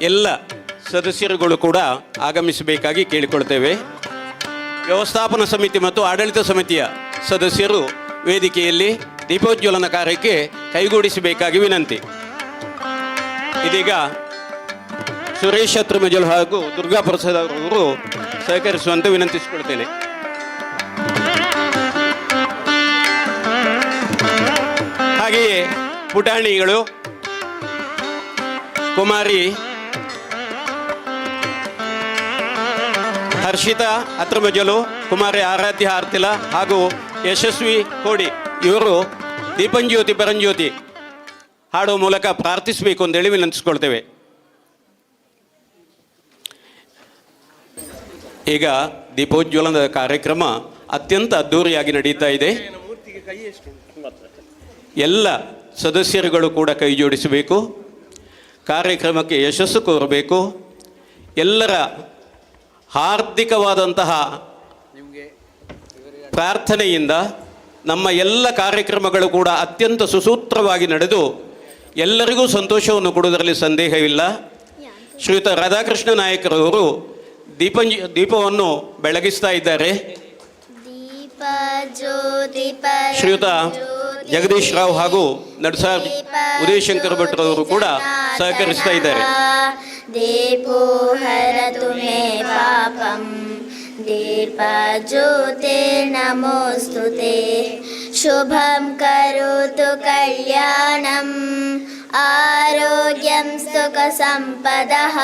ಎಲ್ಲ ಸದಸ್ಯರುಗಳು ಕೂಡ ಆಗಮಿಸಬೇಕಾಗಿ ಕೇಳಿಕೊಳ್ತೇವೆ. ವ್ಯವಸ್ಥಾಪನಾ ಸಮಿತಿ ಮತ್ತು ಆಡಳಿತ ಸಮಿತಿಯ ಸದಸ್ಯರು ವೇದಿಕೆಯಲ್ಲಿ ದೀಪೋಜ್ವಲನ ಕಾರ್ಯಕ್ಕೆ ಕೈಗೂಡಿಸಬೇಕಾಗಿ ವಿನಂತಿ. ಇದೀಗ ಸುರೇಶ್ ಶತ್ರುಮಜಲ್ ಹಾಗೂ ದುರ್ಗಾ ಪ್ರಸಾದ್ ಅವರು ಸಹಕರಿಸುವಂತೆ ವಿನಂತಿಸಿಕೊಳ್ತೇನೆ. ಹಾಗೆಯೇ ಪುಟಾಣಿಗಳು ಕುಮಾರಿ ಹರ್ಷಿತಾ ಅತ್ರಮಜಲು, ಕುಮಾರಿ ಆರಾಧ್ಯ ಆರ್ತಿಲ ಹಾಗೂ ಯಶಸ್ವಿ ಕೋಡಿ ಇವರು ದೀಪಂಜ್ಯೋತಿ ಪರಂಜ್ಯೋತಿ ಹಾಡುವ ಮೂಲಕ ಪ್ರಾರ್ಥಿಸಬೇಕು ಅಂತೇಳಿ ವಿನಂತಿಸ್ಕೊಳ್ತೇವೆ. ಈಗ ದೀಪೋಜ್ವಲನದ ಕಾರ್ಯಕ್ರಮ ಅತ್ಯಂತ ಅದ್ಧೂರಿಯಾಗಿ ನಡೀತಾ ಇದೆ. ಎಲ್ಲ ಸದಸ್ಯರುಗಳು ಕೂಡ ಕೈ ಜೋಡಿಸಬೇಕು. ಕಾರ್ಯಕ್ರಮಕ್ಕೆ ಯಶಸ್ಸು ಕೋರಬೇಕು. ಎಲ್ಲರ ಹಾರ್ದಿಕವಾದಂತಹ ಪ್ರಾರ್ಥನೆಯಿಂದ ನಮ್ಮ ಎಲ್ಲ ಕಾರ್ಯಕ್ರಮಗಳು ಕೂಡ ಅತ್ಯಂತ ಸುಸೂತ್ರವಾಗಿ ನಡೆದು ಎಲ್ಲರಿಗೂ ಸಂತೋಷವನ್ನು ಕೊಡುವುದರಲ್ಲಿ ಸಂದೇಹವಿಲ್ಲ. ಶ್ರೀಯುತ ರಾಧಾಕೃಷ್ಣ ನಾಯಕರವರು ದೀಪವನ್ನು ಬೆಳಗಿಸ್ತಾ ಇದ್ದಾರೆ. ಶ್ರೀಯುತ ಜಗದೀಶ್ ರಾವ್ ಹಾಗೂ ನಡಸಾರ್ ಉದಯಶಂಕರ್ ಭಟ್ರವರು ಕೂಡ ಸಹಕರಿಸ್ತಾ ಇದ್ದಾರೆ. ದೀಪೋ ಹರತು ಮೇ ಪಾಪಂ ದೀಪ ಜ್ಯೋತಿ ನಮೋಸ್ತುತೆ ಶುಭಂ ಕರೋತು ಕಲ್ಯಾಣಂ ಆರೋಗ್ಯಂ ಸುಖ ಸಂಪದಃ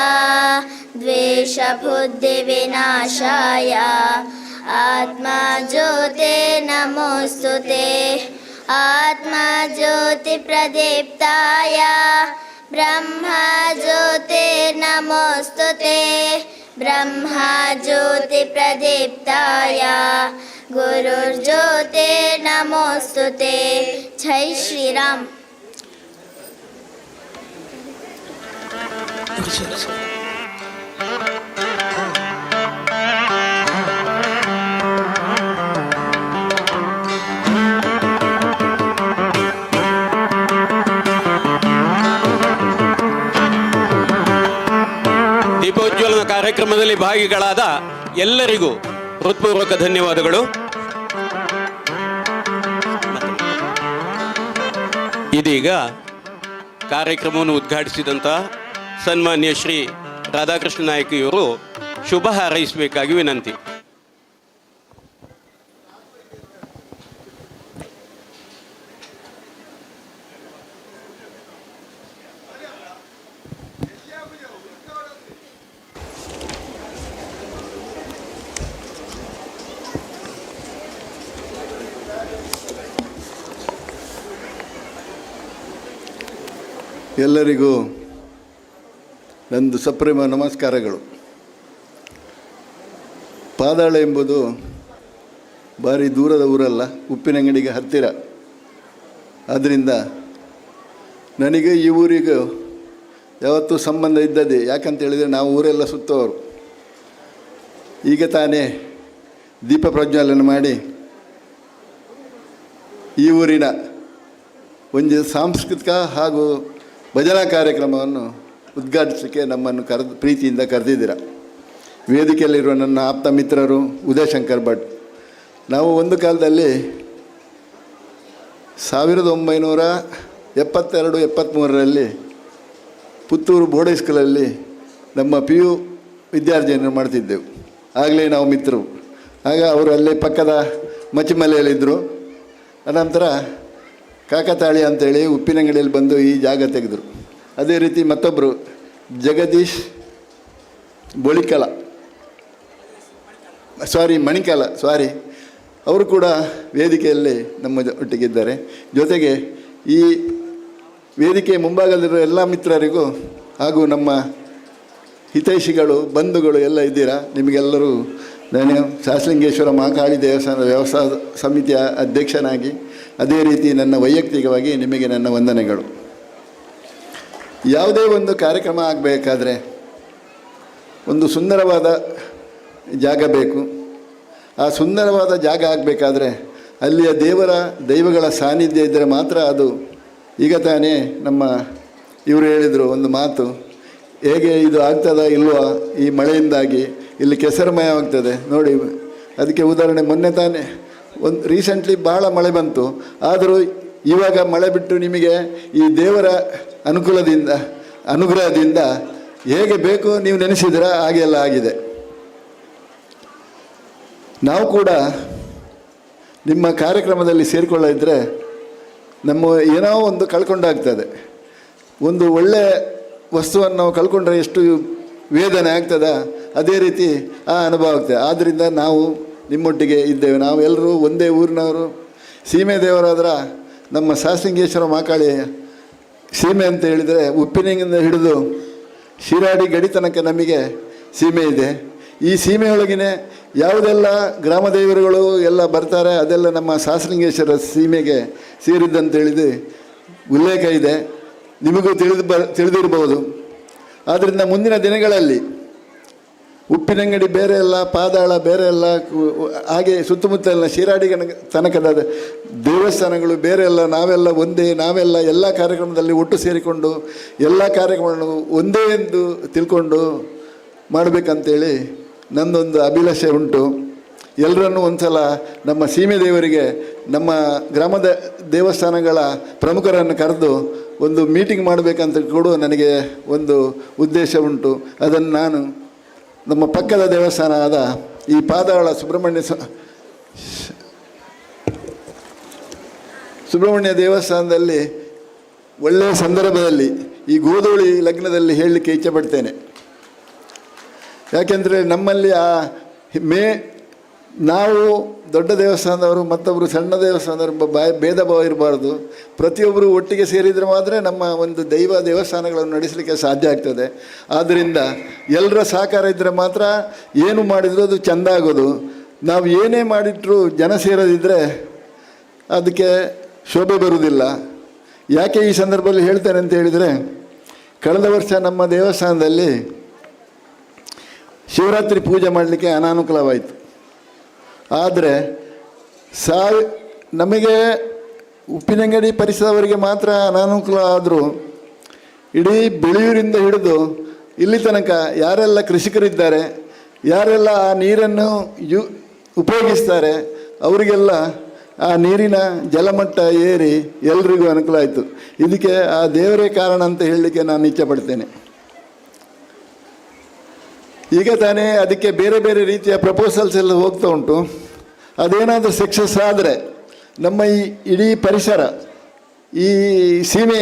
ದ್ವೇಷ ಬುದ್ಧಿ ವಿನಾಶಾಯ ಆತ್ಮ ಜ್ಯೋತಿ ನಮೋಸ್ತುತೆ ಆತ್ಮ ಜ್ಯೋತಿ ಪ್ರದೀಪ್ತಾಯ ಬ್ರಹ್ಮ ಜ್ಯೋತಿ ನಮೋಸ್ತುತೆ ಬ್ರಹ್ಮ ಜ್ಯೋತಿ ಪ್ರದೀಪ್ತಾಯ ಗುರುರ್ಜ್ಯೋತಿ ನಮೋಸ್ತುತೆ. ಜೈ ಶ್ರೀರಾಮ್. ದೀಪೋಜ್ವಲನ ಕಾರ್ಯಕ್ರಮದಲ್ಲಿ ಭಾಗಿಗಳಾದ ಎಲ್ಲರಿಗೂ ಹೃತ್ಪೂರ್ವಕ ಧನ್ಯವಾದಗಳು. ಇದೀಗ ಕಾರ್ಯಕ್ರಮವನ್ನು ಉದ್ಘಾಟಿಸಿದಂಥ ಸನ್ಮಾನ್ಯ ಶ್ರೀ ರಾಧಾಕೃಷ್ಣ ನಾಯಕಿಯವರು ಶುಭ ಹಾರೈಸಬೇಕಾಗಿ ವಿನಂತಿ. ಎಲ್ಲರಿಗೂ ನಂದು ಸಪ್ರೇಮ ನಮಸ್ಕಾರಗಳು. ಪಾದಾಳ ಎಂಬುದು ಭಾರಿ ದೂರದ ಊರಲ್ಲ, ಉಪ್ಪಿನಂಗಡಿಗೆ ಹತ್ತಿರ. ಆದ್ದರಿಂದ ನನಗೆ ಈ ಊರಿಗೂ ಯಾವತ್ತೂ ಸಂಬಂಧ ಇದ್ದದೆ. ಯಾಕಂತ ಹೇಳಿದರೆ ನಾವು ಊರೆಲ್ಲ ಸುತ್ತವರು. ಈಗ ತಾನೇ ದೀಪ ಪ್ರಜ್ವಲನೆ ಮಾಡಿ ಈ ಊರಿನ ಒಂದು ಸಾಂಸ್ಕೃತಿಕ ಹಾಗೂ ಭಜನಾ ಕಾರ್ಯಕ್ರಮವನ್ನು ಉದ್ಘಾಟಿಸಲಿಕ್ಕೆ ನಮ್ಮನ್ನು ಪ್ರೀತಿಯಿಂದ ಕರೆದಿದ್ದೀರ. ವೇದಿಕೆಯಲ್ಲಿರುವ ನನ್ನ ಆಪ್ತ ಮಿತ್ರರು ಉದಯಶಂಕರ್ ಭಟ್, ನಾವು ಒಂದು ಕಾಲದಲ್ಲಿ 1972-73ರಲ್ಲಿ ಪುತ್ತೂರು ಬೋರ್ಡ್ ಹೈಸ್ಕೂಲಲ್ಲಿ ನಮ್ಮ PU ವಿದ್ಯಾರ್ಜನೆಯನ್ನು ಮಾಡ್ತಿದ್ದೆವು. ಆಗಲೇ ನಾವು ಮಿತ್ರರು. ಆಗ ಅವರು ಅಲ್ಲೇ ಪಕ್ಕದ ಮಚ್ಚಿಮಲೆಯಲ್ಲಿದ್ದರು. ಅನಂತರ ಕಾಕತಾಳಿ ಅಂತೇಳಿ ಉಪ್ಪಿನಂಗಡಿಯಲ್ಲಿ ಬಂದು ಈ ಜಾಗ ತೆಗೆದರು. ಅದೇ ರೀತಿ ಮತ್ತೊಬ್ಬರು ಜಗದೀಶ್ ಮಣಿಕಾಲ ಅವರು ಕೂಡ ವೇದಿಕೆಯಲ್ಲಿ ನಮ್ಮ ಒಟ್ಟಿಗಿದ್ದಾರೆ. ಜೊತೆಗೆ ಈ ವೇದಿಕೆ ಮುಂಭಾಗದಲ್ಲಿರುವ ಎಲ್ಲ ಮಿತ್ರರಿಗೂ ಹಾಗೂ ನಮ್ಮ ಹಿತೈಷಿಗಳು ಬಂಧುಗಳು ಎಲ್ಲ ಇದ್ದೀರಾ. ನಿಮಗೆಲ್ಲರೂ ನಾನು ಶಾಸಲಿಂಗೇಶ್ವರ ಮಹಾಕಾಳಿ ದೇವಸ್ಥಾನದ ವ್ಯವಸ್ಥಾ ಸಮಿತಿಯ ಅಧ್ಯಕ್ಷನಾಗಿ, ಅದೇ ರೀತಿ ನನ್ನ ವೈಯಕ್ತಿಕವಾಗಿ ನಿಮಗೆ ನನ್ನ ವಂದನೆಗಳು. ಯಾವುದೇ ಒಂದು ಕಾರ್ಯಕ್ರಮ ಆಗಬೇಕಾದ್ರೆ ಒಂದು ಸುಂದರವಾದ ಜಾಗ ಬೇಕು. ಆ ಸುಂದರವಾದ ಜಾಗ ಆಗಬೇಕಾದ್ರೆ ಅಲ್ಲಿಯ ದೈವಗಳ ಸಾನ್ನಿಧ್ಯ ಇದ್ದರೆ ಮಾತ್ರ ಅದು. ಈಗ ತಾನೇ ನಮ್ಮ ಇವರು ಹೇಳಿದರು ಒಂದು ಮಾತು, ಹೇಗೆ ಇದು ಆಗ್ತದ ಇಲ್ವಾ ಈ ಮಳೆಯಿಂದಾಗಿ ಇಲ್ಲಿ ಕೆಸರುಮಯವಾಗ್ತದೆ ನೋಡಿ. ಅದಕ್ಕೆ ಉದಾಹರಣೆ, ಮೊನ್ನೆ ತಾನೇ ರೀಸೆಂಟ್ಲಿ ಭಾಳ ಮಳೆ ಬಂತು, ಆದರೂ ಇವಾಗ ಮಳೆ ಬಿಟ್ಟು ನಿಮಗೆ ಈ ದೇವರ ಅನುಗ್ರಹದಿಂದ ಹೇಗೆ ಬೇಕು ನೀವು ನೆನೆಸಿದಿರ ಹಾಗೆಲ್ಲ ಆಗಿದೆ. ನಾವು ಕೂಡ ನಿಮ್ಮ ಕಾರ್ಯಕ್ರಮದಲ್ಲಿ ಸೇರಿಕೊಳ್ಳಿದ್ರೆ ನಮ್ಮ ಏನೋ ಒಂದು ಕಳ್ಕೊಂಡಾಗ್ತದೆ. ಒಂದು ಒಳ್ಳೆಯ ವಸ್ತುವನ್ನು ನಾವು ಕಳ್ಕೊಂಡ್ರೆ ಎಷ್ಟು ವೇದನೆ ಆಗ್ತದೆ, ಅದೇ ರೀತಿ ಆ ಅನುಭವ ಆಗ್ತದೆ. ಆದ್ದರಿಂದ ನಾವು ನಿಮ್ಮೊಟ್ಟಿಗೆ ಇದ್ದೇವೆ. ನಾವು ಎಲ್ಲರೂ ಒಂದೇ ಊರಿನವರು. ಸೀಮೆ ದೇವರಾದ್ರೆ ನಮ್ಮ ಸಾಸಲಿಂಗೇಶ್ವರ ಮಹಾಕಾಳಿ ಸೀಮೆ ಅಂತ ಹೇಳಿದರೆ ಉಪ್ಪಿನಿಂದ ಹಿಡಿದು ಶಿರಾಡಿ ಗಡಿ ತನಕ ನಮಗೆ ಸೀಮೆ ಇದೆ. ಈ ಸೀಮೆಯೊಳಗಿನ ಯಾವುದೆಲ್ಲ ಗ್ರಾಮ ದೇವರುಗಳು ಎಲ್ಲ ಬರ್ತಾರೆ ಅದೆಲ್ಲ ನಮ್ಮ ಸಾಸಲಿಂಗೇಶ್ವರ ಸೀಮೆಗೆ ಸೇರಿದ್ದಂತೇಳಿದು ಉಲ್ಲೇಖ ಇದೆ, ನಿಮಗೂ ತಿಳಿದಿರ್ಬೋದು. ಆದ್ದರಿಂದ ಮುಂದಿನ ದಿನಗಳಲ್ಲಿ ಉಪ್ಪಿನಂಗಡಿ ಬೇರೆ ಎಲ್ಲ, ಪಾದಾಳ ಬೇರೆ ಎಲ್ಲ, ಹಾಗೆ ಸುತ್ತಮುತ್ತ ಎಲ್ಲ ಶಿರಾಡಿ ತನಕದ ದೇವಸ್ಥಾನಗಳು ಬೇರೆ ಎಲ್ಲ, ನಾವೆಲ್ಲ ಎಲ್ಲ ಕಾರ್ಯಕ್ರಮದಲ್ಲಿ ಒಟ್ಟು ಸೇರಿಕೊಂಡು ಎಲ್ಲ ಕಾರ್ಯಕ್ರಮಗಳನ್ನು ಒಂದೇ ಎಂದು ತಿಳ್ಕೊಂಡು ಮಾಡಬೇಕಂತೇಳಿ ನನ್ನೊಂದು ಅಭಿಲಾಷೆ ಉಂಟು. ಎಲ್ಲರನ್ನೂ ಒಂದು ಸಲ ನಮ್ಮ ಸೀಮೆ ದೇವರಿಗೆ, ನಮ್ಮ ಗ್ರಾಮದ ದೇವಸ್ಥಾನಗಳ ಪ್ರಮುಖರನ್ನು ಕರೆದು ಒಂದು ಮೀಟಿಂಗ್ ಮಾಡಬೇಕಂತ ಕೂಡ ನನಗೆ ಒಂದು ಉದ್ದೇಶ ಉಂಟು. ಅದನ್ನು ನಾನು ನಮ್ಮ ಪಕ್ಕದ ದೇವಸ್ಥಾನ ಆದ ಈ ಪಾದಾಳ ಸುಬ್ರಹ್ಮಣ್ಯ ದೇವಸ್ಥಾನದಲ್ಲಿ ಒಳ್ಳೆಯ ಸಂದರ್ಭದಲ್ಲಿ ಈ ಗೋಧೂಳಿ ಲಗ್ನದಲ್ಲಿ ಹೇಳಲಿಕ್ಕೆ ಇಚ್ಛೆಪಡ್ತೇನೆ. ಯಾಕೆಂದರೆ ನಮ್ಮಲ್ಲಿ ನಾವು ದೊಡ್ಡ ದೇವಸ್ಥಾನದವರು ಮತ್ತೊಬ್ಬರು ಸಣ್ಣ ದೇವಸ್ಥಾನದವರು ಭೇದ ಭಾವ ಇರಬಾರ್ದು. ಪ್ರತಿಯೊಬ್ಬರು ಒಟ್ಟಿಗೆ ಸೇರಿದರೆ ಮಾತ್ರ ನಮ್ಮ ಒಂದು ದೇವಸ್ಥಾನಗಳನ್ನು ನಡೆಸಲಿಕ್ಕೆ ಸಾಧ್ಯ ಆಗ್ತದೆ. ಆದ್ದರಿಂದ ಎಲ್ಲರ ಸಹಕಾರ ಇದ್ದರೆ ಮಾತ್ರ ಏನು ಮಾಡಿದರೂ ಅದು ಚೆಂದ ಆಗೋದು. ನಾವು ಏನೇ ಮಾಡಿಟ್ಟರೂ ಜನ ಸೇರೋದಿದ್ದರೆ ಅದಕ್ಕೆ ಶೋಭೆ ಬರುವುದಿಲ್ಲ. ಯಾಕೆ ಈ ಸಂದರ್ಭದಲ್ಲಿ ಹೇಳ್ತೇನೆ ಅಂತ ಹೇಳಿದರೆ, ಕಳೆದ ವರ್ಷ ನಮ್ಮ ದೇವಸ್ಥಾನದಲ್ಲಿ ಶಿವರಾತ್ರಿ ಪೂಜೆ ಮಾಡಲಿಕ್ಕೆ ಅನಾನುಕೂಲವಾಯಿತು. ಆದರೆ ನಮಗೆ ಉಪ್ಪಿನಂಗಡಿ ಪರಿಸರವರಿಗೆ ಮಾತ್ರ ಅನಾನುಕೂಲ ಆದರೂ ಇಡೀ ಬೆಳೆಯೂರಿಂದ ಹಿಡಿದು ಇಲ್ಲಿ ತನಕ ಯಾರೆಲ್ಲ ಕೃಷಿಕರಿದ್ದಾರೆ, ಯಾರೆಲ್ಲ ಆ ನೀರನ್ನು ಉಪಯೋಗಿಸ್ತಾರೆ, ಅವರಿಗೆಲ್ಲ ಆ ನೀರಿನ ಜಲಮಟ್ಟ ಏರಿ ಎಲ್ರಿಗೂ ಅನುಕೂಲ ಆಯಿತು. ಇದಕ್ಕೆ ಆ ದೇವರೇ ಕಾರಣ ಅಂತ ಹೇಳಲಿಕ್ಕೆ ನಾನು ಇಚ್ಛೆಪಡ್ತೇನೆ. ಈಗ ತಾನೇ ಅದಕ್ಕೆ ಬೇರೆ ಬೇರೆ ರೀತಿಯ ಪ್ರಪೋಸಲ್ಸ್ ಎಲ್ಲ ಹೋಗ್ತಾ ಉಂಟು. ಅದೇನಾದರೂ ಸಕ್ಸಸ್ ಆದರೆ ನಮ್ಮ ಈ ಇಡೀ ಪರಿಸರ, ಈ ಸೀಮೆ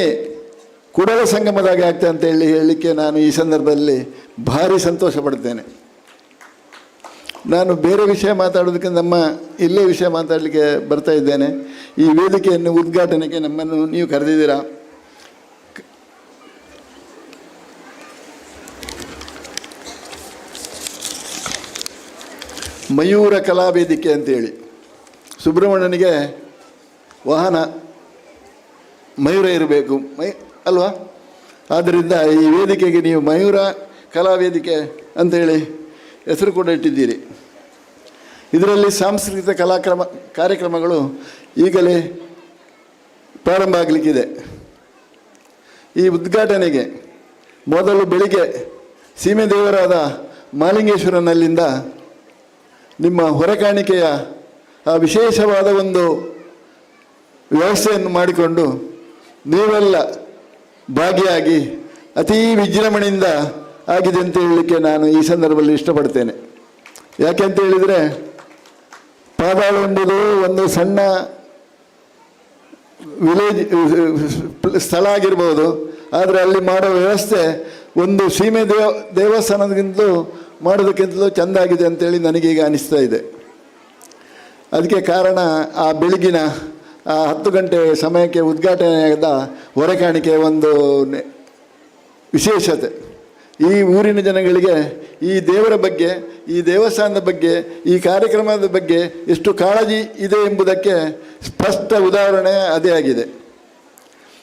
ಕುಡಲ ಸಂಗಮದಾಗೆ ಆಗ್ತದೆ ಅಂತ ಹೇಳಲಿಕ್ಕೆ ನಾನು ಈ ಸಂದರ್ಭದಲ್ಲಿ ಭಾರಿ ಸಂತೋಷ ಪಡ್ತೇನೆ. ನಾನು ಬೇರೆ ವಿಷಯ ಮಾತಾಡೋದಕ್ಕೆ ಇಲ್ಲೇ ವಿಷಯ ಮಾತಾಡಲಿಕ್ಕೆ ಬರ್ತಾ ಇದ್ದೇನೆ. ಈ ವೇದಿಕೆಯನ್ನು ಉದ್ಘಾಟನೆಗೆ ನಮ್ಮನ್ನು ನೀವು ಕರೆದಿದ್ದೀರಾ. ಮಯೂರ ಕಲಾವೇದಿಕೆ ಅಂತೇಳಿ, ಸುಬ್ರಹ್ಮಣ್ಯನಿಗೆ ವಾಹನ ಮಯೂರ ಇರಬೇಕು ಅಲ್ವಾ? ಆದ್ದರಿಂದ ಈ ವೇದಿಕೆಗೆ ನೀವು ಮಯೂರ ಕಲಾವೇದಿಕೆ ಅಂತೇಳಿ ಹೆಸರು ಕೂಡ ಇಟ್ಟಿದ್ದೀರಿ. ಇದರಲ್ಲಿ ಸಾಂಸ್ಕೃತಿಕ ಕಾರ್ಯಕ್ರಮಗಳು ಈಗಲೇ ಪ್ರಾರಂಭ ಆಗಲಿಕ್ಕಿದೆ. ಈ ಉದ್ಘಾಟನೆಗೆ ಮೊದಲು ಬೆಳಿಗ್ಗೆ ಸೀಮೆ ದೇವರಾದ ಮಾಲಿಂಗೇಶ್ವರನಲ್ಲಿಂದ ನಿಮ್ಮ ಹೊರಕಾಣಿಕೆಯ ಆ ವಿಶೇಷವಾದ ಒಂದು ವ್ಯವಸ್ಥೆಯನ್ನು ಮಾಡಿಕೊಂಡು ನೀವೆಲ್ಲ ಭಾಗಿಯಾಗಿ ಅತೀ ವಿಜೃಂಭಣೆಯಿಂದ ಆಗಿದೆ ಅಂತ ಹೇಳಲಿಕ್ಕೆ ನಾನು ಈ ಸಂದರ್ಭದಲ್ಲಿ ಇಷ್ಟಪಡ್ತೇನೆ. ಯಾಕೆಂತ ಹೇಳಿದರೆ, ಪಾದಾಳ ಎಂಬುದು ಒಂದು ಸಣ್ಣ ವಿಲೇಜ್ ಸ್ಥಳ ಆಗಿರ್ಬೋದು, ಆದರೆ ಅಲ್ಲಿ ಮಾಡೋ ವ್ಯವಸ್ಥೆ ಒಂದು ಸೀಮೆ ದೇವಸ್ಥಾನದಕ್ಕಿಂತಲೂ ಮಾಡೋದಕ್ಕಿಂತಲೂ ಚೆಂದ ಆಗಿದೆ ಅಂತೇಳಿ ನನಗೀಗ ಅನಿಸ್ತಾ ಇದೆ. ಅದಕ್ಕೆ ಕಾರಣ ಆ ಬೆಳಗಿನ 10 ಗಂಟೆ ಸಮಯಕ್ಕೆ ಉದ್ಘಾಟನೆಯಾದ ಹೊರಕಾಣಿಕೆ ಒಂದು ವಿಶೇಷತೆ. ಈ ಊರಿನ ಜನಗಳಿಗೆ ಈ ದೇವರ ಬಗ್ಗೆ, ಈ ದೇವಸ್ಥಾನದ ಬಗ್ಗೆ, ಈ ಕಾರ್ಯಕ್ರಮದ ಬಗ್ಗೆ ಎಷ್ಟು ಕಾಳಜಿ ಇದೆ ಎಂಬುದಕ್ಕೆ ಸ್ಪಷ್ಟ ಉದಾಹರಣೆ ಅದೇ ಆಗಿದೆ.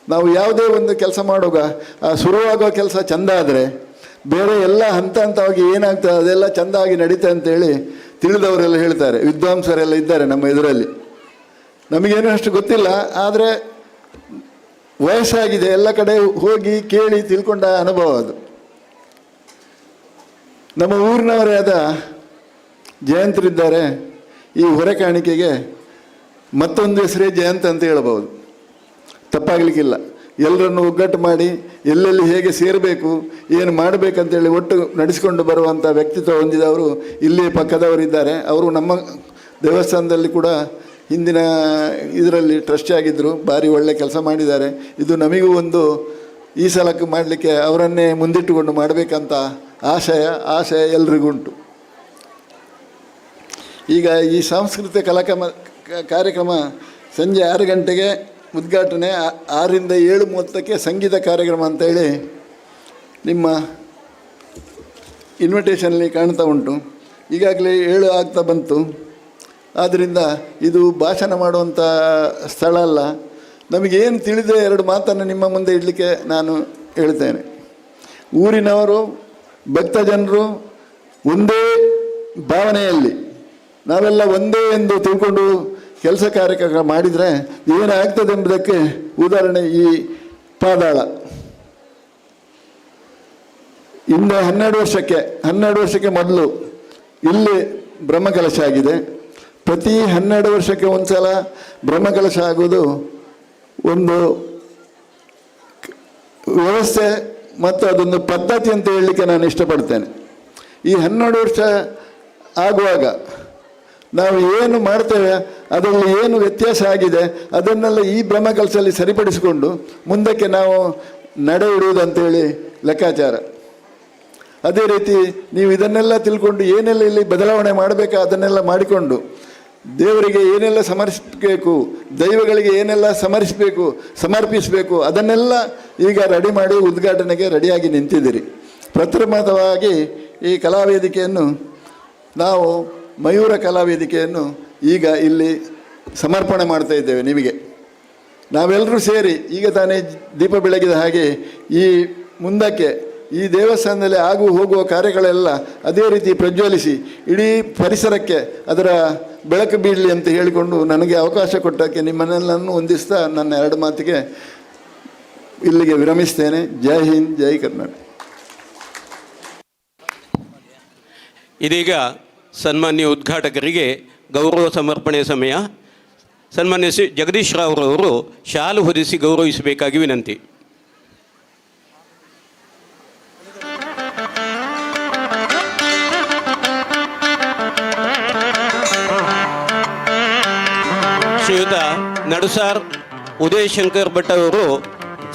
ನಾವು ಯಾವುದೇ ಒಂದು ಕೆಲಸ ಮಾಡುವಾಗ ಆ ಶುರುವಾಗುವ ಕೆಲಸ ಚೆಂದ ಆದರೆ ಬೇರೆ ಎಲ್ಲ ಹಂತವಾಗಿ ಏನಾಗ್ತದೆ ಅದೆಲ್ಲ ಚೆಂದಾಗಿ ನಡೀತದೆ ಅಂತೇಳಿ ತಿಳಿದವರೆಲ್ಲ ಹೇಳ್ತಾರೆ, ವಿದ್ವಾಂಸರೆಲ್ಲ ಇದ್ದಾರೆ ನಮ್ಮ ಎದುರಲ್ಲಿ. ನಮಗೇನು ಅಷ್ಟು ಗೊತ್ತಿಲ್ಲ, ಆದರೆ ವಯಸ್ಸಾಗಿದೆ, ಎಲ್ಲ ಕಡೆ ಹೋಗಿ ಕೇಳಿ ತಿಳ್ಕೊಂಡ ಅನುಭವ ಅದು. ನಮ್ಮ ಊರಿನವರೇ ಆದ ಜಯಂತರಿದ್ದಾರೆ. ಈ ಹೊರೆ ಕಾಣಿಕೆಗೆ ಮತ್ತೊಂದು ಹೆಸರೇ ಜಯಂತ ಅಂತ ಹೇಳ್ಬೋದು, ತಪ್ಪಾಗಲಿಕ್ಕಿಲ್ಲ. ಎಲ್ಲರನ್ನು ಒಗ್ಗಟ್ಟು ಮಾಡಿ ಎಲ್ಲೆಲ್ಲಿ ಹೇಗೆ ಸೇರಬೇಕು, ಏನು ಮಾಡಬೇಕಂತೇಳಿ ಒಟ್ಟು ನಡೆಸಿಕೊಂಡು ಬರುವಂಥ ವ್ಯಕ್ತಿತ್ವ ಹೊಂದಿದವರು ಇಲ್ಲಿ ಪಕ್ಕದವರಿದ್ದಾರೆ. ಅವರು ನಮ್ಮ ದೇವಸ್ಥಾನದಲ್ಲಿ ಕೂಡ ಹಿಂದಿನ ಇದರಲ್ಲಿ ಟ್ರಸ್ಟ್ ಆಗಿದ್ದರು, ಭಾರಿ ಒಳ್ಳೆ ಕೆಲಸ ಮಾಡಿದ್ದಾರೆ. ಇದು ನಮಗೂ ಒಂದು ಈ ಸಲಕ್ಕೆ ಮಾಡಲಿಕ್ಕೆ ಅವರನ್ನೇ ಮುಂದಿಟ್ಟುಕೊಂಡು ಮಾಡಬೇಕಂತ ಆಶಯ ಎಲ್ರಿಗುಂಟು. ಈಗ ಈ ಸಾಂಸ್ಕೃತಿಕ ಕಾರ್ಯಕ್ರಮ ಸಂಜೆ 6 ಗಂಟೆಗೆ ಉದ್ಘಾಟನೆ, 6ರಿಂದ 7:30ಕ್ಕೆ ಸಂಗೀತ ಕಾರ್ಯಕ್ರಮ ಅಂತೇಳಿ ನಿಮ್ಮ ಇನ್ವಿಟೇಷನಲ್ಲಿ ಕಾಣ್ತಾ ಉಂಟು. ಈಗಾಗಲೇ 7 ಆಗ್ತಾ ಬಂತು. ಆದ್ದರಿಂದ ಇದು ಭಾಷಣ ಮಾಡುವಂಥ ಸ್ಥಳ ಅಲ್ಲ. ನಮಗೇನು ತಿಳಿದೇ 2 ಮಾತನ್ನು ನಿಮ್ಮ ಮುಂದೆ ಇಡಲಿಕ್ಕೆ ನಾನು ಹೇಳ್ತೇನೆ. ಊರಿನವರು, ಭಕ್ತ ಜನರು ಒಂದೇ ಭಾವನೆಯಲ್ಲಿ ನಾವೆಲ್ಲ ಒಂದೇ ಎಂದು ತಿಳ್ಕೊಂಡು ಕೆಲಸ ಕಾರ್ಯಕ್ರಮ ಮಾಡಿದರೆ ಏನಾಗ್ತದೆ ಎಂಬುದಕ್ಕೆ ಉದಾಹರಣೆ ಈ ಪಾದಾಳ. ಇಂದು 12 ವರ್ಷಕ್ಕೆ ಮೊದಲು ಇಲ್ಲಿ ಬ್ರಹ್ಮಕಲಶ ಆಗಿದೆ. ಪ್ರತಿ 12 ವರ್ಷಕ್ಕೆ ಒಂದು ಸಲ ಬ್ರಹ್ಮಕಲಶ ಆಗೋದು ಒಂದು ವ್ಯವಸ್ಥೆ ಮತ್ತು ಅದೊಂದು ಪದ್ಧತಿ ಅಂತ ಹೇಳಲಿಕ್ಕೆ ನಾನು ಇಷ್ಟಪಡ್ತೇನೆ. ಈ 12 ವರ್ಷ ಆಗುವಾಗ ನಾವು ಏನು ಮಾಡ್ತೇವೆ, ಅದರಲ್ಲಿ ಏನು ವ್ಯತ್ಯಾಸ ಆಗಿದೆ ಅದನ್ನೆಲ್ಲ ಈ ಬ್ರಹ್ಮಕಲಶದಲ್ಲಿ ಸರಿಪಡಿಸಿಕೊಂಡು ಮುಂದಕ್ಕೆ ನಾವು ನಡೆ ಇಡುವುದಂತೇಳಿ ಲೆಕ್ಕಾಚಾರ. ಅದೇ ರೀತಿ ನೀವು ಇದನ್ನೆಲ್ಲ ತಿಳ್ಕೊಂಡು ಏನೆಲ್ಲ ಇಲ್ಲಿ ಬದಲಾವಣೆ ಮಾಡಬೇಕಾ ಅದನ್ನೆಲ್ಲ ಮಾಡಿಕೊಂಡು ದೇವರಿಗೆ ಏನೆಲ್ಲ ಸಮರ್ಪಿಸಬೇಕು, ದೈವಗಳಿಗೆ ಏನೆಲ್ಲ ಸಮರ್ಪಿಸಬೇಕು ಅದನ್ನೆಲ್ಲ ಈಗ ರೆಡಿ ಮಾಡಿ ಉದ್ಘಾಟನೆಗೆ ರೆಡಿಯಾಗಿ ನಿಂತಿದ್ದೀರಿ. ಪ್ರಥಮವಾಗಿ ಈ ಕಲಾವೇದಿಕೆಯನ್ನು ನಾವು ಮಯೂರ ಕಲಾವೇದಿಕೆಯನ್ನು ಈಗ ಇಲ್ಲಿ ಸಮರ್ಪಣೆ ಮಾಡ್ತಾ ಇದ್ದೇವೆ ನಿಮಗೆ. ನಾವೆಲ್ಲರೂ ಸೇರಿ ಈಗ ತಾನೇ ದೀಪ ಬೆಳಗಿದ ಹಾಗೆ ಈ ಮುಂದಕ್ಕೆ ಈ ದೇವಸ್ಥಾನದಲ್ಲಿ ಆಗು ಹೋಗುವ ಕಾರ್ಯಗಳೆಲ್ಲ ಅದೇ ರೀತಿ ಪ್ರಜ್ವಲಿಸಿ ಇಡೀ ಪರಿಸರಕ್ಕೆ ಅದರ ಬೆಳಕು ಬೀಳಲಿ ಅಂತ ಹೇಳಿಕೊಂಡು ನನಗೆ ಅವಕಾಶ ಕೊಟ್ಟಕ್ಕೆ ನಿಮ್ಮನ್ನೆಲ್ಲನ್ನು ಹೊಂದಿಸ್ತಾ ನನ್ನ 2 ಮಾತಿಗೆ ಇಲ್ಲಿಗೆ ವಿರಮಿಸ್ತೇನೆ. ಜೈ ಹಿಂದ್, ಜೈ ಕರ್ನಾಟಕ. ಇದೀಗ ಸನ್ಮಾನ್ಯ ಉದ್ಘಾಟಕರಿಗೆ ಗೌರವ ಸಮರ್ಪಣೆ ಸಮಯ. ಸನ್ಮಾನ್ಯ ಜಗದೀಶ್ ರಾವ್ರವರು ಶಾಲು ಹೊದಿಸಿ ಗೌರವಿಸಬೇಕಾಗಿ ವಿನಂತಿ. ಶ್ರೀಯುತ ನಡುಸಾರ್ ಉದಯ್ ಶಂಕರ್ ಭಟ್ ಅವರು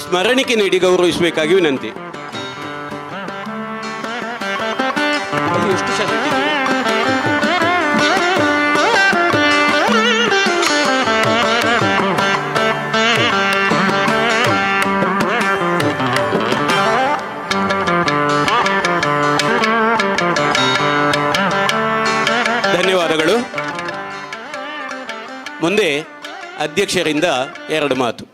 ಸ್ಮರಣಿಕೆ ನೀಡಿ ಗೌರವಿಸಬೇಕಾಗಿ ವಿನಂತಿ. ಧನ್ಯವಾದಗಳು. ಮುಂದೆ ಅಧ್ಯಕ್ಷರಿಂದ 2 ಮಾತು.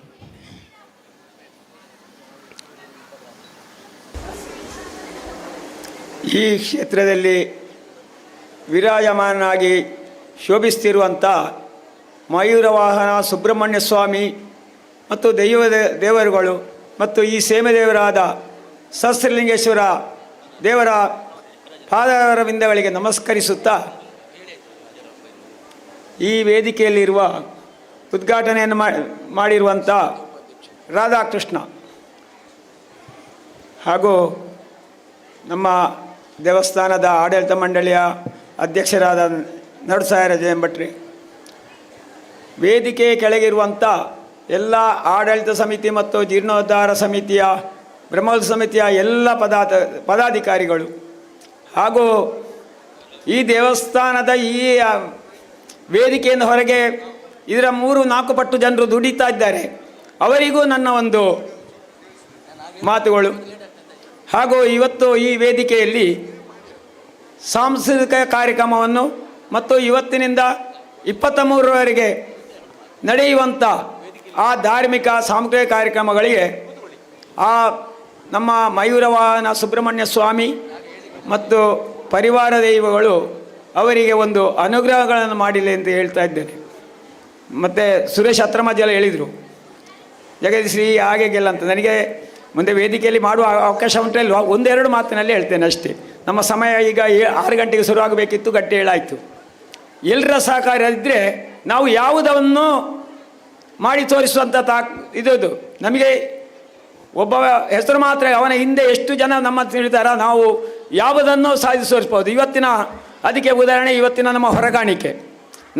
ಈ ಕ್ಷೇತ್ರದಲ್ಲಿ ವಿರಾಜಮಾನಾಗಿ ಶೋಭಿಸ್ತಿರುವಂಥ ಮಯೂರವಾಹನ ಸುಬ್ರಹ್ಮಣ್ಯ ಸ್ವಾಮಿ ಮತ್ತು ದೇವರುಗಳು ಮತ್ತು ಈ ಸೇಮೆದೇವರಾದ ಸಹಸ್ರಲಿಂಗೇಶ್ವರ ದೇವರ ಪಾದಾರವಿಂದಗಳಿಗೆ ನಮಸ್ಕರಿಸುತ್ತಾ ಈ ವೇದಿಕೆಯಲ್ಲಿರುವ ಉದ್ಘಾಟನೆಯನ್ನು ಮಾಡಿರುವಂಥ ರಾಧಾಕೃಷ್ಣ ಹಾಗೂ ನಮ್ಮ ದೇವಸ್ಥಾನದ ಆಡಳಿತ ಮಂಡಳಿಯ ಅಧ್ಯಕ್ಷರಾದ ನಡುಸಾಯರ ಜಯಂಭಟ್ರಿ, ವೇದಿಕೆ ಕೆಳಗಿರುವಂಥ ಎಲ್ಲ ಆಡಳಿತ ಸಮಿತಿ ಮತ್ತು ಜೀರ್ಣೋದ್ಧಾರ ಸಮಿತಿಯ ಬ್ರಹ್ಮೋತ್ಸವ ಸಮಿತಿಯ ಎಲ್ಲ ಪದಾಧಿಕಾರಿಗಳು ಹಾಗೂ ಈ ದೇವಸ್ಥಾನದ ಈ ವೇದಿಕೆಯಿಂದ ಹೊರಗೆ ಇದರ 3-4 ಪಟ್ಟು ಜನರು ದುಡಿತಾ ಇದ್ದಾರೆ. ಅವರಿಗೂ ನನ್ನ ಒಂದು ಮಾತುಗಳು. ಹಾಗೂ ಇವತ್ತು ಈ ವೇದಿಕೆಯಲ್ಲಿ ಸಾಂಸ್ಕೃತಿಕ ಕಾರ್ಯಕ್ರಮವನ್ನು ಮತ್ತು ಇವತ್ತಿನಿಂದ 23ರವರೆಗೆ ನಡೆಯುವಂಥ ಆ ಧಾರ್ಮಿಕ ಸಾಂಸ್ಕೃತಿಕ ಕಾರ್ಯಕ್ರಮಗಳಿಗೆ ನಮ್ಮ ಮಯೂರವಾಹನ ಸುಬ್ರಹ್ಮಣ್ಯ ಸ್ವಾಮಿ ಮತ್ತು ಪರಿವಾರ ದೈವಗಳು ಅವರಿಗೆ ಒಂದು ಅನುಗ್ರಹಗಳನ್ನು ಮಾಡಿಲ್ಲ ಅಂತ ಹೇಳ್ತಾ ಇದ್ದೇನೆ. ಮತ್ತು ಸುರೇಶ್ ಅತ್ರಮಜ್ಜೆಲ್ಲ ಹೇಳಿದರು ಜಗದೀಶ್ರೀ ಹಾಗೆಲ್ಲ ಅಂತ. ನನಗೆ ಮುಂದೆ ವೇದಿಕೆಯಲ್ಲಿ ಮಾಡುವ ಅವಕಾಶ ಉಂಟಲ್ವ, ಒಂದೆರಡು ಮಾತಿನಲ್ಲಿ ಹೇಳ್ತೇನೆ ಅಷ್ಟೇ. ನಮ್ಮ ಸಮಯ ಈಗ 6 ಗಂಟೆಗೆ ಶುರುವಾಗಬೇಕಿತ್ತು, ಗಂಟೆ 7 ಆಯಿತು. ಎಲ್ಲರ ಸಹಕಾರ ಇದ್ದರೆ ನಾವು ಯಾವುದನ್ನು ಮಾಡಿ ತೋರಿಸುವಂಥ ಇದು ನಮಗೆ ಒಬ್ಬ ಹೆಸರು ಮಾತ್ರ, ಅವನ ಹಿಂದೆ ಎಷ್ಟು ಜನ ನಮ್ಮ ತಿಳಿದಾರ, ನಾವು ಯಾವುದನ್ನು ಸಾಧಿಸಿ ತೋರಿಸ್ಬೋದು. ಇವತ್ತಿನ ಅದಕ್ಕೆ ಉದಾಹರಣೆ ಇವತ್ತಿನ ನಮ್ಮ ಹೊರಗಾಣಿಕೆ.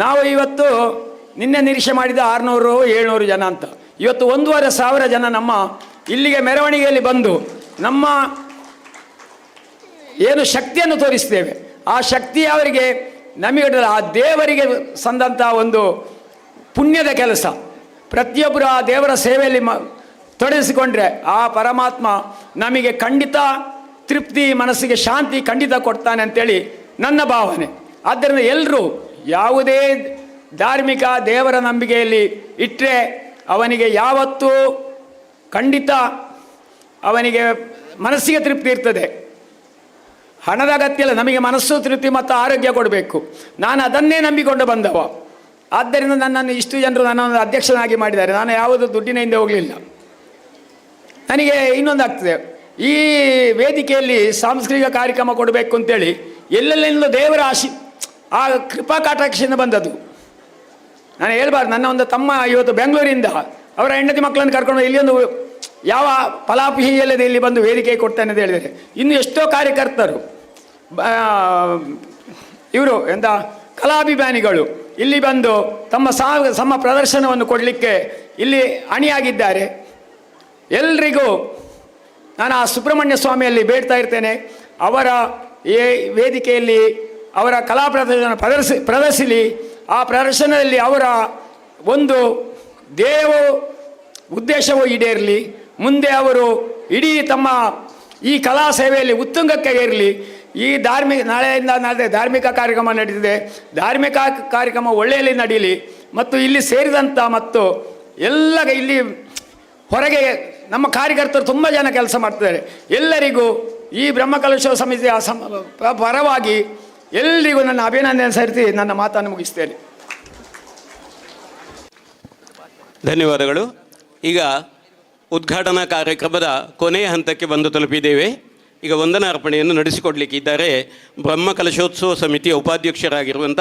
ನಾವು ಇವತ್ತು ನಿನ್ನೆ ನಿರೀಕ್ಷೆ ಮಾಡಿದ 600-700 ಜನ ಅಂತ, ಇವತ್ತು 1,500 ಜನ ನಮ್ಮ ಇಲ್ಲಿಗೆ ಮೆರವಣಿಗೆಯಲ್ಲಿ ಬಂದು ನಮ್ಮ ಏನು ಶಕ್ತಿಯನ್ನು ತೋರಿಸ್ತೇವೆ, ಆ ಶಕ್ತಿ ಅವರಿಗೆ ನಮಗೆ ಆ ದೇವರಿಗೆ ಸಂದಂಥ ಒಂದು ಪುಣ್ಯದ ಕೆಲಸ. ಪ್ರತಿಯೊಬ್ಬರು ಆ ದೇವರ ಸೇವೆಯಲ್ಲಿ ತೊಡಗಿಸಿಕೊಂಡ್ರೆ ಆ ಪರಮಾತ್ಮ ನಮಗೆ ಖಂಡಿತ ತೃಪ್ತಿ, ಮನಸ್ಸಿಗೆ ಶಾಂತಿ ಖಂಡಿತ ಕೊಡ್ತಾನೆ ಅಂತೇಳಿ ನನ್ನ ಭಾವನೆ. ಆದ್ದರಿಂದ ಎಲ್ಲರೂ ಯಾವುದೇ ಧಾರ್ಮಿಕ ದೇವರ ನಂಬಿಕೆಯಲ್ಲಿ ಇಟ್ಟರೆ ಅವನಿಗೆ ಯಾವತ್ತೂ ಖಂಡಿತ ಅವನಿಗೆ ಮನಸ್ಸಿಗೆ ತೃಪ್ತಿ ಇರ್ತದೆ. ಹಣದ ಅಗತ್ಯ ಇಲ್ಲ, ನಮಗೆ ಮನಸ್ಸು ತೃಪ್ತಿ ಮತ್ತು ಆರೋಗ್ಯ ಕೊಡಬೇಕು. ನಾನು ಅದನ್ನೇ ನಂಬಿಕೊಂಡು ಬಂದವ. ಆದ್ದರಿಂದ ನನ್ನನ್ನು ಇಷ್ಟು ಜನರು ನನ್ನನ್ನು ಅಧ್ಯಕ್ಷನಾಗಿ ಮಾಡಿದ್ದಾರೆ. ನಾನು ಯಾವುದು ದುಡ್ಡಿನ ಹಿಂದೆ ಹೋಗಲಿಲ್ಲ. ನನಗೆ ಇನ್ನೊಂದಾಗ್ತದೆ, ಈ ವೇದಿಕೆಯಲ್ಲಿ ಸಾಂಸ್ಕೃತಿಕ ಕಾರ್ಯಕ್ರಮ ಕೊಡಬೇಕು ಅಂತೇಳಿ ಎಲ್ಲೆಲ್ಲಿಂದಲೂ ದೇವರ ಆ ಕೃಪಾ ಕಟಾಕ್ಷದಿಂದ ಬಂದದ್ದು. ನಾನು ಹೇಳ್ಬಾರ್ದು, ನನ್ನ ಒಂದು ತಮ್ಮ ಇವತ್ತು ಬೆಂಗಳೂರಿಂದ ಅವರ ಹೆಂಡತಿ ಮಕ್ಕಳನ್ನು ಕರ್ಕೊಂಡು ಇಲ್ಲಿ ಒಂದು ಯಾವ ಫಲಾಪೇಕ್ಷೆಯಿಲ್ಲದೆ ಇಲ್ಲಿ ಬಂದು ವೇದಿಕೆ ಕೊಡ್ತಾನೆ ಅಂತ ಹೇಳಿದರೆ, ಇನ್ನು ಎಷ್ಟೋ ಕಾರ್ಯಕರ್ತರು ಇವರು ಎಂಥ ಕಲಾಭಿಮಾನಿಗಳು ಇಲ್ಲಿ ಬಂದು ತಮ್ಮ ಪ್ರದರ್ಶನವನ್ನು ಕೊಡಲಿಕ್ಕೆ ಇಲ್ಲಿ ಅಣಿಯಾಗಿದ್ದಾರೆ. ಎಲ್ರಿಗೂ ನಾನು ಆ ಸುಬ್ರಹ್ಮಣ್ಯ ಸ್ವಾಮಿಯಲ್ಲಿ ಬೇಡ್ತಾ ಇರ್ತೇನೆ, ಅವರ ಈ ವೇದಿಕೆಯಲ್ಲಿ ಅವರ ಕಲಾ ಪ್ರದರ್ಶಿಸಲಿ. ಆ ಪ್ರದರ್ಶನದಲ್ಲಿ ಅವರ ಒಂದು ಉದ್ದೇಶವೂ ಈಡೇರಲಿ. ಮುಂದೆ ಅವರು ಇಡೀ ತಮ್ಮ ಈ ಕಲಾ ಸೇವೆಯಲ್ಲಿ ಉತ್ತುಂಗಕ್ಕೆ ಏರಲಿ. ಈ ನಾಳೆಯಿಂದ ನಾಳೆ ಧಾರ್ಮಿಕ ಕಾರ್ಯಕ್ರಮ ನಡೀತಿದೆ. ಧಾರ್ಮಿಕ ಕಾರ್ಯಕ್ರಮ ಒಳ್ಳೆಯಲ್ಲಿ ನಡೀಲಿ. ಮತ್ತು ಇಲ್ಲಿ ಸೇರಿದಂಥ ಮತ್ತು ಎಲ್ಲ ಇಲ್ಲಿ ಹೊರಗೆ ನಮ್ಮ ಕಾರ್ಯಕರ್ತರು ತುಂಬ ಜನ ಕೆಲಸ ಮಾಡ್ತಿದ್ದಾರೆ. ಎಲ್ಲರಿಗೂ ಈ ಬ್ರಹ್ಮಕಲಶೋತ್ಸವ ಸಮಿತಿಯ ಪರವಾಗಿ ಎಲ್ಲರಿಗೂ ನನ್ನ ಅಭಿನಂದನೆ ಸಲ್ಲಿಸಿ ನನ್ನ ಮಾತನ್ನು ಮುಗಿಸ್ತೇನೆ. ಧನ್ಯವಾದಗಳು. ಈಗ ಉದ್ಘಾಟನಾ ಕಾರ್ಯಕ್ರಮದ ಕೊನೆಯ ಹಂತಕ್ಕೆ ಬಂದು ತಲುಪಿದ್ದೇವೆ. ಈಗ ವಂದನಾರ್ಪಣೆಯನ್ನು ನಡೆಸಿಕೊಡಲಿಕ್ಕೆ ಇದ್ದಾರೆ ಬ್ರಹ್ಮಕಲಶೋತ್ಸವ ಸಮಿತಿಯ ಉಪಾಧ್ಯಕ್ಷರಾಗಿರುವಂಥ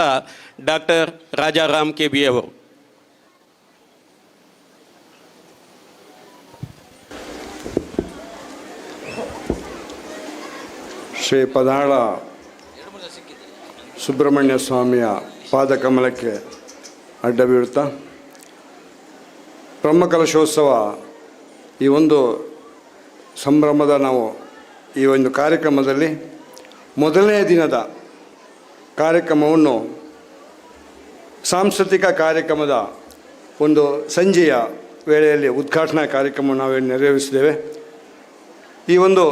ಡಾಕ್ಟರ್ ರಾಜಾರಾಮ್ KB ಅವರು. ಶ್ರೀ ಪದಾಳ ಸುಬ್ರಹ್ಮಣ್ಯ ಸ್ವಾಮಿಯ ಪಾದಕಮಲಕ್ಕೆ ಅಡ್ಡ ಬೀಳುತ್ತಾ ಬ್ರಹ್ಮಕಲಶೋತ್ಸವ ಈ ಒಂದು ಸಂಭ್ರಮದ ನಾವು ಈ ಒಂದು ಕಾರ್ಯಕ್ರಮದಲ್ಲಿ ಮೊದಲನೇ ದಿನದ ಕಾರ್ಯಕ್ರಮವನ್ನು ಸಾಂಸ್ಕೃತಿಕ ಕಾರ್ಯಕ್ರಮದ ಒಂದು ಸಂಜೆಯ ವೇಳೆಯಲ್ಲಿ ಉದ್ಘಾಟನಾ ಕಾರ್ಯಕ್ರಮವನ್ನು ನಾವು ನೆರವೇರಿಸಿದ್ದೇವೆ. ಈ ಒಂದು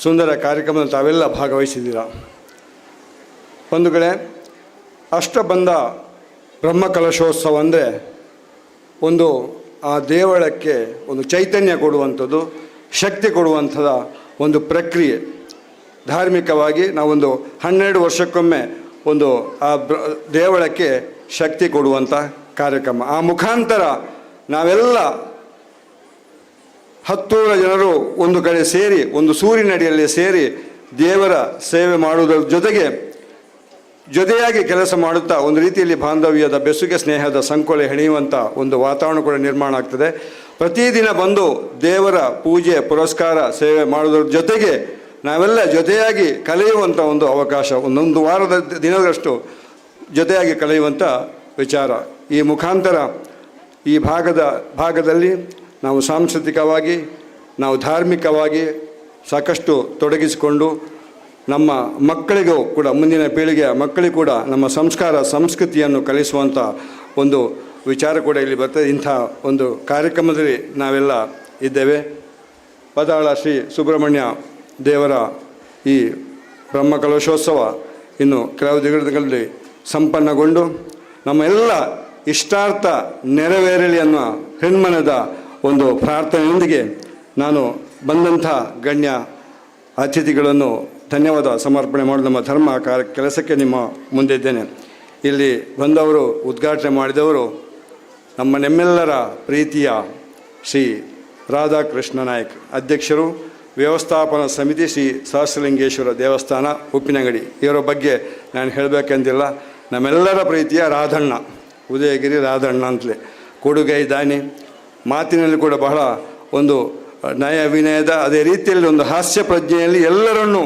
ಸುಂದರ ಕಾರ್ಯಕ್ರಮದಲ್ಲಿ ತಾವೆಲ್ಲ ಭಾಗವಹಿಸಿದ್ದೀರಾ. ಬಂಧುಗಳೇ, ಅಷ್ಟಬಂಧ ಬ್ರಹ್ಮಕಲಶೋತ್ಸವ ಅಂದರೆ ಒಂದು ಆ ದೇವಳಕ್ಕೆ ಒಂದು ಚೈತನ್ಯ ಕೊಡುವಂಥದ್ದು, ಶಕ್ತಿ ಕೊಡುವಂಥದ ಒಂದು ಪ್ರಕ್ರಿಯೆ. ಧಾರ್ಮಿಕವಾಗಿ ನಾವೊಂದು 12 ವರ್ಷಕ್ಕೊಮ್ಮೆ ಒಂದು ಆ ದೇವಳಕ್ಕೆ ಶಕ್ತಿ ಕೊಡುವಂಥ ಕಾರ್ಯಕ್ರಮ. ಆ ಮುಖಾಂತರ ನಾವೆಲ್ಲ 10 ಜನರು ಒಂದು ಕಡೆ ಸೇರಿ ಒಂದು ಸೂರಿನಡಿಯಲ್ಲಿ ಸೇರಿ ದೇವರ ಸೇವೆ ಮಾಡುವುದರ ಜೊತೆಯಾಗಿ ಕೆಲಸ ಮಾಡುತ್ತಾ ಒಂದು ರೀತಿಯಲ್ಲಿ ಬಾಂಧವ್ಯದ ಬೆಸುಗೆ ಸ್ನೇಹದ ಸಂಕೋಲೆ ಹೆಣೆಯುವಂಥ ಒಂದು ವಾತಾವರಣ ಕೂಡ ನಿರ್ಮಾಣ ಆಗ್ತದೆ. ಪ್ರತಿದಿನ ಬಂದು ದೇವರ ಪೂಜೆ ಪುರಸ್ಕಾರ ಸೇವೆ ಮಾಡುವುದರ ಜೊತೆಗೆ ನಾವೆಲ್ಲ ಜೊತೆಯಾಗಿ ಕಲಿಯುವಂಥ ಒಂದು ಅವಕಾಶ, ಒಂದೊಂದು ವಾರದ ದಿನದಷ್ಟು ಜೊತೆಯಾಗಿ ಕಲಿಯುವಂಥ ವಿಚಾರ. ಈ ಮುಖಾಂತರ ಈ ಭಾಗದಲ್ಲಿ ನಾವು ಸಾಂಸ್ಕೃತಿಕವಾಗಿ ನಾವು ಧಾರ್ಮಿಕವಾಗಿ ಸಾಕಷ್ಟು ತೊಡಗಿಸಿಕೊಂಡು ನಮ್ಮ ಮಕ್ಕಳಿಗೂ ಕೂಡ, ಮುಂದಿನ ಪೀಳಿಗೆಯ ಮಕ್ಕಳಿಗೂ ಕೂಡ ನಮ್ಮ ಸಂಸ್ಕಾರ ಸಂಸ್ಕೃತಿಯನ್ನು ಕಲಿಸುವಂಥ ಒಂದು ವಿಚಾರ ಕೂಡ ಇಲ್ಲಿ ಬರ್ತದೆ. ಇಂಥ ಒಂದು ಕಾರ್ಯಕ್ರಮದಲ್ಲಿ ನಾವೆಲ್ಲ ಇದ್ದೇವೆ. ಪದಾಳ ಶ್ರೀ ಸುಬ್ರಹ್ಮಣ್ಯ ದೇವರ ಈ ಬ್ರಹ್ಮಕಲಶೋತ್ಸವ ಇನ್ನು ಕೆಲವು ದಿನಗಳಲ್ಲಿ ಸಂಪನ್ನಗೊಂಡು ನಮ್ಮ ಎಲ್ಲ ಇಷ್ಟಾರ್ಥ ನೆರವೇರಲಿ ಅನ್ನೋ ಹೆಣ್ಮನದ ಒಂದು ಪ್ರಾರ್ಥನೆಯೊಂದಿಗೆ ನಾನು ಬಂದಂಥ ಗಣ್ಯ ಅತಿಥಿಗಳನ್ನು ಧನ್ಯವಾದ ಸಮರ್ಪಣೆ ಮಾಡಲು ನಮ್ಮ ಧರ್ಮ ಕೆಲಸಕ್ಕೆ ನಿಮ್ಮ ಮುಂದೆ ಇದ್ದೇನೆ. ಇಲ್ಲಿ ಬಂದವರು, ಉದ್ಘಾಟನೆ ಮಾಡಿದವರು ನಮ್ಮೆಲ್ಲರ ಪ್ರೀತಿಯ ಶ್ರೀ ರಾಧಾಕೃಷ್ಣ ನಾಯಕ್, ಅಧ್ಯಕ್ಷರು, ವ್ಯವಸ್ಥಾಪನಾ ಸಮಿತಿ ಶ್ರೀ ಸಹಸ್ರಲಿಂಗೇಶ್ವರ ದೇವಸ್ಥಾನ ಉಪ್ಪಿನಂಗಡಿ. ಇವರ ಬಗ್ಗೆ ನಾನು ಹೇಳಬೇಕೆಂದಿಲ್ಲ. ನಮ್ಮೆಲ್ಲರ ಪ್ರೀತಿಯ ರಾಧಣ್ಣ, ಉದಯಗಿರಿ ರಾಧಣ್ಣ ಅಂತಲೇ, ಕೊಡುಗೈ ದಾನಿ, ಮಾತಿನಲ್ಲಿ ಕೂಡ ಬಹಳ ಒಂದು ನಯ ವಿನಯದ, ಅದೇ ರೀತಿಯಲ್ಲಿ ಒಂದು ಹಾಸ್ಯ ಪ್ರಜ್ಞೆಯಲ್ಲಿ ಎಲ್ಲರನ್ನೂ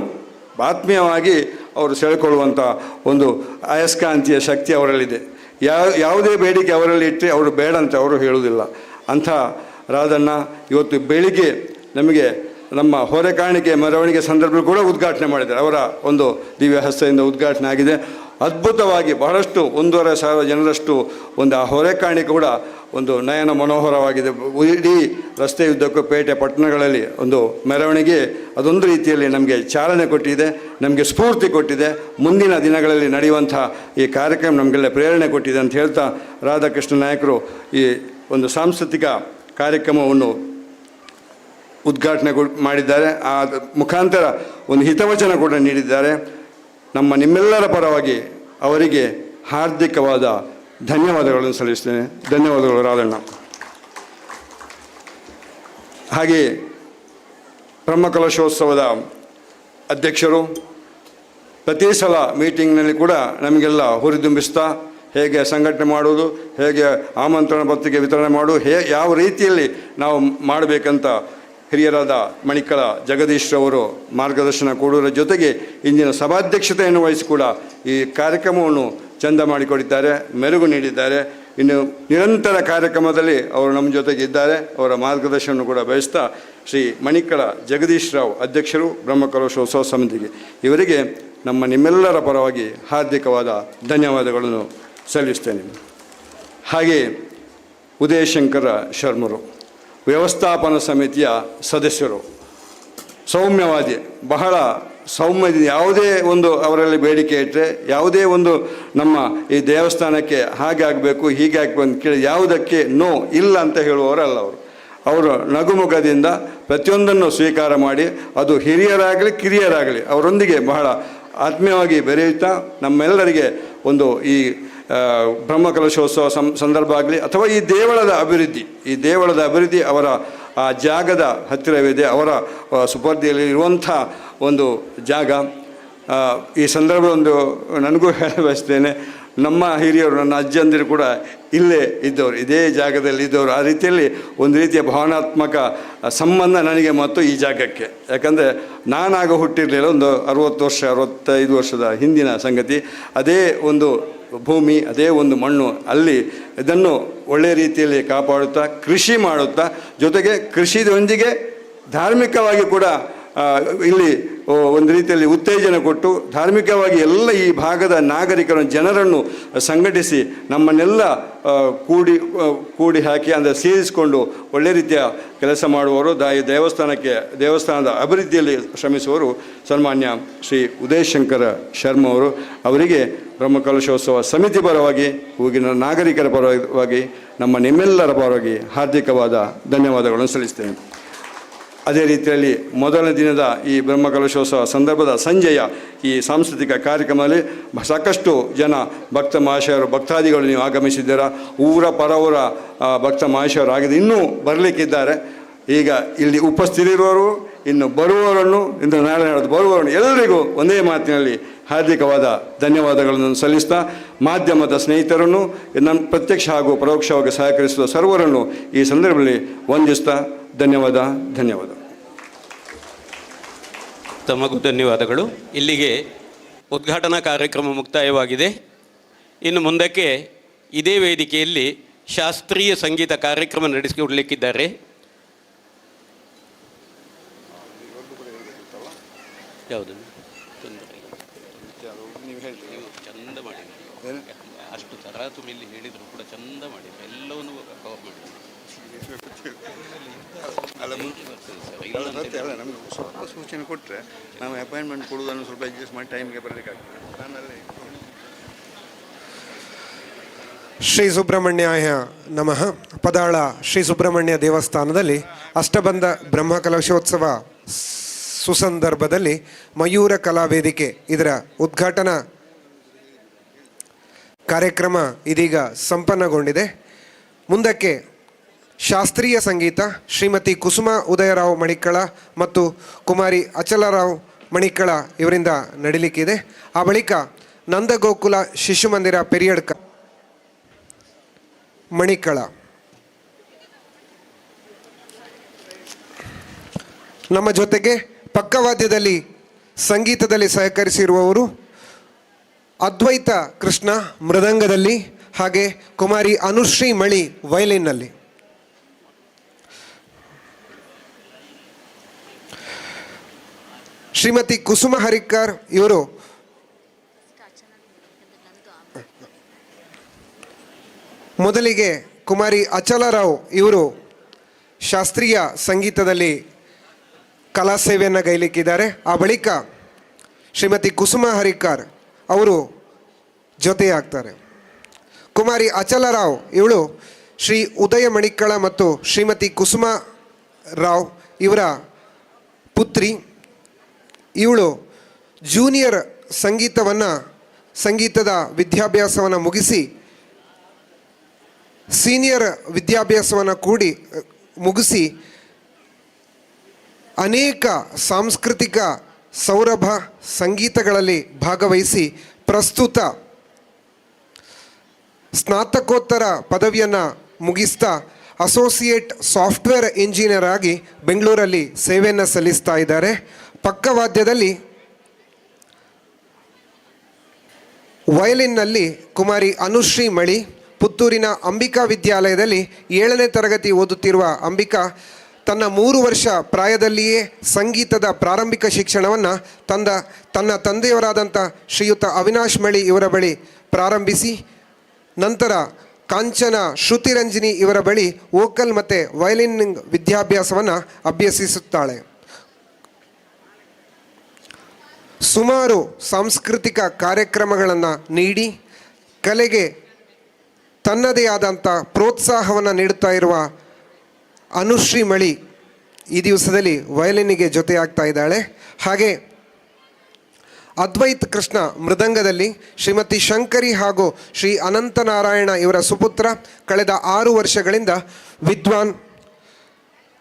ಆತ್ಮೀಯವಾಗಿ ಅವರು ಸೆಳೆಕೊಳ್ಳುವಂಥ ಒಂದು ಅಯಸ್ಕಾಂತೀಯ ಶಕ್ತಿ ಅವರಲ್ಲಿದೆ. ಯಾವುದೇ ಬೇಡಿಕೆ ಅವರಲ್ಲಿ ಇಟ್ಟರೆ ಅವರು ಬೇಡ ಅಂತ ಅವರು ಹೇಳುವುದಿಲ್ಲ. ಅಂಥ ರಾಧಣ್ಣ ಇವತ್ತು ಬೆಳಿಗ್ಗೆ ನಮಗೆ ನಮ್ಮ ಹೊರೆಕಾಣಿಕೆ ಮೆರವಣಿಗೆ ಸಂದರ್ಭದಲ್ಲಿ ಕೂಡ ಉದ್ಘಾಟನೆ ಮಾಡಿದ್ದಾರೆ. ಅವರ ಒಂದು ದಿವ್ಯ ಹಸ್ತದಿಂದ ಉದ್ಘಾಟನೆ ಆಗಿದೆ. ಅದ್ಭುತವಾಗಿ ಬಹಳಷ್ಟು 1,500 ಜನರಷ್ಟು ಒಂದು ಆ ಹೊರೆಕಾಣಿಕೆ ಕೂಡ ಒಂದು ನಯನ ಮನೋಹರವಾಗಿದೆ. ಇಡೀ ರಸ್ತೆಯುದ್ದಕ್ಕೂ ಪೇಟೆ ಪಟ್ಟಣಗಳಲ್ಲಿ ಒಂದು ಮೆರವಣಿಗೆ ಅದೊಂದು ರೀತಿಯಲ್ಲಿ ನಮಗೆ ಚಾಲನೆ ಕೊಟ್ಟಿದೆ, ನಮಗೆ ಸ್ಫೂರ್ತಿ ಕೊಟ್ಟಿದೆ. ಮುಂದಿನ ದಿನಗಳಲ್ಲಿ ನಡೆಯುವಂಥ ಈ ಕಾರ್ಯಕ್ರಮ ನಮಗೆಲ್ಲ ಪ್ರೇರಣೆ ಕೊಟ್ಟಿದೆ ಅಂತ ಹೇಳ್ತಾ, ರಾಧಾಕೃಷ್ಣ ನಾಯಕರು ಈ ಒಂದು ಸಾಂಸ್ಕೃತಿಕ ಕಾರ್ಯಕ್ರಮವನ್ನು ಉದ್ಘಾಟನೆ ಮಾಡಿದ್ದಾರೆ. ಆ ಮುಖಾಂತರ ಒಂದು ಹಿತವಚನ ಕೂಡ ನೀಡಿದ್ದಾರೆ. ನಿಮ್ಮೆಲ್ಲರ ಪರವಾಗಿ ಅವರಿಗೆ ಹಾರ್ದಿಕವಾದ ಧನ್ಯವಾದಗಳನ್ನು ಸಲ್ಲಿಸ್ತೇನೆ. ಧನ್ಯವಾದಗಳು ರಾಧಣ್ಣ. ಹಾಗೆಯೇ ಬ್ರಹ್ಮಕಲಶೋತ್ಸವದ ಅಧ್ಯಕ್ಷರು ಪ್ರತಿ ಸಲ ಮೀಟಿಂಗ್ನಲ್ಲಿ ಕೂಡ ನಮಗೆಲ್ಲ ಹುರಿದುಂಬಿಸ್ತಾ ಹೇಗೆ ಸಂಘಟನೆ ಮಾಡುವುದು, ಹೇಗೆ ಆಮಂತ್ರಣ ಪತ್ರಿಕೆ ವಿತರಣೆ ಮಾಡುವುದು, ಯಾವ ರೀತಿಯಲ್ಲಿ ನಾವು ಮಾಡಬೇಕಂತ ಹಿರಿಯರಾದ ಮಣಿಕಲ ಜಗದೀಶ್ರವರು ಮಾರ್ಗದರ್ಶನ ಕೊಡುವುದರ ಜೊತೆಗೆ ಇಂದಿನ ಸಭಾಧ್ಯಕ್ಷತೆಯನ್ನು ವಹಿಸಿ ಕೂಡ ಈ ಕಾರ್ಯಕ್ರಮವನ್ನು ಚಂದ ಮಾಡಿಕೊಡಿದ್ದಾರೆ, ಮೆರುಗು ನೀಡಿದ್ದಾರೆ. ಇನ್ನು ನಿರಂತರ ಕಾರ್ಯಕ್ರಮದಲ್ಲಿ ಅವರು ನಮ್ಮ ಜೊತೆಗೆ ಇದ್ದಾರೆ. ಅವರ ಮಾರ್ಗದರ್ಶನವನ್ನು ಕೂಡ ಬಯಸ್ತಾ ಶ್ರೀ ಮಣಿಕಲ ಜಗದೀಶ್ರಾವ್ ಅಧ್ಯಕ್ಷರು ಬ್ರಹ್ಮಕಲಶೋತ್ಸವ ಸಮಿತಿಗೆ, ಇವರಿಗೆ ನಿಮ್ಮೆಲ್ಲರ ಪರವಾಗಿ ಹಾರ್ದಿಕವಾದ ಧನ್ಯವಾದಗಳನ್ನು ಸಲ್ಲಿಸ್ತೇನೆ. ಹಾಗೆ ಉದಯಶಂಕರ ಶರ್ಮರು ವ್ಯವಸ್ಥಾಪನಾ ಸಮಿತಿಯ ಸದಸ್ಯರು, ಸೌಮ್ಯವಾದಿ, ಬಹಳ ಸೌಮ್ಯದ, ಯಾವುದೇ ಒಂದು ಅವರಲ್ಲಿ ಬೇಡಿಕೆ ಇಟ್ಟರೆ, ಯಾವುದೇ ಒಂದು ನಮ್ಮ ಈ ದೇವಸ್ಥಾನಕ್ಕೆ ಹಾಗೆ ಆಗಬೇಕು ಹೀಗೆ ಆಗಬೇಕು ಅಂತ ಕೇಳಿ ಯಾವುದಕ್ಕೆ ನೋ ಇಲ್ಲ ಅಂತ ಹೇಳುವವರಲ್ಲ ಅವರು ನಗುಮುಖದಿಂದ ಪ್ರತಿಯೊಂದನ್ನು ಸ್ವೀಕಾರ ಮಾಡಿ, ಅದು ಹಿರಿಯರಾಗಲಿ ಕಿರಿಯರಾಗಲಿ ಅವರೊಂದಿಗೆ ಬಹಳ ಆತ್ಮೀಯವಾಗಿ ಬೆರೆಯುತ್ತಾ ನಮ್ಮೆಲ್ಲರಿಗೆ ಒಂದು ಈ ಬ್ರಹ್ಮಕಲಶೋತ್ಸವ ಸಂದರ್ಭ ಆಗಲಿ ಅಥವಾ ಈ ದೇವಳದ ಅಭಿವೃದ್ಧಿ ಅವರ ಆ ಜಾಗದ ಹತ್ತಿರವಿದೆ. ಅವರ ಸುಪರ್ದಿಯಲ್ಲಿ ಇರುವಂಥ ಒಂದು ಜಾಗ. ಈ ಸಂದರ್ಭ ಒಂದು ನನಗೂ ಹೇಳ ಬಯಸ್ತೇನೆ, ನಮ್ಮ ಹಿರಿಯರು, ನನ್ನ ಅಜ್ಜಂದಿರು ಕೂಡ ಇಲ್ಲೇ ಇದ್ದವರು, ಇದೇ ಜಾಗದಲ್ಲಿ ಇದ್ದವರು. ಆ ರೀತಿಯಲ್ಲಿ ಒಂದು ರೀತಿಯ ಭಾವನಾತ್ಮಕ ಸಂಬಂಧ ನನಗೆ ಮತ್ತು ಈ ಜಾಗಕ್ಕೆ. ಯಾಕಂದರೆ ನಾನಾಗ ಹುಟ್ಟಿರಲಿಲ್ಲ, ಒಂದು 60 ವರ್ಷ 65 ವರ್ಷದ ಹಿಂದಿನ ಸಂಗತಿ. ಅದೇ ಒಂದು ಭೂಮಿ, ಅದೇ ಒಂದು ಮಣ್ಣು, ಅಲ್ಲಿ ಇದನ್ನು ಒಳ್ಳೆಯ ರೀತಿಯಲ್ಲಿ ಕಾಪಾಡುತ್ತಾ ಕೃಷಿ ಮಾಡುತ್ತಾ, ಜೊತೆಗೆ ಕೃಷಿಯೊಂದಿಗೆ ಧಾರ್ಮಿಕವಾಗಿ ಕೂಡ ಇಲ್ಲಿ ಒಂದು ರೀತಿಯಲ್ಲಿ ಉತ್ತೇಜನ ಕೊಟ್ಟು ಧಾರ್ಮಿಕವಾಗಿ ಎಲ್ಲ ಈ ಭಾಗದ ನಾಗರಿಕರನ್ನು, ಜನರನ್ನು ಸಂಘಟಿಸಿ ನಮ್ಮನ್ನೆಲ್ಲ ಕೂಡಿ ಹಾಕಿ ಅಂದರೆ ಸೇರಿಸಿಕೊಂಡು ಒಳ್ಳೆ ರೀತಿಯ ಕೆಲಸ ಮಾಡುವವರು, ಈ ದೇವಸ್ಥಾನದ ಅಭಿವೃದ್ಧಿಯಲ್ಲಿ ಶ್ರಮಿಸುವವರು ಸನ್ಮಾನ್ಯ ಶ್ರೀ ಉದಯಶಂಕರ ಶರ್ಮ ಅವರು. ಅವರಿಗೆ ಬ್ರಹ್ಮಕಲಶೋತ್ಸವ ಸಮಿತಿ ಪರವಾಗಿ, ಊಗಿನ ನಾಗರಿಕರ ಪರವಾಗಿ, ನಿಮ್ಮೆಲ್ಲರ ಪರವಾಗಿ ಹಾರ್ದಿಕವಾದ ಧನ್ಯವಾದಗಳನ್ನು ಸಲ್ಲಿಸ್ತೇನೆ. ಅದೇ ರೀತಿಯಲ್ಲಿ ಮೊದಲನೇ ದಿನದ ಈ ಬ್ರಹ್ಮಕಲಶೋತ್ಸವ ಸಂದರ್ಭದ ಸಂಜೆಯ ಈ ಸಾಂಸ್ಕೃತಿಕ ಕಾರ್ಯಕ್ರಮದಲ್ಲಿ ಸಾಕಷ್ಟು ಜನ ಭಕ್ತ ಮಹಾಶಯರು, ಭಕ್ತಾದಿಗಳು ನೀವು ಆಗಮಿಸಿದ್ದೀರಾ. ಊರ ಪರವರ ಭಕ್ತ ಮಹಾಶಯರಾಗಿದೆ, ಇನ್ನೂ ಬರಲಿಕ್ಕಿದ್ದಾರೆ. ಈಗ ಇಲ್ಲಿ ಉಪಸ್ಥಿತಿರುವವರು, ಇನ್ನು ಬರುವವರನ್ನು, ಇನ್ನು ನಾಳೆ ನಡೆದು ಬರುವವರನ್ನು ಎಲ್ಲರಿಗೂ ಒಂದೇ ಮಾತಿನಲ್ಲಿ ಹಾರ್ದಿಕವಾದ ಧನ್ಯವಾದಗಳನ್ನು ಸಲ್ಲಿಸ್ತಾ, ಮಾಧ್ಯಮದ ಸ್ನೇಹಿತರನ್ನು, ಪ್ರತ್ಯಕ್ಷ ಹಾಗೂ ಪರೋಕ್ಷವಾಗಿ ಸಹಕರಿಸುವ ಸರ್ವರನ್ನು ಈ ಸಂದರ್ಭದಲ್ಲಿ ವಂದಿಸ್ತಾ ಧನ್ಯವಾದ. ತಮಗೂ ಧನ್ಯವಾದಗಳು. ಇಲ್ಲಿಗೆ ಉದ್ಘಾಟನಾ ಕಾರ್ಯಕ್ರಮ ಮುಕ್ತಾಯವಾಗಿದೆ. ಇನ್ನು ಮುಂದಕ್ಕೆ ಇದೇ ವೇದಿಕೆಯಲ್ಲಿ ಶಾಸ್ತ್ರೀಯ ಸಂಗೀತ ಕಾರ್ಯಕ್ರಮ ನಡೆಸಿಕೊಡಲಿಕ್ಕಿದ್ದಾರೆ. ಯಾವುದು ನೀವು ಚಂದ ಮಾಡಿ, ಅಷ್ಟು ತರಾತುಮಿಲ್ಲಿ ಹೇಳಿದ್ರು ಕೂಡ ಚಂದ ಮಾಡಿ, ಎಲ್ಲವನ್ನೂ ಕವರ್ ಮಾಡಿ. ನಮಗೆ ಸ್ವಲ್ಪ ಸೂಚನೆ ಕೊಟ್ಟರೆ ನಾವು ಅಪಾಯಿಂಟ್ಮೆಂಟ್ ಕೊಡುವುದನ್ನು ಸ್ವಲ್ಪ ಅಡ್ಜಸ್ಟ್ ಮಾಡಿ ಟೈಮ್ಗೆ ಬರಲಿಕ್ಕಾಗ್ತದೆ. ಶ್ರೀ ಸುಬ್ರಹ್ಮಣ್ಯಾಯ ನಮಃ. ಪದಾಳ ಶ್ರೀ ಸುಬ್ರಹ್ಮಣ್ಯ ದೇವಸ್ಥಾನದಲ್ಲಿ ಅಷ್ಟಬಂಧ ಬ್ರಹ್ಮಕಲಶೋತ್ಸವ ಸುಸಂದರ್ಭದಲ್ಲಿ ಮಯೂರ ಕಲಾವೇದಿಕೆ ಇದರ ಉದ್ಘಾಟನಾ ಕಾರ್ಯಕ್ರಮ ಇದೀಗ ಸಂಪನ್ನಗೊಂಡಿದೆ. ಮುಂದಕ್ಕೆ ಶಾಸ್ತ್ರೀಯ ಸಂಗೀತ ಶ್ರೀಮತಿ ಕುಸುಮಾ ಉದಯರಾವ್ ಮಣಿಕ್ಕಳ ಮತ್ತು ಕುಮಾರಿ ಅಚಲರಾವ್ ಮಣಿಕ್ಕಳ ಇವರಿಂದ ನಡೀಲಿಕ್ಕಿದೆ. ಆ ಬಳಿಕ ನಂದಗೋಕುಲ ಶಿಶು ಮಂದಿರ ಪೆರಿಯಡ್ಕ ಮಣಿಕ್ಕಳ, ನಮ್ಮ ಜೊತೆಗೆ ಪಕ್ಕವಾದ್ಯದಲ್ಲಿ ಸಂಗೀತದಲ್ಲಿ ಸಹಕರಿಸಿರುವವರು ಅದ್ವೈತ ಕೃಷ್ಣ ಮೃದಂಗದಲ್ಲಿ, ಹಾಗೆ ಕುಮಾರಿ ಅನುಶ್ರೀ ಮಳಿ ವಯಲಿನ್ನಲ್ಲಿ. ಶ್ರೀಮತಿ ಕುಸುಮ ಹರಿಕರ್ ಇವರು ಮೊದಲಿಗೆ ಕುಮಾರಿ ಅಚಲರಾವ್ ಇವರು ಶಾಸ್ತ್ರೀಯ ಸಂಗೀತದಲ್ಲಿ ಕಲಾ ಸೇವೆಯನ್ನು ಗೈಲಿಕ್ಕಿದ್ದಾರೆ. ಆ ಬಳಿಕ ಶ್ರೀಮತಿ ಕುಸುಮ ಹರಿಕರ್ ಅವರು ಜೊತೆಯಾಗ್ತಾರೆ. ಕುಮಾರಿ ಅಚಲರಾವ್ ಇವಳು ಶ್ರೀ ಉದಯ ಮಣಿಕ್ಕಳ ಮತ್ತು ಶ್ರೀಮತಿ ಕುಸುಮ ರಾವ್ ಇವರ ಪುತ್ರಿ. ಇವಳು ಜೂನಿಯರ್ ಸಂಗೀತದ ವಿದ್ಯಾಭ್ಯಾಸವನ್ನು ಮುಗಿಸಿ ಸೀನಿಯರ್ ವಿದ್ಯಾಭ್ಯಾಸವನ್ನು ಮುಗಿಸಿ ಅನೇಕ ಸಾಂಸ್ಕೃತಿಕ ಸೌರಭ ಸಂಗೀತಗಳಲ್ಲಿ ಭಾಗವಹಿಸಿ ಪ್ರಸ್ತುತ ಸ್ನಾತಕೋತ್ತರ ಪದವಿಯನ್ನು ಮುಗಿಸ್ತಾ ಅಸೋಸಿಯೇಟ್ ಸಾಫ್ಟ್ವೇರ್ ಇಂಜಿನಿಯರ್ ಆಗಿ ಬೆಂಗಳೂರಲ್ಲಿ ಸೇವೆಯನ್ನು ಸಲ್ಲಿಸ್ತಾ ಇದ್ದಾರೆ. ಪಕ್ಕವಾದ್ಯದಲ್ಲಿ ವಯಲಿನ್ನಲ್ಲಿ ಕುಮಾರಿ ಅನುಶ್ರೀ ಮಳಿ, ಪುತ್ತೂರಿನ ಅಂಬಿಕಾ ವಿದ್ಯಾಲಯದಲ್ಲಿ 7ನೇ ತರಗತಿ ಓದುತ್ತಿರುವ ಅಂಬಿಕಾ ತನ್ನ 3 ವರ್ಷ ಪ್ರಾಯದಲ್ಲಿಯೇ ಸಂಗೀತದ ಪ್ರಾರಂಭಿಕ ಶಿಕ್ಷಣವನ್ನು ತನ್ನ ತಂದೆಯವರಾದಂಥ ಶ್ರೀಯುತ ಅವಿನಾಶ್ ಮಳಿ ಇವರ ಬಳಿ ಪ್ರಾರಂಭಿಸಿ ನಂತರ ಕಾಂಚನ ಶ್ರುತಿರಂಜಿನಿ ಇವರ ಬಳಿ ವೋಕಲ್ ಮತ್ತು ವಯಲಿನ್ ವಿದ್ಯಾಭ್ಯಾಸವನ್ನು ಅಭ್ಯಸಿಸುತ್ತಾಳೆ. ಸುಮಾರು ಸಾಂಸ್ಕೃತಿಕ ಕಾರ್ಯಕ್ರಮಗಳನ್ನು ನೀಡಿ ಕಲೆಗೆ ತನ್ನದೇ ಆದಂಥ ಪ್ರೋತ್ಸಾಹವನ್ನು ನೀಡುತ್ತಾ ಇರುವ ಅನುಶ್ರೀ ಮಳಿ ಈ ದಿವಸದಲ್ಲಿ ವಯಲಿನ್ನಿಗೆ ಜೊತೆಯಾಗ್ತಾ ಇದ್ದಾಳೆ. ಹಾಗೆ ಅದ್ವೈತ್ ಕೃಷ್ಣ ಮೃದಂಗದಲ್ಲಿ ಶ್ರೀಮತಿ ಶಂಕರಿ ಹಾಗೂ ಶ್ರೀ ಅನಂತನಾರಾಯಣ ಇವರ ಸುಪುತ್ರ ಕಳೆದ 6 ವರ್ಷಗಳಿಂದ ವಿದ್ವಾನ್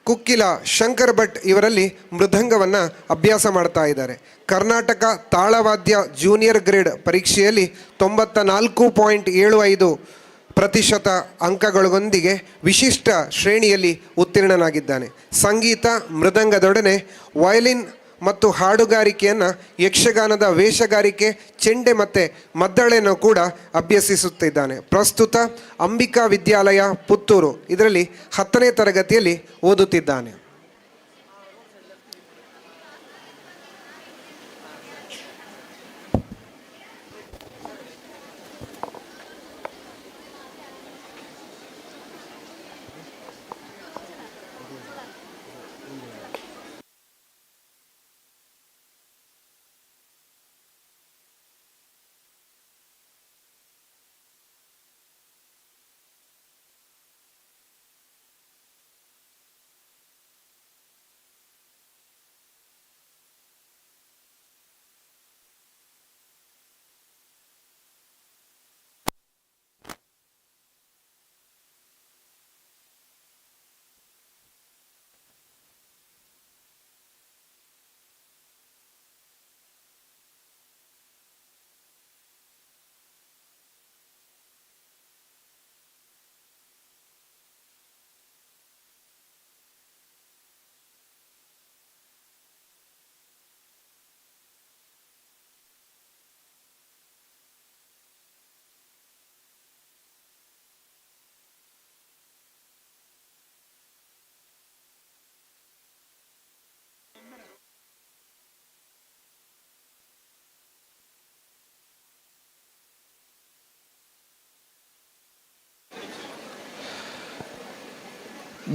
ಕುಕ್ಕಿಲ ಶಂಕರ್ ಭಟ್ ಇವರಲ್ಲಿ ಮೃದಂಗವನ್ನು ಅಭ್ಯಾಸ ಮಾಡ್ತಾ ಇದ್ದಾರೆ. ಕರ್ನಾಟಕ ತಾಳವಾದ್ಯ ಜೂನಿಯರ್ ಗ್ರೇಡ್ ಪರೀಕ್ಷೆಯಲ್ಲಿ 94.75% ಅಂಕಗಳೊಂದಿಗೆ ವಿಶಿಷ್ಟ ಶ್ರೇಣಿಯಲ್ಲಿ ಉತ್ತೀರ್ಣನಾಗಿದ್ದಾನೆ. ಸಂಗೀತ ಮೃದಂಗದೊಡನೆ ವಯಲಿನ್ ಮತ್ತು ಹಾಡುಗಾರಿಕೆಯನ್ನು, ಯಕ್ಷಗಾನದ ವೇಷಗಾರಿಕೆ, ಚೆಂಡೆ ಮತ್ತು ಮದ್ದಳೆಯನ್ನು ಕೂಡ ಅಭ್ಯಸಿಸುತ್ತಿದ್ದಾನೆ. ಪ್ರಸ್ತುತ ಅಂಬಿಕಾ ವಿದ್ಯಾಲಯ ಪುತ್ತೂರು ಇದರಲ್ಲಿ 10ನೇ ತರಗತಿಯಲ್ಲಿ ಓದುತ್ತಿದ್ದಾನೆ.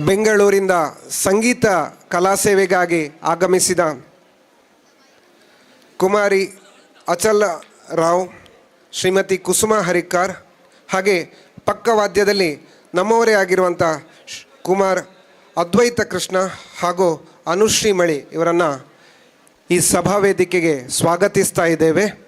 ಬೆಂಗಳೂರಿಂದ ಸಂಗೀತ ಕಲಾ ಸೇವೆಗಾಗಿ ಆಗಮಿಸಿದ ಕುಮಾರಿ ಅಚಲ ರಾವ್, ಶ್ರೀಮತಿ ಕುಸುಮಾ ಹರಿಕರ್, ಹಾಗೆ ಪಕ್ಕವಾದ್ಯದಲ್ಲಿ ನಮ್ಮವರೇ ಆಗಿರುವಂಥ ಕುಮಾರ್ ಅದ್ವೈತ ಕೃಷ್ಣ ಹಾಗೂ ಅನುಶ್ರೀ ಮಳಿ ಇವರನ್ನು ಈ ಸಭಾ ವೇದಿಕೆಗೆ ಸ್ವಾಗತಿಸ್ತಾ ಇದ್ದೇವೆ.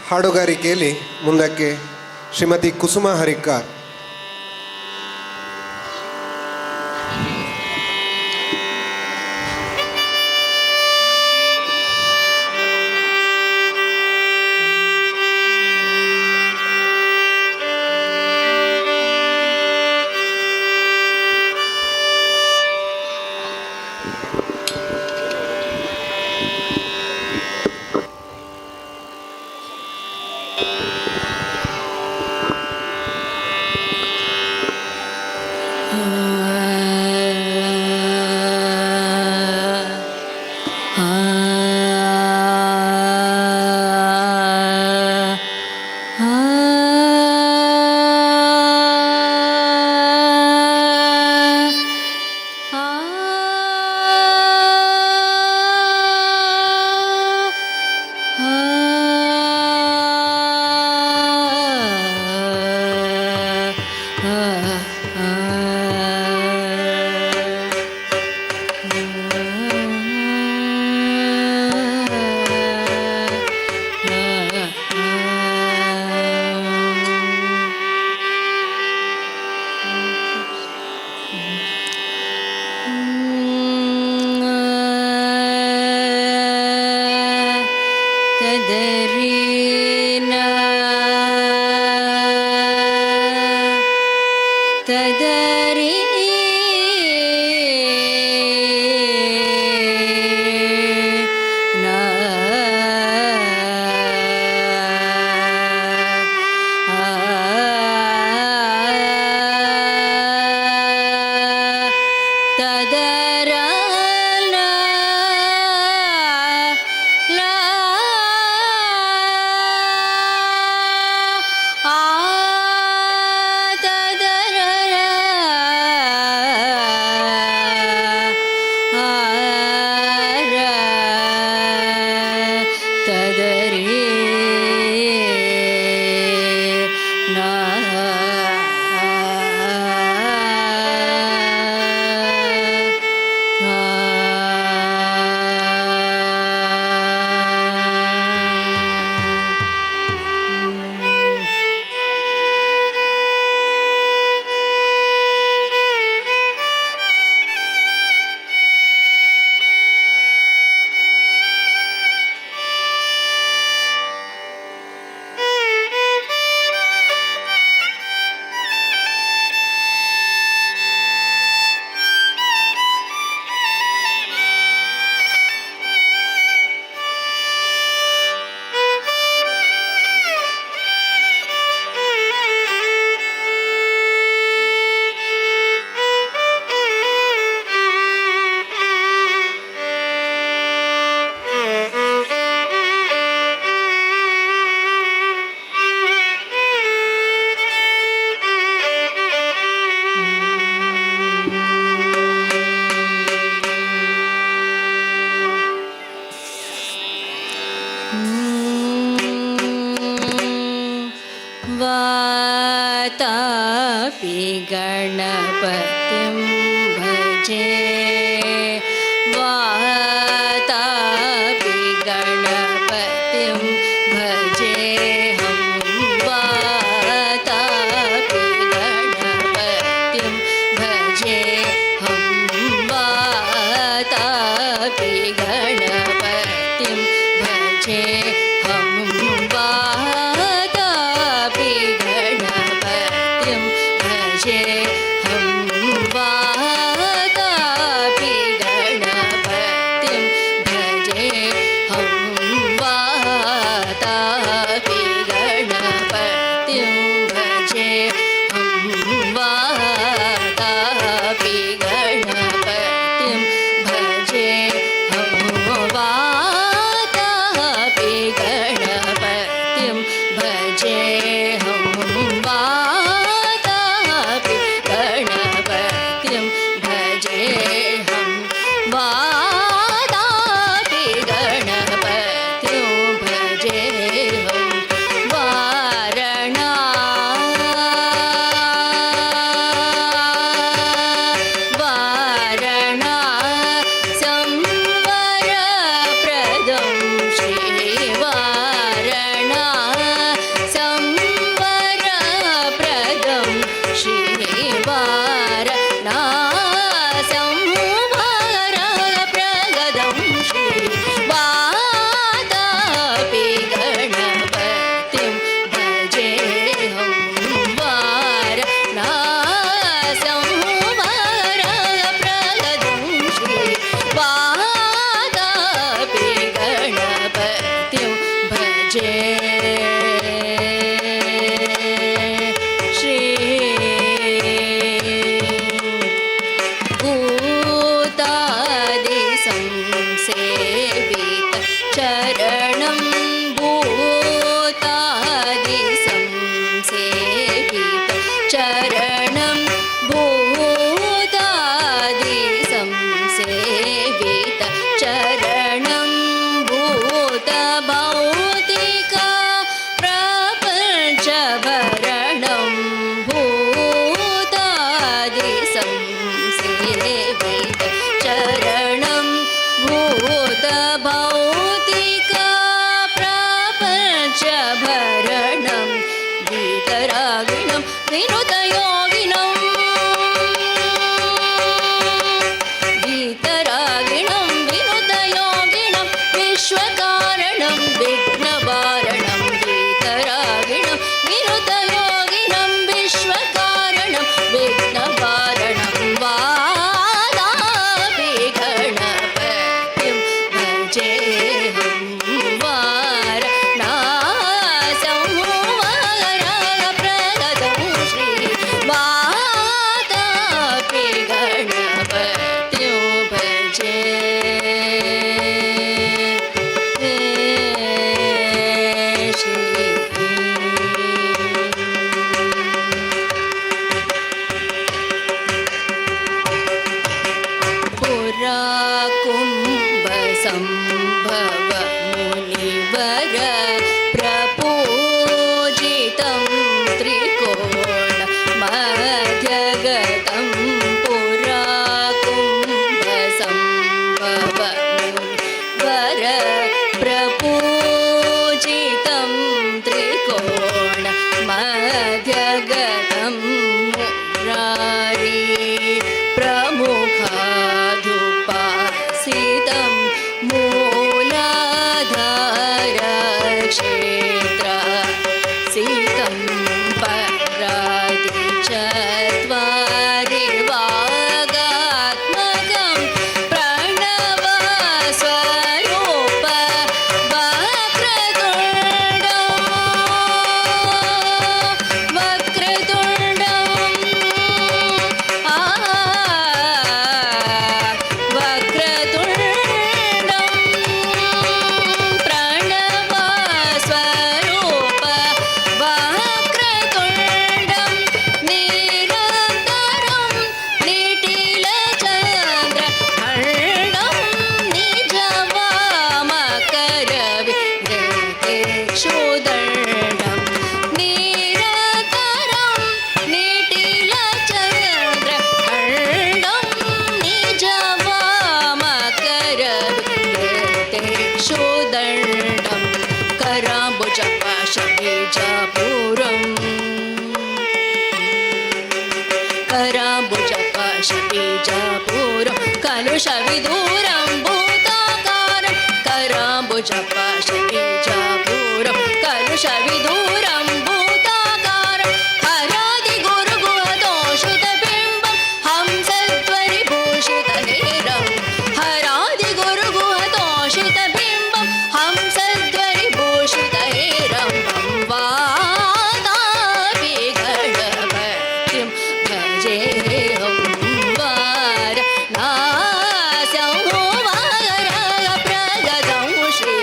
ಹಾಡುಗಾರಿಕೆಯಲ್ಲಿ ಮುಂದಕ್ಕೆ ಶ್ರೀಮತಿ ಕುಸುಮ ಹರಿಕಾರ್. वातापि गणपतिं भजे वातापि गणपतिं भजेऽहं वातापि गणपतिं भजे हम वातापि गणपतिं भजे हम वातापि गणपतिं भजे हम वातापि गणपतिं भजे हम वातापि गणपतिं भजे हम वातापि गणपतिं भजे हम वातापि गणपतिं भजे हम वारणा वारणा संवरप्रदं श्रीवारणा संवरप्रदं श्रीवारणा संवरप्रदं श्रीवातापि गणपतिं भजेऽहं वारणा संवरप्रदं श्रीवातापि गणपतिं भजे भूतादिसंसेवित चरणं भूतादिसंसेवित चरणं भूतादिसंसेवित चरणं भूतभौतिका प्रपञ्चभरणं भूतादिसंसेवित चरणं भूतभौतिका प्रपञ्चभरणं वीतरागिणं विनुतयोगिनं वीतरागिणं विनुतयोगिनं विश्वकारणं विघ्नवारणं वीतरागिणं विनुतयोगिनं विश्वकारणं विघ्नवारणं वातापि गणपतिं भजेऽहं वारणा संवरप्रदं श्रीवातापि गणपतिं भजे पुरा कुम्भसम्भव मुनिवर प्रपूजितं त्रिकोण मध्यगतं पुरा कुम्भसम्भव मुनिवर प्रपूजितं त्रिकोण मध्यगतं मुरारी प्रमुखाधुपासितं मूलाधारक्षेत्र सीतं परादिचत्वारि वागात्मकं प्रणवस्वरूप कराम्बुजपाशबीजापुरं कलुषविदूरं भूताकारं कराम्बुजपाशबीजापुरं कलुषविदूरं भूताकारं हरादिगुरुगुहदोष भजे हं वारणास्यं वारप्रगदं श्री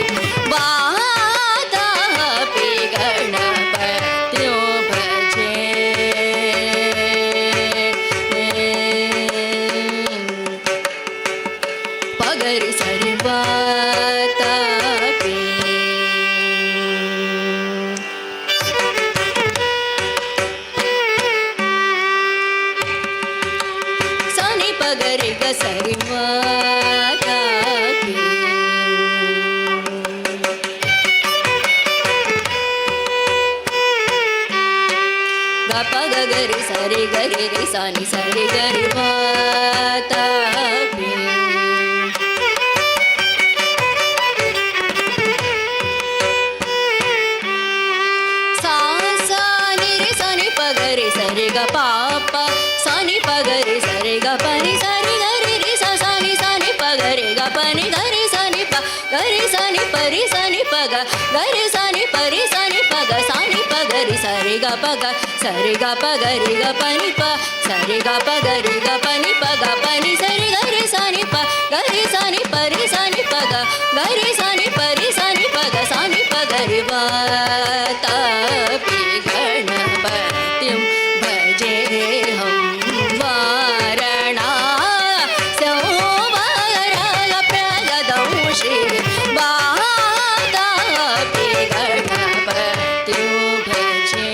वातापि गणपत्यो भजे पगरि सरि वातापि सनि पगरि ग सरि वातापि ग प ग गरि सरि गरि रि सनि सरि गरि वातापि सा सा नि रि सनि पगरि सरि ग पाप सनि पगरि सरि ग पनि सरि गरि रि सा सनि सनि पगरि ग पनि गरि सनि प गरि सनि परि सनि पग गरि सनि परि सनि पग सनि पगरि सरि ग पग सरि ग पगरि ग पनि प सरि ग पगरि ग पनि प ग पनि सरि गरि सनि प गरि सनि परि सनि पग गरि सनि परि सनि पग सनि पगरि वातापि गणपतिं भजे हं वारणास्यं वारप्रगदं श्री वातापि गणपतिं भजे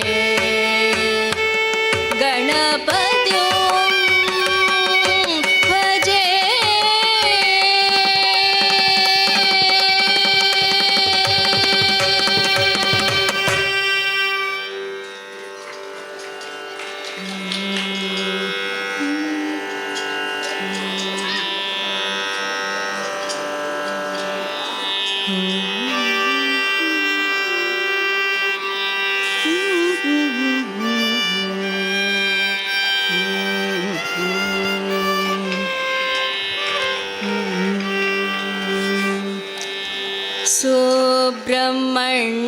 गणपतिं भजे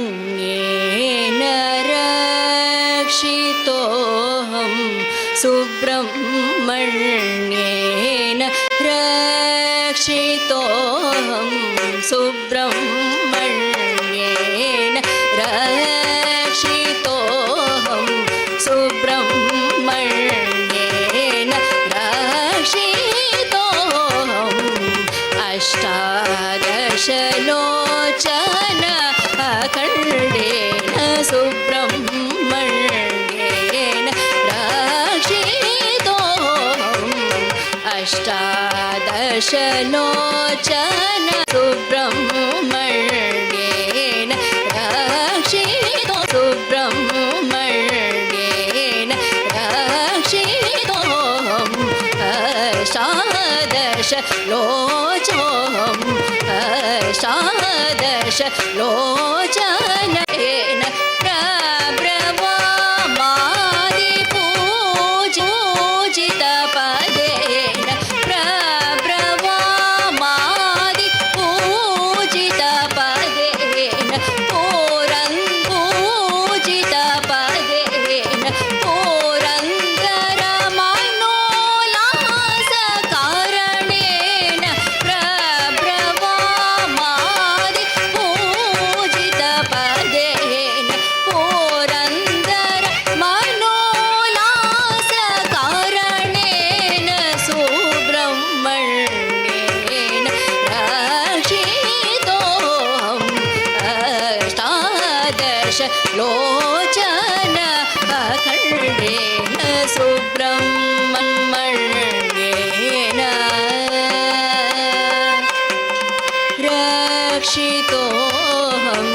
सुब्रह्मण्येन रक्षितोऽहं सुब्रह्मण्येन रक्षितोऽहं सुब्रह्मण्येन रक्षितोऽहं सुब्रह्मण्येन रक्षितोऽहम् अष्टादशलोचन अखण्डेन सुब्रह्मण्येन रक्षितोऽहम् अष्टादशलोचन सुब्रह्मण्येन रक्षितो सुब्रह्मण्येन रक्षितोऽहम् अष्टादशलोचोऽहम् अष्टादशलोचनेन प्रब्रवामादिपूजितपदेन प्रब्रवामादिपूजितपदेन पूरङ्पूजितपदेन पुरन्दरमनोल्लासकारणेन प्रब्रवामादिपूजितपदेन पुरन्दरमनोल्लासकारणेन सुब्रह्मण्येन रक्षितोऽहम् अष्टादशलोचन अखण्डेन सुब्रह्मण्येन रक्षितोऽहम्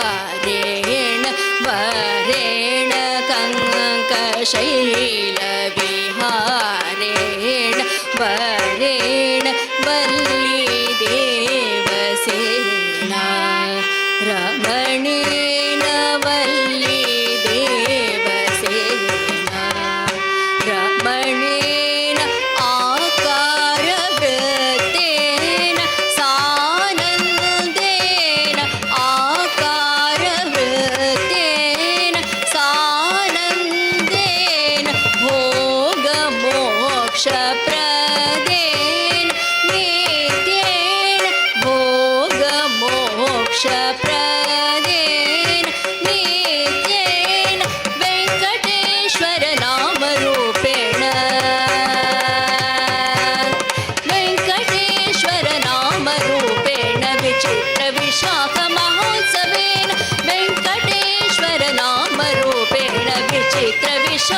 कङ्कशैलविहारेण वरेण कङ्कशैलविहारेण वरेण वल्लीदेवसेना रमणेन वल्लीदेवसेना रमणेन वर्ष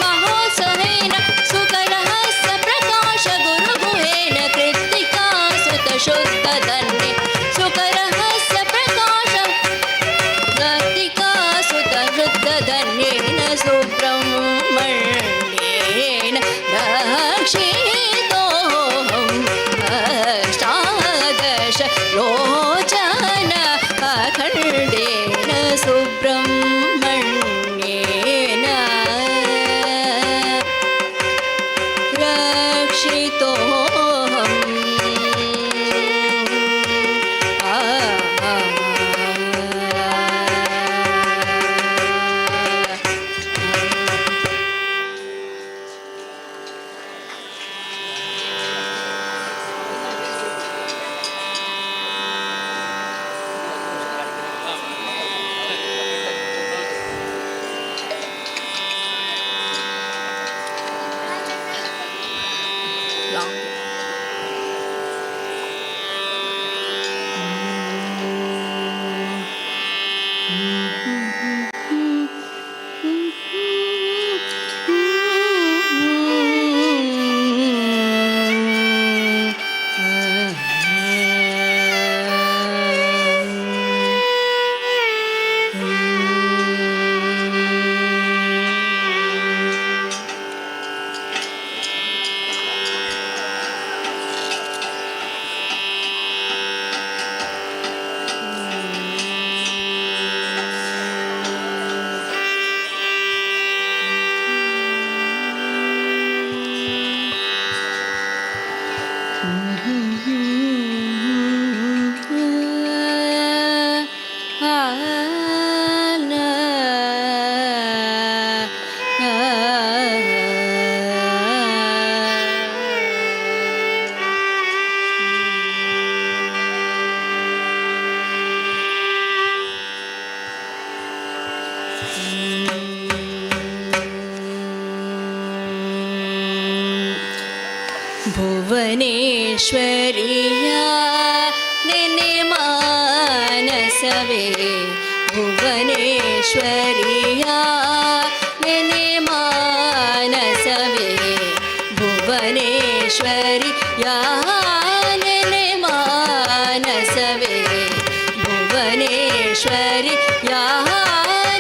महोत्सवेन सुकरहस्य प्रकाश गुरुगुहेन कृत्तिका सुत शुद्ध धन्ये सुकरहस्य प्रकाश कृत्तिका सुत शुद्ध धन्येन सुब्रह्मण्येन रक्षितोऽहम् अष्टादश लोचन अखण्डेन सुब्रह्मण्येन रक्षितोऽहम् ಭುವನೇಶ್ವರಿಯ ನೆನೆ ಮಾನಸವೇ ಭುವನೇಶ್ವರಿಯ ನೆನೆ ಮಾನಸವೇ ಭುವನೇಶ್ವರಿಯ ನೆನೆ ಮಾನಸವೇ ಭುವನೇಶ್ವರಿಯ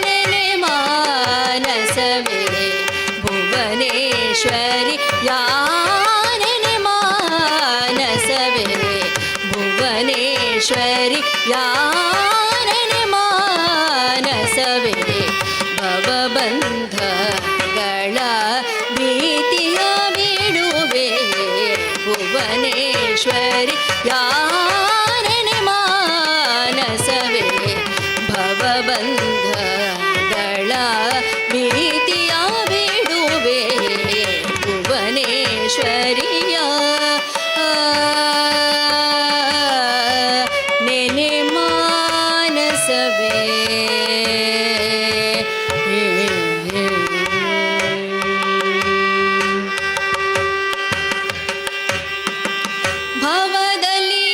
ನೆನೆ ಮಾನಸವೇ ಭುವನೇಶ್ವರಿಯ ಭುವನೇಶ್ವರಿ ಯಾರನೆ ಮಾನಸವೇ ಭವಬಂಧಗಳ ಭೀತಿಯ ಬಿಡುವೆ ಭುವನೇಶ್ವರಿ ಯಾರನೆ ಮಾನಸವೇ ಭವಬಂಧಗಳ ಭೀತಿಯ ಬಿಡುವೆ ಭುವನೇಶ್ವರಿಯ ನೆನೆ ಮಾನಸವೇ ಭವದಲ್ಲಿ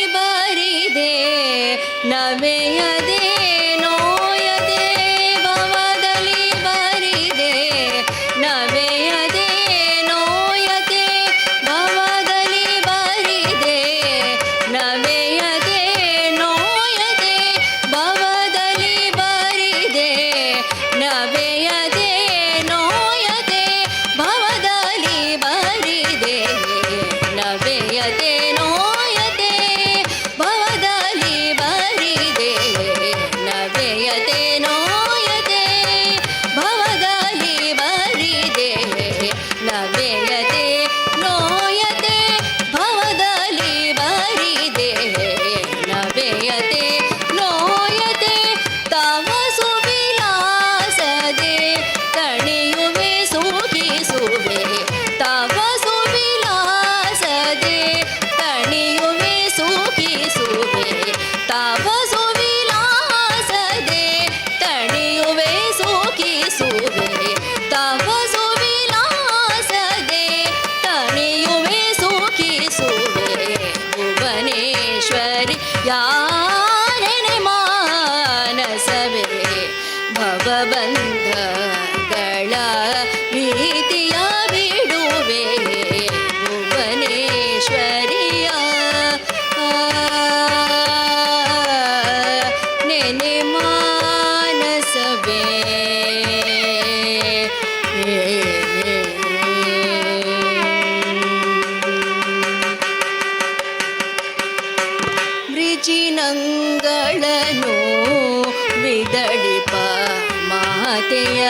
ಮಾತೆಯ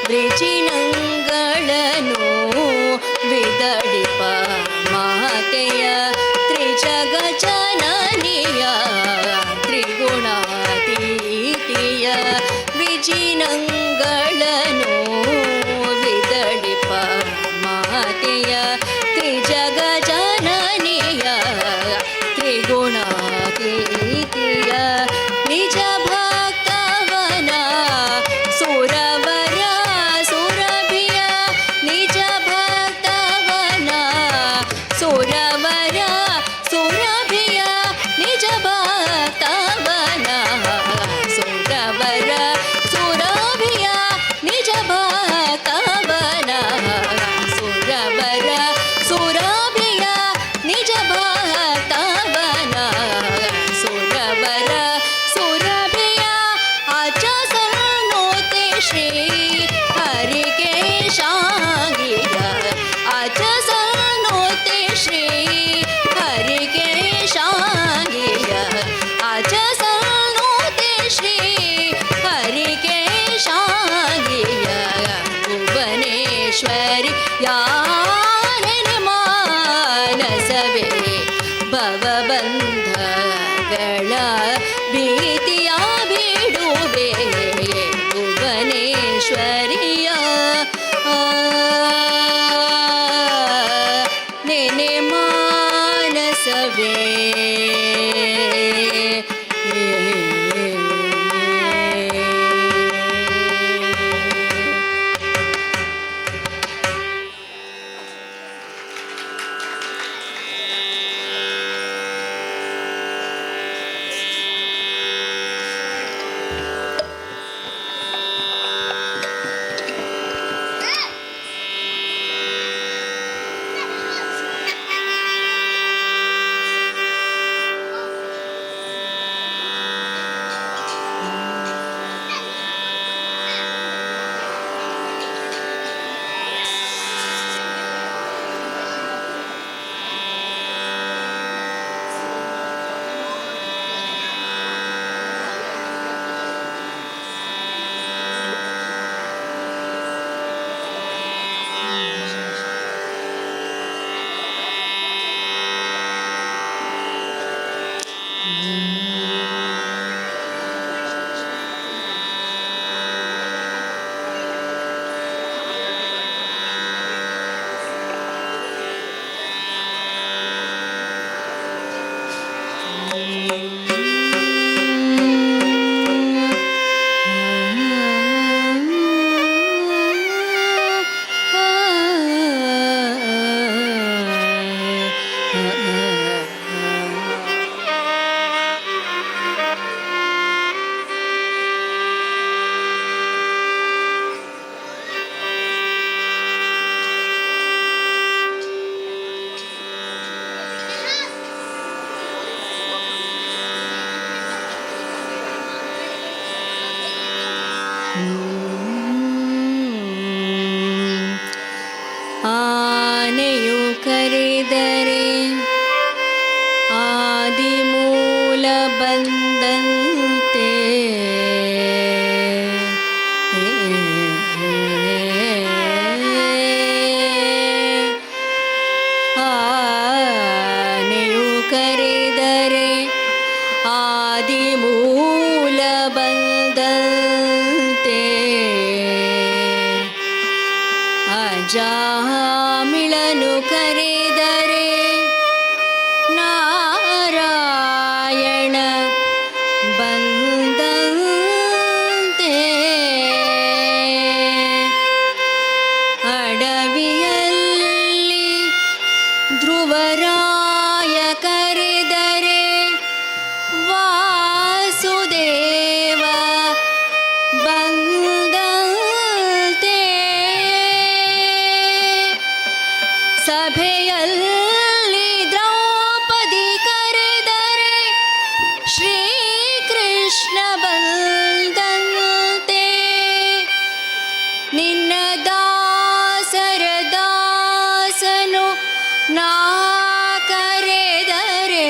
ಬ್ರಿಜಿನಂಗಳನು ವಿದಡಿಪ ಮಾತೆಯ ತ್ರಿಜಗ ಜನನಿಯ ತ್ರಿಗುಣಾತೀತಿಯ ವಿಜಿನಂಗಳನು ವಿದಡಿಪ ಮಾತೆಯ ತ್ರಿಜಗ ಜನನಿಯ ತ್ರಿಗುಣಾತೀತಿಯ ನಿಜ ಭಕ್ತವನ ಸುರವರ ಸುರಭಿಯ ನಿಜ ಭಕ್ತವನ ಸುರವರ ಸುರಭಿಯ ನಿಜ ಭಕ್ತವನ ಸುರವರ ಸುರಭಿಯ ನಿಜ ಭಕ್ತವನ ಸುರವರ ಸುರಭಿಯ ನಿಜ ಭಕ್ತವನ ಸುರವರ ಸುರಭಿಯ ಅಚಸನ್ನೋತೆ ಶ್ರೀ ಹರಿಕೇಶಾಂಗಿಯ ಅಚಸನ್ನೋತೆ ಶ್ರೀ ಹರಿಕೇಶಾಂಗಿಯ ಅಚಸನ್ನೋತೆ ಶ್ರೀ ಹರಿಕೇಶಾಂಗಿಯ ಭುವನೇಶ್ವರಿ ಯಾನೆನೆ ಮಾನಸವೇ ಭವಬಂಧಗಳ ಭೀತಿಯ ಬಿಡುವೆ ಭುವನೇಶ್ವರಿಯ ನೆನೆ ಮಾನಸವೇ ಆನೆಯು ಕರೆದರೆ ಆದಿಮೂಲ ಬಂದಂತೆ ಆನೆಯು ಕರೆದರೆ ಆದಿಮೂಲ ಬಂದಂತೆ ಅಜಾಮಿಳನು ಕರೆದರೆ ನಾರಾಯಣ ಬಂದಂತೆ ಅಡವಿಯಲ್ಲಿ ಧ್ರುವರಾಯ ಕರೆದರೆ ವಾಸುದೇವ ಬಂದಂತೆ ಸಭೆಯಲ್ಲಿ ದ್ರೌಪದಿ ಕರೆದರೆ ಶ್ರೀಕೃಷ್ಣ ಬಂದಂತೆ ನಿನ್ನ ದಾಸರ ದಾಸನು ನಾ ಕರೆದರೆ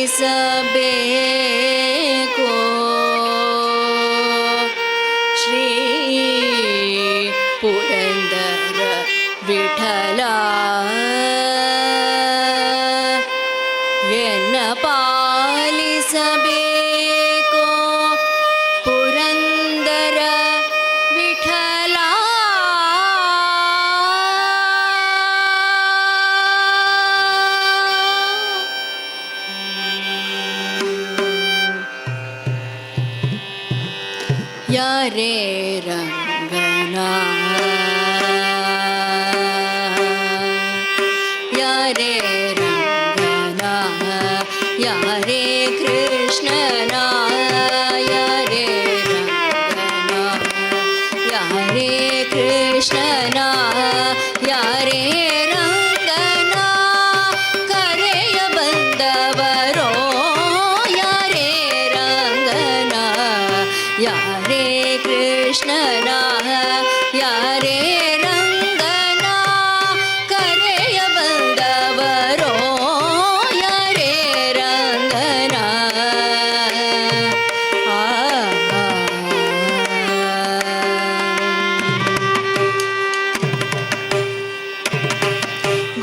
ಪಾಲಿಸಬೇಕು ಶ್ರೀ ಪುರಂದರ ವಿಠಲ ಎನ್ನ ಪಾಲಿಸಬೇಕು ಪುರಂದರ ವಿಠಲ ಯಾರೇ ರಂಗನ ಯಾರೇ ರಂಗನ ಯಾರೇ ಕೃಷ್ಣನ ಯಾರೇ ರಂಗನ ಯಾರೇ ಕೃಷ್ಣನ ಯಾರೇ ರಂಗನ ಕರೆಯ ಬಂದವರೋ ಯಾರೇ ರಂಗನ ಯಾರೇ ಕೃಷ್ಣನ ಯಾರೇ ರಂಗನ ಕರೆಯ ಬಂದವರೋ ಯಾರೇ ರಂಗನ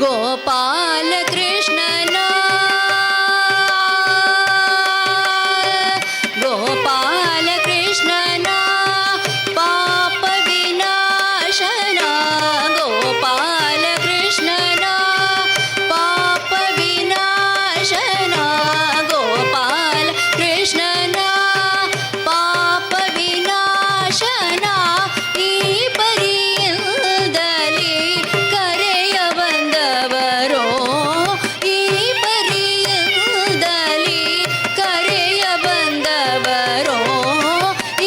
ಗೋಪಾಲ ಕೃಷ್ಣನ ಗೋಪಾಲ ಕೃಷ್ಣನ ಪಾಪ ವಿನಾಶನ ಗೋಪಾಲ ಕೃಷ್ಣನ ಪಾಪ ವಿನಾಶನ ಗೋಪಾಲ ಕೃಷ್ಣನ ಪಾಪ ವಿನಾಶನ ಈ ಪರಿಯದಲ್ಲಿ ಕರೆಯ ಬಂದವರೋ ಈ ಪರಿಯದಲ್ಲಿ ಕರೆಯ ಬಂದವರೋ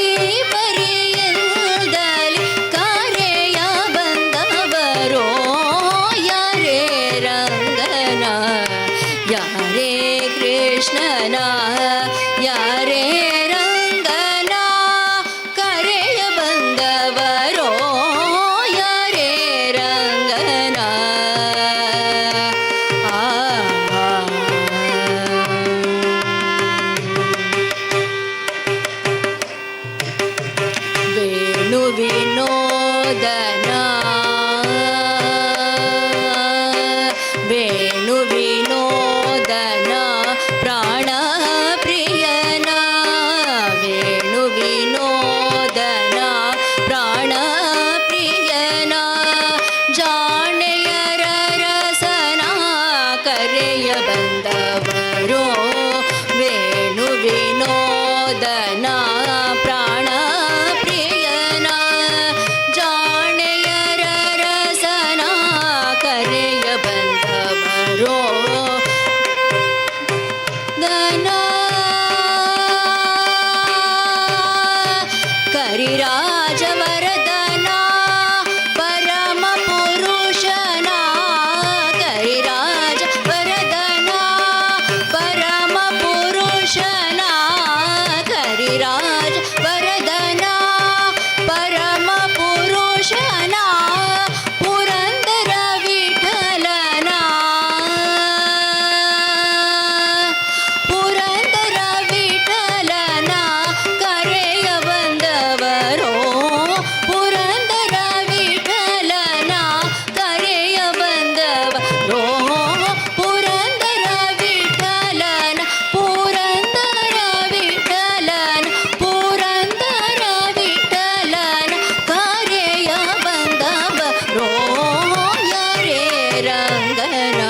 ಈ ಪರಿಯದಲ್ಲಿ ಕರೆಯ ಬಂದವರೋ ಯಾರೇ ರಂಗನ ಯಾರೇ ಕೃಷ್ಣನ ಯಾರೇ ರಂಗನ ಕರೆಯ ಬಂದವರೋ ಯಾರೇ ರಂಗನ ವೇಣು ವಿನೋದನ ವೇಣು ವಿನೋದನ ಪ್ರಾಣ ಪ್ರಿಯನ ವೇಣು ವಿನೋದನ ಪ್ರಾಣ ಪ್ರಿಯನ ಜಾಣೆಯರ ರಸನ ಕರೆಯ ಬಂದವರೋ ವೇಣು ವಿನೋದನ ಪ್ರಾಣ ಪ್ರಿಯನ ಜಾಣೆಯರ ರಸನ ಕರೆಯ ಬಂದವರೋ ದನ ಕರಿರಾಜವರದನ ಪರಮ ಪುರುಷನ ಕರಿರಾಜ ವರದನ ಪರಮ ಪುರುಷನ ಕರಿರಾಜ ವರದನ ಪರಮ ಪುರುಷನ ಪುರಂದರ ವಿಠಲನ ಪುರಂದರ ವಿಠಲನ ಕರೆಯ ಬಂದವರೋ ಪುರಂದರ ವಿಠಲನ ಕರೆಯ ಬಂದವರೋ ಪುರಂದರ ವಿಠಲನ ಪುರಂದರ ವಿಠಲನ ಪುರಂದರ ವಿಠಲನ ಕರೆಯ ಬಂದವರೋ ಯಾರೇ ರಂಗನ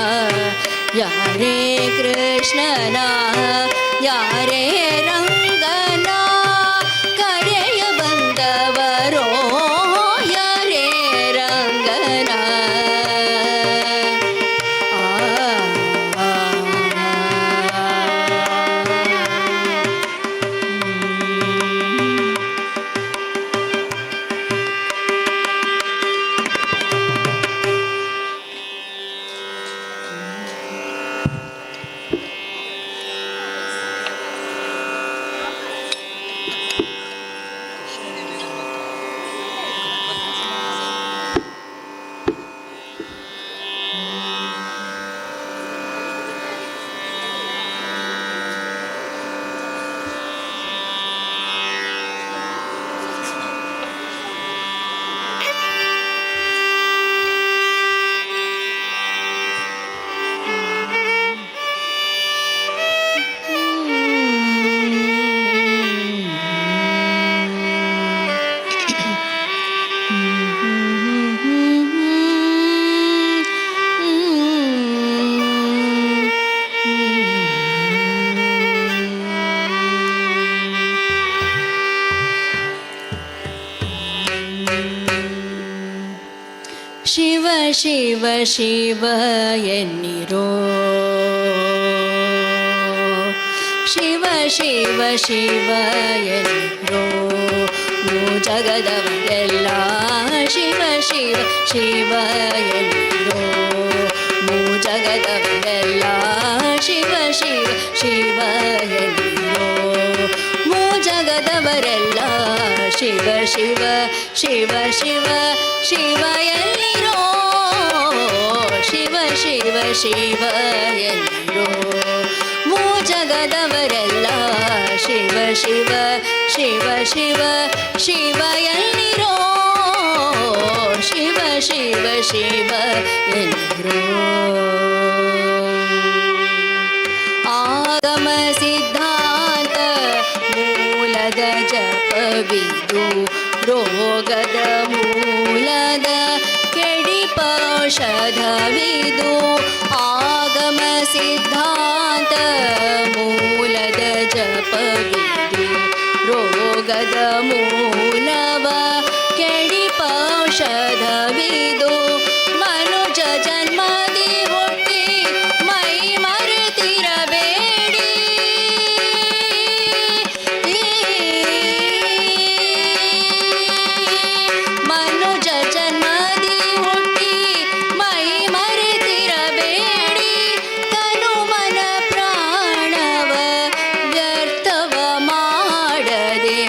ಯಾರೇ ಕೃಷ್ಣನ ಯಾರೇ ರಂಗನ ಕರೆಯ ಬಂದವರೋ ಯಾರೇ ರಂಗನ ಶಿವ ಶಿವ ಎನ್ನಿರೋ ಶಿವ ಶಿವ ಶಿವ ಎನ್ನಿರೋ ಜಗದವರೆಲ್ಲ ಶಿವ ಶಿವ ಶಿವ ಎನ್ನಿರೋ ಜಗದವರೆಲ್ಲ ಶಿವ ಶಿವ ಶಿವ ಎನ್ನಿರೋ ಜಗದವರೆಲ್ಲ ಶಿವ ಶಿವ ಶಿವ ಶಿವ ಶಿವ ಎನ್ನಿರೋ ಶಿವ ಶಿವ ಶಿವ ಎನ್ನಿರೋ ಜಗದವರೆಲ್ಲ ಶಿವ ಶಿವ ಶಿವ ಶಿವ ಶಿವ ಎನ್ನಿರೋ ಶಿವ ಶಿವ ಶಿವ ಎನ್ನಿರೋ ಆಗಮ ಸಿದ್ಧಾಂತ ಮೂಲದ ಜಪವಿದು ರೋಗದ ಮೂಲದ ಕೆಡಿಪೌಷಧವಿದು ಆಗಮ ಸಿದ್ಧಾಂತ ಮೂಲದ ಜಪವಿದು ರೋಗದ ಮೂಲವ ಕೆಡಿಪೌಷಧವಿದು ಮನುಜ ಜನ್ಮದಿ ಹುಟ್ಟಿ ಮೈ ಮರೆತಿರಬೇಡಿ ಮನುಜ ಜನ್ಮದಿ ಹುಟ್ಟಿ ಮೈ ಮರೆತಿರಬೇಡಿ ತನು ಮನ ಪ್ರಾಣವ ವ್ಯರ್ಥವ ಮಾಡದೆ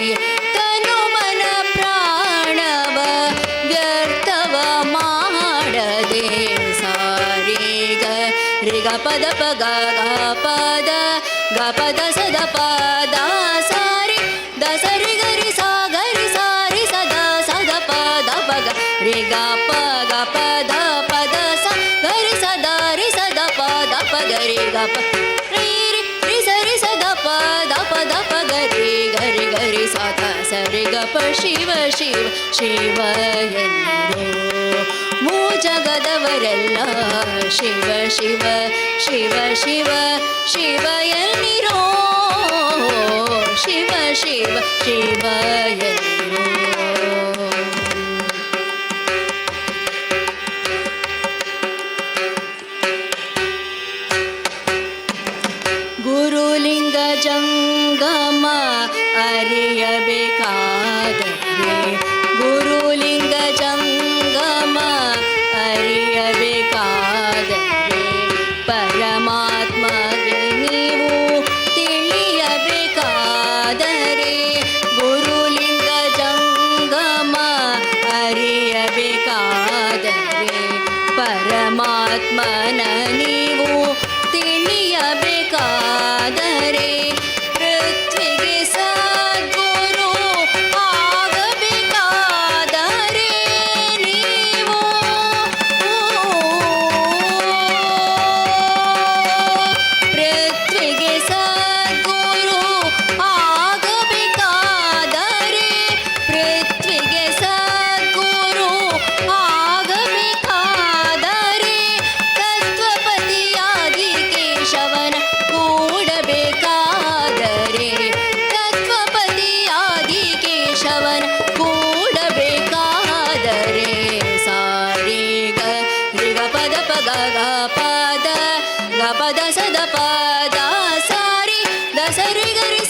ತನು ಮನ ಪ್ರಾಣವ ವ್ಯರ್ಥವ ಮಾಡದೆ ಸಾರಿಗ ರಿಗ ಪದ ಪಗ ಪದ ಗ ಪದ ಸದ ಪದ ಸಾರಿ ದ ಸರಿ ಗರಿ ಸಾರಿ ಸದ ಸದ ಪದ ಪಗ ರಿಗ ಪಗ ಪದ ಪದ ಸ ಗರಿ ಸದ ಪದ ಪಗ ರಿಗ ಪ ರಿ ರಿ ಸರಿ ಸದ ಪದ ಪದ ಪಗ ರಿ ಗರಿ ಗರಿ ಸದ ಸರಿ ಗ ಪ ಶಿವ ಶಿವ ಶಿವ ಎನ್ನಿರೋ ಜಗದವರೆಲ್ಲ ಶಿವ ಶಿವ ಶಿವ ಶಿವ ಶಿವ ಎನ್ನಿರೋ ಶಿವ ಶಿವ ಶಿವ ಎನ್ನಿರೋ ಗುರುಲಿಂಗ ಜಂಗಮ ಅರಿಯಬೇಕಾದರೆ ಗುರುಲಿಂಗ ಜಂಗಮ ಅರಿಯಬೇಕಾದರೆ ಪರಮಾತ್ಮಗೆ ನೀವು ತಿಳಿಯಬೇಕಾದರೆ ಗುರುಲಿಂಗ ಜಂಗಮ ಅರಿಯಬೇಕಾದರೆ ಪರಮಾತ್ಮನ ನೀವು ತಿಳಿಯಬೇಕಾದರೆ ಪೃಥ್ವಿಗೆ ಸದ್ಗುರು ಆಗಬೇಕಾದರೆ ನೀವು ಪೃಥ್ವಿಗೆ ಸದ್ಗುರು ಆಗಬೇಕಾದರೆ ಪೃಥ್ವಿಗೆ ಸದ್ಗುರು ಆಗಬೇಕಾದರೆ ತತ್ವಪತಿಯಾಗಿ ಕೇಶವನ ಕೂಡಬೇಕಾದರೆ ತತ್ವಪತಿಯಾಗಿ ಕೇಶವನ ಕೂಡಬೇಕಾದರೆ ಸಾರಿಗ ರಿಗ ಪದ ಪಗ ಪದ ಗ ಪದ ಸದ ಪದ ಸಾರಿ ದ ಸರಿ ಗರಿ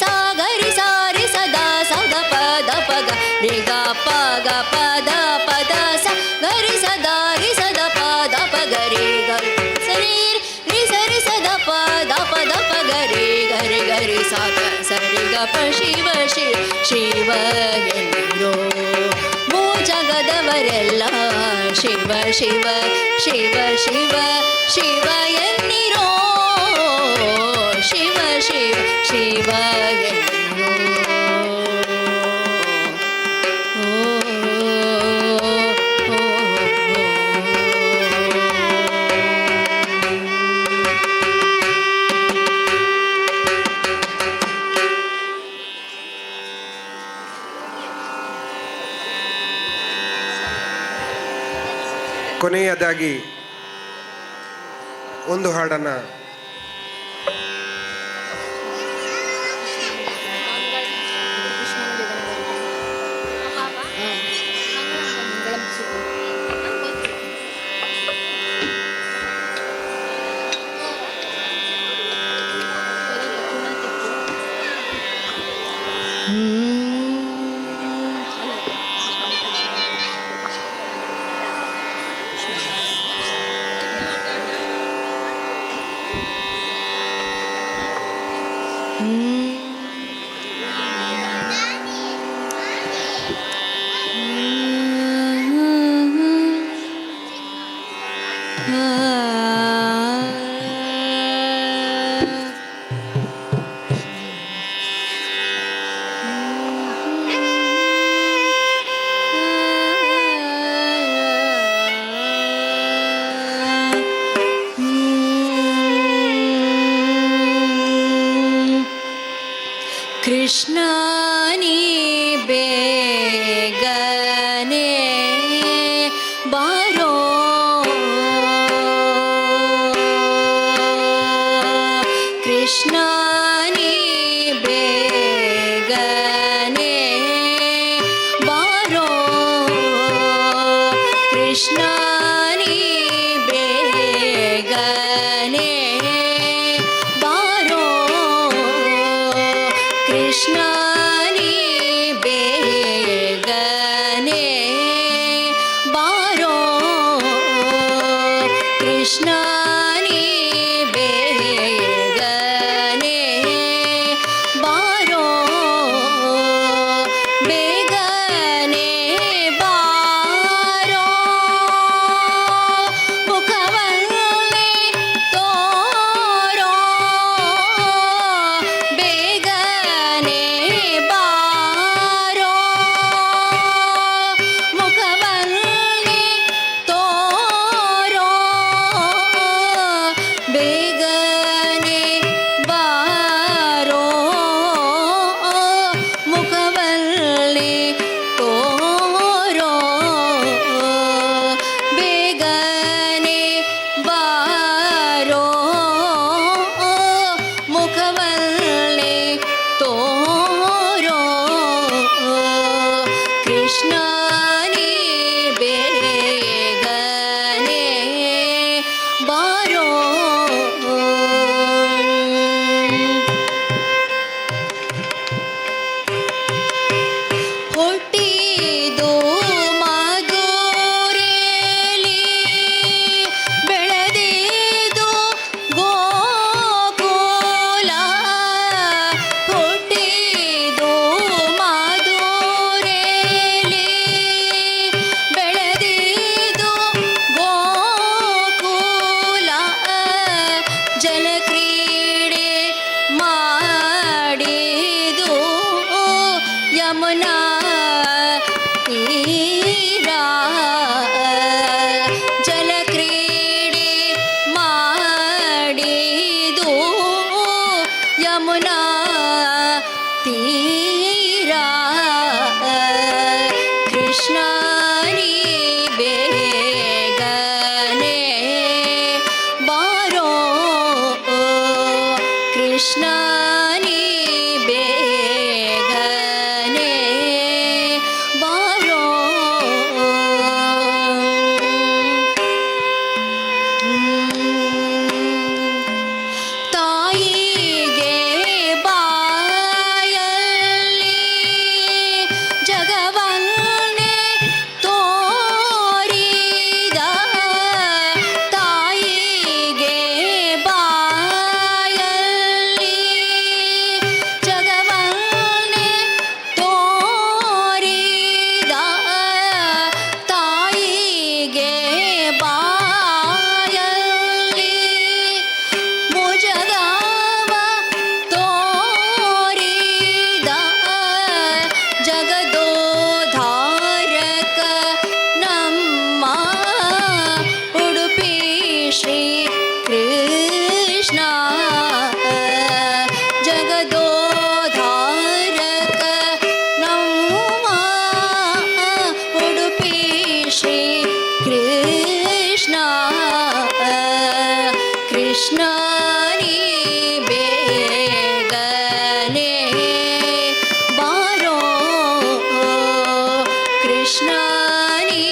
ಸಾರಿ ಸದಾ ಸದ ಪದ ಪಗ ರಿಗ ಪಗ ಪದ ಪದ ಸ ಗರಿ ಸದ ಪದ ಪಗ ರಿ ಗ ಸರಿ ರಿ ಸರಿ ಸದ ಪದ ಪಗ ರಿ ಗರಿ ಗರಿ ಸಾದ ಸರಿ ಗ ಪ ಶಿವ ಶಿವ ಶಿವ ಎನ್ನಿರೋ ಜಗದವರೆಲ್ಲ ಶಿವ ಶಿವ ಶಿವ ಶಿವ ಶಿವ ಎನ್ನಿರೋ ಶಿವ ಶಿವ ಶಿವ ಎನ್ನಿರೋ ಕೊನೆಯದಾಗಿ ಒಂದು ಹಾಡನ್ನು ಕೃಷ್ಣ ನೀ ಬೇಗನೆ ಬಾರೋ, ಕೃಷ್ಣ ನೀ ಬೇಗನೆ ಬಾರೋ, ಕೃಷ್ಣ ನೀ ಬೇಗನೆ ಬಾರೋ, ಕೃಷ್ಣ ನೀ ಬೇಗನೆ ಬಾರೋ, ಕೃಷ್ಣ ನೀ ಬೇಗನೆ ಬಾರೋ, ಬೇಗನೆ ಬಾರೋ, ಮುಖವನ್ನೇ ತೋರೋ, ಬೇಗನೆ ಬಾರೋ, ಮುಖವನ್ನೇ ತೋರೋ, ಬೇಗನೆ ಬಾರೋ, ಮುಖವನ್ನೇ ತೋರೋ, ಬೇಗನೆ ಬಾರೋ, ಮುಖವನ್ನೇ ತೋರೋ, ಕೃಷ್ಣ ನೀ ಬೇಗನೆ ಬಾರೋ. ಹುಟ್ಟಿದು ಮಧುರೆಯಲ್ಲಿ, ಬೆಳೆದಿದು ಗೋಕುಲ, ಹುಟ್ಟಿದು ಮಧುರೆಯಲ್ಲಿ, ಬೆಳೆದಿದು ಗೋಕುಲ, ಜಲಕ್ರೀಡೆ ಮಾಡಿದು ಯಮುನಾ ತೀರ, ಜಲಕ್ರೀಡೆ ಮಾಡಿದು ಯಮುನಾ ತೀರ, ಕೃಷ್ಣ ನೀ ಬೇಗನೆ ಬಾರೋ, ಕೃಷ್ಣ ನೀ ಬೇಗನೆ ಬಾರೋ, ತಾಯಿಗೆ ಬಾಯಲ್ಲಿ ಜಗವನ್ನೇ ತೋರಿದ, ತಾಯಿಗೆ ಬಾಯಲ್ಲಿ ಜಗವನ್ನೇ ತೋರಿದ, ತಾಯಿಗೆ ಬಾಯಲ್ಲಿ ಮುಜಗವ ತೋರಿದ, ಜಗದೋದ್ಧಾರಕ ನಮ್ಮ ಉಡುಪಿ ಶ್ರೀ ಕೃಷ್ಣ, ಜಗದೋದ್ಧಾರಕ ನಮ್ಮ ಉಡುಪಿ ಶ್ರೀ ಕೃಷ್ಣ, ಕೃಷ್ಣ ನೀ ಬೇಗನೆ ಬಾರೋ, ಕೃಷ್ಣ ನೀ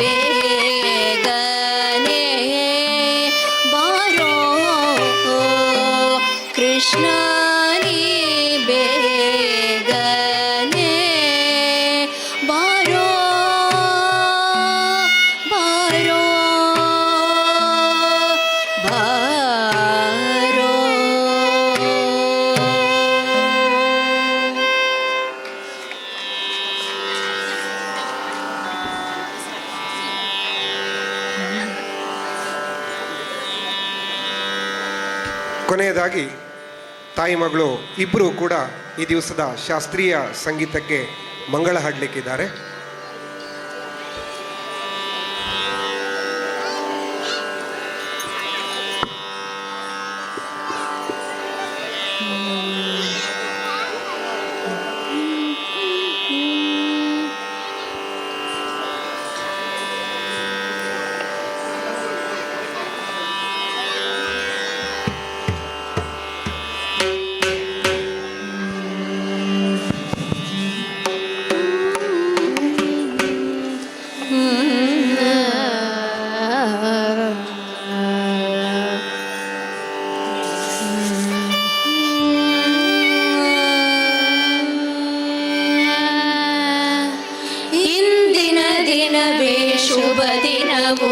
ಬೇಗನೆ ಬಾರೋ, ಕೃಷ್ಣ ನೀ ಬೇಗನೆ ಕೊನೆಯದಾಗಿ ತಾಯಿ ಮಗಳು ಇಬ್ಬರು ಕೂಡ ಈ ದಿವಸದ ಶಾಸ್ತ್ರೀಯ ಸಂಗೀತಕ್ಕೆ ಮಂಗಳ ಹಾಡಲಿಕ್ಕಿದ್ದಾರೆ. ಇಂದಿನ ದಿನವೇ ಶುಭ ದಿನವು,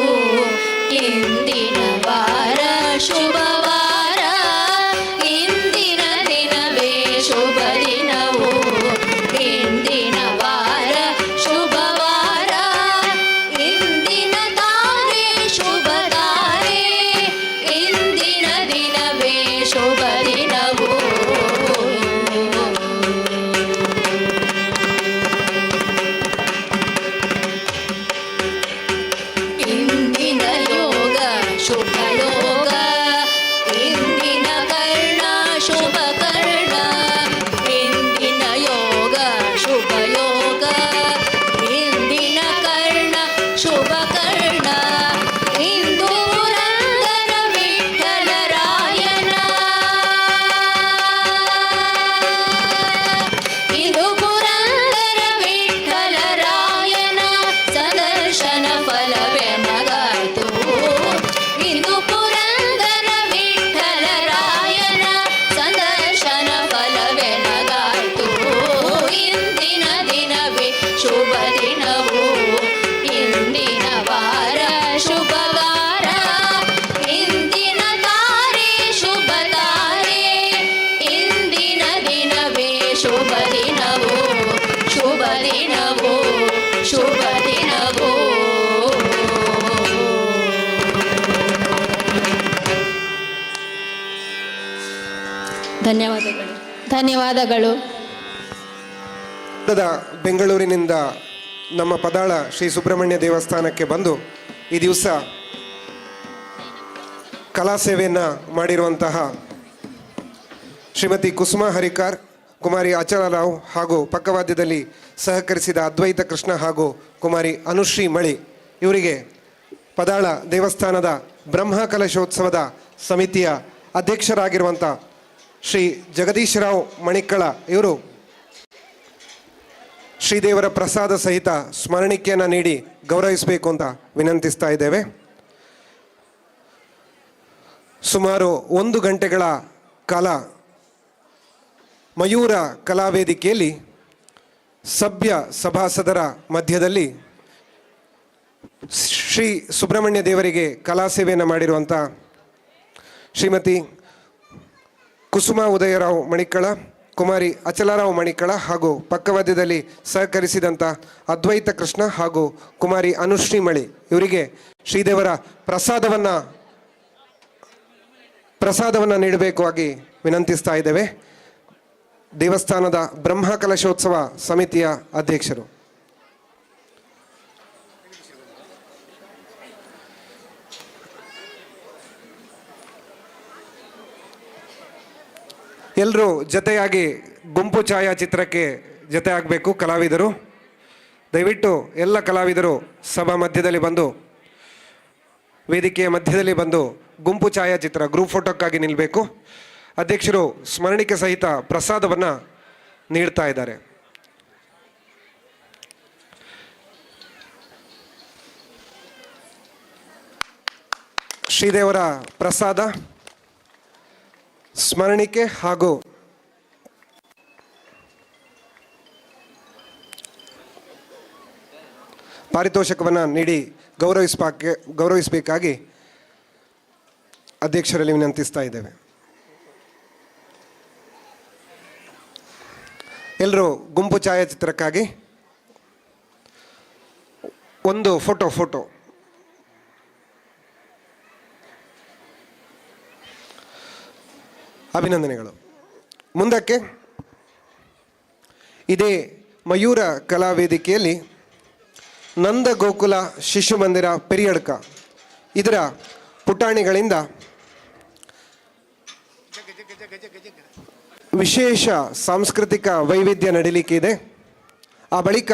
ಇಂದಿನ ವಾರ ಶುಭವಾರ. ಇಂದಿನ ದಿನವೇ ಶುಭ ದಿನವು, ಇಂದಿನ ವಾರ ಶುಭವಾರ. ಇಂದಿನ ತಾರೆ ಶುಭ ತಾರೆ, ಇಂದಿನ ದಿನವೇ ಶುಭ ದಿನವು. ಇಂದಿನ ಯೋಗ ಶುಭ ಯೋಗ, ಇಂದಿನ ಕರ್ಣ ಶುಭ ಕರ್ಣ. ಇಂದಿನ ಯೋಗ ಶುಭ ಯೋಗ, ಇಂದಿನ ಕರ್ಣ ಶುಭ ಕರ್ಣ. ಇಂದು ಪುರಂದರ ವಿಠ್ಠಲರಾಯನ, ಇಂದು ಪುರಂದರ ವಿಠ್ಠಲರಾಯನ ಸದರ್ಶನ ಫಲವೆನಗಾಯ್ತು. ಇಂದು ಪುರಂದರ ವಿಠ್ಠಲರಾಯನ ಸಂದರ್ಶನ ಫಲವೆನಗಾಯ್ತು. ಇಂದಿನ ದಿನವೇ ಶುಭ ದಿನವು, ಇಂದಿನ ವಾರ ಶುಭವಾರ. ಇಂದಿನ ತಾರೆ ಶುಭ ತಾರೆ, ಇಂದಿನ ದಿನವೇ ಶುಭ ದಿನವು, ಶುಭ ದಿನವು, ಶುಭ ದಿನವು. ಧನ್ಯವಾದಗಳು, ಧನ್ಯವಾದಗಳು. ಬೆಂಗಳೂರಿನಿಂದ ನಮ್ಮ ಪದಾಳ ಶ್ರೀ ಸುಬ್ರಹ್ಮಣ್ಯ ದೇವಸ್ಥಾನಕ್ಕೆ ಬಂದು ಈ ದಿವಸ ಕಲಾ ಸೇವೆಯನ್ನು ಮಾಡಿರುವಂತಹ ಶ್ರೀಮತಿ ಕುಸುಮಾ ಹರಿಕಾರ್, ಕುಮಾರಿ ಅಚಲರಾವ್ ಹಾಗೂ ಪಕ್ಕವಾದ್ಯದಲ್ಲಿ ಸಹಕರಿಸಿದ ಅದ್ವೈತ ಕೃಷ್ಣ ಹಾಗೂ ಕುಮಾರಿ ಅನುಶ್ರೀ ಮಳಿ ಇವರಿಗೆ ಪದಾಳ ದೇವಸ್ಥಾನದ ಬ್ರಹ್ಮ ಕಲಶೋತ್ಸವದ ಸಮಿತಿಯ ಅಧ್ಯಕ್ಷರಾಗಿರುವಂಥ ಶ್ರೀ ಜಗದೀಶರಾವ್ ಮಣಿಕ್ಕಳ ಇವರು ಶ್ರೀದೇವರ ಪ್ರಸಾದ ಸಹಿತ ಸ್ಮರಣಿಕೆಯನ್ನು ನೀಡಿ ಗೌರವಿಸಬೇಕು ಅಂತ ವಿನಂತಿಸ್ತಾ ಇದ್ದೇವೆ. ಸುಮಾರು 1 ಗಂಟೆಗಳ ಕಾಲ ಮಯೂರ ಕಲಾವೇದಿಕೆಯಲ್ಲಿ ಸಭ್ಯ ಸಭಾಸದರ ಮಧ್ಯದಲ್ಲಿ ಶ್ರೀ ಸುಬ್ರಹ್ಮಣ್ಯ ದೇವರಿಗೆ ಕಲಾ ಸೇವೆಯನ್ನು ಮಾಡಿರುವಂಥ ಶ್ರೀಮತಿ ಕುಸುಮಾ ಉದಯರಾವ್ ಮಣಿಕ್ಕಳ, ಕುಮಾರಿ ಅಚಲರಾವ್ ಮಣಿಕ್ಕಳ ಹಾಗೂ ಪಕ್ಕವಾದ್ಯದಲ್ಲಿ ಸಹಕರಿಸಿದಂಥ ಅದ್ವೈತ ಕೃಷ್ಣ ಹಾಗೂ ಕುಮಾರಿ ಅನುಶ್ರೀ ಮಳಿ ಇವರಿಗೆ ಶ್ರೀದೇವರ ಪ್ರಸಾದವನ್ನು ನೀಡಬೇಕು ಆಗಿ ವಿನಂತಿಸ್ತಾ ಇದ್ದೇವೆ. ದೇವಸ್ಥಾನದ ಬ್ರಹ್ಮ ಕಲಶೋತ್ಸವ ಸಮಿತಿಯ ಅಧ್ಯಕ್ಷರು. ಎಲ್ಲರೂ ಜೊತೆಯಾಗಿ ಗುಂಪು ಛಾಯಾಚಿತ್ರಕ್ಕೆ ಜೊತೆ ಆಗಬೇಕು. ಕಲಾವಿದರು ದಯವಿಟ್ಟು ಎಲ್ಲ ಕಲಾವಿದರು ಸಭಾ ಮಧ್ಯದಲ್ಲಿ ಬಂದು, ವೇದಿಕೆಯ ಮಧ್ಯದಲ್ಲಿ ಬಂದು ಗುಂಪು ಛಾಯಾಚಿತ್ರ ಗ್ರೂಪ್ ಫೋಟೋಕ್ಕಾಗಿ ನಿಲ್ಲಬೇಕು. ಅಧ್ಯಕ್ಷರು ಸ್ಮರಣಿಕೆ ಸಹಿತ ಪ್ರಸಾದವನ್ನು ನೀಡ್ತಾ ಇದ್ದಾರೆ. ಶ್ರೀದೇವರ ಪ್ರಸಾದ, ಸ್ಮರಣಿಕೆ ಹಾಗೂ ಪಾರಿತೋಷಕವನ್ನು ನೀಡಿ ಗೌರವಿಸಬೇಕಾಗಿ ಅಧ್ಯಕ್ಷರಲ್ಲಿ ವಿನಂತಿಸ್ತಾ ಇದ್ದೇವೆ. ಎಲ್ಲರೂ ಗುಂಪು ಛಾಯಾಚಿತ್ರಕ್ಕಾಗಿ ಒಂದು ಫೋಟೋ ಅಭಿನಂದನೆಗಳು. ಮುಂದಕ್ಕೆ ಇದೇ ಮಯೂರ ಕಲಾವೇದಿಕೆಯಲ್ಲಿ ನಂದ ಗೋಕುಲ ಶಿಶು ಮಂದಿರ ಪೆರಿಯಡ್ಕ ಇದರ ಪುಟಾಣಿಗಳಿಂದ ವಿಶೇಷ ಸಾಂಸ್ಕೃತಿಕ ವೈವಿಧ್ಯ ನಡೀಲಿಕ್ಕೆ ಇದೆ. ಆ ಬಳಿಕ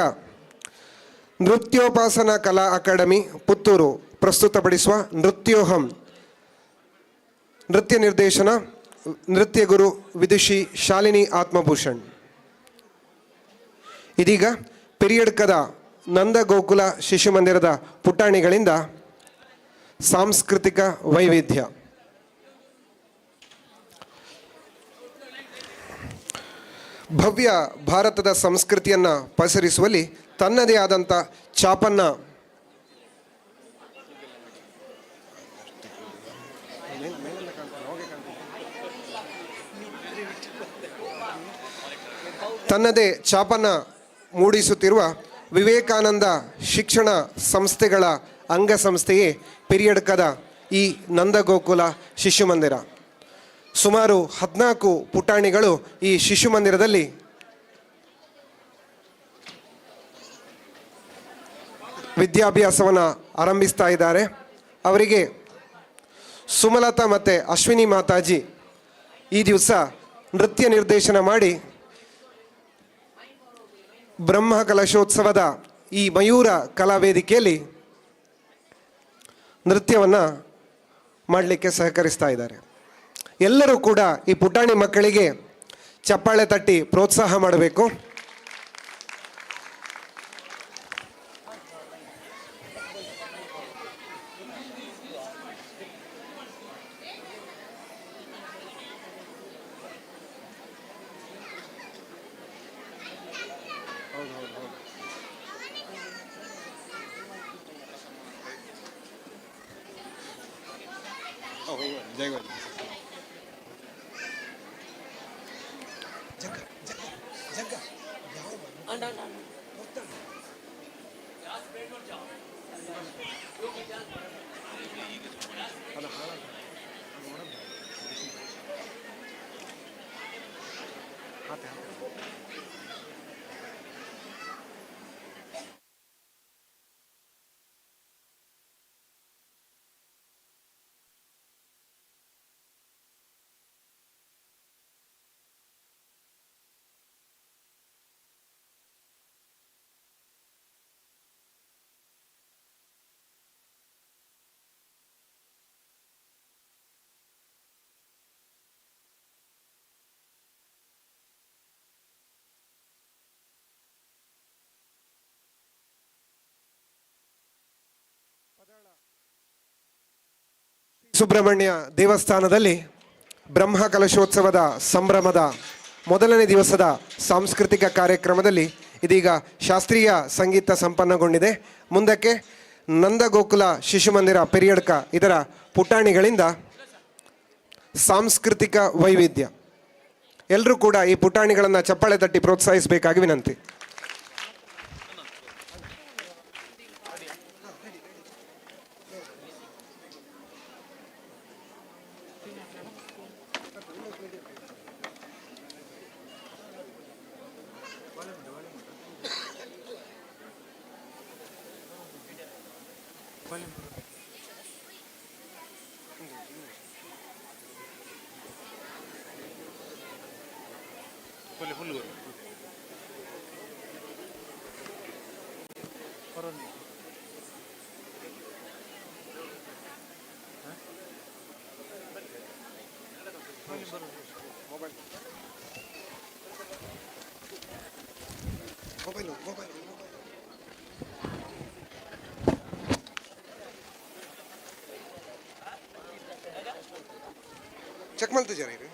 ನೃತ್ಯೋಪಾಸನಾ ಕಲಾ ಅಕಾಡೆಮಿ ಪುತ್ತೂರು ಪ್ರಸ್ತುತಪಡಿಸುವ ನೃತ್ಯೋಹಂ ನೃತ್ಯ ನಿರ್ದೇಶನ ನೃತ್ಯ ಗುರು ವಿದುಷಿ ಶಾಲಿನಿ ಆತ್ಮಭೂಷಣ್. ಇದೀಗ ಪೆರಿಯಡ್ಕದ ನಂದ ಗೋಕುಲ ಶಿಶು ಮಂದಿರದ ಪುಟಾಣಿಗಳಿಂದ ಸಾಂಸ್ಕೃತಿಕ ವೈವಿಧ್ಯ. ಭವ್ಯ ಭಾರತದ ಸಂಸ್ಕೃತಿಯನ್ನು ಪಸರಿಸುವಲ್ಲಿ ತನ್ನದೇ ಆದಂಥ ಛಾಪನ್ನು ಮೂಡಿಸುತ್ತಿರುವ ವಿವೇಕಾನಂದ ಶಿಕ್ಷಣ ಸಂಸ್ಥೆಗಳ ಅಂಗಸಂಸ್ಥೆಯೇ ಪೆರಿಯಡ್ಕದ ಈ ನಂದಗೋಕುಲ ಶಿಶು ಮಂದಿರ. ಸುಮಾರು 14 ಪುಟಾಣಿಗಳು ಈ ಶಿಶು ಮಂದಿರದಲ್ಲಿ ವಿದ್ಯಾಭ್ಯಾಸವನ್ನು ಆರಂಭಿಸ್ತಾ ಇದ್ದಾರೆ. ಅವರಿಗೆ ಸುಮಲತಾ ಮತ್ತು ಅಶ್ವಿನಿ ಮಾತಾಜಿ ಈ ದಿವಸ ನೃತ್ಯ ನಿರ್ದೇಶನ ಮಾಡಿ ಬ್ರಹ್ಮ ಕಲಶೋತ್ಸವದ ಈ ಮಯೂರ ಕಲಾವೇದಿಕೆಯಲ್ಲಿ ನೃತ್ಯವನ್ನು ಮಾಡಲಿಕ್ಕೆ ಸಹಕರಿಸ್ತಾ ಇದ್ದಾರೆ. ಎಲ್ಲರೂ ಕೂಡ ಈ ಪುಟಾಣಿ ಮಕ್ಕಳಿಗೆ ಚಪ್ಪಾಳೆ ತಟ್ಟಿ ಪ್ರೋತ್ಸಾಹ ಮಾಡಬೇಕು. ಸುಬ್ರಹ್ಮಣ್ಯ ದೇವಸ್ಥಾನದಲ್ಲಿ ಬ್ರಹ್ಮ ಕಲಶೋತ್ಸವದ ಸಂಭ್ರಮದ ಮೊದಲನೇ ದಿವಸದ ಸಾಂಸ್ಕೃತಿಕ ಕಾರ್ಯಕ್ರಮದಲ್ಲಿ ಇದೀಗ ಶಾಸ್ತ್ರೀಯ ಸಂಗೀತ ಸಂಪನ್ನಗೊಂಡಿದೆ. ಮುಂದಕ್ಕೆ ನಂದಗೋಕುಲ ಶಿಶು ಮಂದಿರ ಪೆರಿಯಡ್ಕ ಇದರ ಪುಟಾಣಿಗಳಿಂದ ಸಾಂಸ್ಕೃತಿಕ ವೈವಿಧ್ಯ. ಎಲ್ಲರೂ ಕೂಡ ಈ ಪುಟಾಣಿಗಳನ್ನು ಚಪ್ಪಾಳೆ ತಟ್ಟಿ ಪ್ರೋತ್ಸಾಹಿಸಬೇಕಾಗಿ ವಿನಂತಿ. ಚೆಕ್ ಮಾಡ್ತಾ ಜರ ಇದು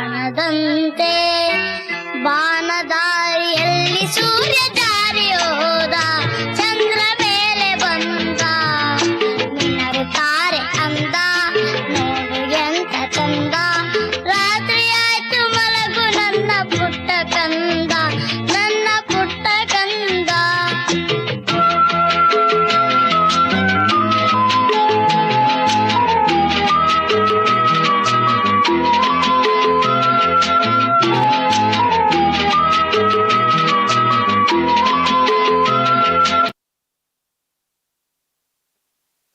ಕಾಣದಂತೆ ಬಾನದಾರಿಯಲ್ಲಿ ಸೂರ್ಯ ಜಾರಿ ಹೋದ ಚಂದ್ರ ಮೇಲೆ ಬಂದ ಮಿನ್ನರುತ್ತಾರೆ ಅಂದ ನೋಡು ಎಂತ ಚಂದ ರಾತ್ರಿ ಆಯ್ತು ಮಲಗು ನನ್ನ ಪುಟ್ಟ ಕಂದ ನನ್ನ ಪುಟ್ಟ ಕಂದ.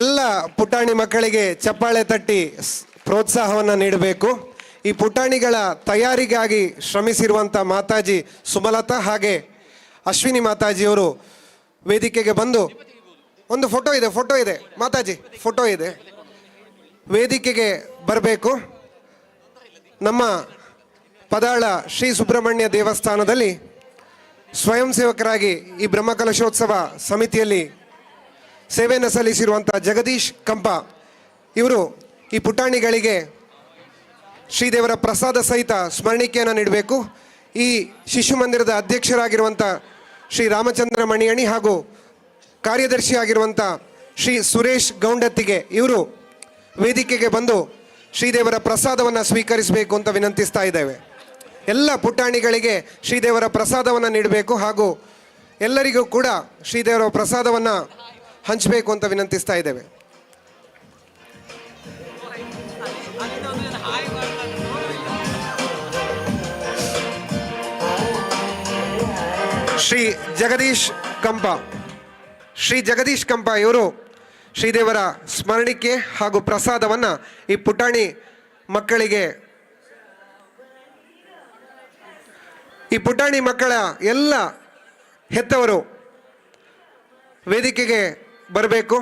ಎಲ್ಲ ಪುಟಾಣಿ ಮಕ್ಕಳಿಗೆ ಚಪ್ಪಾಳೆ ತಟ್ಟಿ ಪ್ರೋತ್ಸಾಹವನ್ನು ನೀಡಬೇಕು. ಈ ಪುಟಾಣಿಗಳ ತಯಾರಿಗಾಗಿ ಶ್ರಮಿಸಿರುವಂಥ ಮಾತಾಜಿ ಸುಮಲತಾ ಹಾಗೆ ಅಶ್ವಿನಿ ಮಾತಾಜಿಯವರು ವೇದಿಕೆಗೆ ಬಂದು ಒಂದು ಫೋಟೋ ಇದೆ ಮಾತಾಜಿ ಫೋಟೋ ಇದೆ, ವೇದಿಕೆಗೆ ಬರಬೇಕು. ನಮ್ಮ ಪದಾಳ ಶ್ರೀ ಸುಬ್ರಹ್ಮಣ್ಯ ದೇವಸ್ಥಾನದಲ್ಲಿ ಸ್ವಯಂ ಸೇವಕರಾಗಿ ಈ ಬ್ರಹ್ಮಕಲಶೋತ್ಸವ ಸಮಿತಿಯಲ್ಲಿ ಸೇವೆಯನ್ನು ಸಲ್ಲಿಸಿರುವಂಥ ಜಗದೀಶ್ ಕಂಪ ಇವರು ಈ ಪುಟಾಣಿಗಳಿಗೆ ಶ್ರೀದೇವರ ಪ್ರಸಾದ ಸಹಿತ ಸ್ಮರಣಿಕೆಯನ್ನು ನೀಡಬೇಕು. ಈ ಶಿಶು ಮಂದಿರದ ಅಧ್ಯಕ್ಷರಾಗಿರುವಂಥ ಶ್ರೀ ರಾಮಚಂದ್ರ ಮಣಿಯಣಿ ಹಾಗೂ ಕಾರ್ಯದರ್ಶಿಯಾಗಿರುವಂಥ ಶ್ರೀ ಸುರೇಶ್ ಗೌಂಡತ್ತಿಗೆ ಇವರು ವೇದಿಕೆಗೆ ಬಂದು ಶ್ರೀದೇವರ ಪ್ರಸಾದವನ್ನು ಸ್ವೀಕರಿಸಬೇಕು ಅಂತ ವಿನಂತಿಸ್ತಾ ಇದ್ದೇವೆ. ಎಲ್ಲ ಪುಟಾಣಿಗಳಿಗೆ ಶ್ರೀದೇವರ ಪ್ರಸಾದವನ್ನು ನೀಡಬೇಕು ಹಾಗೂ ಎಲ್ಲರಿಗೂ ಕೂಡ ಶ್ರೀದೇವರ ಪ್ರಸಾದವನ್ನು ಹಂಚಬೇಕು ಅಂತ ವಿನಂತಿಸ್ತಾ ಇದ್ದೇವೆ. ಶ್ರೀ ಜಗದೀಶ್ ಕಂಪ ಇವರು ಶ್ರೀದೇವರ ಸ್ಮರಣಿಕೆ ಹಾಗೂ ಪ್ರಸಾದವನ್ನು ಈ ಪುಟಾಣಿ ಮಕ್ಕಳಿಗೆ ಈ ಪುಟಾಣಿ ಮಕ್ಕಳ ಎಲ್ಲ ಹೆತ್ತವರು ವೇದಿಕೆಗೆ ಬರಬೇಕು.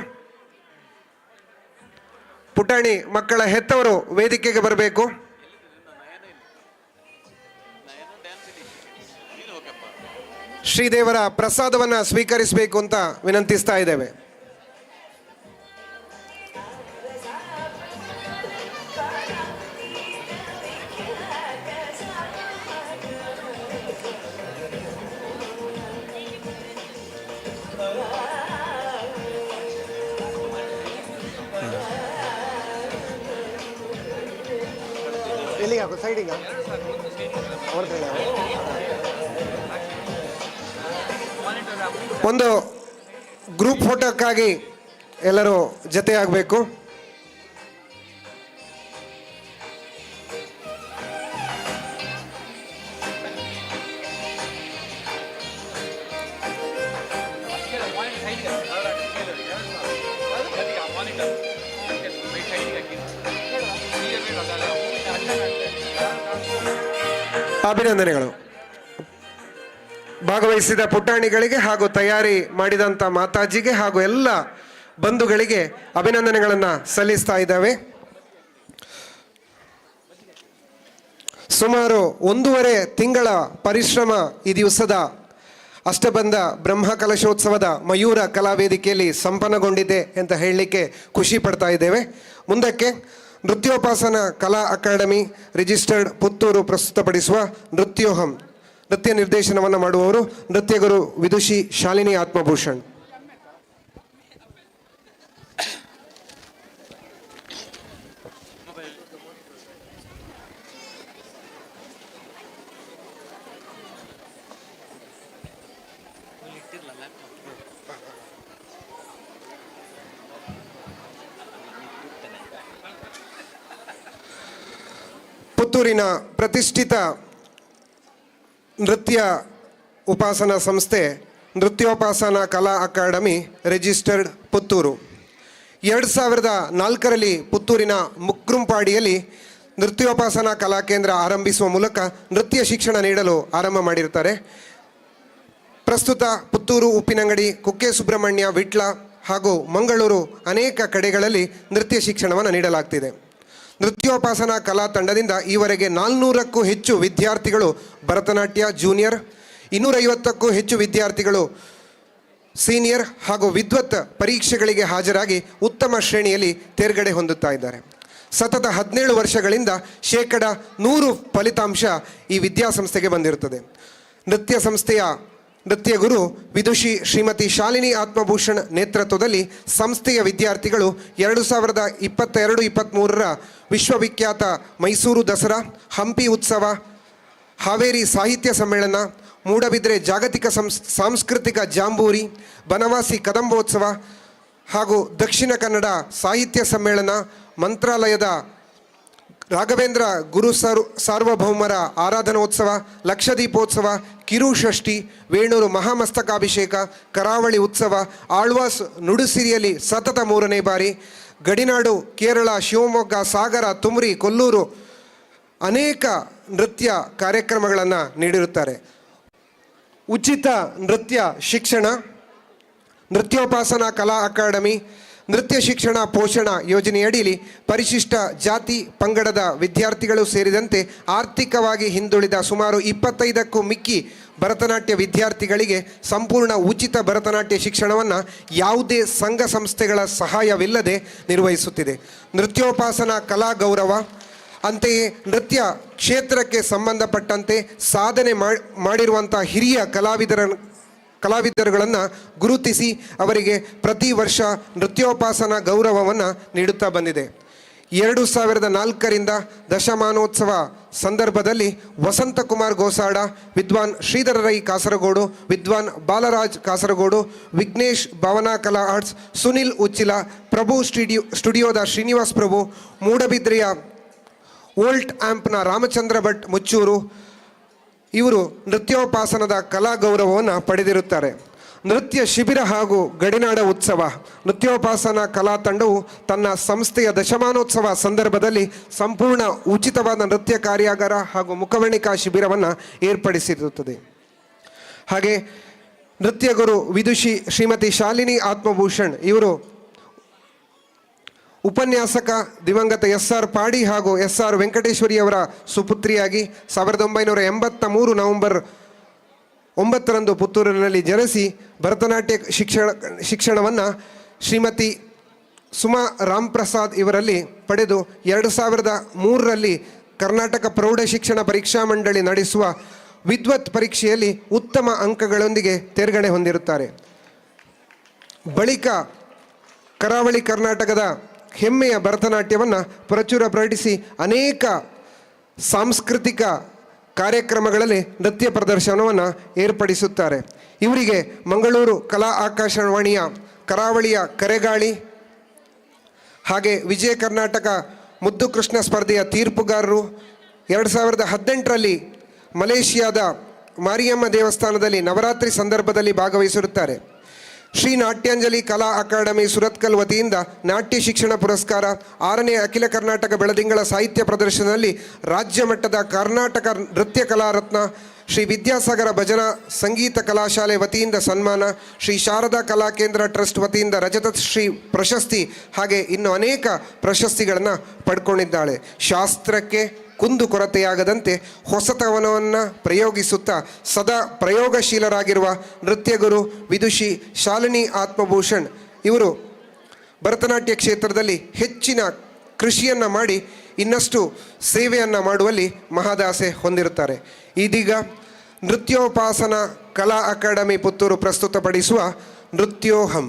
ಪುಟಾಣಿ ಮಕ್ಕಳ ಹೆತ್ತವರು ವೇದಿಕೆಗೆ ಬರಬೇಕು. ಶ್ರೀದೇವರ ಪ್ರಸಾದವನ್ನು ಸ್ವೀಕರಿಸಬೇಕು ಅಂತ ವಿನಂತಿಸ್ತಾ ಇದ್ದೇವೆ. ಸೈಡಿಂಗ ಒಂದು ಗ್ರೂಪ್ ಫೋಟೋಕ್ಕಾಗಿ ಎಲ್ಲರೂ ಜೊತೆಯಾಗಬೇಕು. ಅಭಿನಂದನೆಗಳು. ಭಾಗವಹಿಸಿದ ಪುಟಾಣಿಗಳಿಗೆ ಹಾಗೂ ತಯಾರಿ ಮಾಡಿದಂಥ ಮಾತಾಜಿಗೆ ಹಾಗೂ ಎಲ್ಲ ಬಂಧುಗಳಿಗೆ ಅಭಿನಂದನೆಗಳನ್ನು ಸಲ್ಲಿಸ್ತಾ ಇದ್ದಾವೆ. ಸುಮಾರು 1.5 ತಿಂಗಳ ಪರಿಶ್ರಮ ಈ ದಿವಸದ ಅಷ್ಟಬಂಧ ಬ್ರಹ್ಮಕಲಶೋತ್ಸವದ ಮಯೂರ ಕಲಾವೇದಿಕೆಯಲ್ಲಿ ಸಂಪನ್ನಗೊಂಡಿದೆ ಅಂತ ಹೇಳಲಿಕ್ಕೆ ಖುಷಿ ಪಡ್ತಾ ಇದ್ದೇವೆ. ಮುಂದಕ್ಕೆ ನೃತ್ಯೋಪಾಸನ ಕಲಾ ಅಕಾಡೆಮಿ ರಿಜಿಸ್ಟರ್ಡ್ ಪುತ್ತೂರು ಪ್ರಸ್ತುತಪಡಿಸುವ ನೃತ್ಯೋಹಂ ನೃತ್ಯ ನಿರ್ದೇಶನವನ್ನು ಮಾಡುವವರು ನೃತ್ಯಗುರು ವಿದುಷಿ ಶಾಲಿನಿ ಆತ್ಮಭೂಷಣ್. ಪುತ್ತೂರಿನ ಪ್ರತಿಷ್ಠಿತ ನೃತ್ಯ ಉಪಾಸನಾ ಸಂಸ್ಥೆ ನೃತ್ಯೋಪಾಸನಾ ಕಲಾ ಅಕಾಡೆಮಿ ರಿಜಿಸ್ಟರ್ಡ್ ಪುತ್ತೂರು 2004ರಲ್ಲಿ ಪುತ್ತೂರಿನ ಮುಕ್ರುಂಪಾಡಿಯಲ್ಲಿ ನೃತ್ಯೋಪಾಸನಾ ಕಲಾ ಕೇಂದ್ರ ಆರಂಭಿಸುವ ಮೂಲಕ ನೃತ್ಯ ಶಿಕ್ಷಣ ನೀಡಲು ಆರಂಭ ಮಾಡಿರ್ತಾರೆ. ಪ್ರಸ್ತುತ ಪುತ್ತೂರು, ಉಪ್ಪಿನಂಗಡಿ, ಕುಕ್ಕೆ ಸುಬ್ರಹ್ಮಣ್ಯ, ವಿಟ್ಲ ಹಾಗೂ ಮಂಗಳೂರು ಅನೇಕ ಕಡೆಗಳಲ್ಲಿ ನೃತ್ಯ ಶಿಕ್ಷಣವನ್ನು ನೀಡಲಾಗ್ತಿದೆ. ನೃತ್ಯೋಪಾಸನಾ ಕಲಾ ತಂಡದಿಂದ ಈವರೆಗೆ 400ಕ್ಕೂ ಹೆಚ್ಚು ವಿದ್ಯಾರ್ಥಿಗಳು ಭರತನಾಟ್ಯ ಜೂನಿಯರ್, 250ಕ್ಕೂ ಹೆಚ್ಚು ವಿದ್ಯಾರ್ಥಿಗಳು ಸೀನಿಯರ್ ಹಾಗೂ ವಿದ್ವತ್ ಪರೀಕ್ಷೆಗಳಿಗೆ ಹಾಜರಾಗಿ ಉತ್ತಮ ಶ್ರೇಣಿಯಲ್ಲಿ ತೇರ್ಗಡೆ ಹೊಂದುತ್ತಾ ಇದ್ದಾರೆ. ಸತತ 17 ವರ್ಷಗಳಿಂದ 100% ಫಲಿತಾಂಶ ಈ ವಿದ್ಯಾಸಂಸ್ಥೆಗೆ ಬಂದಿರುತ್ತದೆ. ನೃತ್ಯ ಸಂಸ್ಥೆಯ ನೃತ್ಯ ಗುರು ವಿದುಷಿ ಶ್ರೀಮತಿ ಶಾಲಿನಿ ಆತ್ಮಭೂಷಣ್ ನೇತೃತ್ವದಲ್ಲಿ ಸಂಸ್ಥೆಯ ವಿದ್ಯಾರ್ಥಿಗಳು 2022-23ರ ವಿಶ್ವವಿಖ್ಯಾತ ಮೈಸೂರು ದಸರಾ, ಹಂಪಿ ಉತ್ಸವ, ಹಾವೇರಿ ಸಾಹಿತ್ಯ ಸಮ್ಮೇಳನ, ಮೂಡಬಿದ್ರೆ ಜಾಗತಿಕ ಸಾಂಸ್ಕೃತಿಕ ಜಾಂಬೂರಿ, ಬನವಾಸಿ ಕದಂಬೋತ್ಸವ ಹಾಗೂ ದಕ್ಷಿಣ ಕನ್ನಡ ಸಾಹಿತ್ಯ ಸಮ್ಮೇಳನ, ಮಂತ್ರಾಲಯದ ರಾಘವೇಂದ್ರ ಗುರು ಸಾರ್ವಭೌಮರ ಆರಾಧನೋತ್ಸವ, ಲಕ್ಷದೀಪೋತ್ಸವ, ಕಿರು ಷಷ್ಠಿ, ವೇಣೂರು ಮಹಾಮಸ್ತಕಾಭಿಷೇಕ, ಕರಾವಳಿ ಉತ್ಸವ, ಆಳ್ವಾಸ್ ನುಡುಸಿರಿಯಲ್ಲಿ ಸತತ 3ನೇ ಬಾರಿ, ಗಡಿನಾಡು ಕೇರಳ, ಶಿವಮೊಗ್ಗ, ಸಾಗರ, ತುಮರಿ, ಕೊಲ್ಲೂರು ಅನೇಕ ನೃತ್ಯ ಕಾರ್ಯಕ್ರಮಗಳನ್ನು ನೀಡಿರುತ್ತಾರೆ. ಉಚಿತ ನೃತ್ಯ ಶಿಕ್ಷಣ, ನೃತ್ಯೋಪಾಸನಾ ಕಲಾ ಅಕಾಡೆಮಿ, ನೃತ್ಯ ಶಿಕ್ಷಣ ಪೋಷಣ ಯೋಜನೆಯಡಿಯಲ್ಲಿ ಪರಿಶಿಷ್ಟ ಜಾತಿ ಪಂಗಡದ ವಿದ್ಯಾರ್ಥಿಗಳು ಸೇರಿದಂತೆ ಆರ್ಥಿಕವಾಗಿ ಹಿಂದುಳಿದ ಸುಮಾರು 25ಕ್ಕೂ ಮಿಕ್ಕಿ ಭರತನಾಟ್ಯ ವಿದ್ಯಾರ್ಥಿಗಳಿಗೆ ಸಂಪೂರ್ಣ ಉಚಿತ ಭರತನಾಟ್ಯ ಶಿಕ್ಷಣವನ್ನು ಯಾವುದೇ ಸಂಘ ಸಂಸ್ಥೆಗಳ ಸಹಾಯವಿಲ್ಲದೆ ನಿರ್ವಹಿಸುತ್ತಿದೆ. ನೃತ್ಯೋಪಾಸನಾ ಕಲಾ ಗೌರವ, ಅಂತೆಯೇ ನೃತ್ಯ ಕ್ಷೇತ್ರಕ್ಕೆ ಸಂಬಂಧಪಟ್ಟಂತೆ ಸಾಧನೆ ಮಾಡಿರುವಂಥ ಹಿರಿಯ ಕಲಾವಿದರುಗಳನ್ನು ಗುರುತಿಸಿ ಅವರಿಗೆ ಪ್ರತಿ ವರ್ಷ ನೃತ್ಯೋಪಾಸನಾ ಗೌರವವನ್ನು ನೀಡುತ್ತಾ ಬಂದಿದೆ. 2004ರಿಂದ ದಶಮಾನೋತ್ಸವ ಸಂದರ್ಭದಲ್ಲಿ ವಸಂತಕುಮಾರ್ ಗೋಸಾಡ, ವಿದ್ವಾನ್ ಶ್ರೀಧರ ರೈ ಕಾಸರಗೋಡು, ವಿದ್ವಾನ್ ಬಾಲರಾಜ್ ಕಾಸರಗೋಡು, ವಿಘ್ನೇಶ್ ಭಾವನಾ ಕಲಾ ಆರ್ಟ್ಸ್, ಸುನಿಲ್ ಉಚ್ಚಿಲ, ಪ್ರಭು ಸ್ಟುಡಿಯೋದ ಶ್ರೀನಿವಾಸ್ ಪ್ರಭು, ಮೂಡಬಿದ್ರೆಯ ವೋಲ್ಟ್ ಆಂಪ್ನ ರಾಮಚಂದ್ರ ಭಟ್ ಮುಚ್ಚೂರು ಇವರು ನೃತ್ಯೋಪಾಸನದ ಕಲಾ ಗೌರವವನ್ನು ಪಡೆದಿರುತ್ತಾರೆ. ನೃತ್ಯ ಶಿಬಿರ ಹಾಗೂ ಗಡಿನಾಡ ಉತ್ಸವ ನೃತ್ಯೋಪಾಸನಾ ಕಲಾ ತಂಡವು ತನ್ನ ಸಂಸ್ಥೆಯ ದಶಮಾನೋತ್ಸವ ಸಂದರ್ಭದಲ್ಲಿ ಸಂಪೂರ್ಣ ಉಚಿತವಾದ ನೃತ್ಯ ಕಾರ್ಯಾಗಾರ ಹಾಗೂ ಮುಖವರ್ಣಿಕಾ ಶಿಬಿರವನ್ನು ಏರ್ಪಡಿಸಿರುತ್ತದೆ. ಹಾಗೆ ನೃತ್ಯ ಗುರು ವಿದುಷಿ ಶ್ರೀಮತಿ ಶಾಲಿನಿ ಆತ್ಮಭೂಷಣ್ ಇವರು ಉಪನ್ಯಾಸಕ ದಿವಂಗತ SR ಪಾಡಿ ಹಾಗೂ SR ವೆಂಕಟೇಶ್ವರಿಯವರ ಸುಪುತ್ರಿಯಾಗಿ 1983 ನವೆಂಬರ್ 9ರಂದು ಪುತ್ತೂರಿನಲ್ಲಿ ಜನಿಸಿ ಭರತನಾಟ್ಯ ಶಿಕ್ಷಣವನ್ನು ಶ್ರೀಮತಿ ಸುಮಾ ರಾಮ್ಪ್ರಸಾದ್ ಇವರಲ್ಲಿ ಪಡೆದು 2003ರಲ್ಲಿ ಕರ್ನಾಟಕ ಪ್ರೌಢ ಶಿಕ್ಷಣ ಪರೀಕ್ಷಾ ಮಂಡಳಿ ನಡೆಸುವ ವಿದ್ವತ್ ಪರೀಕ್ಷೆಯಲ್ಲಿ ಉತ್ತಮ ಅಂಕಗಳೊಂದಿಗೆ ತೇರ್ಗಡೆ ಹೊಂದಿರುತ್ತಾರೆ. ಬಳಿಕ ಕರಾವಳಿ ಕರ್ನಾಟಕದ ಹೆಮ್ಮೆಯ ಭರತನಾಟ್ಯವನ್ನು ಪ್ರಚುರಪಡಿಸಿ ಅನೇಕ ಸಾಂಸ್ಕೃತಿಕ ಕಾರ್ಯಕ್ರಮಗಳಲ್ಲಿ ನೃತ್ಯ ಪ್ರದರ್ಶನವನ್ನು ಏರ್ಪಡಿಸುತ್ತಾರೆ. ಇವರಿಗೆ ಮಂಗಳೂರು ಕಲಾ ಆಕಾಶವಾಣಿಯ ಕರಾವಳಿಯ ಕರೆಗಾಳಿ ಹಾಗೆ ವಿಜಯ ಕರ್ನಾಟಕ ಮುದ್ದು ಕೃಷ್ಣ ಸ್ಪರ್ಧೆಯ ತೀರ್ಪುಗಾರರು, 2018ರಲ್ಲಿ ಮಲೇಷಿಯಾದ ಮಾರಿಯಮ್ಮ ದೇವಸ್ಥಾನದಲ್ಲಿ ನವರಾತ್ರಿ ಸಂದರ್ಭದಲ್ಲಿ ಭಾಗವಹಿಸಿರುತ್ತಾರೆ. ಶ್ರೀ ನಾಟ್ಯಾಂಜಲಿ ಕಲಾ ಅಕಾಡೆಮಿ ಸುರತ್ಕಲ್ ವತಿಯಿಂದ ನಾಟ್ಯ ಶಿಕ್ಷಣ ಪುರಸ್ಕಾರ, 6ನೇ ಅಖಿಲ ಕರ್ನಾಟಕ ಬೆಳದಿಂಗಳ ಸಾಹಿತ್ಯ ಪ್ರದರ್ಶನದಲ್ಲಿ ರಾಜ್ಯ ಮಟ್ಟದ ಕರ್ನಾಟಕ ನೃತ್ಯ ಕಲಾರತ್ನ, ಶ್ರೀ ವಿದ್ಯಾಸಾಗರ ಭಜನಾ ಸಂಗೀತ ಕಲಾಶಾಲೆ ವತಿಯಿಂದ ಸನ್ಮಾನ, ಶ್ರೀ ಶಾರದಾ ಕಲಾ ಕೇಂದ್ರ ಟ್ರಸ್ಟ್ ವತಿಯಿಂದ ರಜತ ಶ್ರೀ ಪ್ರಶಸ್ತಿ ಹಾಗೆ ಇನ್ನು ಅನೇಕ ಪ್ರಶಸ್ತಿಗಳನ್ನು ಪಡ್ಕೊಂಡಿದ್ದಾಳೆ. ಶಾಸ್ತ್ರಕ್ಕೆ ಕುಂದು ಕೊರತೆಯಾಗದಂತೆ ಹೊಸತನವನ್ನು ಪ್ರಯೋಗಿಸುತ್ತಾ ಸದಾ ಪ್ರಯೋಗಶೀಲರಾಗಿರುವ ನೃತ್ಯಗುರು ವಿದುಷಿ ಶಾಲಿನಿ ಆತ್ಮಭೂಷಣ್ ಇವರು ಭರತನಾಟ್ಯ ಕ್ಷೇತ್ರದಲ್ಲಿ ಹೆಚ್ಚಿನ ಕೃಷಿಯನ್ನು ಮಾಡಿ ಇನ್ನಷ್ಟು ಸೇವೆಯನ್ನು ಮಾಡುವಲ್ಲಿ ಮಹದಾಸೆ ಹೊಂದಿರುತ್ತಾರೆ. ಇದೀಗ ನೃತ್ಯೋಪಾಸನಾ ಕಲಾ ಅಕಾಡೆಮಿ ಪುತ್ತೂರು ಪ್ರಸ್ತುತಪಡಿಸುವ ನೃತ್ಯೋಹಂ. ನೃತ್ಯೋಹಂ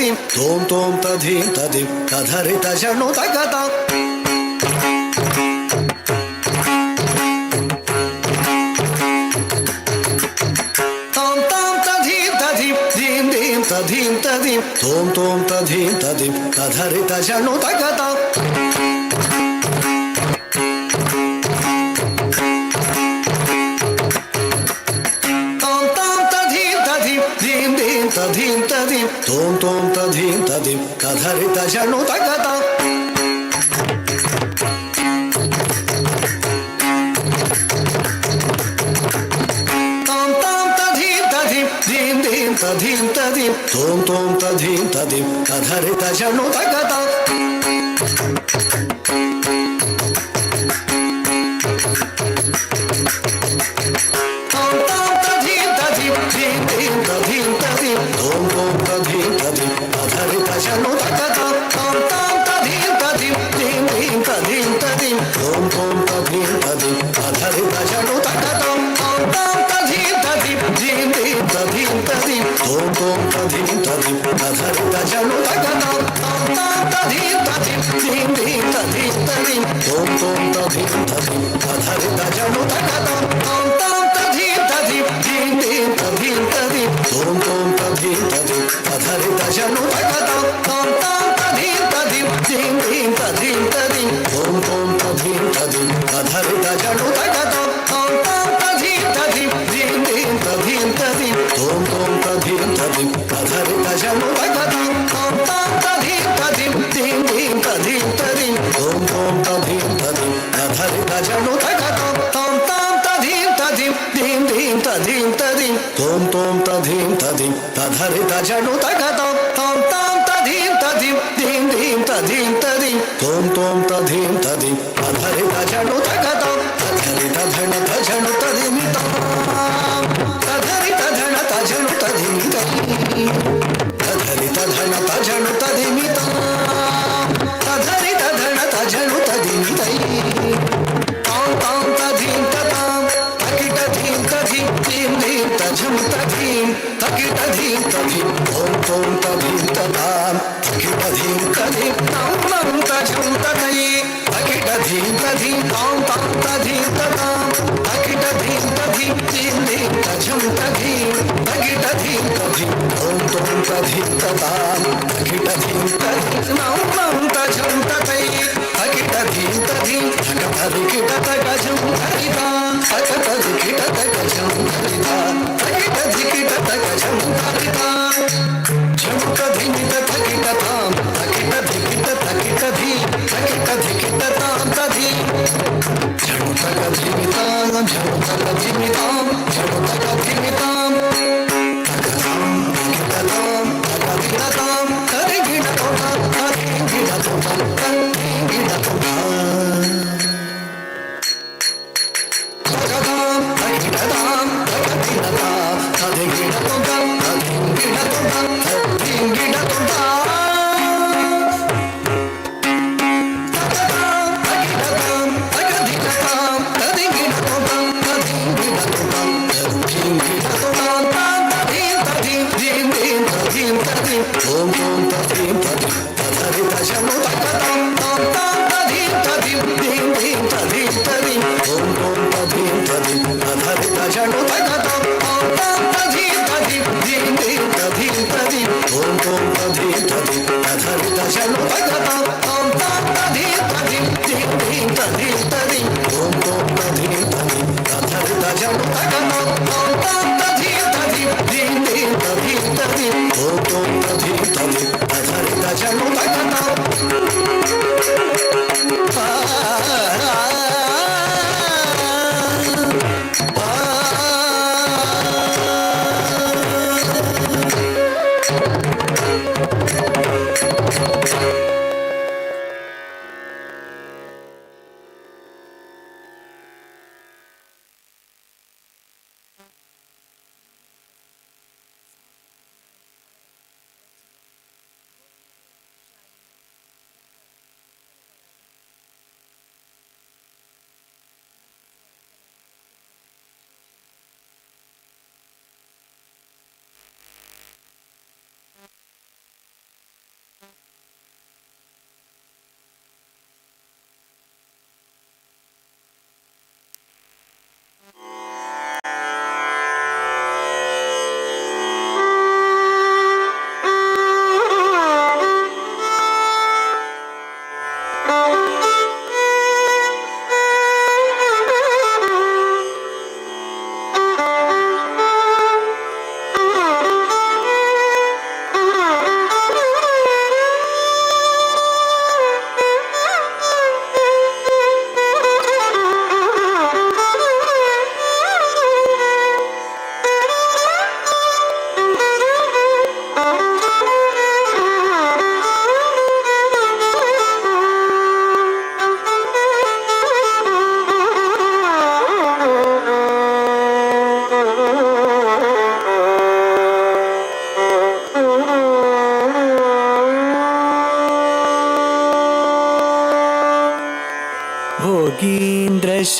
ತದೀಂ ತೋಂ ತೋಂ ತಧೀಂ ತದೀಂ ತಧರಿತ ಜನು ತಗತ ತಾಂ ತಾಂ ತಧೀಂ ತಧೀಂ ಧೀಂ ಧೀಂ ತಧೀಂ ತದೀಂ ತೋಂ ತೋಂ ತಧೀಂ ತದೀಂ ತಧರಿತ ಜನು ತಗತ ತಧೀಂ ತದೀಂ ತೋಂ ತೋಂ ತಧೀಂ ತದೀಂ ತಧರಿತ ಜನು ತಗತ ತಾಂ ತಾಂ ತಧೀಂ ತಧೀಂ ಧೀಂ ಧೀಂ ತಧೀಂ ತದೀಂ ತೋಂ ತೋಂ ತಧೀಂ ತದೀಂ ತಧರಿತ ಜನು ತಗತ ಓಂ ಓಂ ತಧೀಂ ತಧೀಂ ತಧರಿತ ಜನು ತಗತ ತಾಂ ತಾಂ ತಧೀಂ ತಧೀಂ ಧೀಂ ಧೀಂ ತಧೀಂ ತಧೀಂ ಓಂ ಓಂ ತಧೀಂ ತಧೀಂ ತಧರಿತ ಜನು ತಗತ ತಾಂ ತಾಂ ತಧೀಂ ತಧೀಂ ಧೀಂ ಧೀಂ ತಧೀಂ ತಧೀಂ ಓಂ ಓಂ ತಧೀಂ ತಧೀಂ ತಧರಿತ ಜನು ತಗತ ತಾಂ ತಾಂ ತಧೀಂ ತಧೀಂ ಧೀಂ ಧೀಂ ತಧೀಂ ತಧೀಂ ಓಂ ಓಂ ತಧೀಂ ತಧೀಂ ತಧರಿತ ಜನು ತಗತ ತಾಂ ತಾಂ ತಧೀಂ ತಧೀಂ ಧೀಂ ಧೀಂ ತಧೀಂ ತಧೀಂ ಓಂ ಓಂ ತಧೀಂ ತಧೀಂ ತಧರಿತ ಜನು ತಗತ ತಾಂ ತಾಂ ತಧೀಂ ತಧೀಂ ಧೀಂ ಧೀಂ ತಧೀಂ ತಧೀಂ ಓಂ ಓಂ ತಧೀಂ ತಧೀಂ ತಧರಿತ ಜನು ತಗತ ತಾಂ ತಾಂ ತಧೀಂ ತಧೀಂ ಧೀಂ ಧೀಂ ತಧೀಂ ತಧೀಂ ಓಂ ಓಂ ತಧೀಂ ತಧೀಂ ತಧರಿತ ಜನು ತಗತ ತಾಂ ತಾಂ ತಧೀಂ ತಧೀಂ ಧೀಂ ಧೀಂ ತಧೀಂ ತಧೀಂ ಓಂ ಓಂ ತಧೀಂ ತಧೀಂ ತಧರಿತ ಜನು ತಗತ ತಾಂ ತಾಂ ತಧೀಂ ತಧೀಂ ಧೀಂ ಧೀಂ ತಧೀಂ ತಧೀಂ ಓಂ ಓಂ ತಧೀಂ ತಧೀಂ ತಧರಿತ ಜನು ತಗತ ತಾಂ ತಾಂ ತಧೀಂ ತಧೀಂ ಧೀಂ ಧೀಂ ತಧೀಂ ತಧೀಂ ಓಂ ಓಂ ತಧೀಂ ತಧೀಂ ತಧರಿತ ಜನು ತಗತ ತಧರಿತ ಧನ ತಜನು ತಧಿಮಿತ ತಧರಿತ ಧನ ತಜನು ತಧಿಮಿತ ತಧರಿತ ಧನ ತಜನು ತಧಿಮಿತ ತಧರಿತ ಧನ ತಜನು ತಧಿಮಿತ ತಾಂ ತಾಂ ತಧೀಂ ತತಾಂ ತಕಿಟ ಧೀಂ ತಧೀಂ ಧೀಂ ಧೀಂ ತಜಂ ತಧೀಂ ತಕಿಟ ಧೀಂ ತಧೀಂ ಓಂ ಓಂ ತಧೀಂ ತತಾಂ ತಕಿಟ ಧೀಂ ತಧೀಂ ತಾಂ ತಾಂ ತಜಂ ತತೈ ತಕಿಟ ಧೀಂ ತಧೀಂ ತಾಂ ತಾಂ ತಧೀಂ ತತಾಂ ತಕಿಟ ಧೀಂ ತಧೀಂ ಧೀಂ ಧೀಂ ತಜಂ ತಧೀಂ ತಕಿಟ ಧೀಂ ತಧೀಂ ಓಂ ಓಂ ತಧೀಂ ತತಾಂ ತಕಿಟ ಧೀಂ ತಧೀಂ ತಾಂ ತಾಂ ತಜಂ ತತೈ ತಕಿಟ ಧೀಂ ತಧೀಂ ತಕಟ ಧಿಕಿಟ ತಗಜಂ ತರಿತಾ ತಕಟ ಧಿಕಿಟ ತಗಜಂ ತರಿತಾ ತಕಿಟ ಧಿಕಿಟ ತಗಜಂ ತರಿತಾ ಜಂ ತಧಿಮಿತ ತಕಿಟ ತಾಂ ತಕಿಟ ಧಿಕಿಟ ತಕಿಟ ಧೀ ತಕಿಟ ಧಿಕಿಟ ತಾಂ ತಧೀ ಜಂ ತಕ ಧಿಮಿತಾಂ ಜಂ ತಕ ಧಿಮಿತಾಂ ಜಂ ತಕ ಧಿಮಿತಾಂ ತಕತಾಂ ತಕಿಟತಾಂ ತಕದಿನತಾಂ ತರಿಗಿಡತೋತಾಂ ತರಿಗಿಡತೋತಾಂ ತರಿಗಿಡತೋತಾಂ ತಕತಾಂ ತಕಿಟತಾಂ ತಕದಿನತಾಂ ತರಿಗಿಡತೋತಾಂ ತರಿಗಿಡತೋತಾಂ ತರಿಗಿಡತೋತಾಂ ಓಂ ಓಂ ತಧೀಂ ತಧೀಂ ತಧರಿತ ಜನು ತಗತಾಂ ತಾಂ ತಾಂ ತಧೀಂ ತಧೀಂ ಧೀಂ ಧೀಂ ತಧೀಂ ತಧೀಂ ಓಂ ಓಂ ತಧೀಂ ತಧೀಂ ತಧರಿತ ಜನು ತಗತಾಂ ತಾಂ ತಾಂ ತಧೀಂ ತಧೀಂ ಧೀಂ ಧೀಂ ತಧೀಂ ತಧೀಂ ಓಂ ಓಂ ತಧೀಂ ತಧೀಂ ತಧರಿತ ಜನು ತಗತಾಂ ತಾಂ ತಾಂ ತಧೀಂ ತಧೀಂ ಧೀಂ ಧೀಂ ತಧೀಂ ತಧೀಂ ಓಂ ಓಂ ತಧೀಂ ತಧೀಂ ತಧರಿತ ಜನು ತಗತಾಂ ತಾಂ ತಾಂ ತಧೀಂ ತಧೀಂ ಧೀಂ ಧೀಂ ತಧೀಂ ತಧೀಂ ಓಂ ಓಂ ತಧೀಂ ತಧೀಂ ತಧರಿತ ಜನು ತಗತಾಂ भोगीन्द्रशायिनं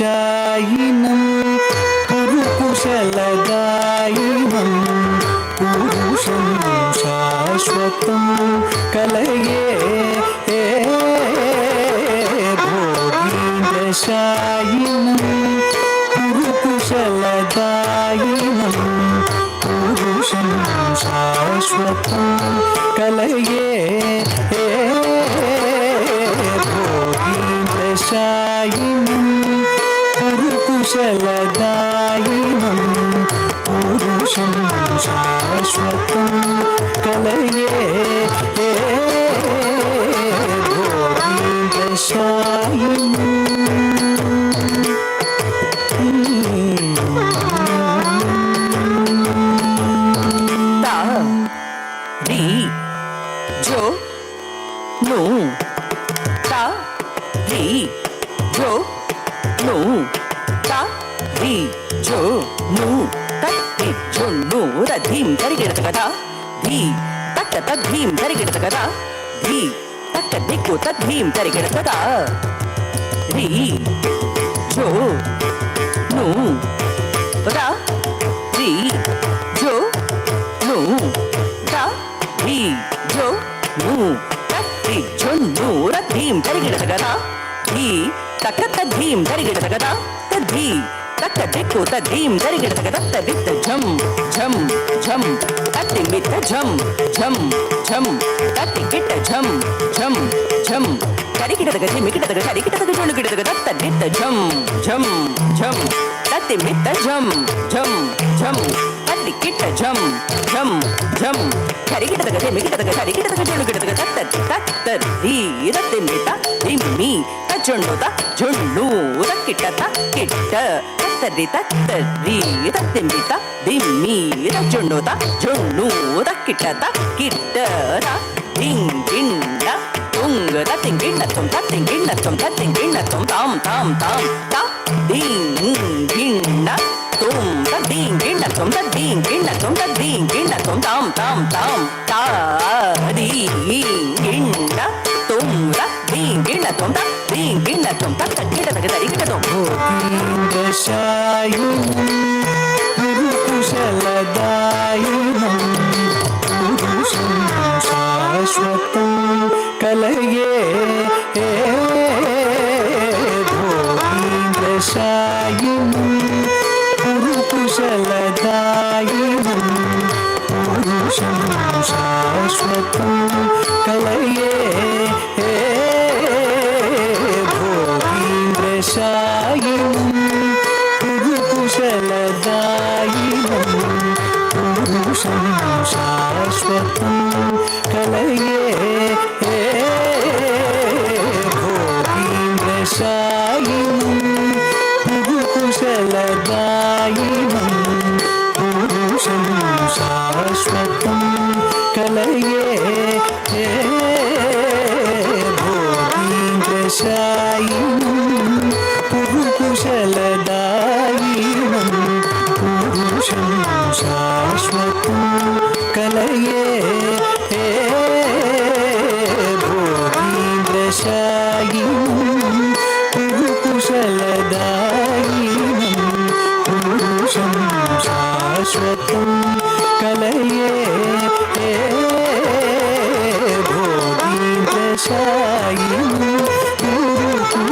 पुरुकुशलदायिनं पुरुषं शाश्वतं कलये भोगीन्द्रशायिनं पुरुकुशलदायिनं पुरुषं शाश्वतं कलये भोगीन्द्रशायिनं पुरुकुशलदायिनं पुरुषं शाश्वतं कलये धीम तरिगिड़त कदा धी तक तद्धीम तरिगिड़त कदा धी तक दिक्कु तद्धीम तरिगिड़त कदा री जो नु रा री जो नु रा री जो नु तत्ति जो नु रद्धीम तरिगिड़त कदा धी तक तद्धीम तरिगिड़त कदा तद्धि तक दिक्कु तद्धीम तरिगिड़त कदा तदित झम झम झम तत्ति मित झम झम झम तत्ति किट झम झम झम तरिगिड़त गति मिकिट तग तरिगिट तग जोनु गिड़त गदा तदित झम झम झम तत्ति मित झम झम झम तत्ति किट झम झम झम तरिगिट तग गति मिकिट तग तरिगिट तग जोनु गिड़त गदा तत्त धी तत्ति मित धिम्मी तजोनुता जोनु तक्किटता किट तत्तरि तत्तरि तत्तिमिता धिम्मी तजोनुता जोनु तक्किटता किट्टता धिंग गिंड तुंग तत्तिंगिंड तुम तत्तिंगिंड तुम तत्तिंगिंड तुम ताम ताम ताम ता धिंग गिंड तुम तत्तिंगिंड तुम तत्तिंगिंड तुम तत्तिंगिंड तुम ताम ताम ताम ता धी गिंड तुम तत्तिंगिंड तुम तत्तिंगिंड तुम तत्तिंगिंड तत्तिंगिंड तुम भोगीन्द्रशायिनं पुरुकुशलदायिनं पुरुषं शाश्वतं कलये भोगीन्द्रशायिनं पुरुकुशलदायिनं पुरुषं शाश्वतं कलये भोगीन्द्रशायिनं पुरुकुशलदायिनं पुरुषं शाश्वतं कलये भोगीन्द्रशायिनं पुरुकुशलदायिनं पुरुषं शाश्वतं कलये भोगीन्द्रशायिनं पुरुकुशलदायिनं पुरुषं शाश्वतं कलये भोगीन्द्रशायिनं पुरुकुशलदायिनं पुरुषं शाश्वतं कलये भोगीन्द्रशायिनं पुरुकुशलदायिनं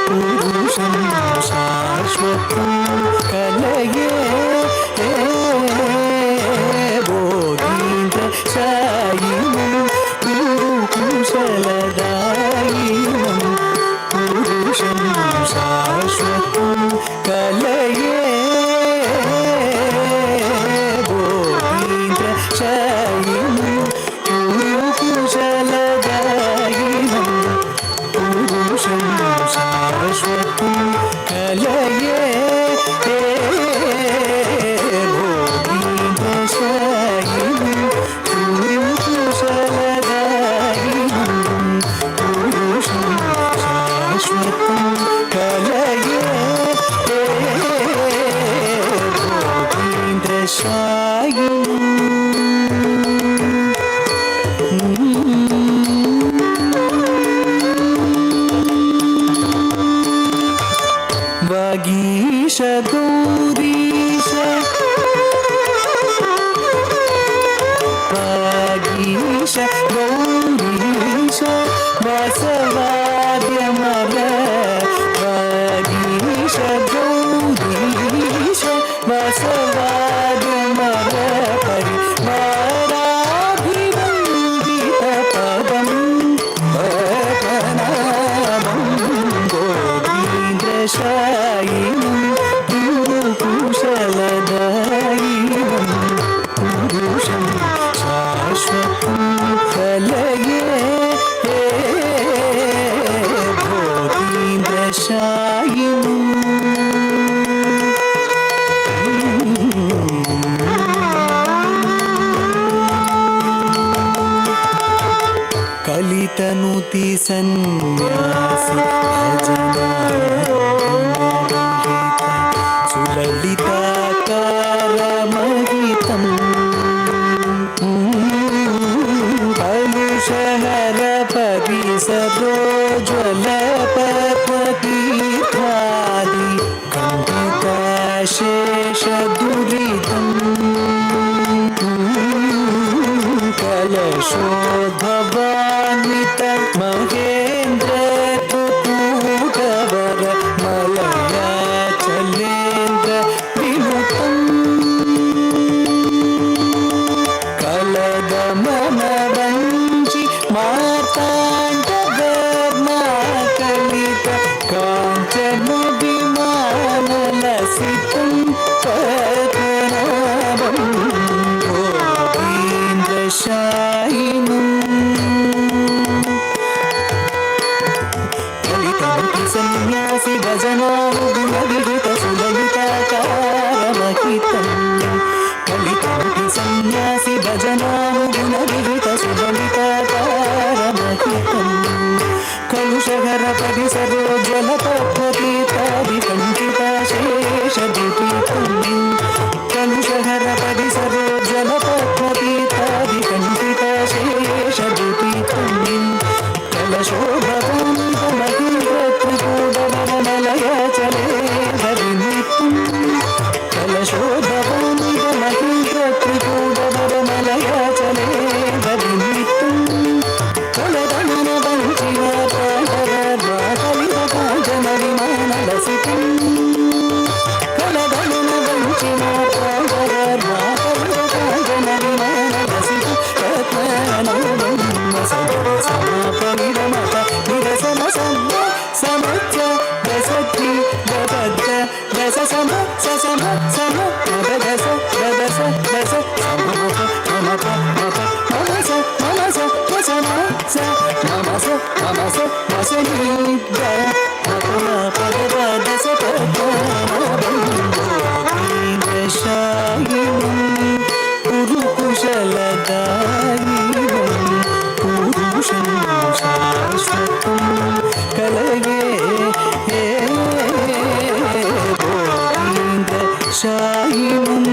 पुरुषं शाश्वतं कलये कलितनुति सन्यासि सुललिताकारमहितं कलुषहर परिसरोज्ज्वलपद्मतीर्थादि कण्ठिताशेषदुरितम् कलशोद्भवान्वित महेन्द्र तुतूटवर मलयाचलेन्द्र विमुक्तम् कलदमनवञ्चि मार्ताण्डवर्णाकलित काञ्चनविमानलसितं पद्मनाभम् सन्यासि भजनानुगुणविहित सुललिताकारमहितं कलितमुखि सन्यासि भजनानुगुणविहित सुललिताकारमहितं कलुषहर परिसरोज्ज्वलपद्मतीर्थादिकण्ठिताशेषदुपीतं कलुषहर परिसरोज्ज्वलपद्मतीर्थादिकण्ठिताशेषदुपीतं कलशोभवान्मलयाचलेन्द्रविनित्यं कलशोभवान्मलयाचलेन्द्रविनित्यं कलदमनवञ्चिमापाण्डवर्वाकलितकाञ्चनविमानलसितं कलदमनवञ्चिमापाण्डवर्वाकलितकाञ्चनविमानलसितं पद्मनाभं समापनिरमत निरसन समच्च दसति दपद्द दस सम सम ददस ददस दस समप ममप मप ममस ममस मसमस ममस ममस मसनिद अपम पद दस पद्मनाभं गोपीन्द्रशायिनं पुरुकुशलदायिनं पुरुषं शाश्वतं कलये गोपीन्द्रशायिनं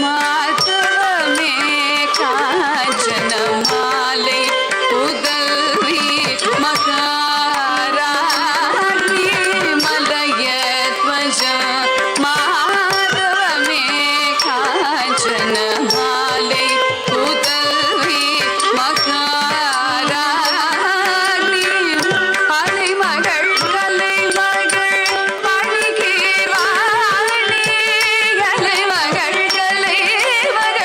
ಮಾತವಮೇ ಕಾಂಚನ ಮಾಲೆ ಉದಲ್ವಿ ಮಕರಾಗ್ನಿ ಮಲಯ ಧ್ವಜ ಮಾಧವಮೇ ಕಾಂಚನ ಮಾಲೆ ಉದಲ್ವಿ ಮಕರಾಗ್ನಿ ಅಲೆಮಗಳ್ ಕಲೆಮಗಳ್ ಅಣಿಗೆ ವಾಣಿ ಅಲೆಮಗಳ್ ಕಲೆಮಗಳ್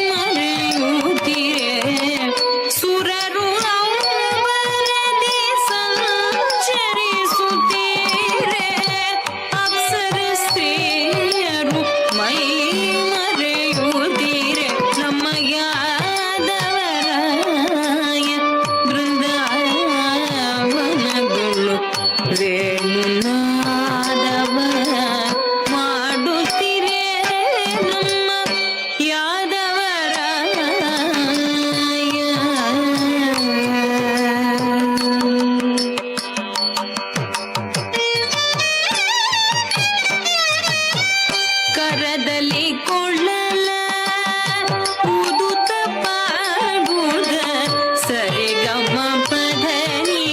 ಮರೆಯುತ್ತಿರೆ ಸುರರು ಅವರದಿ ಸಂಚರಿಸುತ್ತೀರೆ ಅಪ್ಸರ ಸ್ತ್ರೀಯರು ಮೈ ಮರೆಯುತ್ತೀರೆ ನಮ್ಮ ಯಾದವರಾಯ ಬೃಂದಾವನಗಳು ವೇಣುನಾದವ ಮಾಡುತ್ತೀರೆ ನಮ್ಮ ಕರದಲ್ಲಿ ಕೊಳ್ಳಲ ಊದುತ್ತ ಪಾಡುವುದ ಸರಿಗಮ ಪಧನಿ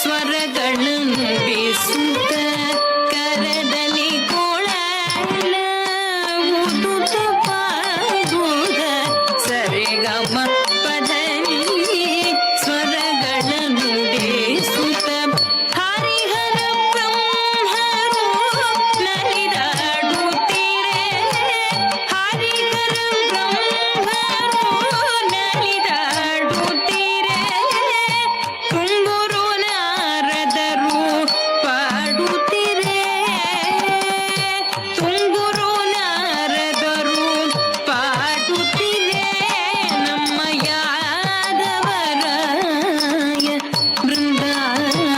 ಸ್ವರಗಳನ್ನು ಬೀಸುತ್ತ ಕರದಲ್ಲಿ ಕೊಳ್ಳಲ ಊದುತ್ತ ಪಾಡುವುದ ಸರಿಗಮ ಪಧನಿ ಸ್ವರಗಳನ್ನು ಬೀಸುತ್ತ ಹರಿಹರ ಬ್ರಹ್ಮರು ನಲಿದಾಡುತ್ತೀರೆ ಹರಿಹರ ಬ್ರಹ್ಮರು ನಲಿದಾಡುತ್ತೀರೆ ತುಂಗುರು ನಾರದರು ಪಾಡುತ್ತೀರೆ ತುಂಗುರು ನಾರದರು ಪಾಡುತ್ತೀರೆ ನಮ್ಮ ಯಾದವರಾಯ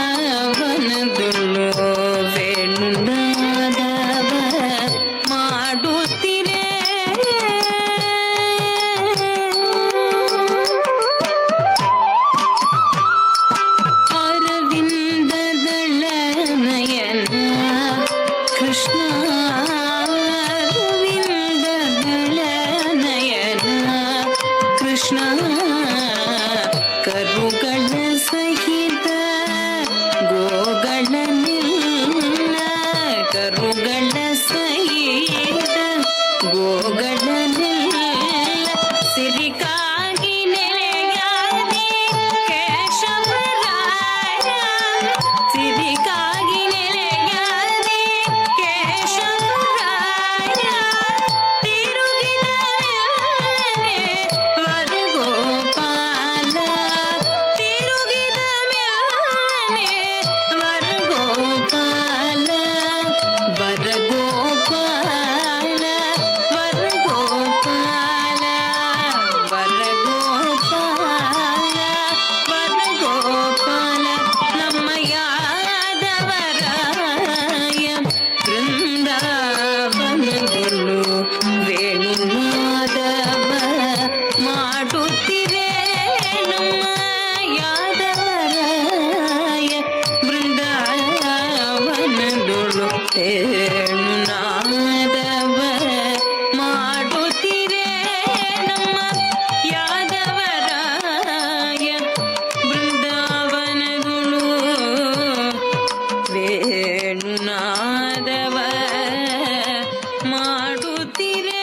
ಬೃಂದಾವನಗಳು ವೇಣುನಾದವ ಮಾಡುತ್ತೀರೆ ಅರವಿಂದದಳ ನಯನ ಕೃಷ್ಣ ಅರವಿಂದದಳ ನಯನ ಕೃಷ್ಣ ಕರುಗಳ ಸಹಿತ ಗೋಗಳ ನಿಲ್ಲ ಕರುಗಳ ಸಹಿತ ಗೋಗಳ ನಿಲ್ಲ ಸಿರಿಕಾಗಿ ನೆಲೆಯಾದಿ ಕೇಶವರಾಯ ಸಿರಿಕಾಗಿ ನೆಲೆಯಾದಿ ಕೇಶವರಾಯ ತಿರುಗಿದ ಮೇಲೆ ವರಗೋಪಾಲ ತಿರುಗಿದ ಮೇಲೆ ವರಗೋಪಾಲ ವರಗೋಪಾಲ ವರಗೋಪಾಲ ವರಗೋಪಾಲ ವರಗೋಪಾಲ ನಮ್ಮ ಯಾದವರಾಯ ಬೃಂದಾವನಗಳು ವೇಣುನಾದವ ಮಾಡುತ್ತೀರೆ ನಮ್ಮ ಯಾದವರಾಯ ಬೃಂದಾವನಗಳು ವೇಣುನಾದವ ಮಾಡುತ್ತೀರೆ ನಮ್ಮ ಯಾದವರಾಯ ಬೃಂದಾವನಗಳು ವೇಣುನಾದವ ಮಾಡುತ್ತೀರೆ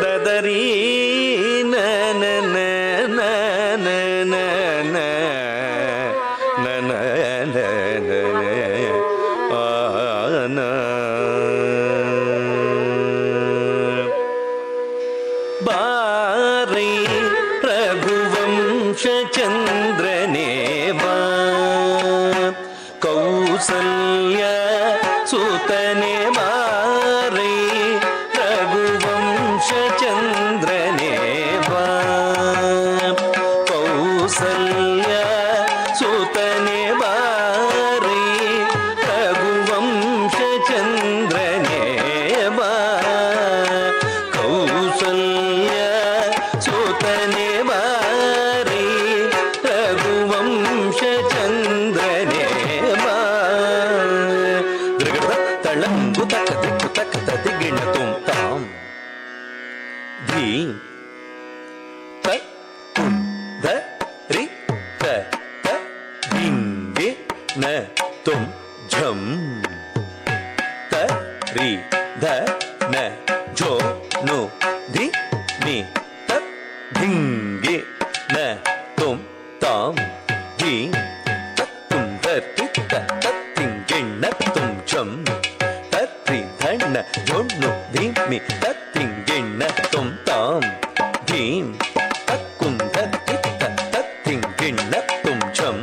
ದದರಿ ಬಾರೈ ರಘುವಂಶ ಚಂದ್ರನೇ ಬಾ ಕೌಸಲ್ಯ ಸುತನೆ ಬಾರೈ ರಘುವಂಶ ಚಂದ್ರನೇ ಬಾ ಕೌಸಲ್ಯ ಸುತನೆ ಬಾರೈ ರಘುವಂಶ ಚಂದ್ರನೇ ಬಾ ಕೌಸಲ್ಯ ಸುತನೆ ಬಾರೈ ರಘುವಂಶ ಚಂದ್ರನೇ ಬಾ ತಳಂಗು ತಕ್ಕ ದಿಕ್ಕು ತಕ್ಕ ತದಿಗಿಣ ತುಂ ತಾಂ ಧೀ ತ ಕುಂ ಧ ರಿ ತ ತ ಧಿಂಗೆ ನ ತುಂ ಝಂ ತ ರಿ ಧ ನ ಝೋ ನು ಧಿ ನಿ ತ ಧಿಂಗೆ ನ ತುಂ ತಾಂ ಧೀ ತ ತುಂ ಧ ರಿ ತ ತ ಧಿಂಗೆಣ್ಣ ತುಂ ಝಂ ತ ರಿ ಧ ನ ಝೋ ನು ಧಿ ಮಿ ತ ಧಿಂಗೆಣ್ಣ ತುಂ ತಾಂ ಧೀಂ ತ ಕುಂ ಧ ರಿ ತ ತ ಧಿಂಗೆಣ್ಣ ತುಂ ಝಂ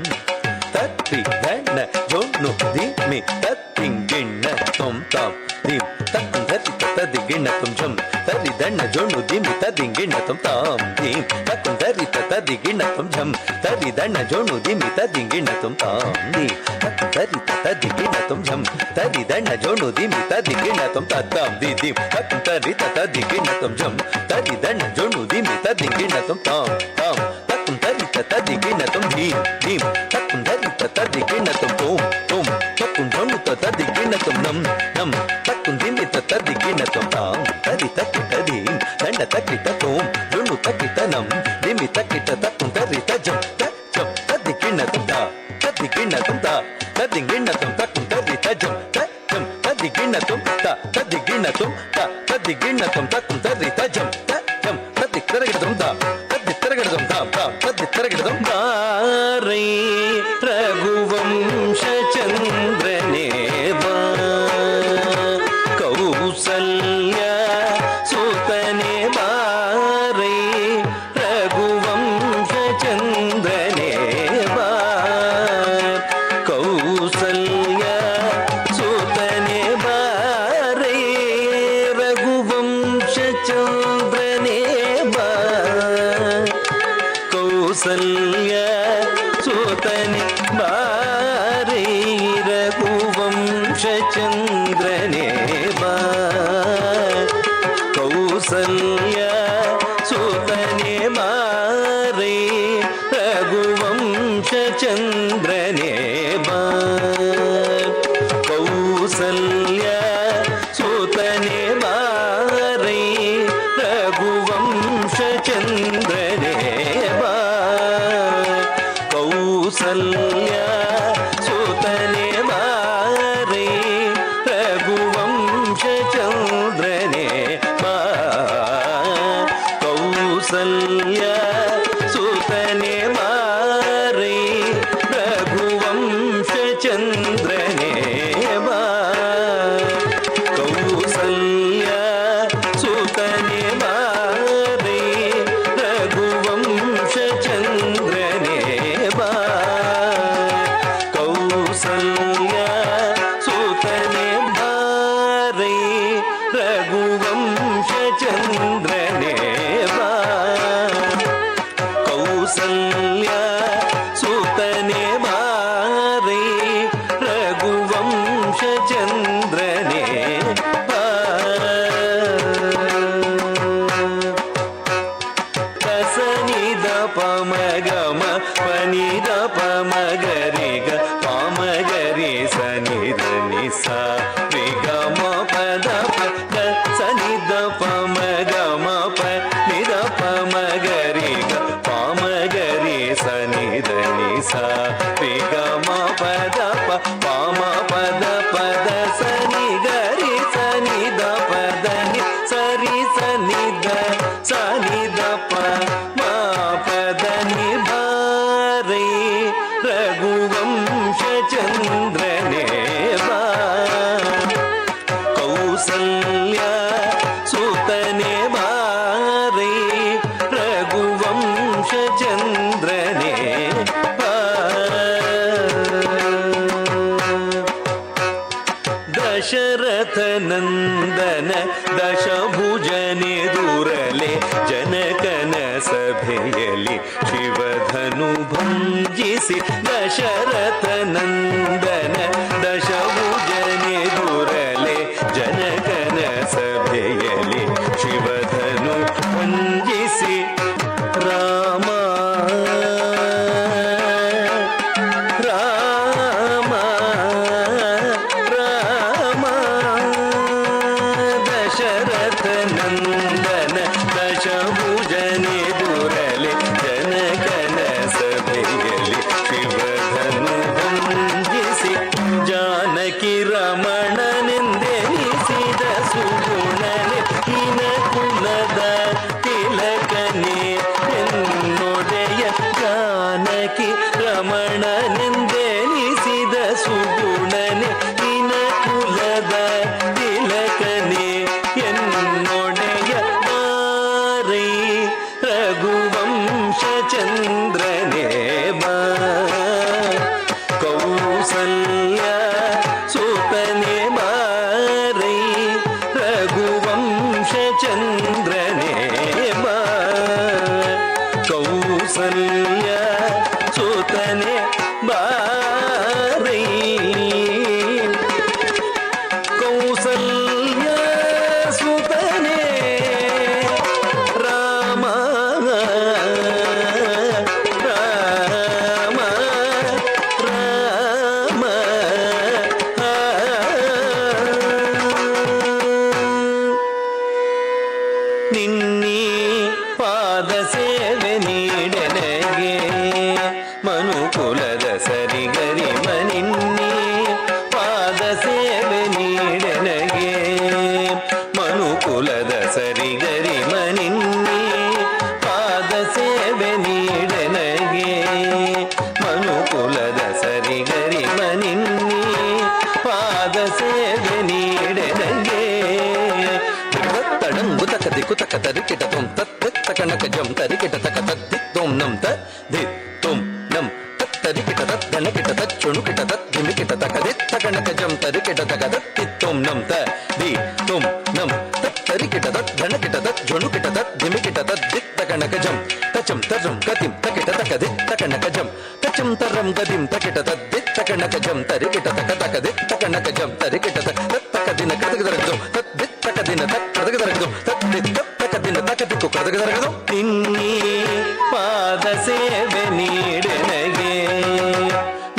ತ ರಿ ಧ ನ ಝೋ ನು ಧಿ ಮಿ ತ ಧಿಂಗೆಣ್ಣ ತುಂ ತಾಂ ಧೀಂ ತ ಕುಂ ಧ ರಿ ತ ತ ಧಿಂಗೆಣ್ಣ ತುಂ ಝಂ ತ ರಿ ಧ ನ ಝೋ ನು ಧಿ ಮಿ ತ ಧಿಂಗೆಣ್ಣ ತುಂ ತಾಂ ಧೀಂ ತ ಕುಂ ಧ ರಿ ತ ತ ಧಿಂಗೆಣ್ಣ ತುಂ ಝಂ ತ ರಿ ಧ ನ ಝೋ ನು ಧಿ ಮಿ ತ ಧಿಂಗೆಣ್ಣ ತುಂ ತಾಂ ಧೀಂ ತ ಕುಂ ಧ ರಿ ತ ತ ಧಿಂಗೆಣ್ಣ ತುಂ ಝಂ ತ ರಿ ಧ ನ ಝೋ ನು ಧಿ ಮಿ ತ ಧಿಂಗೆಣ್ಣ ತುಂ ತಾಂ ಧೀಂ ಧೀಂ ತ ಕುಂ ಧ ರಿ ತ ತ ಧಿಂಗೆಣ್ಣ ತುಂ ಝಂ ತ ರಿ ಧ ನ ಝೋ ನು ಧಿ ಮಿ ತ ಧಿಂಗೆಣ್ಣ ತುಂ ತಾಂ ತಾಂ ತ ಕುಂ ಧ ರಿ ತ ತ ಧಿಂಗೆಣ್ಣ ತುಂ ಧೀಂ ಧೀಂ ತ ಕುಂ ಧ ರಿ ತ ತ ಧಿಂಗೆಣ್ಣ ತುಂ ತೋಂ ತೋಂ ತ ಕುಂ ಝೋ ನು ತ ತ ಧಿಂಗೆಣ್ಣ ತುಂ ನಂ ನಂ ತ ಕುಂ ಧಿ ಮಿ ತ ತ ಧಿಂಗೆಣ್ಣ ತುಂ ತಾಂ ತ ರಿ ತ ಕಿ ತ ಧೀಂ ದಂಡ ತ ಕಿ ತ ತೋಂ ಝೋ ನು ತ ಕಿ ತ ನಂ ಧಿ ಮಿ ತ ಕಿ ತ ತ ಕುಂ ಧ ರಿ ತ ಝಂ ತ ಝಂ ತ ಧಿಂಗೆಣ್ಣ ತುಂ ತ ತ ಧಿಂಗೆಣ್ಣ ತುಂ ತ ತ ಧಿಂಗೆಣ್ಣ ತುಂ ತ ಕುಂ ಧ ರಿ ತ ಝಂ ತ ಝಂ ತ ಧಿಂಗೆಣ್ಣ ತುಂ ತ ತ ಧಿಂಗೆಣ್ಣ ತುಂ ತ ತ ಧಿಂಗೆಣ್ಣ ತುಂ ತ ಕುಂ ಧ ರಿ ತ ಝಂ ತ ಝಂ ತ ಧಿಕ್ಕರಗಿಡ ತುಂ ತ ತ ಧಿಕ್ಕರಗಿಡ ತುಂ ತ ತ ಧಿಕ್ಕರಗಿಡ ತುಂ ಬಾರೈ ರಘುವಂಶ ಚಂದ್ರನೇ ಬಾ ಕೌಸಲ್ಯ ಸುತನೆ ಬಾರೈ ರಘುವಂಶ ಚಂದ್ರನೇ ಬಾ ಕೌಸಲ್ಯ ಸುತನೆ ಬಾರೈ ರಘುವಂಶ ಚಂದ್ರನೇ ಬಾ ಕೌಸಲ್ಯ ಸುತನೆ ಬಾರೈ ರಘುವಂಶ ಚಂದ್ರನೇ ಬಾ ಕೌಸಲ್ಯ ಸುತನೆ ಬಾರೈ ರಘುವಂಶ ಚಂದ್ರನೇ ಬಾ ಕೌಸಲ್ಯ ಸುತನೆ ಬಾರೈ ರಘುವಂಶ ಚಂದ್ರನೇ ಬಾ ಕೌಸಲ್ಯ ಸುತನೆ ಬಾರೈ ರಘುವಂಶ ಚಂದ್ರನೇ ಬಾ ಕೌಸಲ್ಯ ಸುತನೆ ಬಾರೈ ರಘುವಂಶ ಚಂದ್ರನೇ ಬಾ ಕೌಸಲ್ಯ ಸುತನೆ ಬಾರೈ ರಘುವಂಶ ಚಂದ್ರನೇ ಬಾ ಕೌಸಲ್ಯ ಸುತನೆ ಬಾರೈ ರಘುವಂಶ ಚಂದ್ರನೇ ಬಾ ಕೌಸಲ್ಯ ಸುತನೆ ಬಾರೈ ರಘುವಂಶ ಚಂದ್ರನೇ ಬಾ ಸನಿದ ಪಮಗಮ ಪನಿದ ಪಮಗರಿಗ ಪಾಮಗರಿ ಸನಿದ ನಿಸ ರಿಗಮ ಪದ ಪದ ಸನಿದ ಪಮಗಮ ಪನಿದ ಪಮಗರಿಗ ಪಾಮಗ ಸ ರಿ ಗ ಮ ಪದ ಪ ಪ ಮ ಪದ ಪದ ಸ ನಿ ಗ ರಿ ಸ ನಿ ದ ಪದ ನಿ ಸ ರಿ ಸ ನಿ ದ ಸ ನಿ ದ ಪ ಮ ಪದ ನಿ ಭ ರೈ ರಘುವಂಶ ಚಂದ್ರನೇ ಬಾ ಕೌಸಲ್ಯ ಸುತನೆ ಬಾರೈ ರಘುವಂಶ ಚಂದ್ರನೇ ಬಾ ದಶರಥ ನಂದನ ದಶಭುಜನೆ ದುರಲೆ ಜನಕನ ಸಭೆಯಲ್ಲಿ ಶಿವಧನು ಭಂಜಿಸಿ ದಶರಥ ನಂದನ ದಶಭುಜನೆ ದುರಲೆ ಜನಕನ ಸಭೆಯಲ್ಲಿ ಶಿವಧನು ಭಂಜಿಸಿ ರಾಮ ರಾಮ ರಾಮ ದಶರಥ ನಂದನ ದಶಭುಜನೆ ದುರಲೆ ಜನಕನ ಸಭೆಯಲ್ಲಿ ಶಿವಧನು ಭಂಜಿಸಿ ಜಾನಕಿ ರಮಣನೆಂದೆನಿಸಿದ ಸುಗುಣನೆ ಇನ ಕುಲದ ತಿಲಕನೆ ಎನ್ನೊಡೆಯ ಜಾನಕಿ ರಮಣನೆಂದೆನಿಸಿದ ಸುಗುಣನೆ ಇನ ಕುಲದ ತಿಲಕನೆ ಎನ್ನೊಡೆಯ ಮಾರೈ ರಘುವಂಶ ಚಂದ್ರನೇ ಬಾ ಕೌಸಲ್ಯ ಸುತನೆ ಬಾರೈ ರಘುವಂಶ ಚಂದ್ರನೇ ಬಾ ಕೌಸಲ್ಯ ಸುತನೆ ಬಾರೈ ಕೌಸಲ್ಯ ಸುತನೆ ರಾಮ ರಾಮ ರಾಮ ನಿನ್ನೀ ಪಾದ ಸೇವೆ ನೀಡನಗೆ ಮನುಕುಲದ ಸರಿಗರಿ ಮನಿನ್ನೀ ಪಾದ ಸೇವೆ ನೀಡನಗೆ ಮನುಕುಲದ ಸರಿಗರಿ ಮನಿನ್ನೀ ಪಾದ ಸೇವೆ ನೀಡನಗೆ ಮನುಕುಲದ ಸರಿಗರಿ ಮನಿನ್ನೀ ಪಾದ ಸೇವೆ ನೀಡನಗೆ ತಡಂಗು ತಕ ದಿಕ್ಕು ತಕ ತರಿಕಿಟ ತೊಂ ತತ್ ತಕಣಕ ಜಂ ತರಿಕಿಟ ತಕ ತದ್ದಿ ತೊಂ ನಂ ತ ದಿ ತೊಂ ನಂ ತತ್ ತರಿಕಿಟ ತತ್ ಧನಕಿಟ ತತ್ ಚುಣುಕಿಟ ತತ್ ಧಿಮಿಕಿಟ ತಕ ದಿ ತಕಣಕ ಜಂ ತರಿಕಿಟ ತಕ ತತ್ತಿ ತೊಂ ನಂ ತ ದಿ ತೊಂ ನಂ ತತ್ ತರಿಕಿಟ ತತ್ ಧನಕಿಟ ತತ್ ಚುಣುಕಿಟ ತತ್ ಧಿಮಿಕಿಟ ತತ್ ದಿ ತಕಣಕ ಜಂ ತಚಂ ತರಂ ಗತಿಂ ತಕಿಟ ತಕ ದಿ ತಕಣಕ ಜಂ ತಚಂ ತರಂ ಗತಿಂ ತಕಿಟ ತತ್ ದಿ ತಕಣಕ ಜಂ ತರಿಕಿಟ ತಕ ತಕ ದಿ ತಕಣಕ ಜಂ ತರಿಕಿಟ ತಕ ತತ್ ತಕ ದಿನ ಕದಗದರಗದು ತತ್ ದಿ ತಕ ದಿನ ತಕ್ ಕದಗದರಗದು ತತ್ ದಿ ತಕ ದಿನ ತಕ ದಿಕ್ಕು ಕದಗದರಗದು ನಿನ್ನೀ ಪಾದ ಸೇವೆ ನೀಡನಗೆ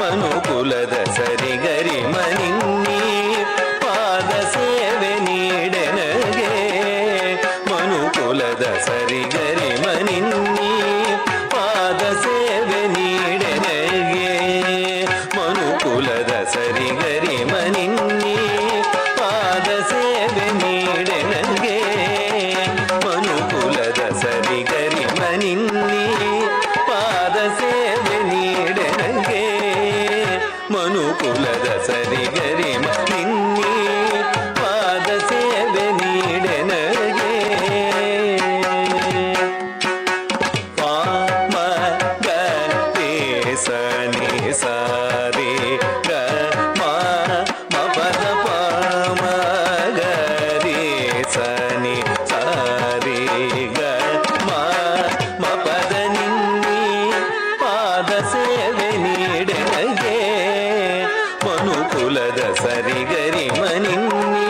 ಮನುಕುಲದ ಸರಿಗರಿ ಮನಿನ್ನೀ ಪಾದ ಸೇವೆ ನೀಡನಗೆ ಮನುಕುಲದ ಸರಿಗರಿ ಮನಿನ್ನೀ ಪಾದ ಸೇವೆ ನೀಡನಗೆ ಮನುಕುಲದ ಸರಿಗರಿ ಮನಿನ್ನೀ ಪಾದ ಸೇವೆ ನೀಡನಗೆ ಮನುಕುಲದ ಸರಿಗರಿ ಮನಿನ್ನೀ ಪಾದ ಸೇವೆ ನೀಡನಗೆ ಮನುಕುಲದ ಸರಿಗರಿ ಮನಿನ್ನೀ ಪಾದ ಸೇವೆ ನೀಡನಗೆ ಪಾಮ ಗ ರೇ ಸ ನಿ ಸ ರೇ ಗ ಮ ಮ ಪದ ಪ ಮ ಗ ರೇ ಸ ನಿ ಸ ರೇ ಗ ಮ ಮ ಪದ ನಿನ್ನೀ ಪಾದ ಸೇವೆ ನೀಡನಗೆ ಮನುಕುಲದ ಸರಿಗರಿ ಮನಿನ್ನೀ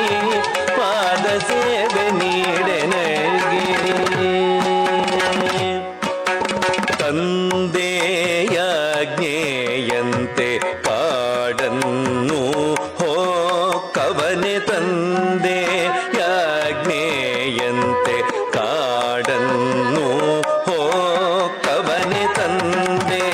ಪಾದ ಸೇವೆ ನೀಡನಗೆ ತಂದೆಯಾಜ್ಞೆಯಂತೆ ಕಾಡನ್ನು ಹೋಕ್ಕವನೆ ತಂದೆಯಾಜ್ಞೆಯಂತೆ ಕಾಡನ್ನು ಹೋಕ್ಕವನೆ ತಂದೆಯಾಜ್ಞೆ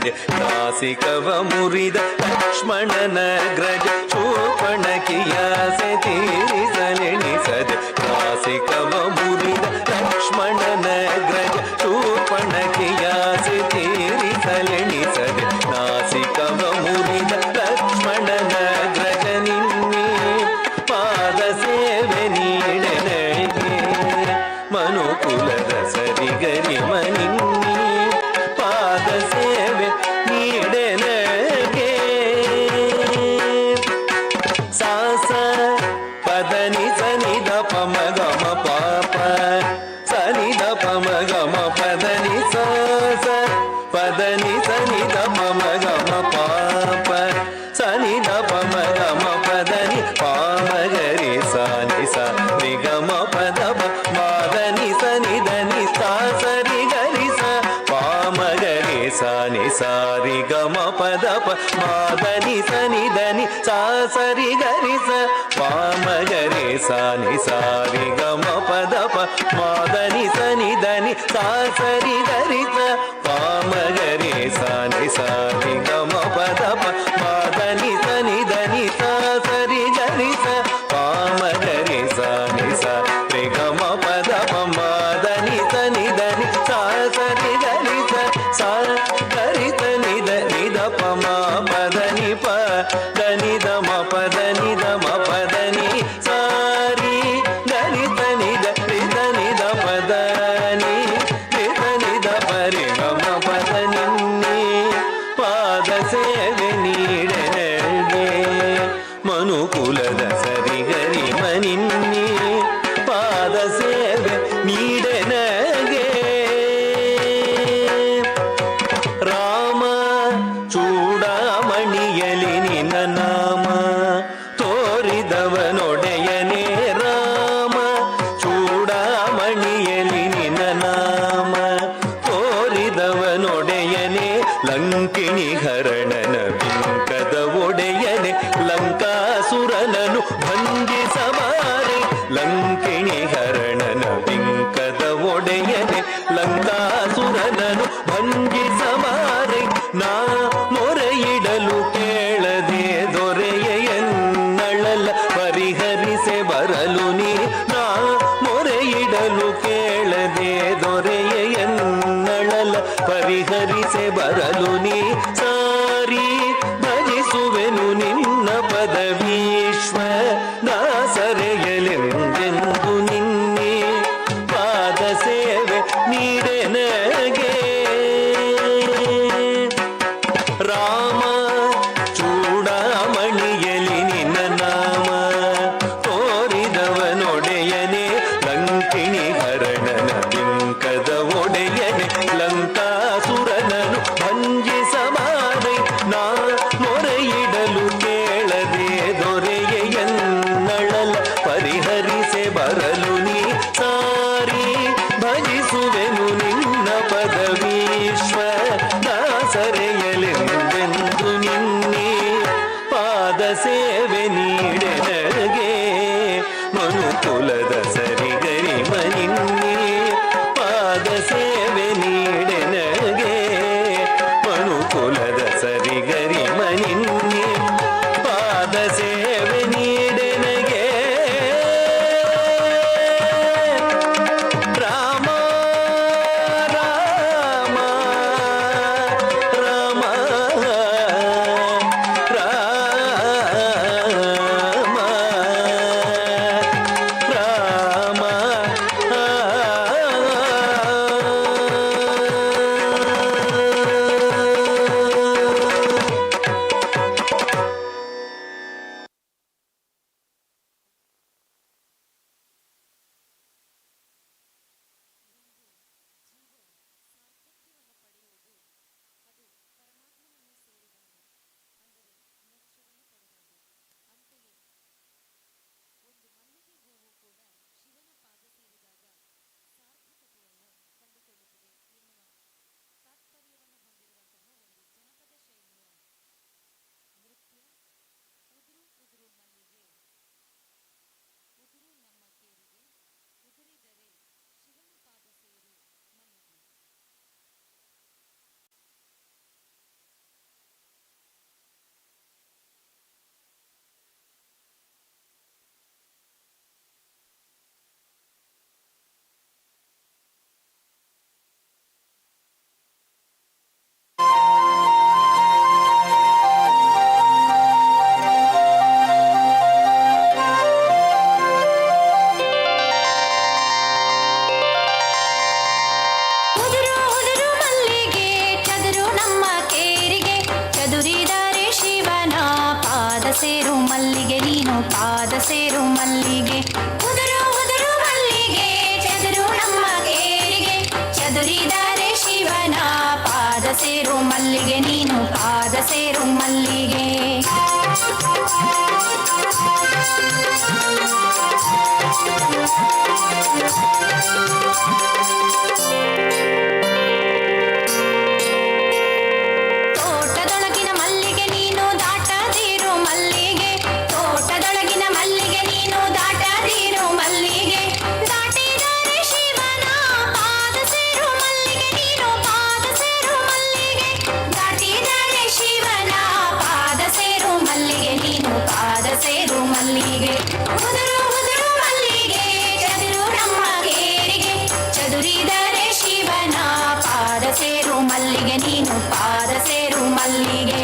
ಸದೆ ನಾಸಿಕವ ಮುರಿದ ಲಕ್ಷ್ಮಣನ ಗ್ರಜ ಶೂರ್ಪಣಖಿಯ ತೀರಿಸಲೆಣಿಸದೆ ನಾಸಿಕವ ಮುರಿದ ಲಕ್ಷ್ಮಣನ ಗ್ರಜ ಶೂರ್ಪಣಖಿಯ ತೀರಿಸಲೆಣಿಸದೆ ನಾಸಿಕವ ಮುರಿದ ಲಕ್ಷ್ಮಣನ ಗ್ರಜ ನಿನ್ನೆ ಪಾದ ಸೇವೆ ನೀಡನೆಗೆ ಮನುಕುಲದ ಸರಿಗರಿ ಮನಿನ್ನಿ ಪಾದ ಸೇವೆ ನೀಡನೆಗೆ ಸಾಸ ಪದನಿ ಸನಿದ ಪಮಗಮ ಪಾಪ ಸನಿದ ಪಮಗಮ ಪದನಿ ಸಾಸ ಪದನಿ ಸನಿದ ಪಮಗಮ ಪಾಪ ಸನಿದ ಪಮಗಮ ಪದನಿ ಪಾಮಗರಿ ಸಾನಿ ಸ ನಿಗಮ ಪದ ಮಾದನಿ ಸನಿದನಿ ಸಾ ಸರಿ ಗರಿ ಸ ಪಾಮಗರಿ ಸಾನಿ ಸಾರಿ ಗಮ ಪದ ಮಾದನಿ ಸನಿದನಿ ಸಾ ಸರಿ ಗರಿ ಸ ಪಾಮಗರಿ ಸಾನಿ ಸಾರಿ ಗಮ ಪದ ಮಾದನಿ ಸನಿದನಿ ಸಾ ಸರಿ ಗರಿ ಸ ಪಾಮಗರಿ ಸಾನಿ ಸಾರಿ ಗಮ ಪದ ಮಾದನಿ ಸನಿದನಿ ಸಾ ಸರಿ ಗರಿ ಸ ಪಾಮಗರಿ ಸಾನಿ ಸಾ ರಿ ಗಮ ಪದ ಮಾದನಿ ಸನಿದನಿ ಸಾ ಸರಿ ಗರಿ ಸ ಸಾ ಗರಿ ಸ ನಿದ ನಿದ ಪಮ ಪದನಿ ಪ ಧನಿ ದ ಮ ಪದನಿ ದ ಮ ಪದನಿ ಸಾರಿ ಗರಿ ಸ ನಿದ ರಿದ ನಿದ ಪದನಿ ರಿದ ನಿದ ಪರಿ ಗಮ ಪದನಿ ಪಾದ ಸೇವೆ ನೀಡನೆಗೆ ಮನುಕುಲದ ಸರಿಗರಿ ಮನಿನ್ನಿ ಪಾದ ಸೇವೆ ನೀಡನೆಗೆ ರಾಮ ಚೂಡಾಮಣಿಯಲಿ ನಿನ್ನ ನಾಮ ತೋರಿದವನೊಡೆಯನೇ ರಾಮ ಚೂಡಾಮಣಿಯಲಿ ನಿನ್ನ ನಾಮ ತೋರಿದವನೊಡೆಯನೇ ಲಂಕಿಣಿ ಹರಣನ ಬಿಂಕದ ಒಡೆಯನೆ ಲಂಕಾಸುರನನು ಭಂಗಿಸಬಾರೆ ಲಂಕಿಣಿ ಹರಣನ ಬಿಂಕದ ಒಡೆಯನೆ ಲಂಕಾಸುರನನು ಭಂಗಿಸಬಾರೆ ನಾ ಮೊರೆಯಿಡಲು ಕೇಳದೆ ದೊರೆಯ ಎನ್ನಳಲ್ಲ ಪರಿಹರಿಸೆ ಬರಲು ನೀ ನಾ ಮೊರೆಯಿಡಲು ಕೇಳದೆ ದೊರೆಯ ಎನ್ನಳಲ್ಲ ಪರಿಹರಿಸೆ ಬರಲು ನೀ ಸಾರಿ ಭಜಿಸುವೆನು ನಿನ್ನ ಪದವೀಶ್ವ ದಾಸರೆಯಲೆಂದೆಂದು ನಿನ್ನೆ ಪಾದ ಸೇವೆ ನೀಡೆನಗೆ ರಾಮ ಚೂಡಾಮಣಿಯಲಿ ನಿನ್ನ ನಾಮ ತೋರಿದವನೊಡೆಯನೆ ಲಂಕಿಣಿ ಹರಣನ ಬಿಂಕದ ಒಡೆಯನೆ ಲಂಕಾಸುರನನು ಭಂಜಿಸಬಾರೆ ನಾ ಮೊರೆಯಿಡಲು ಕೇಳದೆ ದೊರೆಯ ಎನ್ನಳಲ ಪರಿಹರಿಸೆ ಬರಲು ನೀ ಸಾರಿ ಭಜಿಸುವೆನು ನಿನ್ನ ಪದವೀಶ್ವ ದಾಸರೆಯಲೆಂದೆಂದು ನಿನ್ನೆ ಪಾದ ಸೇವೆ ನೀಡೆನಗೆ ಮನುಕುಲದ ಸರಿಗರಿ ಮನಿನ್ನೆ ಪಾದ ಸೇವೆ ನೀಡೆನಗೆ ಮನುಕುಲದ ಸರಿಗರಿ ಮನಿನ್ನೆ ಪಾದ ಸೇವೆ ನೀಡೆನಗೆ ರಾಮ ರಾಮ ರಾಮ ರಾಮ ರಾಮ ಸೇರು ಮಲ್ಲಿಗೆ ನೀನು ಪಾದ ಸೇರು ಮಲ್ಲಿಗೆ ಉದುರು ಉದುರು ಮಲ್ಲಿಗೆ ಚದುರು ನಮ್ಮ ಕೇರಿಗೆ ಚದುರಿದರೆ ಶಿವನ ಪಾದ ಸೇರು ಮಲ್ಲಿಗೆ ನೀನು ಪಾದ ಸೇರು ಮಲ್ಲಿಗೆ ತೋಟದೊಳಗಿನ ಮಲ್ಲಿಗೆ ನೀನು ದಾಟದಿರು ಮಲ್ಲಿಗೆ ತೋಟದೊಳಗಿನ ಮಲ್ಲಿಗೆ ನೀನು ದಾಟದಿರು ಮಲ್ಲಿಗೆ ದಾಟಿದರೆ ಶಿವನ ಪಾದ ಸೇರು ಮಲ್ಲಿಗೆ ನೀನು ಪಾದ ಸೇರು ಮಲ್ಲಿಗೆ ದಾಟಿದರೆ ಶಿವನ ಪಾದ ಸೇರು ಮಲ್ಲಿಗೆ ನೀನು ಪಾದ ಸೇರು ಮಲ್ಲಿಗೆ ಉದುರು ಉದುರು ಮಲ್ಲಿಗೆ ಚದುರು ನಮ್ಮ ಕೇರಿಗೆ ಚದುರಿದರೆ ಶಿವನ ಪಾದ ಸೇರು ಮಲ್ಲಿಗೆ ನೀನು ಪಾದ ಸೇರು ಮಲ್ಲಿಗೆ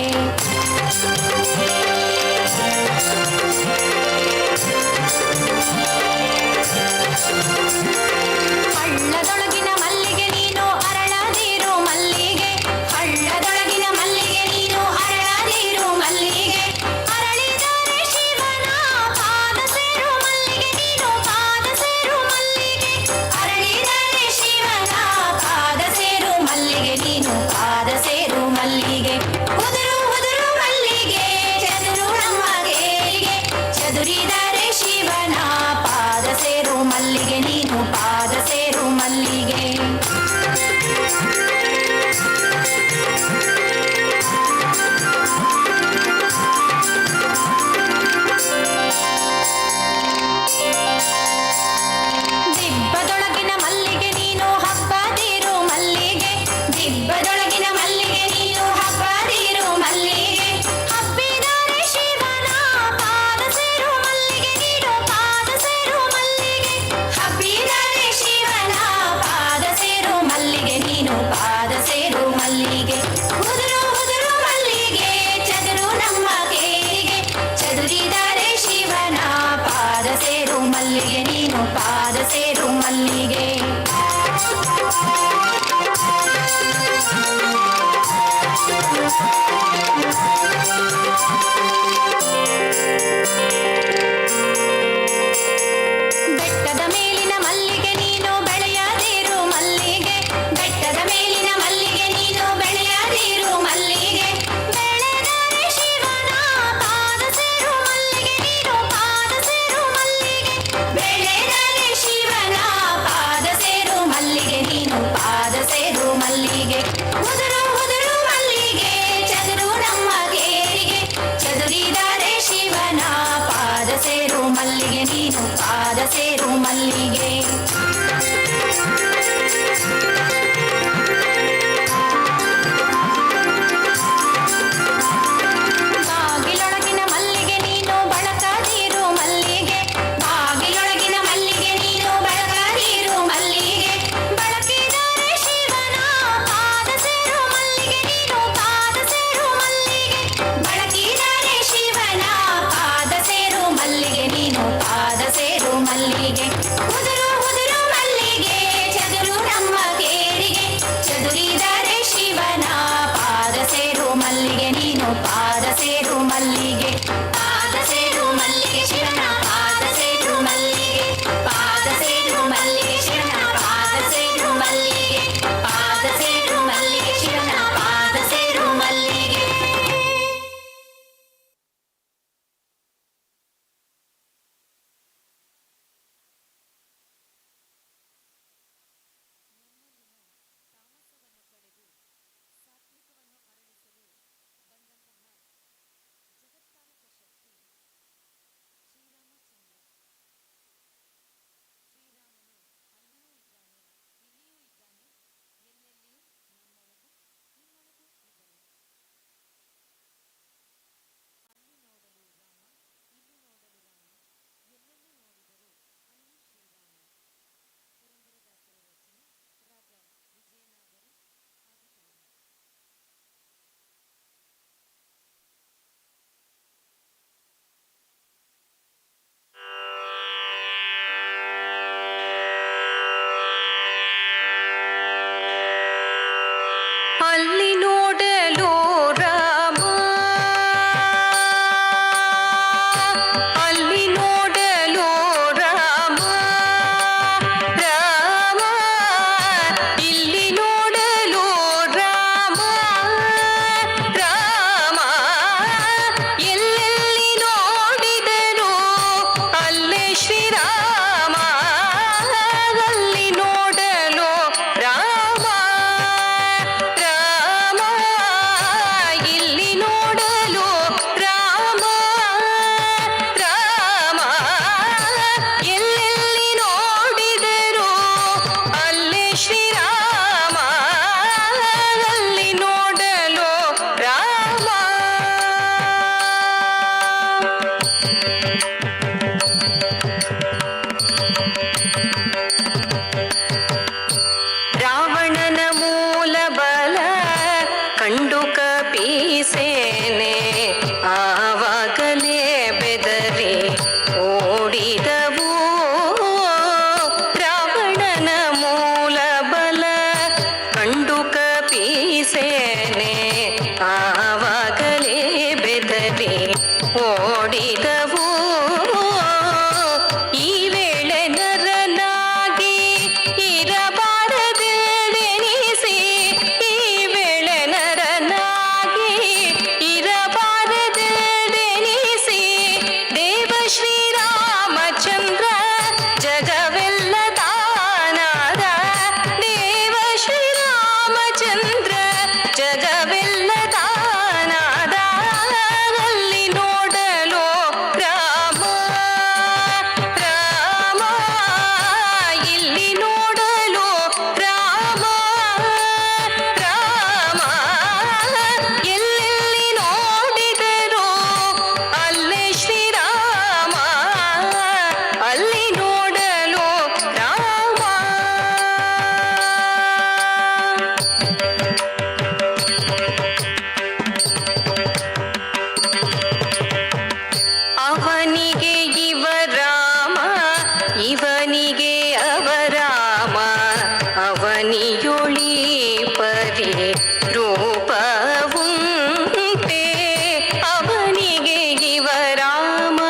ಹಳ್ಳದೊಳಗಿನ ಮಲ್ಲಿಗೆ ನೀನು ಅರಳದಿರು ಮಲ್ಲಿಗೆ ಹಳ್ಳದೊಳಗಿನ ಮಲ್ಲಿಗೆ ನೀನು ಅರಳದಿರು ಮಲ್ಲಿಗೆ ಅರಳಿದರೆ ಶಿವನ ಪಾದ ಸೇರು ಮಲ್ಲಿಗೆ ನೀನು ಪಾದ ಸೇರು ಮಲ್ಲಿಗೆ ಅರಳಿದರೆ ಶಿವನ ಪಾದ ಸೇರು ಮಲ್ಲಿಗೆ ನೀನು ಪಾದ ಸೇರು ಮಲ್ಲಿಗೆ ಉದುರು ಉದುರು ಮಲ್ಲಿಗೆ ಚದುರು ನಮ್ಮ ಕೇರಿಗೆ ಚದುರಿದರೆ ಶಿವನ ಪಾದ ಸೇರು ಮಲ್ಲಿಗೆ ನೀನು ಪಾದ ಸೇರು ಮಲ್ಲಿಗೆ ದಿಬ್ಬದೊಳಗಿನ ಮಲ್ಲಿಗೆ ನೀನು ಹಬ್ಬದಿರು ಮಲ್ಲಿಗೆ ದಿಬ್ಬದೊಳಗಿನ ಮಲ್ಲಿಗೆ ನೀನು ಹಬ್ಬದಿರು ಮಲ್ಲಿಗೆ ಹಬ್ಬಿದರೆ ಶಿವನ ಪಾದ ಸೇರು ಮಲ್ಲಿಗೆ ನೀನು ಪಾದ ಸೇರು ಮಲ್ಲಿಗೆ ಹಬ್ಬಿದರೆ ಶಿವನ ಪಾದ ಸೇರು ಮಲ್ಲಿಗೆ ನೀನು ಪಾದ ಸೇರು ಮಲ್ಲಿಗೆ ಉದುರು ಉದುರು ಮಲ್ಲಿಗೆ ಚದುರು ನಮ್ಮ ಕೇರಿಗೆ ಚದುರಿದರೆ ಶಿವನ ಪಾದ ಸೇರು ಮಲ್ಲಿಗೆ ನೀನು ಪಾದ ಸೇರು ಮಲ್ಲಿಗೆ ಬೆಟ್ಟದ ಮೇಲಿನ ಮಲ್ಲಿಗೆ ನೀನು ಬೆಳೆಯದಿರು ಮಲ್ಲಿಗೆ ಬೆಟ್ಟದ ಮೇಲಿನ ಮಲ್ಲಿಗೆ ನೀನು ಬೆಳೆಯದಿರು ಮಲ್ಲಿಗೆ ಬೆಳೆದರೆ ಶಿವನ ಪಾದ ಸೇರು ಮಲ್ಲಿಗೆ ನೀನು ಪಾದ ಸೇರು ಮಲ್ಲಿಗೆ ಬೆಳೆದರೆ ಶಿವನ ಪಾದ ಸೇರು ಮಲ್ಲಿಗೆ ನೀನು ಪಾದ ಸೇರು ಮಲ್ಲಿಗೆ ಉದುರು ಉದುರು ಮಲ್ಲಿಗೆ ಚದುರು ನಮ್ಮ ಕೇರಿಗೆ ಚದುರಿದರೆ ಶಿವನ ಪಾದ ಸೇರು ಮಲ್ಲಿಗೆ ನೀನು ಪಾದ ಸೇರು ಮಲ್ಲಿಗೆ ಬಾಗಿಲೊಳಗಿನ ಮಲ್ಲಿಗೆ ನೀನು ಬಳಕದಿರು ಮಲ್ಲಿಗೆ ಬಾಗಿಲೊಳಗಿನ ಮಲ್ಲಿಗೆ ನೀನು ಬಳಕದಿರು ಮಲ್ಲಿಗೆ ಬಳಕಿದರೆ ಶಿವನ ಪಾದ ಸೇರು ಮಲ್ಲಿಗೆ ನೀನು ಪಾದ ಸೇರು ಮಲ್ಲಿಗೆ ಬಳಕಿದರೆ ಶಿವನ ಪಾದ ಸೇರು ಮಲ್ಲಿಗೆ ನೀನು ಪಾದ ಸೇರು ಮಲ್ಲಿಗೆ ಉದುರು ಉದುರು ಮಲ್ಲಿಗೆ ಚದುರು ನಮ್ಮ ಕೇರಿಗೆ ಚದುರಿದರೆ ಶಿವನ ಪಾದ ಸೇರು ಮಲ್ಲಿಗೆ ನೀನು ಪಾದ ಸೇರು ಮಲ್ಲಿಗೆ ಪಾದ ಸೇರು ಮಲ್ಲಿಗೆ ಶಿವನ ಪಾದ ಸೇರು ಮಲ್ಲಿಗೆ ಪಾದ ಸೇರು ಮಲ್ಲಿಗೆ ಶಿವನ ಪಾದ ಸೇರು ಮಲ್ಲಿಗೆ ಪಾದ ಸೇರು ಮಲ್ಲಿಗೆ ಶಿವನ ಪಾದ ಸೇರು ಮಲ್ಲಿಗೆ ಸಾತ್ವಿಕವನ್ನು ಅರಳಿಸಲು ಬಂದಂತಹ ಜಗತ್ಕಾಲ ಕಶ್ಯಪ ಬೀಸೇನೆ ಆವಾಗಲೇ ಬೆದರಿ ಓಡಿದವು ರಾವಣನ ಮೂಲ ಬಲ ಕಂಡು ಕಪೀಸೇನೆ ಆವಾಗಲೇ ಬೆದರಿ ಓಡಿದವು ಈ ವೇಳೆ ನರನಾಗಿ ಇರಬಾರದೆನಿಸಿ ಈ ವೇಳೆ ನರನಾಗಿ ಇರಬಾರದೆನಿಸಿ ದೇವ ಶ್ರೀರಾಮಚಂದ್ರ ಜಗವೆಲ್ಲ ತಾನಾದ ದೇವ ಶ್ರೀರಾಮಚಂದ್ರ ಜಗವೆಲ್ಲ ತಾನಾದ ಅಲ್ಲಿ ನೋಡಲು ರಾಮ ರಾಮ ಇಲ್ಲಿ ನೋಡಲು ರಾಮ ರಾಮ ಎಲ್ಲೆಲ್ಲಿ ನೋಡಿದರು ಅಲ್ಲೇ ಶ್ರೀರಾಮ ಅಲ್ಲಿ ನೋಡಲು ರಾಮ ಅವನಿಗೆ ಇವ ರಾಮ ಇವನಿಗೆ ಅವರಾಮ ಅವನಿಯೊಳಿ ಪರಿ ರೂಪವುಂಟೆ ಅವನಿಗೆ ಇವ ರಾಮ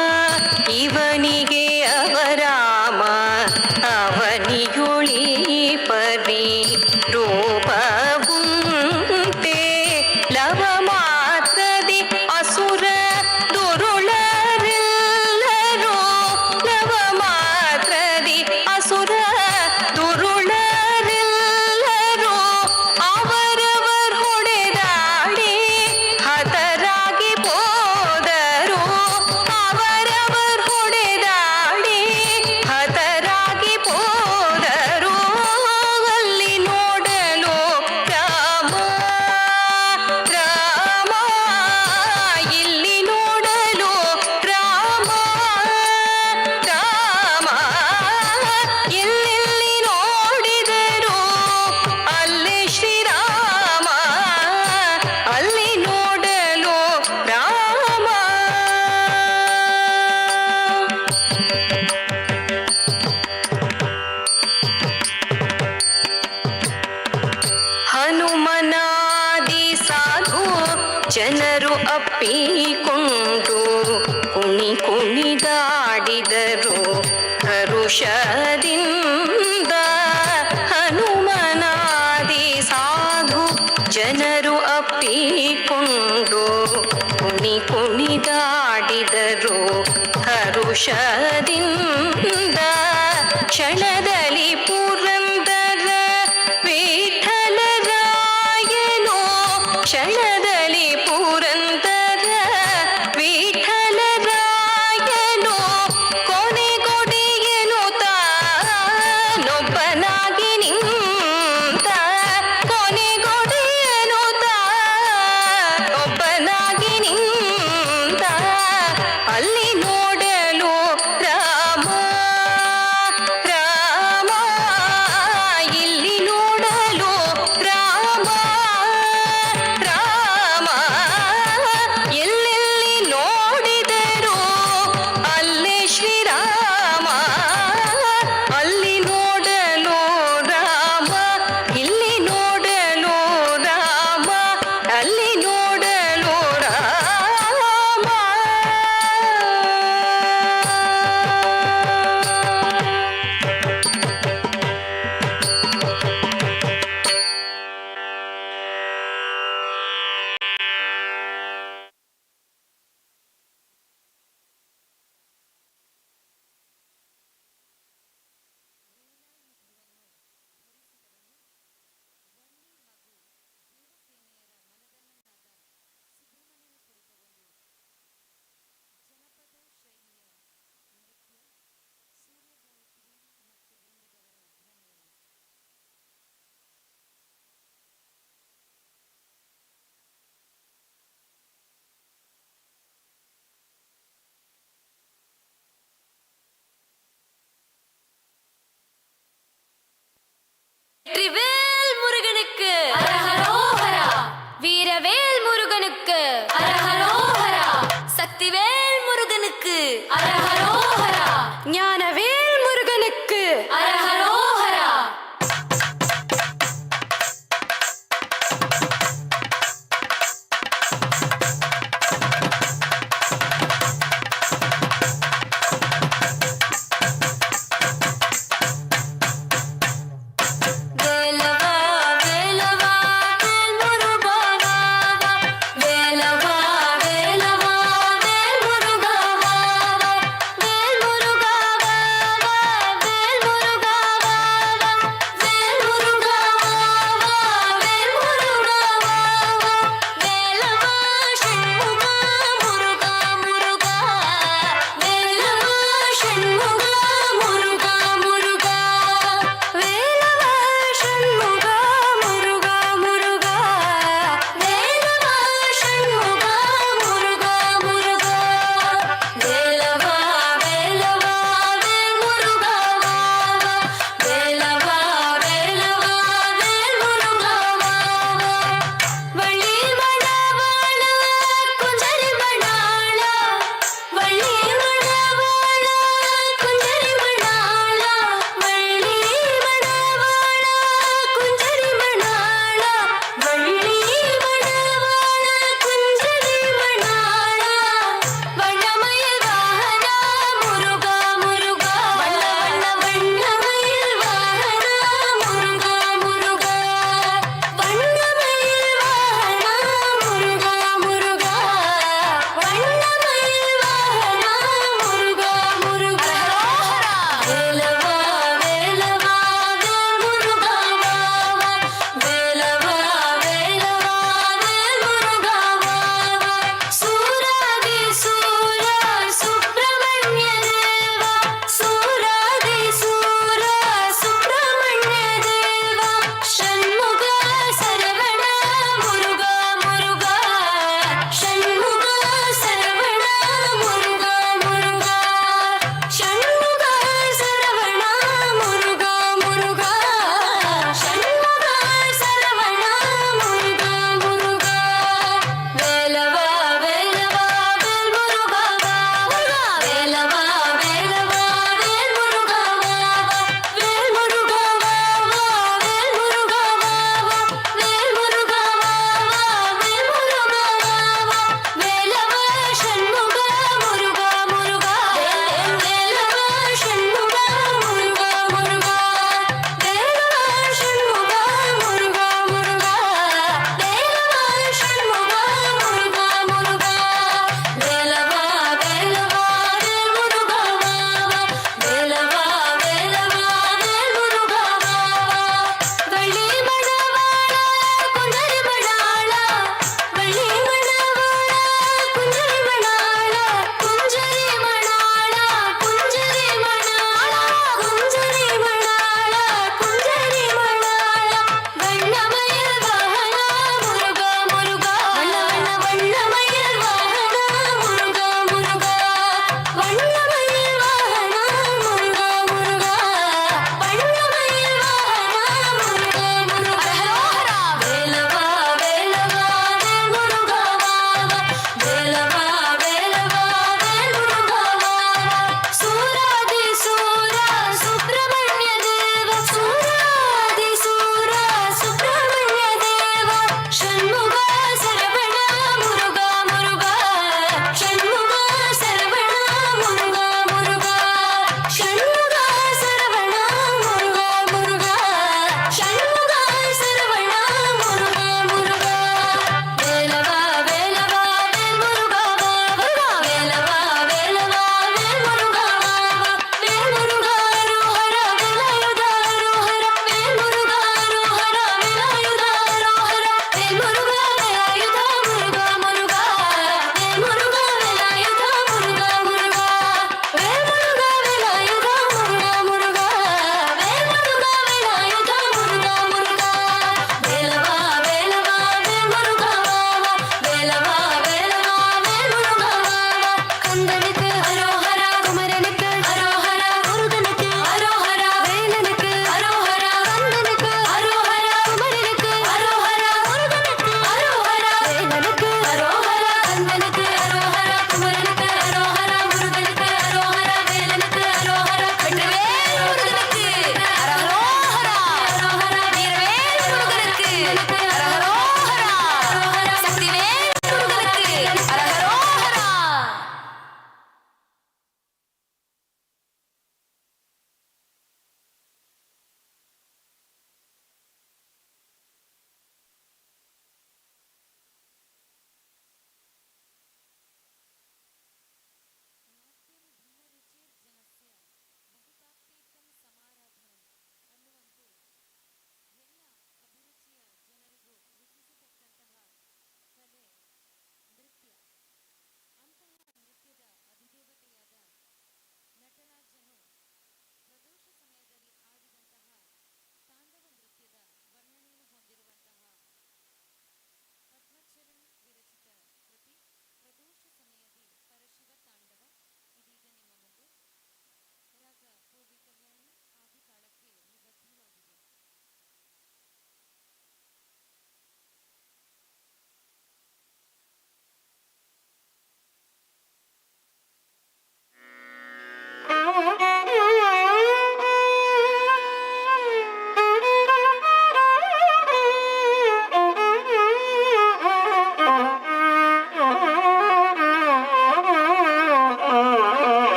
ಇವನಿಗೆ ಅವರಾಮ ಅವನಿಯೊಳಿ ಪರಿ ರೂಪವುಂಟೆ ಲವ ಮಾತ್ರದಿ ಅಸುರ ದುರುಳರೆಲ್ಲರೂ ಲವ ಮಾತ್ರದಿ ಅಸುರ ದುರುಳರೆಲ್ಲರೂ ಅವರವರ್ ಹೊಡೆದಾಡಿ ಹತರಾಗಿ ಹೋದರು ಅವರವರ್ ಹೊಡೆದಾಡಿ ಹತರಾಗಿ ಹೋದರು ಅಲ್ಲಿ ನೋಡಲು ರಾಮ ರಾಮ ಇಲ್ಲಿ ನೋಡಲು ರಾಮ ರಾಮ ಎಲ್ಲೆಲ್ಲಿ ನೋಡಿದರು ಅಲ್ಲಿ ಶ್ರೀರಾಮ ಅಲ್ಲಿ ನೋಡಲು ರಾಮ ಹನುಮನಾದಿ ಸಾಧು ಜನರು ಅಪ್ಪಿಕೊಂಡು ಕುಣಿ ಕುಣಿದಾಡಿದರು ಹರುಷದಿಂದ ಹನುಮನಾದಿ ಸಾಧು ಜನರು ಅಪ್ಪಿಕೊಂಡು ಕುಣಿ ಕುಣಿದಾಡಿದರು ಹರುಷದಿಂದ ಕ್ಷಣದಲ್ಲಿ ಪುರಂದರ ವಿಠಲರಾಯನು ಕ್ಷಣದಲ್ಲಿ ಪುರಂದರ ವಿಠಲರಾಯನು ಕೊನೆಗೊಡೆಯನು ತಾನೊಬ್ಬನಾಗಿ ನಿಂತ ಕೊನೆಗೊಡೆಯನು ತಾನೊಬ್ಬನಾಗಿ ನಿಂತ ಅಲ್ಲಿ ನೋಡಲು ರಾಮ ರಾಮ ಇಲ್ಲಿ ನೋಡಲು ರಾಮ ರಾಮ ಎಲ್ಲೆಲ್ಲಿ ನೋಡಿದರು ಅಲ್ಲೇ ಶ್ರೀರಾಮ ಅಲ್ಲಿ ನೋಡಲು ರಾಮ ಇಲ್ಲಿ ನೋಡಲು ರಾಮ ಅಲ್ಲಿ ನೋಡಲು ರಾಮ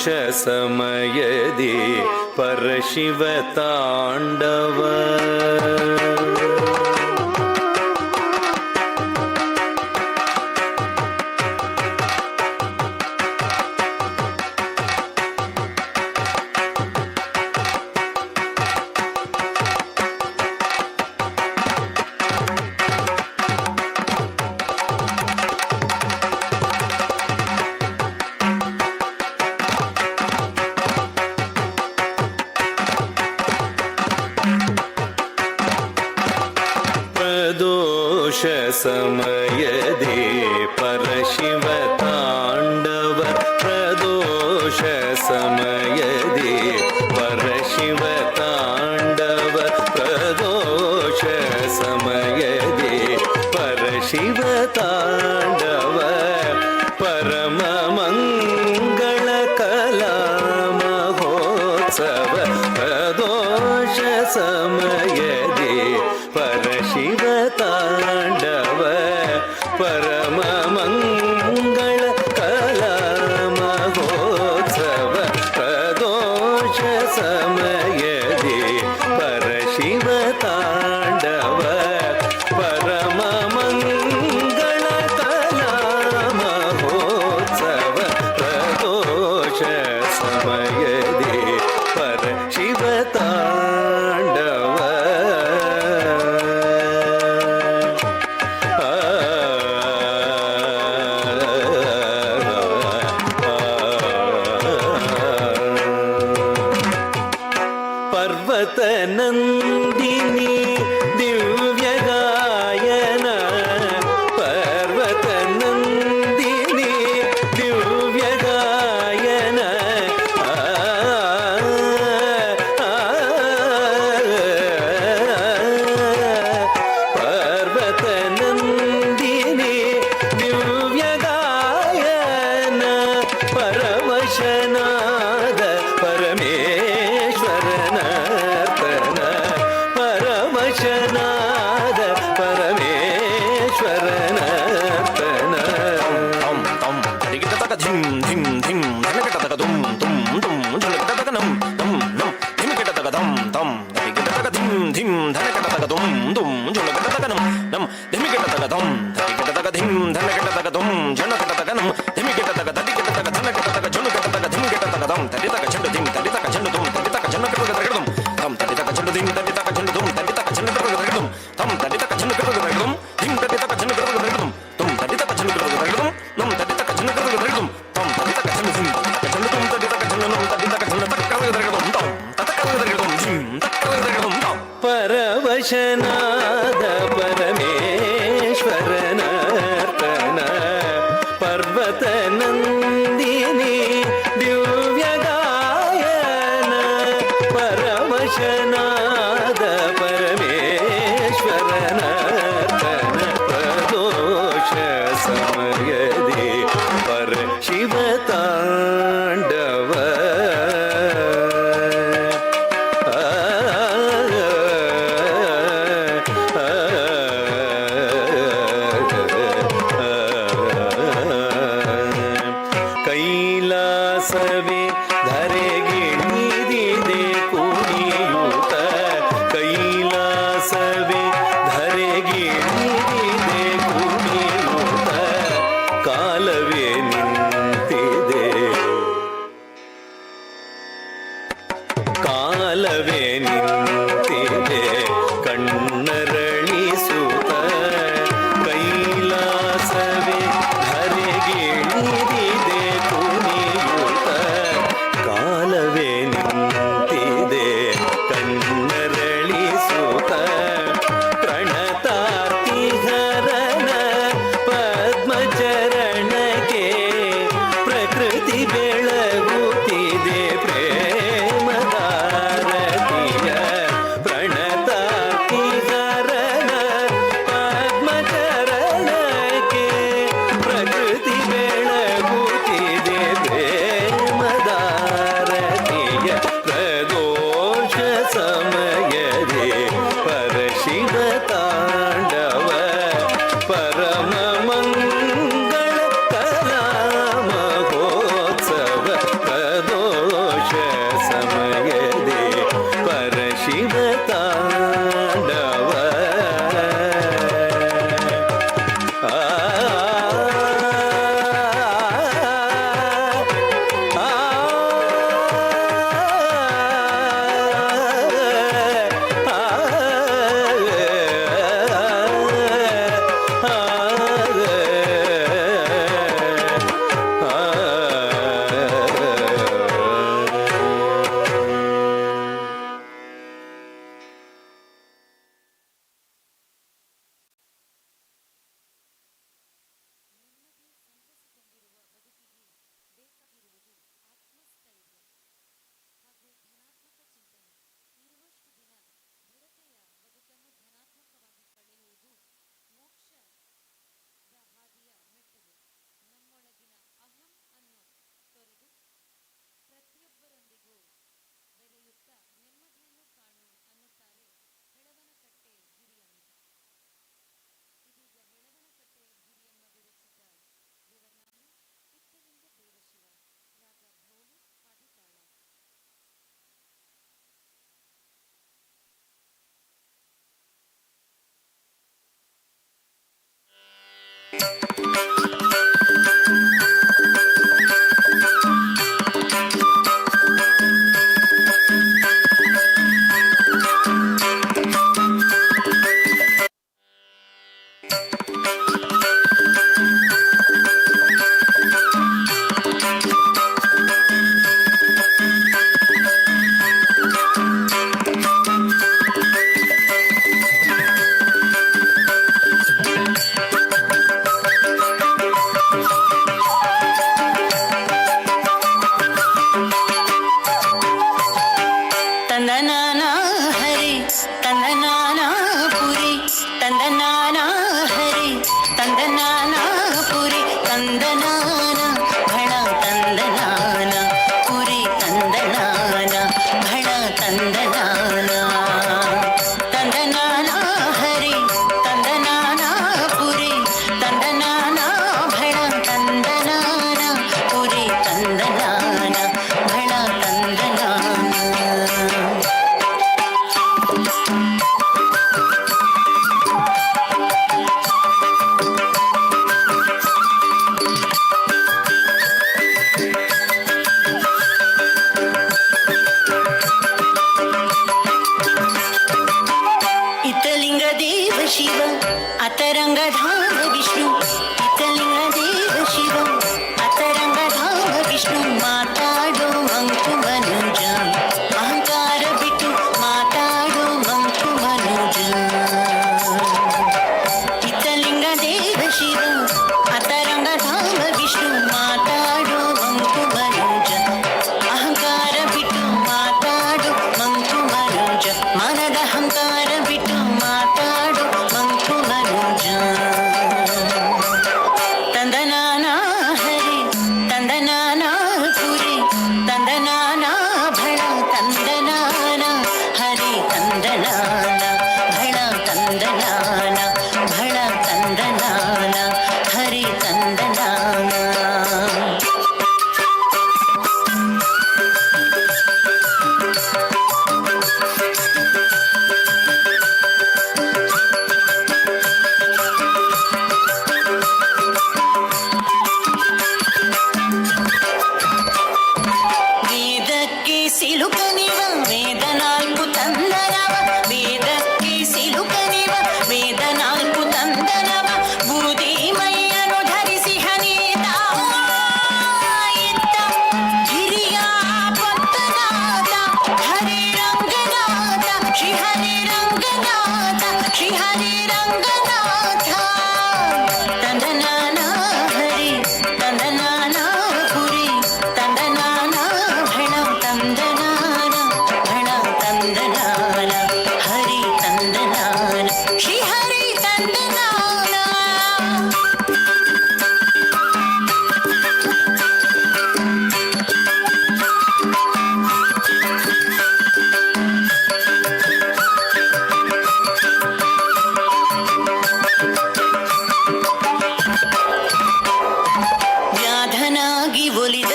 ಸಮಯದಿ ಪರಶಿವ ತಾಂಡವ ಸಮಯದಿ ಪರಶಿವ ತಾಂಡವ ಪ್ರದೋಷ ಸಮಯದಿ ಪರಶಿವ ತಾಂಡವ ಪ್ರದೋಷ ಸಮಯದಿ ಪರಶಿವ ತಾಂಡವ ಪರಮ ಮಂಗಳ ಕಲಾ ಮಹೋತ್ಸವ ಪ್ರದೋಷ ಸಮಯದಿ ಪರಶಿವ ತಾಂಡವ ಪರಮ ಮಂಗಳ ಕಲಾ ಮಹೋತ್ಸವ ಪ್ರದೋಷ ಸಮಯದಿ ಪರಶಿವ ತಾಂಡವ ಪರಮ ಮಂಗಳ ಕಲಾ ಮಹೋತ್ಸವ ಪ್ರದೋಷ ಸಮಯದಿ ಪರಶಿವ ತಾಂಡವ ನಂದಿನಿ ದಿವ್ಯ ಗಾಯನ ಪರ್ವತ ನಂದಿನಿ ದಿವ್ಯ ಗಾಯನ ಪರ್ವತ ನಂದಿನಿ ದಿವ್ಯ ಗಾಯನ ಪರವಶನಾದ ಪರಮೇಶ್ವರನ ಪರಮಶನಾದ ಪರಮೇಶ್ವರನ ತನ ತಂ ತಂ ತರಿಗಿಟ ತಕ ಧಿಂ ಧಿಂ ಧಿಂ ಧನಕಿಟ ತಕ ದುಂ ತುಂ ತುಂ ಝಲಕಿಟ ತಕ ನಂ ನಂ ನಂ ಧಿಮಿಕಿಟ ತಕ ಧಂ ತಂ ತರಿಗಿಟ ತಕ ಧಿಂ ಧಿಂ ಧನಕಿಟ ತಕ ದುಂ ತುಂ ಝಲಕಿಟ ತಕ ನಂ ನಂ ಧಿಮಿಕಿಟ ತಕ ಧಂ ತರಿಗಿಟ ತಕ ಧಿಂ ಧನಕಿಟ ತಕ ದುಂ ಝಲಕಿಟ ತಕ ನಂ ಧಿಮಿಕಿಟ ತಕ ತರಿಗಿಟ ತಕ ಧನಕಿಟ ತಕ ಝಲಕಿಟ ತಕ ಧಿಮಿಕಿಟ ತಕ ಧಂ ತರಿ ತಕ ಝಂಡು ಧಿಂ ತರಿ ತಕ ಝಂಡು ದುಂ ತರಿ ತಕ ಝನ್ನಕಿಟ ತಕ ಧಂ ತಂ ತರಿ ತಕ ಝಂಡು ಧಿಂ ತರಿ ತಕ ಝಂಡು ದುಂ ತರಿ ತಕ ಝನ್ನಕಿಟ ತಕ ಧಂ ತಂ ತರಿ ತಕ ಝನ್ನಕಿಟ ತಕ ಧಂ ಧಿಂ ತರಿ ತಕ ಝನ್ನಕಿಟ ತಕ ಧಂ ತುಂ ತರಿ ತಕ ಝನ್ನಕಿಟ ತಕ ಧಂ ನಂ ತರಿ ತಕ ಝನ್ನಕಿಟ ತಕ ಧಂ ತಂ ತರಿ ತಕ ಝಂಡು ಧಿಂ ತಕ ಝಂಡು ದುಂ ತರಿ ತಕ ಝಂಡು ನಂ ತರಿ ತಕ ಝಂಡು ತಕ ತಕ ಧಂ ತಂ ತಕ ತಕ ಧಂ ಧಿಂ ತಕ ತಕ ಧಂ ತಂ ಪರವಶನಾದ ಪರಮೇಶ್ವರನ ತನ ಪರ್ವತ ನಂದಿನಿ ದಿವ್ಯ ಗಾಯನ ಪರವಶನಾದ ಪರಮೇಶ್ವರನ ತನ ಪ್ರದೋಷ ಸಮಯದಿ ಪರ ಶಿವ ತಾಂಡವ ಕೈಲಾಸವೇ ಧರೆಗಿಳಿದಿದೆ ಕುಣಿಯೂತ ಕೈಲಾಸವೇ ಧರೆಗಿಳಿದಿದೆ ಕುಣಿಯೂತ ಕಾಲವೇ ನಿಂತಿದೆ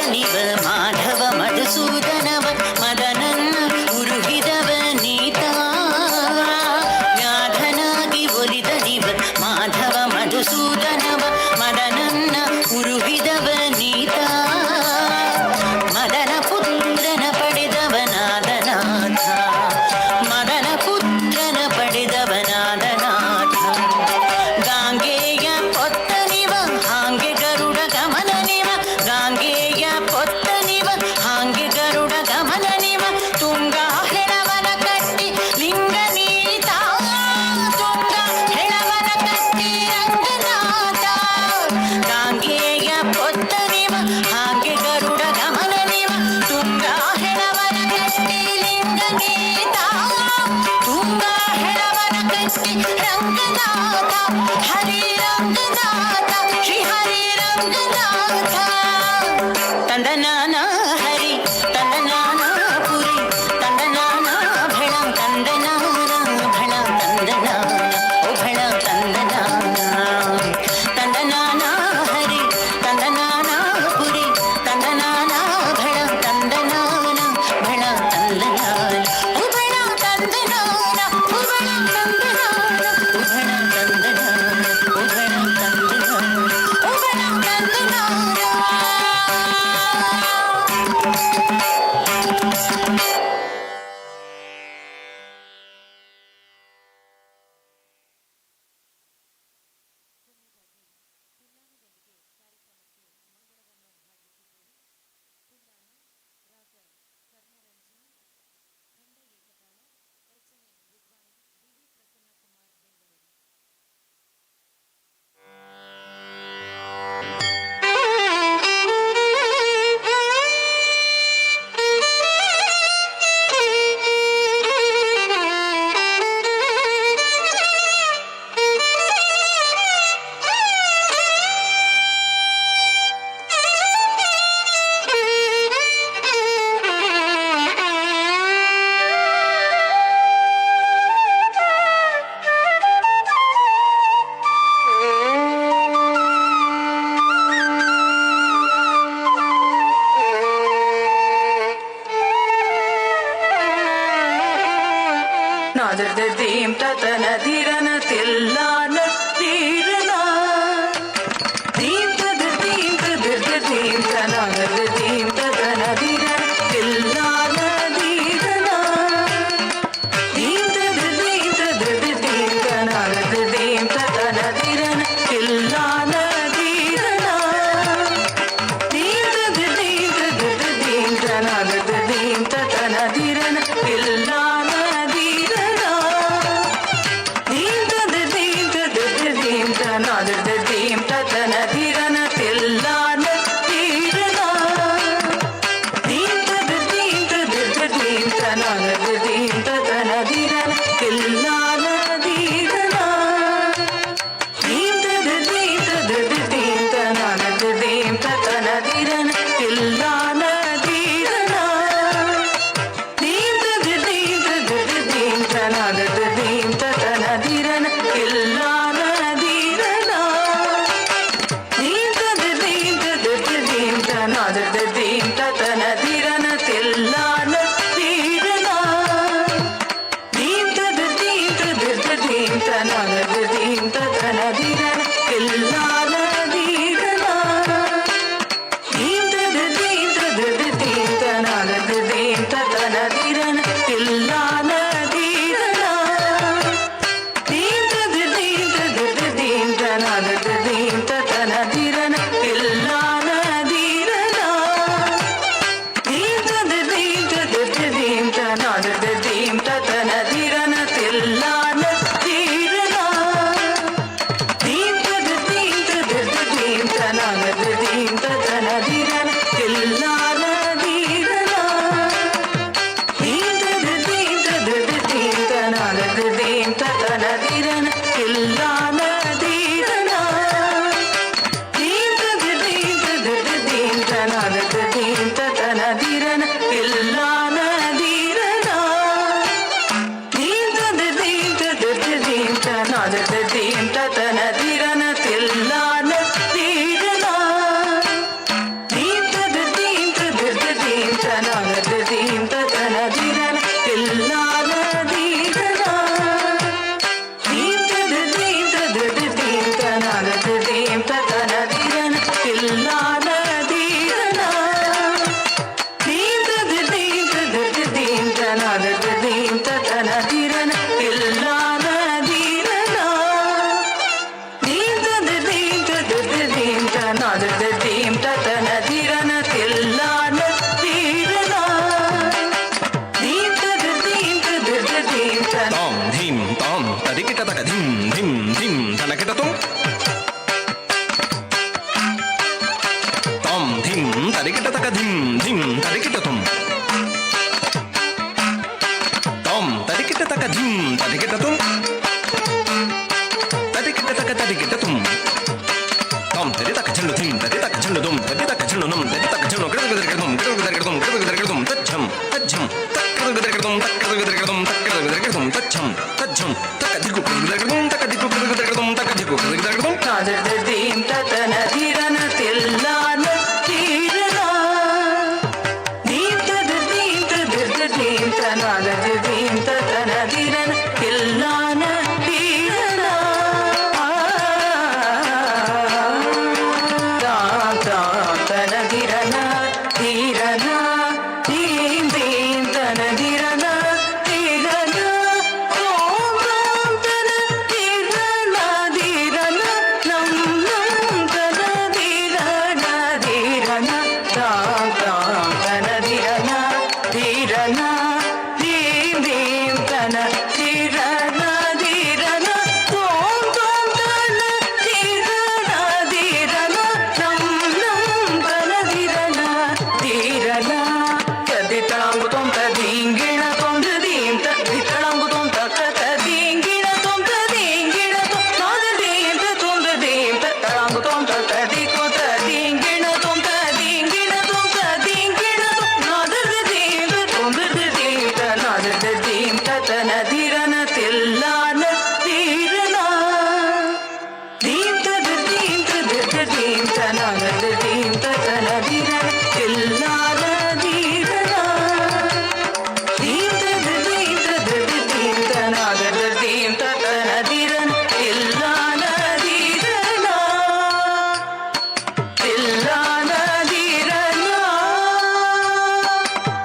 ಪೊತ್ತನಿವ ಮಾಧವ ಮಧುಸೂದನವ ಮದನನ್ನ ಉರುಹಿದವ ನೀತ ವ್ಯಾಧನಾಗಿ ಒಲಿದನಿವ ಮಾಧವ ಮಧುಸೂದನವ ಮದನನ್ನ ಉರುಹಿದವ ನೀತ ಮದನ ಪುತ್ರನ ಪಡೆದವನಾದನಾಥ ಮದನ ಪುತ್ರನ ಪಡೆದವನಾದನಾಥ ಗಾಂಗೆಯ ಪೊತ್ತನಿವ ಹಾಂಗೆ ಗರುಡ ಗಮನನಿವ ಗಾಂಗೆಯ ಪೊತ್ತನಿವ ಹಾಂಗೆ ಗರುಡ ಗಮನನಿವ ತುಂಗ ಹೆಣವನ ಕಟ್ಟಿ ಲಿಂಗ ನೀತ ತುಂಗ ಹೆಣವನ ಕಟ್ಟಿ ರಂಗನಾಥ ಗಾಂಗೆಯ ಪೊತ್ತನಿವ ಹಾಂಗೆ ಗರುಡ ಗಮನನಿವ ತುಂಗ ಹೆಣವನ ಕಟ್ಟಿ ಲಿಂಗ ನೀತ ತುಂಗ ಹೆಣವನ ಕಟ್ಟಿ ರಂಗನಾಥ ಹರಿ ರಂಗನಾಥ ಶ್ರೀ ಹರಿ ರಂಗನಾಥ ತಂದನಾನ ಹರಿ ತಂದನಾನ ಪುರಿ ತಂದನಾನ ಭಳ ತಂದನಾನ ಭಳ ತಂದನಾನ ಓ ಭಳ ತಂದನಾನ ತಂದನಾನ ಹರಿ ತಂದನಾನ ಪುರಿ ತಂದನಾನ ಭಳ ತಂದನಾನ ಭಳ ತಂದನಾನ ಓ ಭಳ ತಂದನಾನ ಓ ಭಳ ತಂದನಾನ ಓ ಭಳ ತಂದನಾನ ಓ ಭಳ ತಂದನಾನ ಓ ಭಳ ತಂದನಾನ ನಾದರ್ದೀಂ ತತನ ಧಿರನ ತಿಲ್ಲಾನ ತೀರನ ದೀಂ ತದೀಂ ತದೀಂ ತನಾದರ್ದೀಂ ತತನ ಧಿರನ ತಿಲ್ಲಾನ ಧೀರನ ದೀಂ ತದೀಂ ತನಾದರ್ದೀಂ ತತನ ಧಿರನ ತಿಲ್ಲಾನ ಧೀರನ ದೀಂ ತದೀಂ ತನಾದರ್ದೀಂ ತತನ ಧಿರನ ತಿಲ್ಲಾನ ನಾದರ್ದೀಂ ತತನ ಧಿರನ ತಿಲ್ಲಾನ ತೀರನ ದೀಂ ತದೀಂ ತನಾದರ್ದೀಂ ತತನ ಧಿರನ ತಿಲ್ಲಾನ ಧೀರನ ದೀಂ ತದೀಂ ತನಾದರ್ದೀಂ ತತನ ಧಿರನ ತಿಲ್ಲಾನ ಧೀರನ ದೀಂ ತದೀಂ ತನಾದರ್ದೀಂ ತತನ ಧಿರನ ತಿಲ್ಲಾನ ನಾದರ್ದೀಂ ತತನ ಧಿರನ ತಿಲ್ಲಾನ ತೀರನ ದೀಂ ತದೀಂ ತನಾದರ್ದೀಂ ತತನ ಧಿರನ ತಿಲ್ಲಾನ ಧೀರನ ದೀಂ ತದೀಂ ತನಾದರ್ದೀಂ ತತನ ಧಿರನ ತಿಲ್ಲಾನ ಧೀರನ ದೀಂ ತದೀಂ ತನಾದರ್ದೀಂ ತತನ ಧಿರನ ತಿಲ್ಲಾನ ನಾದರ್ದೀಂ ತತನ ಧಿರನ ತಿಲ್ಲಾನ ತೀರನ ದೀಂ ತದೀಂ ತನಾದರ್ದೀಂ ತತನ ಧಿರನ ತಿಲ್ಲಾನ ಧೀರನ ದೀಂ ತದೀಂ ತನಾದರ್ದೀಂ ತತನ ಧಿರನ ತಿಲ್ಲಾನ ಧೀರನ ದೀಂ ತದೀಂ ತನಾದರ್ದೀಂ ತತನ ಧಿರನ ತಿಲ್ಲಾನ ಧೀರನ ದೀಂ ತದೀಂ ತನಾದರ್ದೀಂ ತತನ ಧಿರನ ತಿಲ್ಲಾನ ಧೀರನ ನಾದೀಂ ತತನ ಧಿರನ ತಿಲ್ಲಾನ ಧೀರನ ಧೀಂ ತದ ಧೀಂ ತದ ಧೀಂ ತನ ತಾಂ ಧೀಂ ತಾಂ ತದಿಕಿಟ ತಕ ಧಿಂ ಧಿಂ ಧಿಂ ತನಕಿಟ ತುಂ ತಾಂ ಧಿಂ ತದಿಕಿಟ ತಕ ಧಿಂ ಧಿಂ ತದಿಕಿಟ ತುಂ ತಾಂ ತದಿಕಿಟ ತಕ ಧಿಂ ತದಿಕಿಟ ತುಂ ತದಿಕಿಟ ತಕ ತದಿಕಿಟ ತುಂ ತಾಂ ತದಿ ತಕ ಝಂಡು ಧಿಂ ತದಿ ತಕ ಝಂಡು ದುಂ ತದಿ ತಕ ಝಂಡು ನಂ ತದಿ ತಕ ಝಂಡು ಗಿಡಗದರ್ಗದಂ ಗಿಡಗದರ್ಗದಂ ಗಿಡಗದರ್ಗದಂ ತಜ್ಜಂ ತಜ್ಜಂ ತಕ್ಕದರ್ಗದಂ ತಕ್ಕದರ್ಗದಂ ತಕ್ಕದರ್ಗದಂ ತಜ್ಜಂ ತಜ್ಜಂ ತಕ ದಿಗು ಗಿಡಗದರ್ಗದಂ ತಕ ದಿಗು ಗಿಡಗದರ್ಗದಂ ತಕ ದಿಗು ಗಿಡಗದರ್ಗದಂ ನಾದೀಂ ತತನ ಧಿರನ ತಿಲ್ಲಾನ ಧೀರನ ಧೀಂ ತದ ಧೀಂ ತನ ಧೀಂ ತತನ ಧಿರನ ತಿಲ್ಲಾನ ಧೀರನ ತನ ಧಿರನ ಧೀರನ ಧೀಂ ಧೀಂ ತನ ಧಿರನ ಧೀರನ ಓಂ ತನ ಧೀರನ ಧೀರನ ನಂ ನಂ ತನ ಧೀರನ ಧೀರನ ತನ ಧಿರನ ಧೀರನ ಧೀಂ ಧೀಂ ತನ ಧೀರನ ಧೀರನ ಓಂ ತನ ಧೀರನ ಧೀರನ ನಂ ನಂ ತನ ಧಿರನ ಧೀರನ ತದಿತಳಾಂಗು ತೊಂತ ದಿಂಗಿಣ ತೊಂದ ದೀಂ ತದಿತಳಾಂಗು ತೊಂತ ಕತ ದಿಂಗಿಣ ತೊಂತ ದಿಂಗಿಣ ತೊಂದ ದೀಂ ತೊಂದ ದೀಂ ತಳಾಂಗು ತೊಂತ ತದಿಕೋ ದಿಂಗಿಣ ತೊಂತ ದಿಂಗಿಣ ತೊಂತ ದಿಂಗಿಣ ನಾದದ ದೀಂ ತೊಂದ ದೀಂ ನಾದದ ದೀಂ ತತನ ಧಿರನ ತಿಲ್ಲಾನ ಧೀರನ ಧೀಂ ತದ ಧೀಂ ತನಾದದ ಧೀಂ ತತನ ಧಿರನ ತಿಲ್ಲಾನ ಧೀರನ ಧೀಂ ತದ ಧೀಂ ತನಾದದ ಧೀಂ ತತನ ಧಿರನ ತಿಲ್ಲಾನ ಧೀರನ ತಿಲ್ಲಾನ ಧೀರನ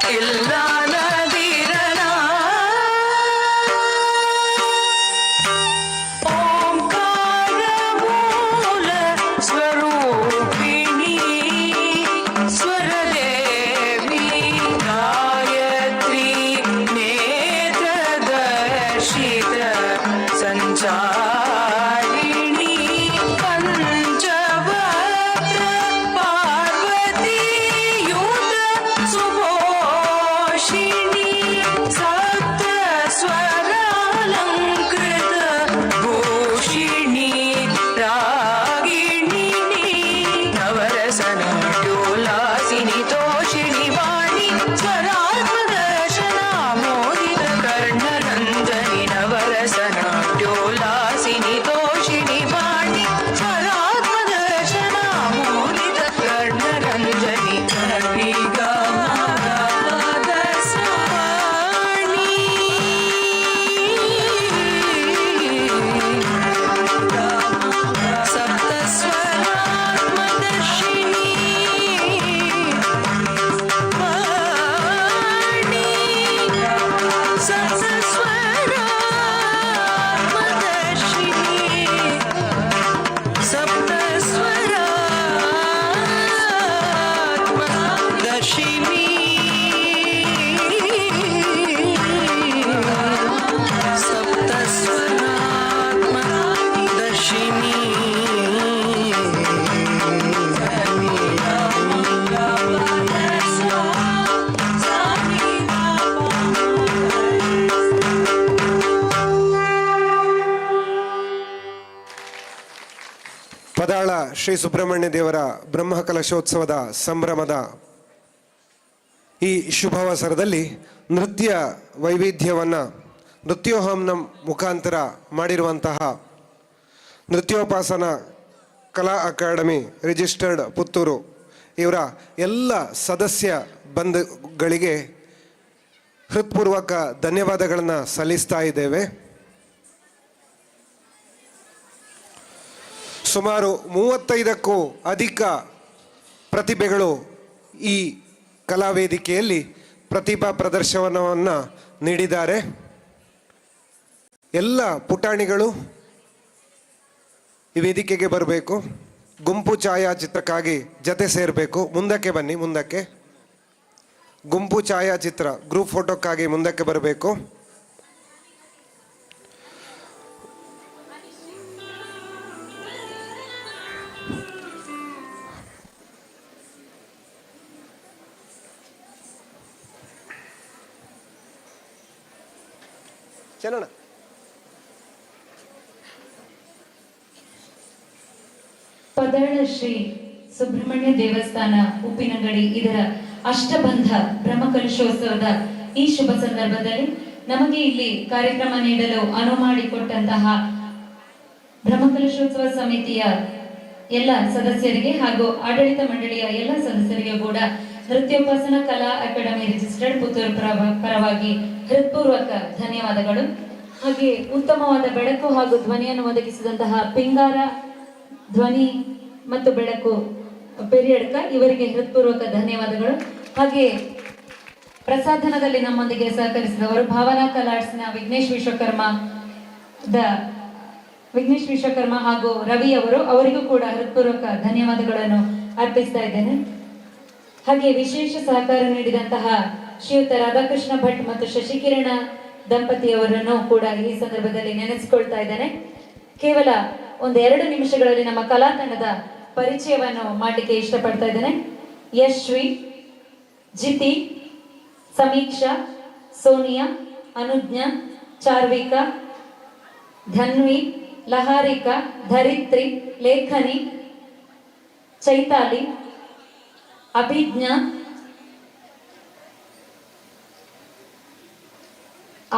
ತಿಲ್ಲಾನ ಧೀರನ ಓಂಕಾರ ಮೂಲ ಸ್ವರೂಪಿಣಿ ಸ್ವರದೇವಿ ಗಾಯತ್ರಿ ನೇತ್ರದರ್ಶಿತ ಸಂಚಾರಿಣಿ ಪಂಚವಕ್ರ ಪಾರ್ವತೀಯುತ ಸುಭೋಷಿಣಿ ಸಪ್ತ ಸ್ವರಾಲಂಕೃತ ಭೂಷಿಣಿ ರಾಗಿಣಿ ನವರಸನ ಡೋಲಾಸಿನಿ ತೋಷಿಣಿ ವಾಣಿ ಸ್ವರಾತ್ಮದರ್ಶನ ಮೋದಿತ ಕರ್ಣರಂಜನಿ ನವರಸನ ಡೋಲಾಸಿನಿ ತೋಷಿಣಿ ವಾಣಿ ಸ್ವರಾತ್ಮದರ್ಶನ ಮೋದಿತ ಕರ್ಣರಂಜನಿ ಸಪ್ತ ಸ್ವರಾತ್ಮದರ್ಶಿನಿ ವಾಣಿ ಸಪ್ತ ಸ್ವರಾತ್ಮದರ್ಶಿನಿ ಸಪ್ತ ಸ್ವರಾತ್ಮದರ್ಶಿನಿ ಸಪ್ತ ಸ್ವರಾತ್ಮದರ್ಶಿನಿ ಪದಾಳ ಶ್ರೀ ಸುಬ್ರಹ್ಮಣ್ಯ ದೇವರ ಬ್ರಹ್ಮಕಲಶೋತ್ಸವದ ಸಂಭ್ರಮದ ಈ ಶುಭಾವಸರದಲ್ಲಿ ನೃತ್ಯ ವೈವಿಧ್ಯವನ್ನು ನೃತ್ಯೋಹಂನ ಮುಖಾಂತರ ಮಾಡಿರುವಂತಹ ನೃತ್ಯೋಪಾಸನ ಕಲಾ ಅಕಾಡೆಮಿ ರಿಜಿಸ್ಟರ್ಡ್ ಪುತ್ತೂರು ಇವರ ಎಲ್ಲ ಸದಸ್ಯ ಬಂಧುಗಳಿಗೆ ಹೃತ್ಪೂರ್ವಕ ಧನ್ಯವಾದಗಳನ್ನು ಸಲ್ಲಿಸ್ತಾ ಇದ್ದೇವೆ. ಸುಮಾರು 35ಕ್ಕೂ ಅಧಿಕ ಪ್ರತಿಭೆಗಳು ಈ ಕಲಾವೇದಿಕೆಯಲ್ಲಿ ಪ್ರತಿಭಾ ಪ್ರದರ್ಶನವನ್ನು ನೀಡಿದ್ದಾರೆ. ಎಲ್ಲ ಪುಟಾಣಿಗಳು ಈ ವೇದಿಕೆಗೆ ಬರಬೇಕು. ಗುಂಪು ಛಾಯಾಚಿತ್ರಕ್ಕಾಗಿ ಜೊತೆ ಸೇರಬೇಕು. ಮುಂದಕ್ಕೆ ಬನ್ನಿ. ಮುಂದಕ್ಕೆ ಗುಂಪು ಛಾಯಾಚಿತ್ರ ಗ್ರೂಪ್ ಫೋಟೋಕ್ಕಾಗಿ ಮುಂದಕ್ಕೆ ಬರಬೇಕು. ಚಲೋಣ. ಪದಾಳ ಶ್ರೀ ಸುಬ್ರಹ್ಮಣ್ಯ ದೇವಸ್ಥಾನ ಉಪ್ಪಿನಂಗಡಿ ಇದರ ಅಷ್ಟಬಂಧ ಬ್ರಹ್ಮಕಲಶೋತ್ಸವದ ಈ ಶುಭ ಸಂದರ್ಭದಲ್ಲಿ ನಮಗೆ ಇಲ್ಲಿ ಕಾರ್ಯಕ್ರಮ ನೀಡಲು ಅನುವು ಮಾಡಿಕೊಟ್ಟಂತಹ ಬ್ರಹ್ಮಕಲಶೋತ್ಸವ ಸಮಿತಿಯ ಎಲ್ಲ ಸದಸ್ಯರಿಗೆ ಹಾಗೂ ಆಡಳಿತ ಮಂಡಳಿಯ ಎಲ್ಲ ಸದಸ್ಯರಿಗೆ ಕೂಡ ನೃತ್ಯೋಪಾಸನ ಕಲಾ ಅಕಾಡೆಮಿ ರಿಜಿಸ್ಟರ್ಡ್ ಪುತ್ತೂರು ಪರವಾಗಿ ಹೃತ್ಪೂರ್ವಕ ಧನ್ಯವಾದಗಳು. ಹಾಗೆ ಉತ್ತಮವಾದ ಬೆಳಕು ಹಾಗೂ ಧ್ವನಿಯನ್ನು ಒದಗಿಸಿದಂತಹ ಪಿಂಗಾರ ಧ್ವನಿ ಮತ್ತು ಬೆಳಕು ಪೆರಿಯಡ್ಕ ಇವರಿಗೆ ಹೃತ್ಪೂರ್ವಕ ಧನ್ಯವಾದಗಳು. ಹಾಗೆ ಪ್ರಸಾಧನದಲ್ಲಿ ನಮ್ಮೊಂದಿಗೆ ಸಹಕರಿಸಿದವರು ಭಾವನಾ ಕಲಾರ್ಟ್ಸ್ನ ವಿಘ್ನೇಶ್ ವಿಶ್ವಕರ್ಮ ಹಾಗೂ ರವಿ ಅವರಿಗೂ ಕೂಡ ಹೃತ್ಪೂರ್ವಕ ಧನ್ಯವಾದಗಳನ್ನು ಅರ್ಪಿಸ್ತಾ ಇದ್ದೇನೆ. ಹಾಗೆ ವಿಶೇಷ ಸಹಕಾರ ನೀಡಿದಂತಹ ಶ್ರೀಯುತ ರಾಧಾಕೃಷ್ಣ ಭಟ್ ಮತ್ತು ಶಶಿಕಿರಣ ದಂಪತಿಯವರನ್ನು ಕೂಡ ಈ ಸಂದರ್ಭದಲ್ಲಿ ನೆನೆಸಿಕೊಳ್ತಾ ಇದ್ದೇನೆ. ಕೇವಲ 1-2 ನಿಮಿಷಗಳಲ್ಲಿ ನಮ್ಮ ಕಲಾ ತಂಡದ ಪರಿಚಯವನ್ನು ಮಾಡಲಿಕ್ಕೆ ಇಷ್ಟಪಡ್ತಾ ಇದ್ದೇನೆ. ಯಶ್ವಿ, ಜಿತಿ, ಸಮೀಕ್ಷಾ, Sonia, ಅನುಜ್ಞಾ, ಚಾರ್ವಿಕಾ, Dhanvi, ಲಹಾರಿಕಾ, Dharitri, ಲೇಖನಿ, ಚೈತಾಲಿ, Abhijna,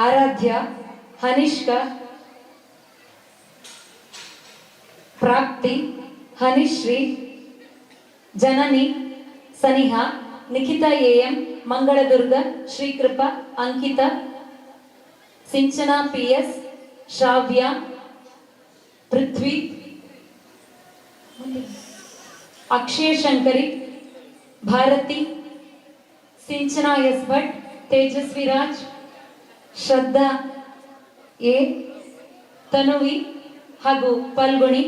Aradhya, Hanishka, Prapti, Hanishri, Janani, Saniha, Nikhita AM, Mangaladurga, Shrikrupa, Ankita, Sinchana PS, Shravya, Prithvi, Akshaya Shankari, Bharati, Sinchana S Bhat, Tejasvi Raj, Shraddha A, Tanuvi ಹಾಗೂ ಪಲ್ಗುಣಿ.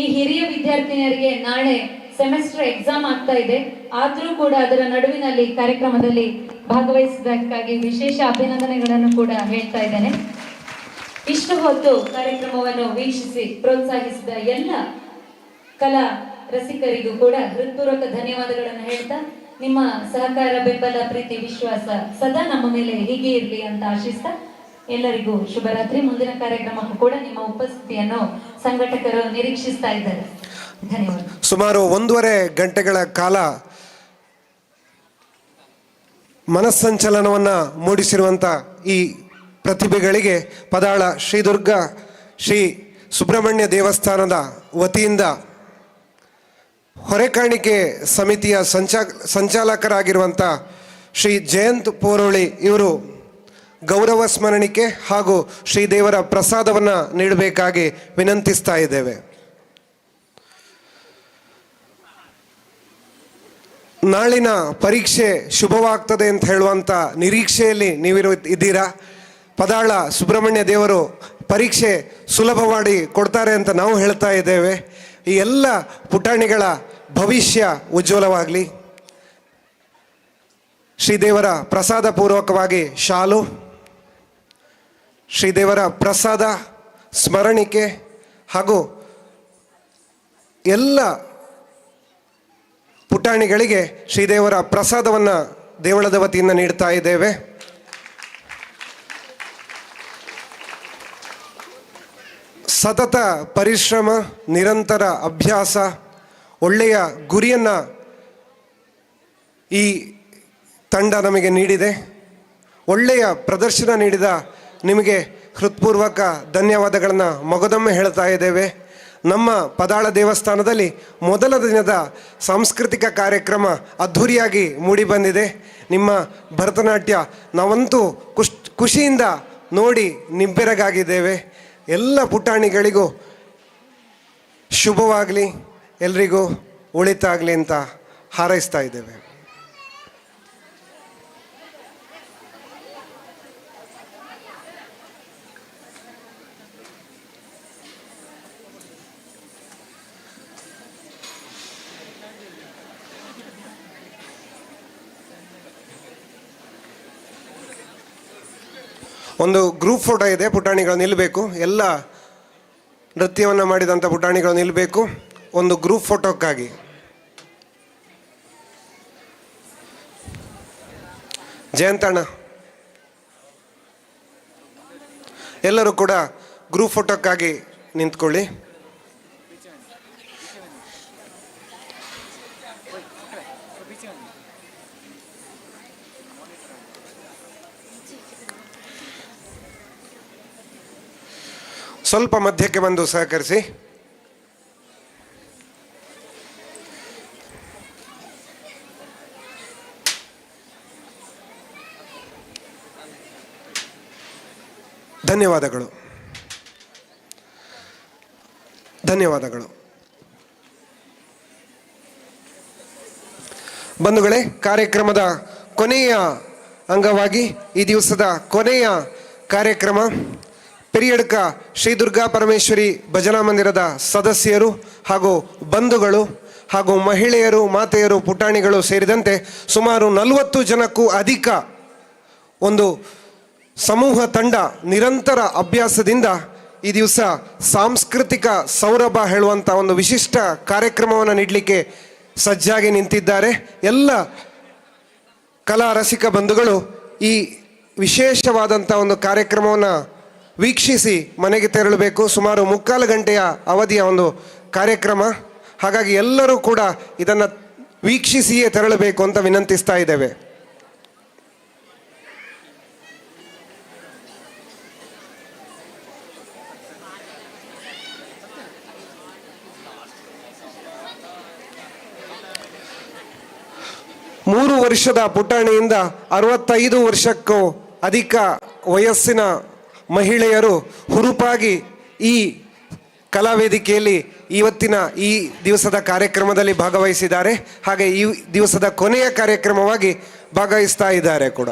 ಈ ಹಿರಿಯ ವಿದ್ಯಾರ್ಥಿನಿಯರಿಗೆ ನಾಳೆ ಸೆಮೆಸ್ಟರ್ ಎಕ್ಸಾಮ್ ಆಗ್ತಾ ಇದೆ. ಆದರೂ ಕೂಡ ಅದರ ನಡುವಿನಲ್ಲಿ ಕಾರ್ಯಕ್ರಮದಲ್ಲಿ ಭಾಗವಹಿಸಿದ್ದಕ್ಕಾಗಿ ವಿಶೇಷ ಅಭಿನಂದನೆಗಳನ್ನು ಕೂಡ ಹೇಳ್ತಾ ಇದ್ದೇನೆ. ಇಷ್ಟು ಹೊತ್ತು ಕಾರ್ಯಕ್ರಮವನ್ನು ವೀಕ್ಷಿಸಿ ಪ್ರೋತ್ಸಾಹಿಸಿದ ಎಲ್ಲ ಕಲಾ ರಸಿಕರಿಗೂ ಕೂಡ ಹೃತ್ಪೂರ್ವಕ ಧನ್ಯವಾದಗಳನ್ನು ಹೇಳ್ತಾ, ನಿಮ್ಮ ಸಹಕಾರ, ಬೆಂಬಲ, ಪ್ರೀತಿ, ವಿಶ್ವಾಸ ಸದಾ ನಮ್ಮ ಮೇಲೆ ಹೀಗೆ ಇರಲಿ ಅಂತ ಆಶಿಸ್ತಾ ಎಲ್ಲರಿಗೂ ಶುಭರಾತ್ರಿ. ಮುಂದಿನ ಕಾರ್ಯಕ್ರಮಕ್ಕೂ ಕೂಡ ನಿಮ್ಮ ಉಪಸ್ಥಿತಿಯನ್ನು ಸಂಘಟಕರು ನಿರೀಕ್ಷಿಸ್ತಾ ಇದ್ದಾರೆ. ಧನ್ಯವಾದ. ಸುಮಾರು 1.5 ಗಂಟೆಗಳ ಕಾಲ ಮನಸ್ಸಂಚಲನವನ್ನು ಮೂಡಿಸಿರುವಂಥ ಈ ಪ್ರತಿಭೆಗಳಿಗೆ ಪದಾಳ ಶ್ರೀ ದುರ್ಗಾ ಶ್ರೀ ಸುಬ್ರಹ್ಮಣ್ಯ ದೇವಸ್ಥಾನದ ವತಿಯಿಂದ ಹೊರೆಕಾಣಿಕೆ ಸಮಿತಿಯ ಸಂಚಾಲಕರಾಗಿರುವಂಥ ಶ್ರೀ ಜಯಂತ್ ಪೋರೋಳಿ ಇವರು ಗೌರವ ಸ್ಮರಣಿಕೆ ಹಾಗೂ ಶ್ರೀದೇವರ ಪ್ರಸಾದವನ್ನು ನೀಡಬೇಕಾಗಿ ವಿನಂತಿಸ್ತಾ ಇದ್ದೇವೆ. ನಾಳಿನ ಪರೀಕ್ಷೆ ಶುಭವಾಗ್ತದೆ ಅಂತ ಹೇಳುವಂಥ ನಿರೀಕ್ಷೆಯಲ್ಲಿ ಇದ್ದೀರಾ. ಪದಾಳ ಸುಬ್ರಹ್ಮಣ್ಯ ದೇವರು ಪರೀಕ್ಷೆ ಸುಲಭ ಮಾಡಿ ಕೊಡ್ತಾರೆ ಅಂತ ನಾವು ಹೇಳ್ತಾ ಇದ್ದೇವೆ. ಈ ಎಲ್ಲ ಪುಟಾಣಿಗಳ ಭವಿಷ್ಯ ಉಜ್ವಲವಾಗಲಿ. ಶ್ರೀದೇವರ ಪ್ರಸಾದ ಪೂರ್ವಕವಾಗಿ ಶಾಲು, ಶ್ರೀದೇವರ ಪ್ರಸಾದ ಸ್ಮರಣಿಕೆ ಹಾಗೂ ಎಲ್ಲ ಪುಟಾಣಿಗಳಿಗೆ ಶ್ರೀದೇವರ ಪ್ರಸಾದವನ್ನು ದೇವಳದ ವತಿಯಿಂದ ನೀಡ್ತಾ ಇದ್ದೇವೆ. ಸತತ ಪರಿಶ್ರಮ, ನಿರಂತರ ಅಭ್ಯಾಸ, ಒಳ್ಳೆಯ ಗುರಿಯನ್ನು ಈ ತಂಡ ನಮಗೆ ನೀಡಿದೆ. ಒಳ್ಳೆಯ ಪ್ರದರ್ಶನ ನೀಡಿದ ನಿಮಗೆ ಹೃತ್ಪೂರ್ವಕ ಧನ್ಯವಾದಗಳನ್ನು ಮಗದೊಮ್ಮೆ ಹೇಳ್ತಾ ಇದ್ದೇವೆ. ನಮ್ಮ ಪದಾಳ ದೇವಸ್ಥಾನದಲ್ಲಿ ಮೊದಲ ದಿನದ ಸಾಂಸ್ಕೃತಿಕ ಕಾರ್ಯಕ್ರಮ ಅದ್ಧೂರಿಯಾಗಿ ಮೂಡಿಬಂದಿದೆ. ನಿಮ್ಮ ಭರತನಾಟ್ಯ ನಾವಂತೂ ಖುಷಿಯಿಂದ ನೋಡಿ ನಿಬ್ಬೆರಗಾಗಿದ್ದೇವೆ. ಎಲ್ಲ ಪುಟಾಣಿಗಳಿಗೂ ಶುಭವಾಗಲಿ, ಎಲ್ರಿಗೂ ಒಳಿತಾಗಲಿ ಅಂತ ಹಾರೈಸ್ತಾ ಇದ್ದೇವೆ. ಒಂದು ಗ್ರೂಪ್ ಫೋಟೋ ಇದೆ, ಪುಟಾಣಿಗಳು ನಿಲ್ಲಬೇಕು. ಎಲ್ಲ ನೃತ್ಯವನ್ನು ಮಾಡಿದಂಥ ಪುಟಾಣಿಗಳು ನಿಲ್ಲಬೇಕು ಒಂದು ಗ್ರೂಪ್ ಫೋಟೋಕ್ಕಾಗಿ. ಜಯಂತಣ್ಣ, ಎಲ್ಲರೂ ಕೂಡ ಗ್ರೂಪ್ ಫೋಟೋಕ್ಕಾಗಿ ನಿಂತ್ಕೊಳ್ಳಿ. ಸ್ವಲ್ಪ ಮಧ್ಯಕ್ಕೆ ಬಂದು ಸಹಕರಿಸಿ. ಧನ್ಯವಾದಗಳು, ಧನ್ಯವಾದಗಳು. ಬಂಧುಗಳೇ, ಕಾರ್ಯಕ್ರಮದ ಕೊನೆಯ ಅಂಗವಾಗಿ ಈ ದಿವಸದ ಕೊನೆಯ ಕಾರ್ಯಕ್ರಮ ಪೆರಿಯಡ್ಕ ಶ್ರೀ ದುರ್ಗಾ ಪರಮೇಶ್ವರಿ ಭಜನಾ ಮಂದಿರದ ಸದಸ್ಯರು ಹಾಗೂ ಬಂಧುಗಳು ಹಾಗೂ ಮಹಿಳೆಯರು, ಮಾತೆಯರು, ಪುಟಾಣಿಗಳು ಸೇರಿದಂತೆ ಸುಮಾರು 40 ಜನಕ್ಕೂ ಅಧಿಕ ಒಂದು ಸಮೂಹ ತಂಡ ನಿರಂತರ ಅಭ್ಯಾಸದಿಂದ ಈ ದಿವಸ ಸಾಂಸ್ಕೃತಿಕ ಸೌರಭ ಹೇಳುವಂಥ ಒಂದು ವಿಶಿಷ್ಟ ಕಾರ್ಯಕ್ರಮವನ್ನು ನೀಡಲಿಕ್ಕೆ ಸಜ್ಜಾಗಿ ನಿಂತಿದ್ದಾರೆ. ಎಲ್ಲ ಕಲಾ ರಸಿಕ ಬಂಧುಗಳು ಈ ವಿಶೇಷವಾದಂಥ ಒಂದು ಕಾರ್ಯಕ್ರಮವನ್ನು ವೀಕ್ಷಿಸಿ ಮನೆಗೆ ತೆರಳಬೇಕು. ಸುಮಾರು 3/4 ಗಂಟೆಯ ಅವಧಿಯ ಒಂದು ಕಾರ್ಯಕ್ರಮ. ಹಾಗಾಗಿ ಎಲ್ಲರೂ ಕೂಡ ಇದನ್ನು ವೀಕ್ಷಿಸಿಯೇ ತೆರಳಬೇಕು ಅಂತ ವಿನಂತಿಸ್ತಾ ಇದ್ದೇವೆ. ಮೂರು ವರ್ಷದ ಪುಟಾಣಿಯಿಂದ 65 ವರ್ಷಕ್ಕೂ ಅಧಿಕ ವಯಸ್ಸಿನ ಮಹಿಳೆಯರು ಹುರುಪಾಗಿ ಈ ಕಲಾವೇದಿಕೆಯಲ್ಲಿ ಇವತ್ತಿನ ಈ ದಿವಸದ ಕಾರ್ಯಕ್ರಮದಲ್ಲಿ ಭಾಗವಹಿಸಿದ್ದಾರೆ. ಹಾಗೆ ಈ ದಿವಸದ ಕೊನೆಯ ಕಾರ್ಯಕ್ರಮವಾಗಿ ಭಾಗವಹಿಸ್ತಾ ಇದ್ದಾರೆ ಕೂಡ.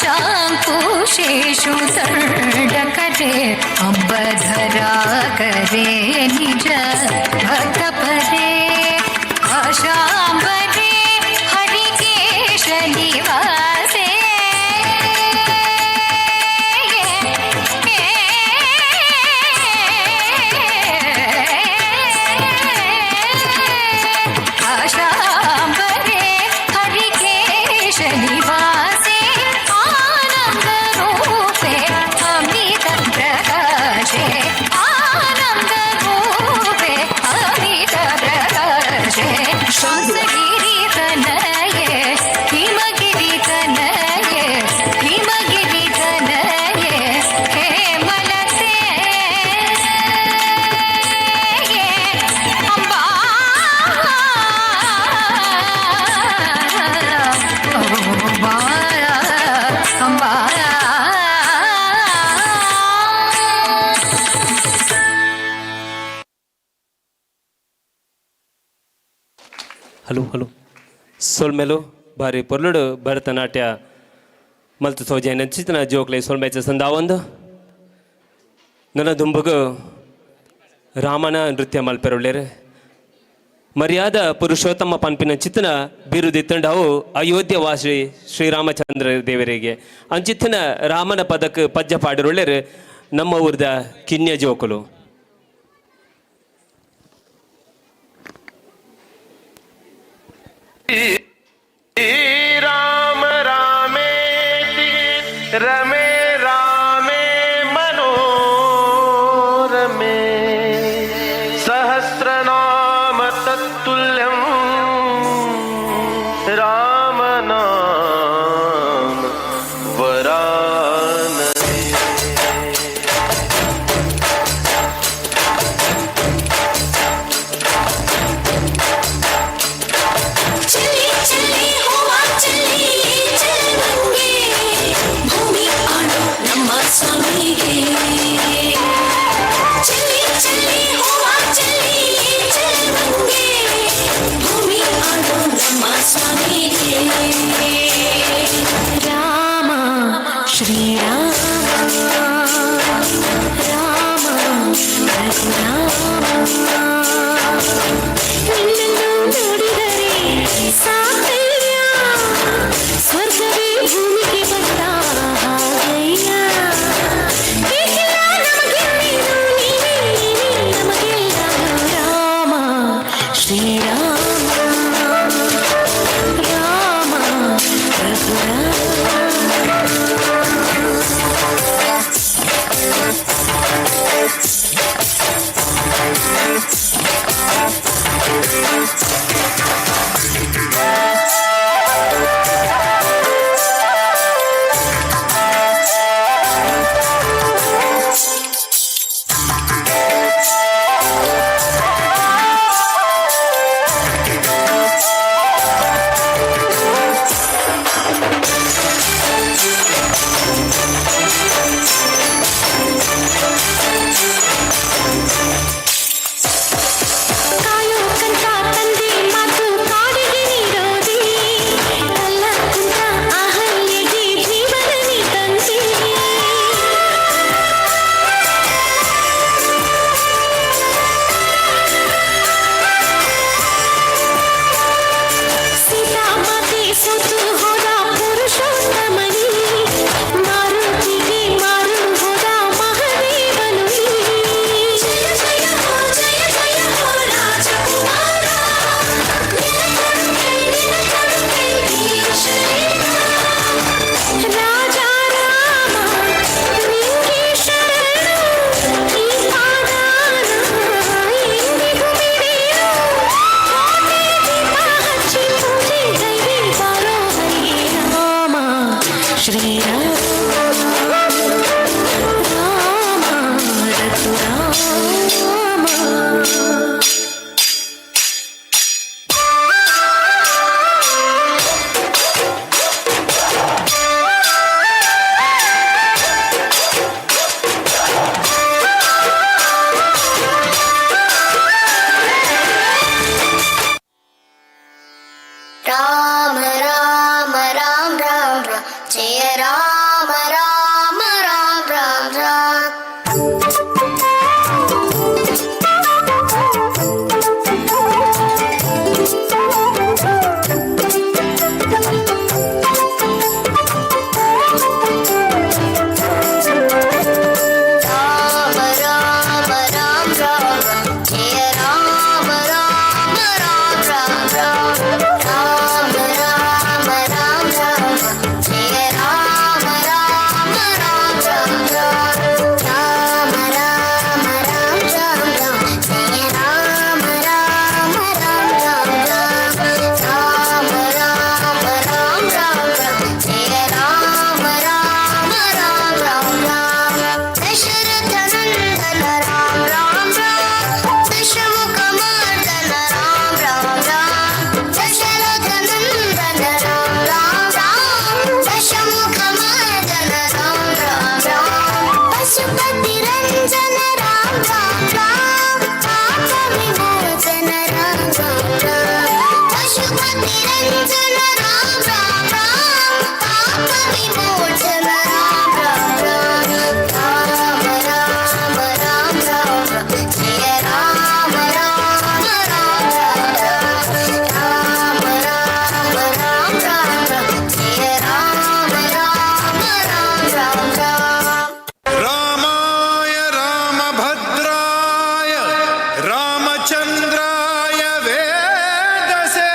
आशांकुशेषु दंड करे अम्बधरा करे निज भक्त परे आशांबरे हरिकेश निवासे आशांबरे हरिकेश निवासे आनंद रूपे अमित प्रकाशे आनंद रूपे अमित प्रकाशे श्वासगिरि तनये हिमगिरि तनये हिमगिरि तनये हेमलते अम्बा ಹಲೋ ಹಲೋ ಸೋಲ್ಮೆಲು ಬಾರಿ ಪೊರ್ಲುಡು ಭರತನಾಟ್ಯ ಮಲ್ತು ಸೋಜೆ ನೆಚ್ಚಿತನ ಜೋಕ್ಲೆ ಸೋಲ್ಮೆಚ್ಚ ಸಂದಾವೊಂದು ನನ್ನ ದುಂಬುಗು ರಾಮನ ನೃತ್ಯ ಮಲ್ಪೆರುಳ್ಳೇರು ಮರ್ಯಾದ ಪುರುಷೋತ್ತಮ ಪನ್ಪಿನ ಚಿತ್ತನ ಬಿರುದಿತ್ತಂಡವು ಅಯೋಧ್ಯವಾಸಿ ಶ್ರೀರಾಮಚಂದ್ರ ದೇವರಿಗೆ ಅಂಚಿತ್ತನ ರಾಮನ ಪದಕ್ಕೆ ಪದ್ಯ ಪಾಡಿರುಳ್ಳೇರು ನಮ್ಮ ಊರ್ದ ಕಿನ್ಯ ಜೋಕುಲು राम रामेति रमे रामे मनोरमे सहस्रनाम तत्तुल्यं रामनाम वरानने राम श्री राम राम ನುಡಿದರೆ ಸಾಕಯ್ಯ ಸ್ವರ್ಗವೇ ಭೂಮಿಗೆ ಬಂದ ಹಾಗಯ್ಯ ಬೇಕಿಲ್ಲ ನಮಗೆಲ್ಲೇನು ನೀವೇ ನಮಗೆಲ್ಲ ರಾಮ ಶ್ರೀರಾಮ ರಾಮ राम राम राम राम राम जय राम रामाय रामभद्राय रामचन्द्राय वेदसे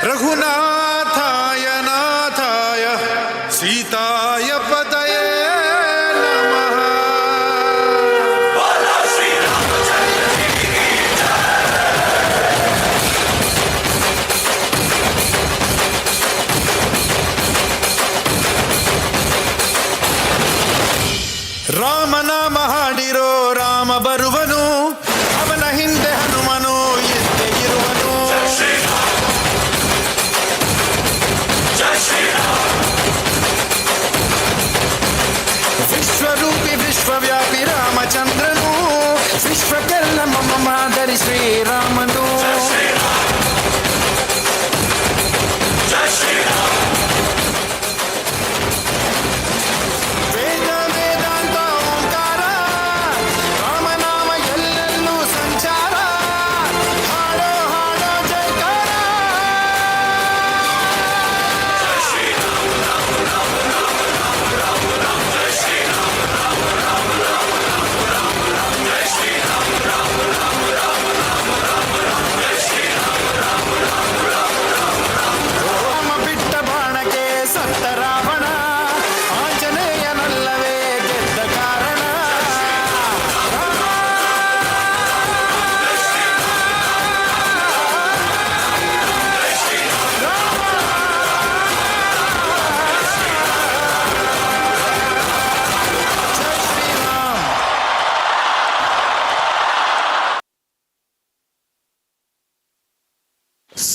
रघुनाथाय नाथाय सीताय पतये नमः। ರಾಮನಾಮ ಹಾಡಿರೋ ರಾಮ ಬರುವನು, ಅವನ ಹಿಂದೆ ಹನುಮನು ಇದ್ದೇ ಇರುವನು. ವಿಶ್ವರೂಪಿ ವಿಶ್ವವ್ಯಾಪಿ ರಾಮಚಂದ್ರನು, ವಿಶ್ವಕ್ಕೆಲ್ಲ ಮಮ ಮಾದರಿ ಶ್ರೀರಾಮನು. ವೇದ ವೇದಾಂತ ಓಂಕಾರ, ರಾಮನಾಮ ಎಲ್ಲೆಲ್ಲೂ ಸಂಚಾರ. ಹಾಡೋ ಹಾಡೋ ಜಯಕಾರ. ರಾಮ ಬಿಟ್ಟ ಬಾಣಕ್ಕೆ ಸತ್ತ ರಾವಣ, ಆಂಜನೇಯನಲ್ಲವೇ ಗೆದ್ದ ಕಾರಣ.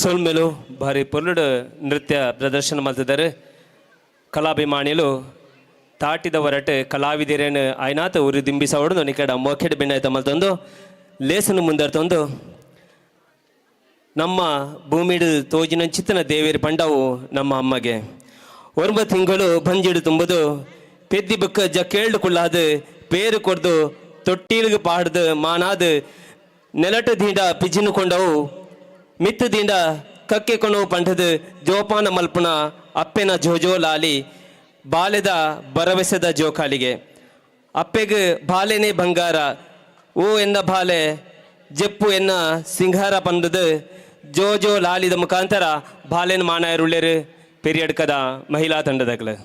ಸೊಲ್ಮೆಲು ಭಾರಿ ಪೊರ್ಲುಡು ನೃತ್ಯ ಪ್ರದರ್ಶನ ಮಾಡ್ತಿದ್ದಾರೆ. ಕಲಾಭಿಮಾನಿಗಳು ತಾಟಿದ ಹೊರಟು ಕಲಾವಿದಿರೇನು ಆಯ್ನಾತ ಉರಿ ದಿಂಬಿಸ ಹೊಡೆದು ನಿಕಡ ಮೊಕೆಡ್ ಬೆಣ್ಣಾಯ್ತ ಮಲ್ತೊಂದು ಲೇಸನ್ನು ಮುಂದರ್ತೊಂದು ನಮ್ಮ ಭೂಮಿಡು ತೋಜಿನ ಚಿತ್ತನ ದೇವೇರಿ ಪಂಡವು ನಮ್ಮ ಅಮ್ಮಗೆ ಒಂಬ ತಿಂಗಳು ಬಂಜಿಡು ತುಂಬುದು ಪೆದ್ದಿ ಬುಕ್ಕ ಕೇಳ್ದು ಕುಳ್ಳಾದು ಪೇರು ಕೊಡ್ದು ತೊಟ್ಟಿಲ್ಗೆ ಪಾಡ್ದು ಮಾನಾದು ನೆಲಟ ದೀಂಡ ಪಿಜಿನು ಕೊಂಡವು ಮಿತ್ತು ದೀಂಡ ಕಕ್ಕೆ ಕೊಂಡವು ಪಂಠದ ಜೋಪಾನ ಮಲ್ಪುಣ ಅಪ್ಪೆನ ಜೋಜೋ ಲಾಲಿ ಬಾಲೆದ ಭರವಸೆದ ಜೋಕಾಲಿಗೆ ಅಪ್ಪೆಗೆ ಬಾಲೆನೇ ಬಂಗಾರ ಓ ಎನ್ನ ಬಾಲೆ ಜಪ್ಪು ಎನ್ನ ಸಿಂಗಾರ ಪಂಡದು ಜೋ ಜೋ ಲಾಲಿದ ಮುಖಾಂತರ ಬಾಲೆನ ಮಾನಾಯರುಳ್ಳೆರು ಪೆರಿಯಡ್ಕದ ಮಹಿಳಾ ತಂಡದಗಳು.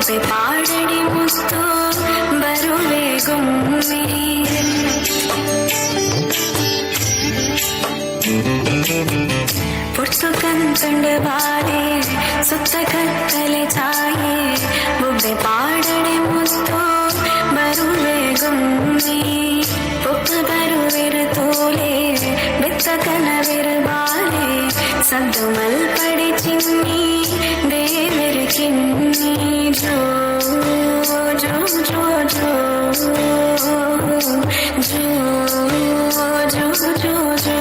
ಬೊಬ್ಬೆ ಪಾಡಡಿ ಮುತ್ತು ಬರುವೆ ಗೊಮ್ಮೆ ಪುಟ್ಟು ಕಂತುಂಡು ಬಾಲೆ ಸುತ್ತ ಕತ್ತಲೆ ಛಾಯೆ ಬೊಬ್ಬೆ ಪಾಡಡೆ ಮುತ್ತು ಬರುವೆ ಗೊಮ್ಮೆ ಪೊಕ್ಕ ಬರುವೆರು ತೋಲೆ ಬೆತ್ತ ಕನವೆರು ಬಾಲೆ ಸದ್ದು ಮಲ್ಪಡೆ ಚಿನ್ನಿ ದೇವರು ಕಿನ್ನಿ ಜೋ ಜೋ ಜೋ ಜೋ ಜೋ ಜೋ ಜೋ ಜೋ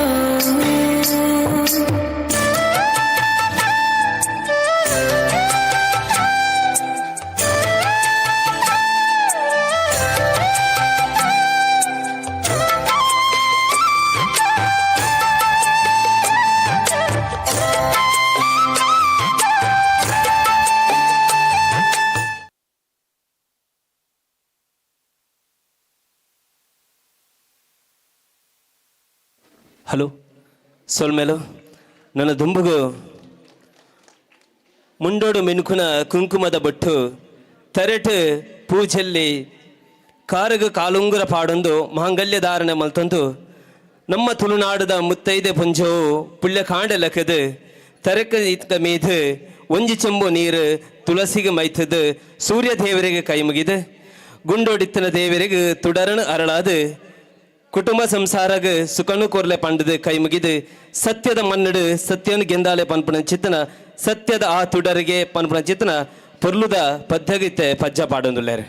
ಹಲೋ ಸೋಲ್ಮೇಲು ನನ್ನ ದುಂಬುಗು ಮುಂಡೋಡು ಮೆನುಕುನ ಕುಂಕುಮದ ಬೊಟ್ಟು ತರೆಟ್ ಪೂಜೆಯಲ್ಲಿ ಕಾರಗ ಕಾಲುಂಗುರ ಪಾಡೊಂದು ಮಾಂಗಲ್ಯ ಧಾರಣೆ ಮಲ್ತೊಂದು ನಮ್ಮ ತುಳುನಾಡದ ಮುತ್ತೈದೆ ಪುಂಜವು ಪುಳ್ಯ ಕಾಂಡಲಕದು ತರಕ ಇತ್ಕ ಮೀದು ಒಂಜಿ ಚೆಂಬು ನೀರು ತುಳಸಿಗೆ ಮೈತದು ಸೂರ್ಯ ದೇವರಿಗೆ ಕೈ ಮುಗಿದು ಗುಂಡೋಡಿತ್ತನ ದೇವರಿಗೆ ತುಡರಣ ಅರಳಾದು ಕುಟುಂಬ ಸಂಸಾರಗ ಸುಖನು ಕೋರ್ಲೆ ಪಂಡದು ಕೈ ಮುಗಿದು ಸತ್ಯದ ಮನ್ನಡು ಸತ್ಯನು ಗೆಂದಾಲೆ ಪನ್ಪುಣ ಚಿತ್ತನ ಸತ್ಯದ ಆ ತುಡರಿಗೆ ಪನ್ಪುಣ ಚಿತ್ತನ ಪೊರ್ಲುದ ಪದ್ಯಗಿತ್ತೆ ಪಜ್ಜ ಪಾಡೊಂದುಲ್ಲೇರು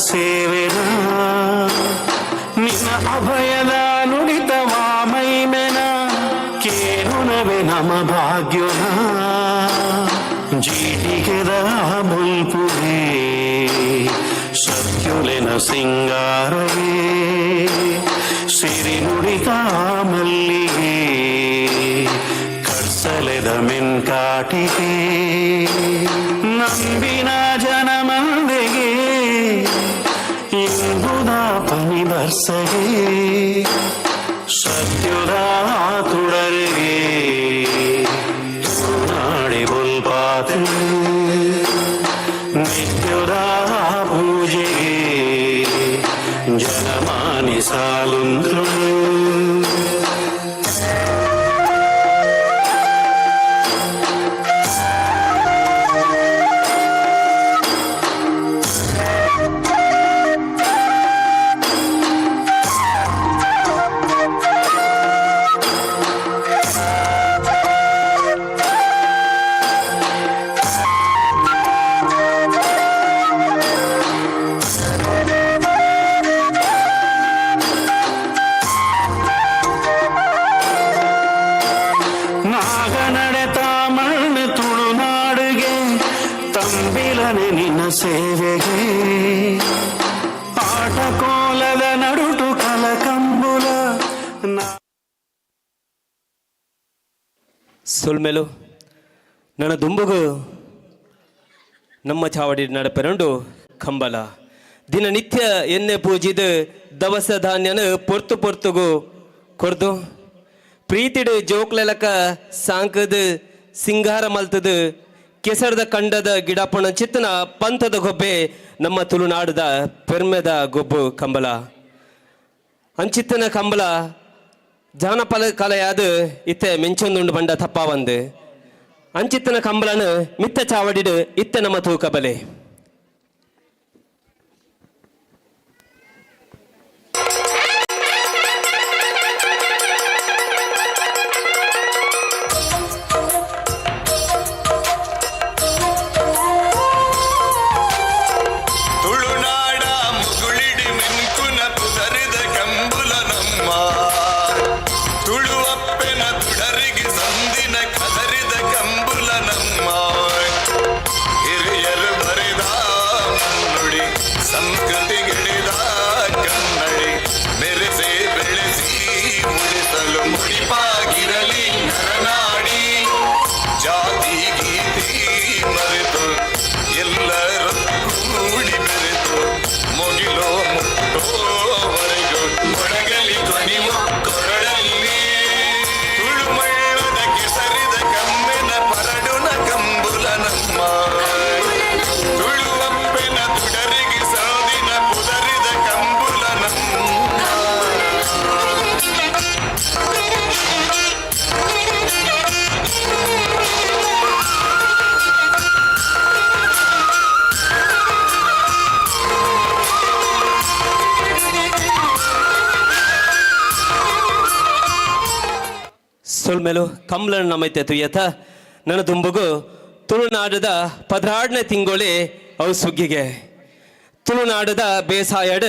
ಸೇವೆನ ನಿನ್ನ ಅಭಯದ ನುಡಿತವ ಮೈಮೆನ ಕೇಳುನವೆ ನಮ ಭಾಗ್ಯನ ಜೀಟಿಗೆದ ಮುಲ್ಪುಗೆ ಸತ್ಯುಲೆನ ಸಿಂಗಾರವೇ ಸಿರಿ ನುಡಿತ ಮಲ್ಲಿಗೆ ಕರ್ಸಲೆದ ಮೆನ್ಕಾಟಿಗೆ ನಂಬಿನ ಜನಮಂದೆಗೆ ಇಂಬುದ ಪನಿ ಬರ್ಸಗೆ ಸತ್ಯುದ ತುಡರಿಗೆ ನಾಡಿ ಬುಲ್ಪಾತೆ ನಿತ್ಯುದ ಪೂಜೆಗೆ ಜನಮಾನಿ ಸಾಲುಂದ್ರು ಸಿಂಬಿಲನೆ ನಿನ್ನ ಸೇವೆಗೆ ಆಟ ಕೋಲದ ನಡುಟು ಕಲಕಂಬುಲ ಸುಳ್ಮೆಲು ನನ್ನ ದುಂಬುಗು ನಮ್ಮ ಚಾವಡಿ ನಡಪೆರಂಡು ಕಂಬಲ ದಿನನಿತ್ಯ ಎಣ್ಣೆ ಪೂಜಿದ ದವಸ ಧಾನ್ಯನ ಪೊರ್ತುಗು ಕೊರ್ದು ಪ್ರೀತಿಡು ಜೋಕ್ಲೆಲಕ ಸಾಂಕದ ಸಿಂಗಾರ ಮಲ್ತದ ಕೆಸರದ ಕಂಡದ ಗಿಡಪಣ ಚಿತ್ತನ ಪಂಥದ ಗೊಬ್ಬೆ ನಮ್ಮ ತುಳುನಾಡದ ಪೆರ್ಮೆದ ಗೊಬ್ಬು ಕಂಬಲ ಅಂಚಿತ್ತನ ಕಂಬಲ ಜಾನಪದ ಕಲೆಯಾದ ಇತ್ತೆ ಮೆಂಚೊಂದುಂಡು ಬಂಡ ತಪ್ಪಾವಂದು ಅಂಚಿತ್ತನ ಕಂಬಲನ ಮಿತ್ತ ಚಾವಡಿಡು ಇತ್ತೆ ನಮ್ಮ ತೂಕ ಬಲೆ ತುಳುನಾಡ ಮುಗುಳಿಡಿ ಮೆನ್ಕುನ ತುದರಿದ ಕಂಬುಲ ನಮ್ಮ ತುಳುವಪ್ಪೆನ ತುಡರಿಗೆ ಸಂದಿನ ಕದರಿದ ಕಂಬುಲ ನಮ್ಮ ಹಿರಿಯರು ಬರೆದ ಮುನ್ನುಡಿ ಸಂಸ್ಕೃತಿಗಿಡಿದ ಕನ್ನಡಿ ಮೆರೆಸಿ ಬೆಳೆಸಿ ಉಳಿಸಲು ಮುಡಿಪಾಗಿರಲಿ ನರನಾಡಿ ಜಾತಿ ಗೀತಿ ಮರೆತು ಎಲ್ಲರೂ ಕೂಡಿ ಬೆರೆತು ಮುಗಿಲೋ ಮುಟ್ಟೋವರೆಗೂ ಮೊಳಗಲಿ ಧ್ವನಿವು ಕೊರಳಲ್ಲಿ ತುಳುಮಳ್ಳದ ಕೆಸರಿದ ಕಮ್ಮಿನ ಪರಡುನ ಕಂಬುಲ ನಮ್ಮ ತುಳುವಪ್ಪೆನ ತುಡರಿಗೆ ಸಾದಿನ ಪುದರಿದ ಕಂಬುಲ ನಮ್ಮ ಸುಳ್ಮೆಲು ಕಂಬ್ಲನ ನಮೈತೆ ತುಯ್ಯತ ನನ್ನ ದುಂಬುಗು ತುಳುನಾಡದ 16ನೇ ತಿಂಗೋಳಿ ಅವು ಸುಗ್ಗಿಗೆ ತುಳುನಾಡದ ಬೇಸಾಯಡ್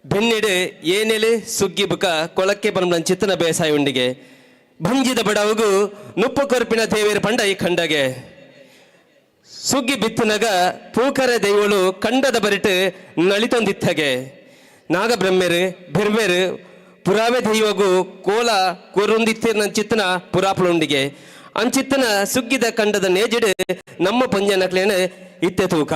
ಬೆನ್ನಿಡು ಏನೆಲೆ ಸುಗ್ಗಿ ಬುಕ ಕೊಳಕ್ಕೆ ಬಂದ ಚಿತ್ತನ ಬೇಸಾಯ ಉಂಡಿಗೆ ಭಂಜಿದ ಬಡವಗು ನುಪ್ಪು ಕೊರ್ಪಿನ ದೇವೇರ ಪಂಡ ಈ ಖಂಡಗೆ ಸುಗ್ಗಿ ಬಿತ್ತನಗ ಪೂಕರ ದೈವಳು ಕಂಡದ ಬರಿಟ್ ನಳಿತೊಂದಿತ್ತಗೆ ನಾಗಬ್ರಹ್ಮೆರು ಬೆರ್ವೆರು ಪುರಾವೆ ದೈವಗು ಕೋಲ ಕೊರುಂದಿತ್ತಿನ ಚಿತ್ತನ ಪುರಾಪುಳುಂಡಿಗೆ ಅಂಚಿತ್ತನ ಸುಗ್ಗಿದ ಕಂಡದ ನೇಜಿಡು ನಮ್ಮ ಪಂಜನಕ್ಲೇನ ಇತ್ತೆ ತೂಕ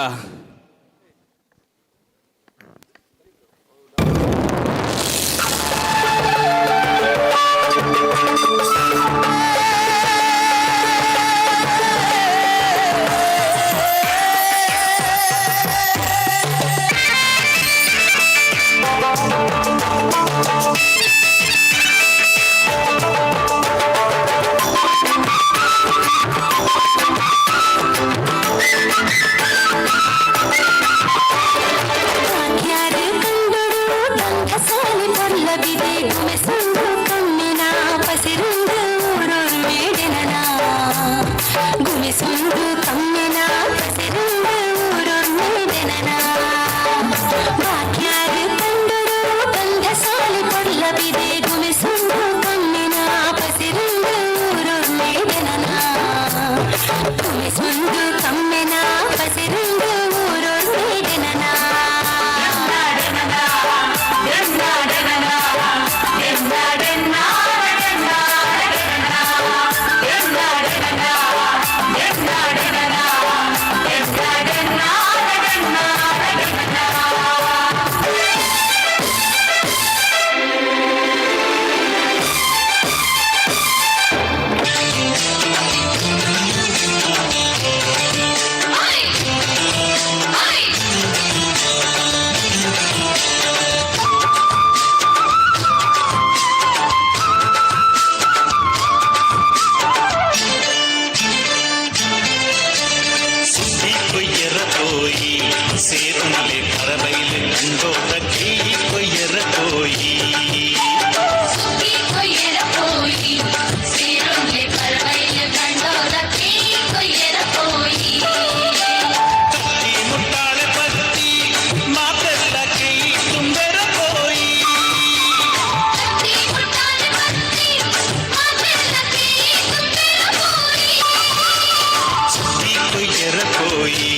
പോയി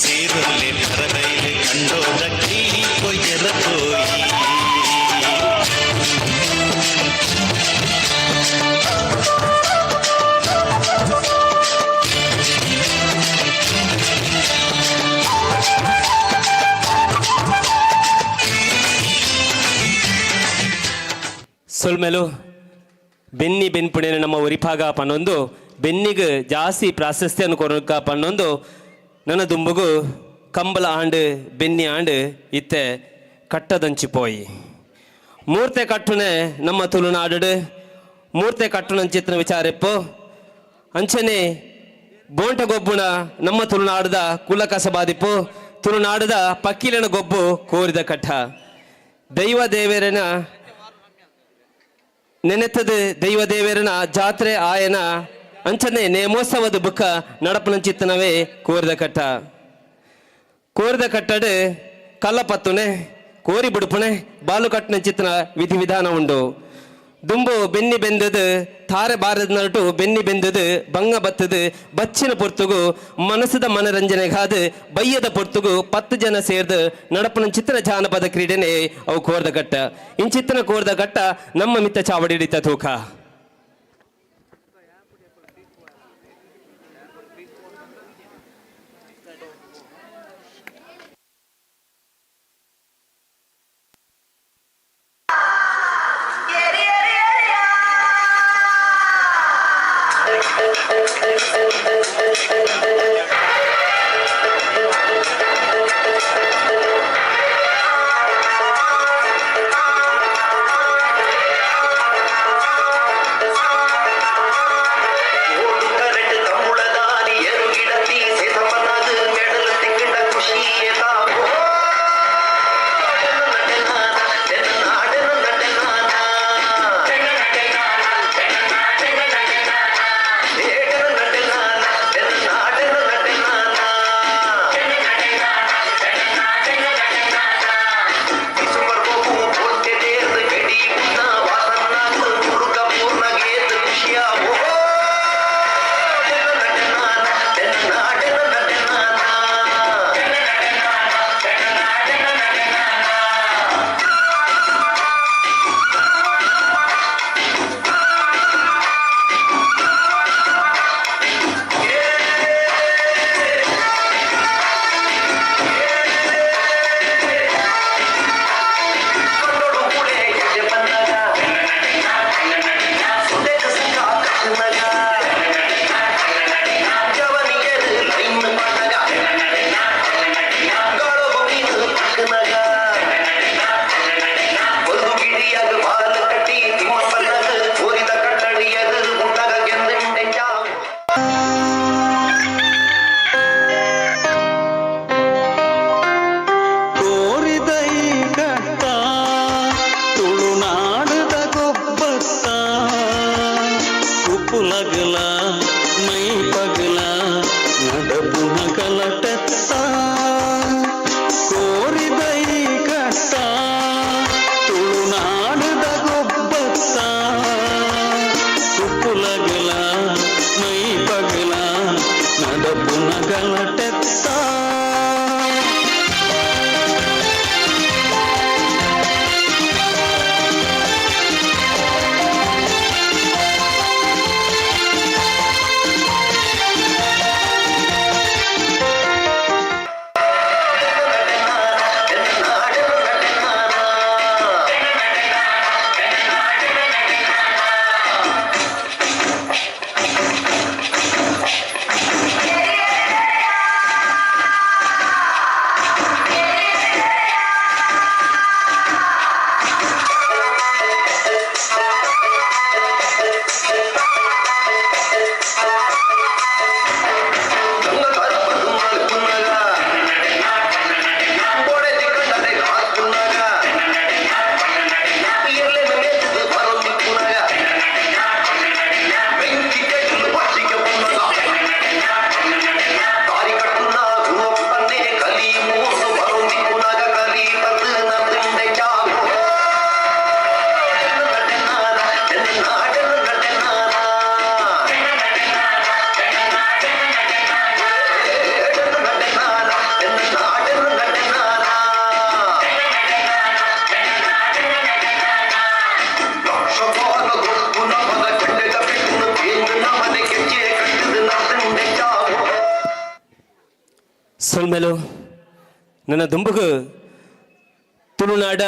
സീറുള്ളി പറവയിൽ കണ്ടോടക്കി കൊയ്യറ പോയി ಸೊಲ್ಮೆಲು ಬೆನ್ನಿ ಬೆನ್ಪುಣೆನ ನಮ್ಮ ಒರಿಪಾಗ ಪನ್ನೊಂದು ಬೆನ್ನಿಗೆ ಜಾಸ್ತಿ ಪ್ರಾಶಸ್ತ್ಯವನ್ನು ಕೊರಕ ಪನ್ನೊಂದು ನನ್ನ ದುಂಬುಗು ಕಂಬಲ ಆಂಡು ಬೆನ್ನಿ ಆಂಡು ಇತ್ತೆ ಕಟ್ಟದಂಚಿಪೋಯಿ ಮೂರ್ತೆ ಕಟ್ಟುನೆ ನಮ್ಮ ತುಳುನಾಡು ಮೂರ್ತೆ ಕಟ್ಟುನಂಚಿತ್ತಿನ ವಿಚಾರೆಪ್ಪು ಅಂಚನೆ ಬೋಂಟ ಗೊಬ್ಬುನ ನಮ್ಮ ತುಳುನಾಡದ ಕುಲ ಕಸಬಾದಿಪ್ಪು ತುಳುನಾಡದ ಪಕ್ಕಿಲನ ಗೊಬ್ಬು ಕೋರಿದ ಕಟ್ಟ ದೈವ ದೇವರನ ನೆನೆತದ ದೈವ ದೇವರನ ಜಾತ್ರೆ ಆಯನ ಅಂಚನೆ ನೇಮೋತ್ಸವದ ಬುಕ್ಕ ನಡಪನಂಚಿತ್ತನವೇ ಕೋರಿದ ಕಟ್ಟಡು ಕಲ್ಲಪತ್ತುನೆ ಕೋರಿ ಬಿಡುಪುನೆ ಬಾಲು ಕಟ್ಟನಂಚಿತ್ತನ ವಿಧಿ ವಿಧಾನ ಉಂಡು ದುಂಬು ಬೆನ್ನಿ ಬೆಂದದು ತಾರೆ ಬಾರದ ನರಟು ಬೆನ್ನಿ ಬೆಂದದು ಬಂಗ ಬತ್ತದು ಬಚ್ಚಿನ ಪೊರ್ತುಗು ಮನಸ್ಸದ ಮನರಂಜನೆಗಾದ ಬಯ್ಯದ ಪೊರ್ತುಗು 10 ಜನ ಸೇರ್ದು ನಡಪನ ಚಿತ್ರ ಜಾನಪದ ಕ್ರೀಡೆನೆ ಅವು ಕೋರ್ದ ಕಟ್ಟ ಇಂಚಿತ್ತನ ಕೋರ್ದ ಕಟ್ಟ ನಮ್ಮ ಮಿತ್ತ ಚಾವಡಿ ಹಿಡಿತ ತೂಕ ಸೊಲ್ಮೆಲು ನನ್ನ ದುಂಬುಗು ತುಳುನಾಡ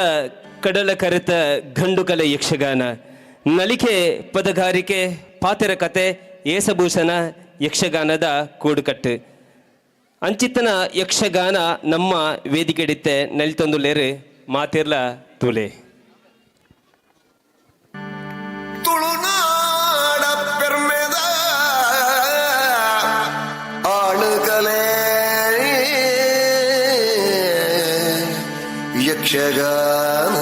ಕಡಲ ಕರೆತ ಗಂಡು ಕಲೆ ಯಕ್ಷಗಾನ ನಲಿಕೆ ಪದಗಾರಿಕೆ ಪಾತೆರ ಕತೆ ಏಸಭೂಷಣ ಯಕ್ಷಗಾನದ ಕೂಡುಕಟ್ಟು ಅಂಚಿತ್ತನ ಯಕ್ಷಗಾನ ನಮ್ಮ ವೇದಿಕೆಡಿತ್ತೆ ನಲಿತೊಂದುಲೇರು ಮಾತಿರ್ಲ ತುಲೆ ತುಳುನಾಡ ಪೆರ್ಮೆದ ಆಳುಕಲೆ ಯಕ್ಷಗಾನ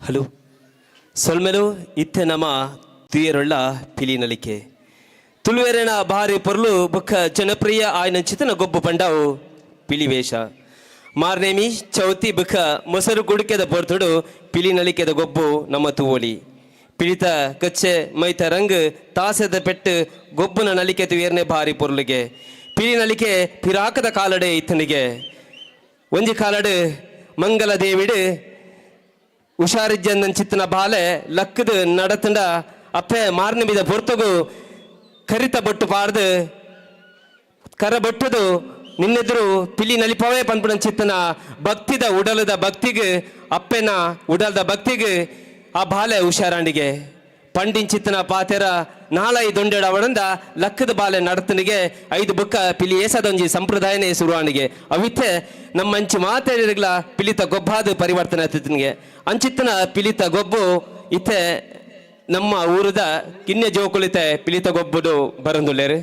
ಹಲೋ ಸೊಲ್ಮೆಲು ಇತ್ತೆ ನಮ್ಮ ತುಯರುಳ್ಳ ಪಿಲಿನಲಿಕೆ ತುಳುವೆರೆನ ಭಾರಿ ಪೊರ್ಲು ಬೊಕ್ಕ ಜನಪ್ರಿಯ ಆಯ್ನ ಚಿತನ ಗೊಬ್ಬು ಪಂಡಾವು ಪಿಲಿವೇಷ ಮಾರ್ನೇಮಿ ಚೌತಿ ಬೊಕ್ಕ ಮೊಸರು ಕುಡಿಕೆದ ಪೊರ್ತುಡು ಪಿಲಿನಲಿಕೆದ ಗೊಬ್ಬು ನಮ್ಮ ತೂವೋಲಿ ಪಿಳಿತ ಕಚ್ಚೆ ಮೈತ ರಂಗ್ ತಾಸೆದ ಪೆಟ್ಟು ಗೊಬ್ಬುನ ನಲಿಕೆ ತುಯರ್ನೆ ಭಾರಿ ಪೊರ್ಲಿಗೆ ಪಿಲಿನಲಿಕೆ ಪಿರಾಕದ ಕಾಲಡೆ ಇತ್ತನಿಗೆ ಒಂಜಿ ಕಾಲಡು ಮಂಗಲ ದೇವಿಡು ಹುಷಾರಿಜ್ಜಂದನ್ ಚಿತ್ತನ ಬಾಲೆ ಲಕ್ಕದು ನಡತಂಡ ಅಪ್ಪೆ ಮಾರ್ನ ಬಿದ ಪೊರ್ತಗು ಕರಿತ ಬೊಟ್ಟು ಪಾಡ್ದು ಕರ ಬೊಟ್ಟದು ನಿನ್ನೆದುರು ಪಿಲಿ ನಲಿಪವೇ ಪನ್ಪುಣ ಚಿತ್ತನ ಭಕ್ತಿದ ಉಡಲದ ಭಕ್ತಿಗೆ ಅಪ್ಪೆನ ಉಡಲದ ಭಕ್ತಿಗೆ ಆ ಬಾಲೆ ಹುಷಾರಾಂಡಿಗೆ ಪಂಡಿನ್ ಚಿತ್ತನ ಪಾತೆರ ನಾಳೈ ದೊಂಡೆಡ ಅವಡಂದ ಲಕ್ಕದ ಬಾಲೆ ನಡತನಿಗೆ 5 ಬುಕ್ಕ ಪಿಲಿ ಏಸದೊಂಜಿ ಸಂಪ್ರದಾಯನೇ ಶುರುವಾಣಿಗೆ ಅವಿತ್ತೆ ನಮ್ಮ ಅಂಚಿ ಮಾತಾಡಿರ್ಗಲ ಪಿಲಿತ ಗೊಬ್ಬಾದು ಪರಿವರ್ತನೆ ಆಗ್ತಿತ್ತನಿಗೆ ಅಂಚಿತ್ತನ ಪಿಲಿತ ಗೊಬ್ಬು ಇತ್ತೆ ನಮ್ಮ ಊರದ ಕಿನ್ನೆ ಜೋಕುಳಿತೆ ಪಿಲಿತ ಗೊಬ್ಬುಡು ಬರಂದುಲ್ಲೇರು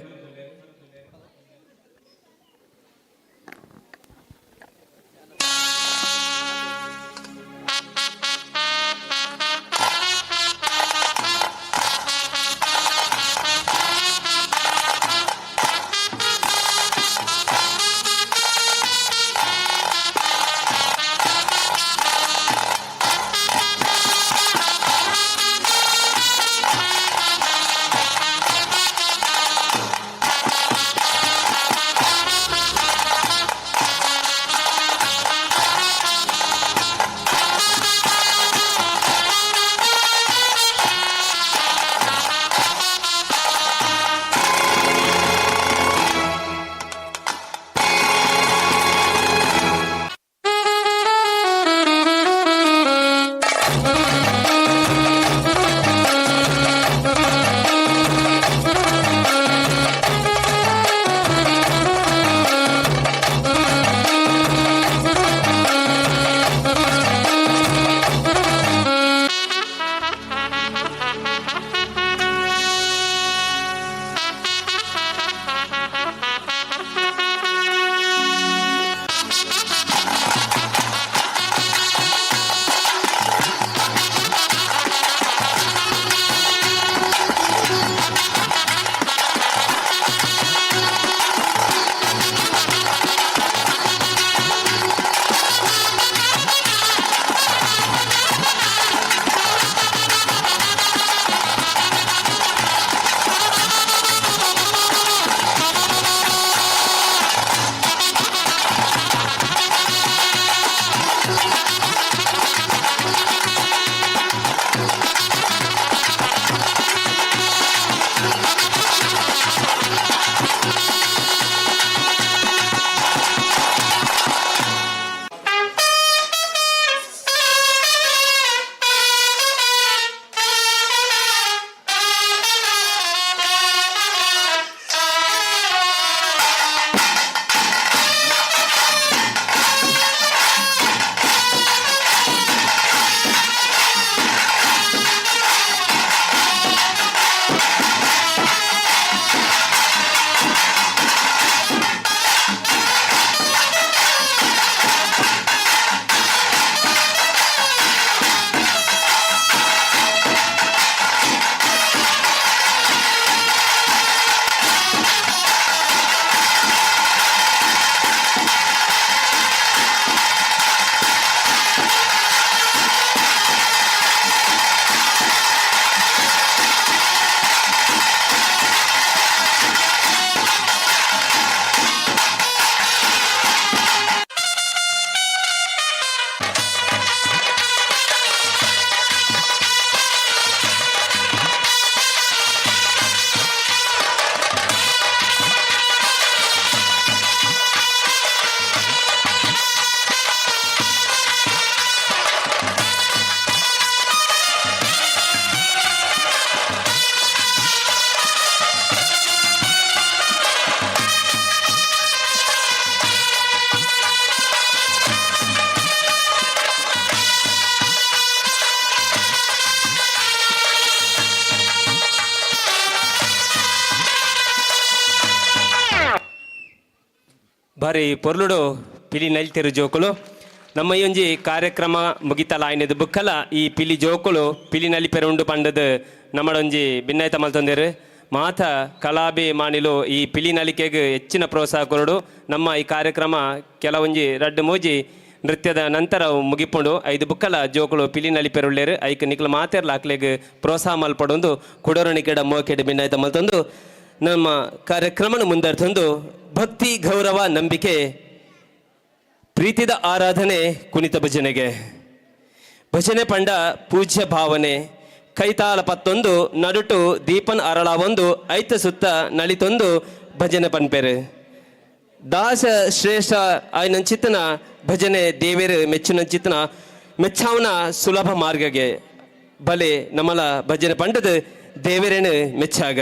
ಬಾರಿ ಪೊರ್ಲುಡು ಪಿಲಿ ನಲ್ತಿರು ಜೋಕುಲು ನಮ್ಮ ಈ ಒಂಜಿ ಕಾರ್ಯಕ್ರಮ ಮುಗಿತಲ ಆಯ್ನದು ಬುಕ್ಕಲ ಈ ಪಿಲಿ ಜೋಕುಲು ಪಿಲಿ ನಲಿಪೆರು ಉಂಡು ಪಂಡದು ನಮ್ಮಡೊಂಜಿ ಭಿನ್ನಾಯ್ತ ಮಲ್ತೊಂದೇರು ಮಾತ ಕಲಾಬಿ ಮಾನಿಲು ಈ ಪಿಲಿ ನಲಿಕೆಗೆ ಹೆಚ್ಚಿನ ಪ್ರೋತ್ಸಾಹ ಕೊರಡು ನಮ್ಮ ಈ ಕಾರ್ಯಕ್ರಮ ಕೆಲವೊಂಜಿ ರಡ್ಡು ಮೂಜಿ ನೃತ್ಯದ ನಂತರ ಮುಗಿಪುಂಡು 5 ಬುಕ್ಕಲ ಜೋಕುಲು ಪಿಲಿ ನಲಿಪೆರುಳ್ಳೇರು ಐಕ್ ನಿಕ್ಲ ಮಾತೆರ್ಲ ಆಕ್ಲೆಗ್ ಪ್ರೋತ್ಸಾಹ ಮಲ್ಪಡೊಂದು ಕುಡೋರಣಿಕೆಡ ಮೋಕೆಡ್ ಭಿನ್ನಾಯ್ತ ಮಲ್ತೊಂದು ನಮ್ಮ ಕಾರ್ಯಕ್ರಮನ ಮುಂದರ್ತಂದು ಭಕ್ತಿ ಗೌರವ ನಂಬಿಕೆ ಪ್ರೀತಿದ ಆರಾಧನೆ ಕುಣಿತ ಭಜನೆಗೆ ಭಜನೆ ಪಂಡ ಪೂಜ್ಯ ಭಾವನೆ ಕೈತಾಲ ಪತ್ತೊಂದು ನಡುಟು ದೀಪನ್ ಅರಳ ಒಂದು ಐತ ಸುತ್ತ ನಳಿತೊಂದು ಭಜನೆ ಪನ್ಪೆರು ದಾಸ ಶ್ರೇಷ್ಠ ಆಯ್ನ ಚಿತ್ತನ ಭಜನೆ ದೇವೇರು ಮೆಚ್ಚಿನ ಚಿತ್ತನ ಮೆಚ್ಚಾವನ ಸುಲಭ ಮಾರ್ಗಗೆ ಬಲೆ ನಮ್ಮಲ ಭಜನೆ ಪಂಡದ ದೇವೇರೇನು ಮೆಚ್ಚಾಗ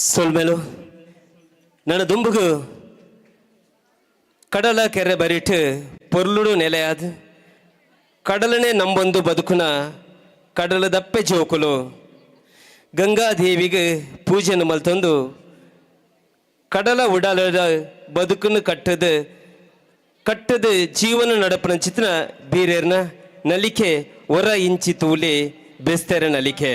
ಸೊಲ್ಮೆಲು ನನ್ನ ದುಂಬುಗು ಕಡಲ ಕೆರೆ ಬರಿಟ್ಟು ಪೊರ್ಲುಡು ನೆಲೆಯಾದ ಕಡಲನೆ ನಂಬೊಂದು ಬದುಕುನ ಕಡಲದಪ್ಪೆ ಜೋಕುಲು ಗಂಗಾದೇವಿಗೆ ಪೂಜೆನ ಮಲ್ತೊಂದು ಕಡಲ ಉಡಾಲದ ಬದುಕನ್ನು ಕಟ್ಟದ ಜೀವನ ನಡಪನ ಚಿತ್ರ ಬೀರೇರ್ನ ನಲಿಕೆ ಹೊರ ಇಂಚಿ ತೂಲೆ ಬೆಸ್ತೆರೆ ನಲಿಕೆ.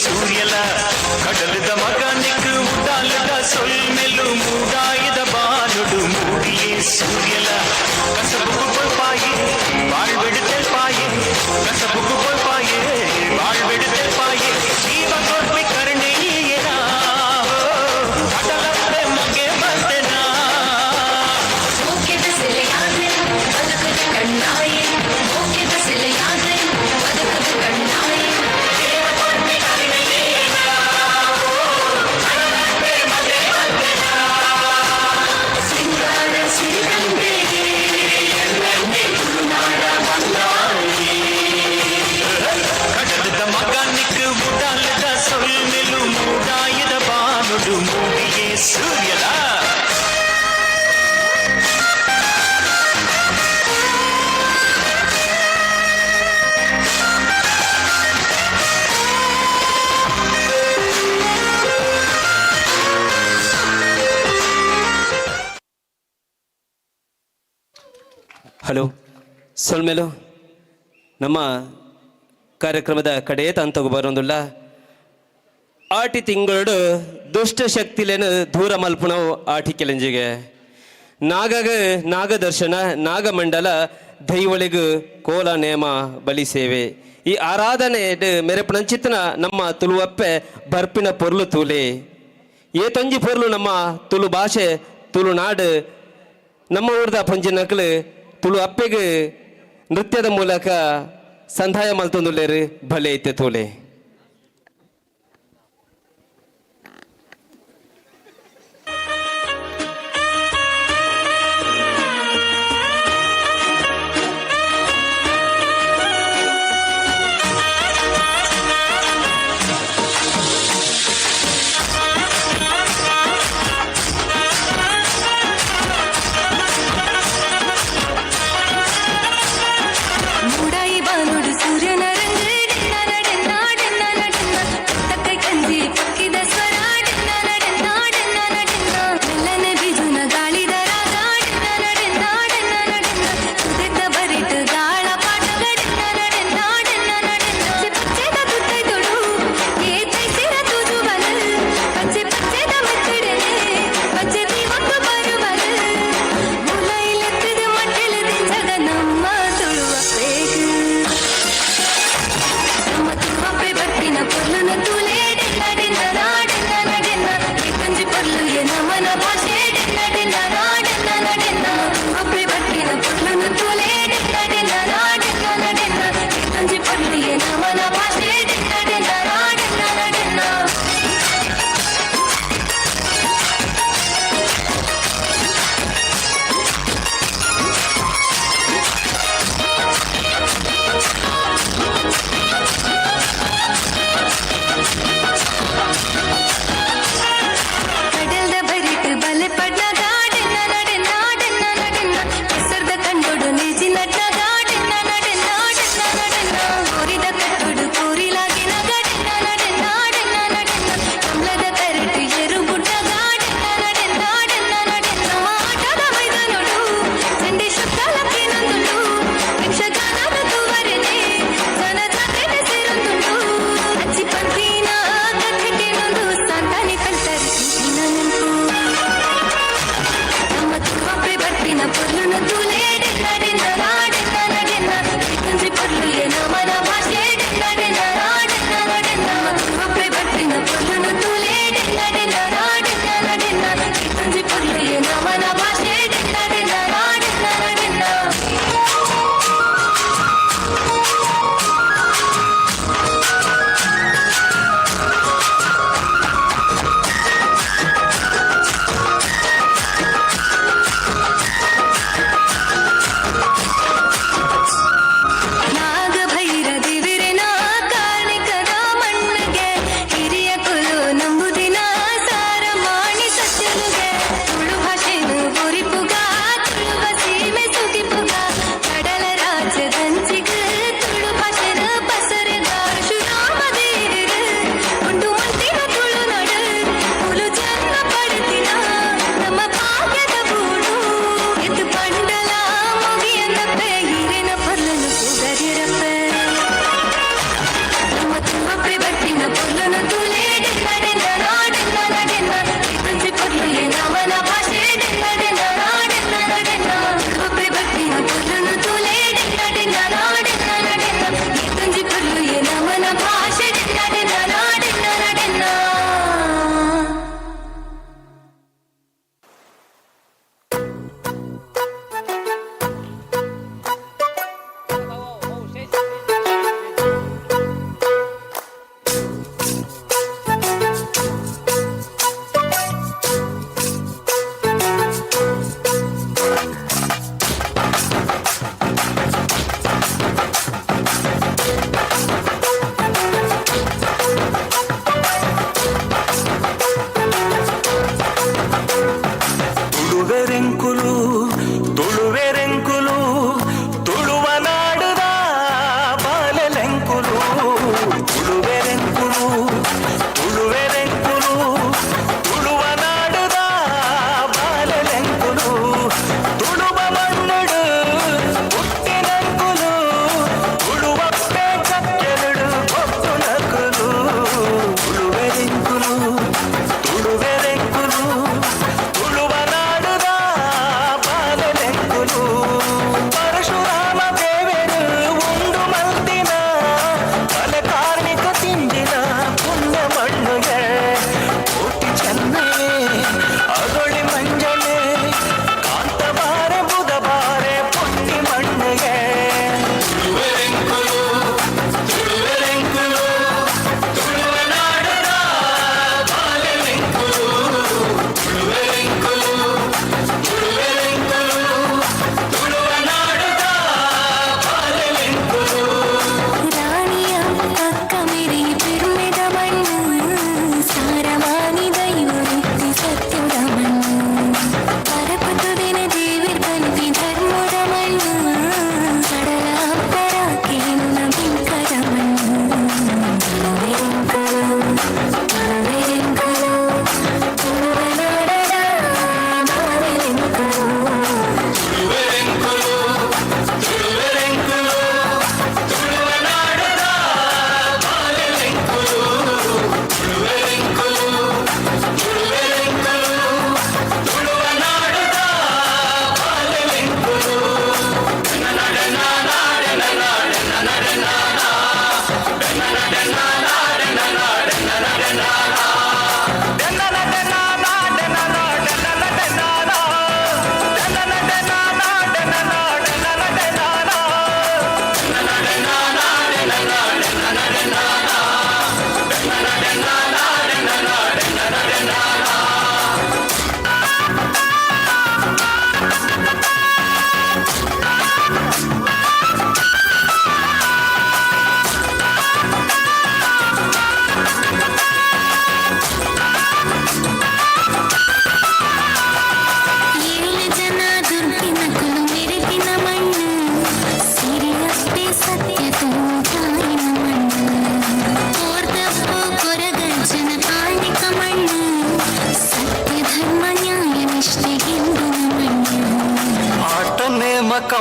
ಸೂರ್ಯಲ ಕಡಲದ ಮಗನಿಗೆ ಉಡಾಲದ ಸೊಲ್ಮೆಲು ಮೂಡಾಯದ ಬಾನುಡು ಮೂಡಿಯೇ ಸೂರ್ಯಲ ಕಸಬುಗು ಕೊಲ್ಪಾಯೆ ಬಾಳ್ಬಿಡುತ್ತೆ ಪಾಯೆ ಕಸಬುಗು ಕೊಲ್ಪಾಯೆ ಬಾಳ್ಬಿಡುತ್ತೆ ಪಾಯೆ ಜೀವ ಕೊರ್ಪಿ ಕರ್ಣೀಯನ ಕಡಲಂತೆ ಮಗೆ ಬಂದೆನ ಮುಖ್ಯದ ಸೆಲೆಯಾದೆ ಬದುಕದ ಕಣ್ಣಾಯೆ ಮುಖ್ಯದ ಸೆಲೆಯಾದೆ ಬದುಕದ ಕಣ್ಣಾಯೆ ಕಡಲದ ಮಗನಿಗೆ ಉಡಾಲದ ಸೊಲ್ಮೆಲು ಮೂಡಾಯದ ಬಾನುಡು ಮೂಡಿಯೇ ಸೂರ್ಯಲ ಹಲೋ ಸೊಲ್ಮೇಲು ನಮ್ಮ ಕಾರ್ಯಕ್ರಮದ ಕಡೆಯ ತಂತಗು ಬರೋದಿಲ್ಲ. ಆಟಿ ತಿಂಗಳು ದುಷ್ಟ ಶಕ್ತಿಲೇನು ದೂರ ಮಲ್ಪುಣವು ಆಟಿ ಕೆಲೆಂಜಿಗೆ ನಾಗಗ ನಾಗದರ್ಶನ ನಾಗಮಂಡಲ ದೈವಳಿಗು ಕೋಲ ನೇಮ ಬಲಿ ಸೇವೆ ಈ ಆರಾಧನೆ ಮೆರೆಪಣಂಚಿತ್ತನ ನಮ್ಮ ತುಳುವಪ್ಪೆ ಬರ್ಪಿನ ಪೊರ್ಲು ತೂಲೆ ಏ ತಂಜಿ ಪೊರ್ಲು ನಮ್ಮ ತುಳು ಭಾಷೆ ತುಳುನಾಡು ನಮ್ಮ ಊರ್ದ ಪಂಜಿ ನಕಲು ತುಳು ಅಪ್ಪೆಗೆ ನೃತ್ಯದ ಮೂಲಕ ಸಂದಾಯ ಮಲ್ತೊಂದುಲ್ಲೇರು ಭಲೆ ಐತೆ ತೋಲೆ. ಮೂಡಾಯಿ ಬಾನುಡು ಸೂರ್ಯನ ರಂಗು ಡೆನ್ನಾಡ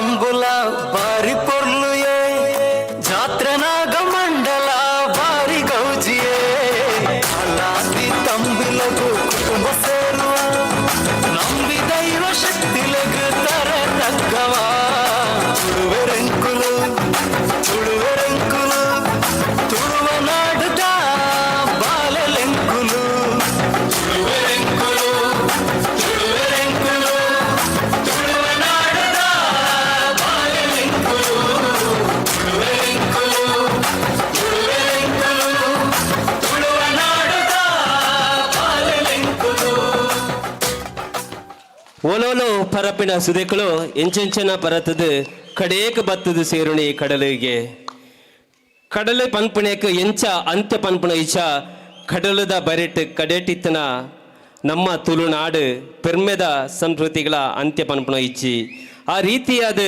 ತಂಬುಲ ಬಾರಿ ಪೊರ್ಲುಯೇ ಜಾತ್ರನಾಗ ಮಂಡಲ ಬಾರಿ ಗೌಜಿಯೇ ಅಲ್ಲಾದಿ ತಂಬಿಲಗು ಕುಟುಂಬ ಸೇರುವ ನಂಬಿ ದೈವ ಶಕ್ತಿಲಗು ತರ ತಗ್ಗವ ತುಳುವೆರೆಂಕುಲು ತುಳುವೆರೆಂಕುಲು ತುಳುವ ನಾಡುದ ಬಾಲೆಲೆಂಕುಲು ತುಳುವೆರೆಂಕುಲು ತುಳುವೆರೆಂಕುಲು ತುಳುವ ನಾಡುದ ಬಾಲೆಲೆಂಕುಲು ತುಳುವೆರೆಂಕುಲು ತುಳುವೆರೆಂಕುಲು ತುಳುವ ನಾಡುದ ಬಾಲೆಲೆಂಕುಲು. ಓಲೋಲು ಪರಪಿನ ಸುದೆಗಳು ಎಂಚೆಂಚನ ಪರತದು ಕಡೇಕ ಬತ್ತದು ಸೇರುಣಿ ಕಡಲಿಗೆ ಕಡಲು ಪನ್ಪುಣೆಕ್ ಎಂಚ ಅಂತ್ಯ ಪನ್ಪುಣ ಇಚ ಕಡಲದ ಬರೆಟ್ ಕಡೆಟಿತ್ತನ ನಮ್ಮ ತುಳುನಾಡು ಪೆರ್ಮೆದ ಸಂಸ್ಕೃತಿಗಳ ಅಂತ್ಯ ಪನ್ಪುಣ ಇಚ್ಚಿ ಆ ರೀತಿಯಾದ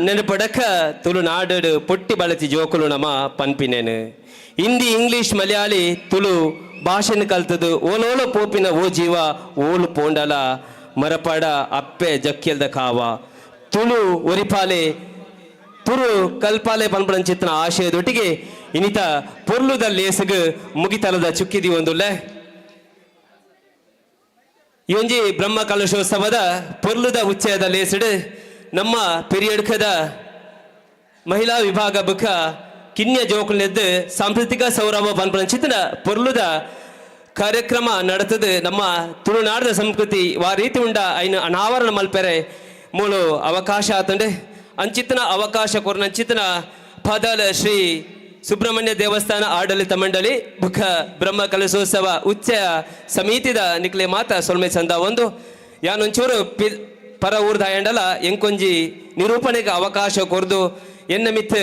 ನೆನಪಡಕ್ಕ ತುಳುನಾಡು ಪೊಟ್ಟಿ ಬಳಸಿ ಜೋಕುಲು ನಮ್ಮ ಪನ್ಪಿನೇನು ಹಿಂದಿ ಇಂಗ್ಲಿಷ್ ಮಲಯಾಳಿ ತುಳು ಭಾಷೆನ ಕಲ್ತದು ಓಲೋಲ ಪೋಪಿನ ಓ ಜೀವ ಓಲು ಪೋಂಡಲ ಮರಪಾಡ ಅಪ್ಪೆ ಜಕ್ಕೆಲ್ದ ಕಾವ ತುಳು ಒರಿಪಾಲೆ ಪುರು ಕಲ್ಪಾಲೆ ಪನ್ಪಡನ್ ಚಿತ್ರ ಆಶಯದೊಟ್ಟಿಗೆ ಇನಿತ ಪೊರ್ಲುದ ಲೇಸಗ ಮುಗಿತಲದ ಚುಕ್ಕಿದಿ ಒಂದುಲ್ಲೆ ಒಂಜಿ ಬ್ರಹ್ಮ ಕಲಶೋತ್ಸವದ ಪೊರ್ಲುದ ಉಚ್ಚಯದ ಲೇಸಡು ನಮ್ಮ ಪೆರಿಯಡ್ಕದ ಮಹಿಳಾ ವಿಭಾಗ ಬುಕ್ಕ ಕಿನ್ಯ ಜೋಕುಲೆದ್ದು ಸಾಂಸ್ಕೃತಿಕ ಸೌರಭ ಪನ್ಪಡನ್ ಚಿತ್ರ ಪೊರ್ಲುದ ಕಾರ್ಯಕ್ರಮ ನಡೆತದು ನಮ್ಮ ತುಳುನಾಡಿನ ಸಂಸ್ಕೃತಿ ವಾ ರೀತಿ ಉಂಡ ಐನು ಅನಾವರಣ ಮಲ್ಪೆರೆ ಮೂಲು ಅವಕಾಶ ಆತಂಡೆ ಅಂಚಿತನ ಅವಕಾಶ ಕೊರನಂಚಿತನ ಪದಲ ಶ್ರೀ ಸುಬ್ರಹ್ಮಣ್ಯ ದೇವಸ್ಥಾನ ಆಡಳಿತ ಮಂಡಳಿ ಬುಖ ಬ್ರಹ್ಮ ಕಲಶೋತ್ಸವ ಉಚ್ಚ ಸಮಿತಿದ ನಿಕ್ಲೆ ಮಾತ ಸೊಲ್ಮೆ ಚಂದ ಒಂದು ಯಾನೊಂಚೂರು ಪರ ಊರ್ದ ಎಂಡಲ ಎಂಕೊಂಜಿ ನಿರೂಪಣೆಗೆ ಅವಕಾಶ ಕೊರ್ದು ಎನ್ನ ಮಿತ್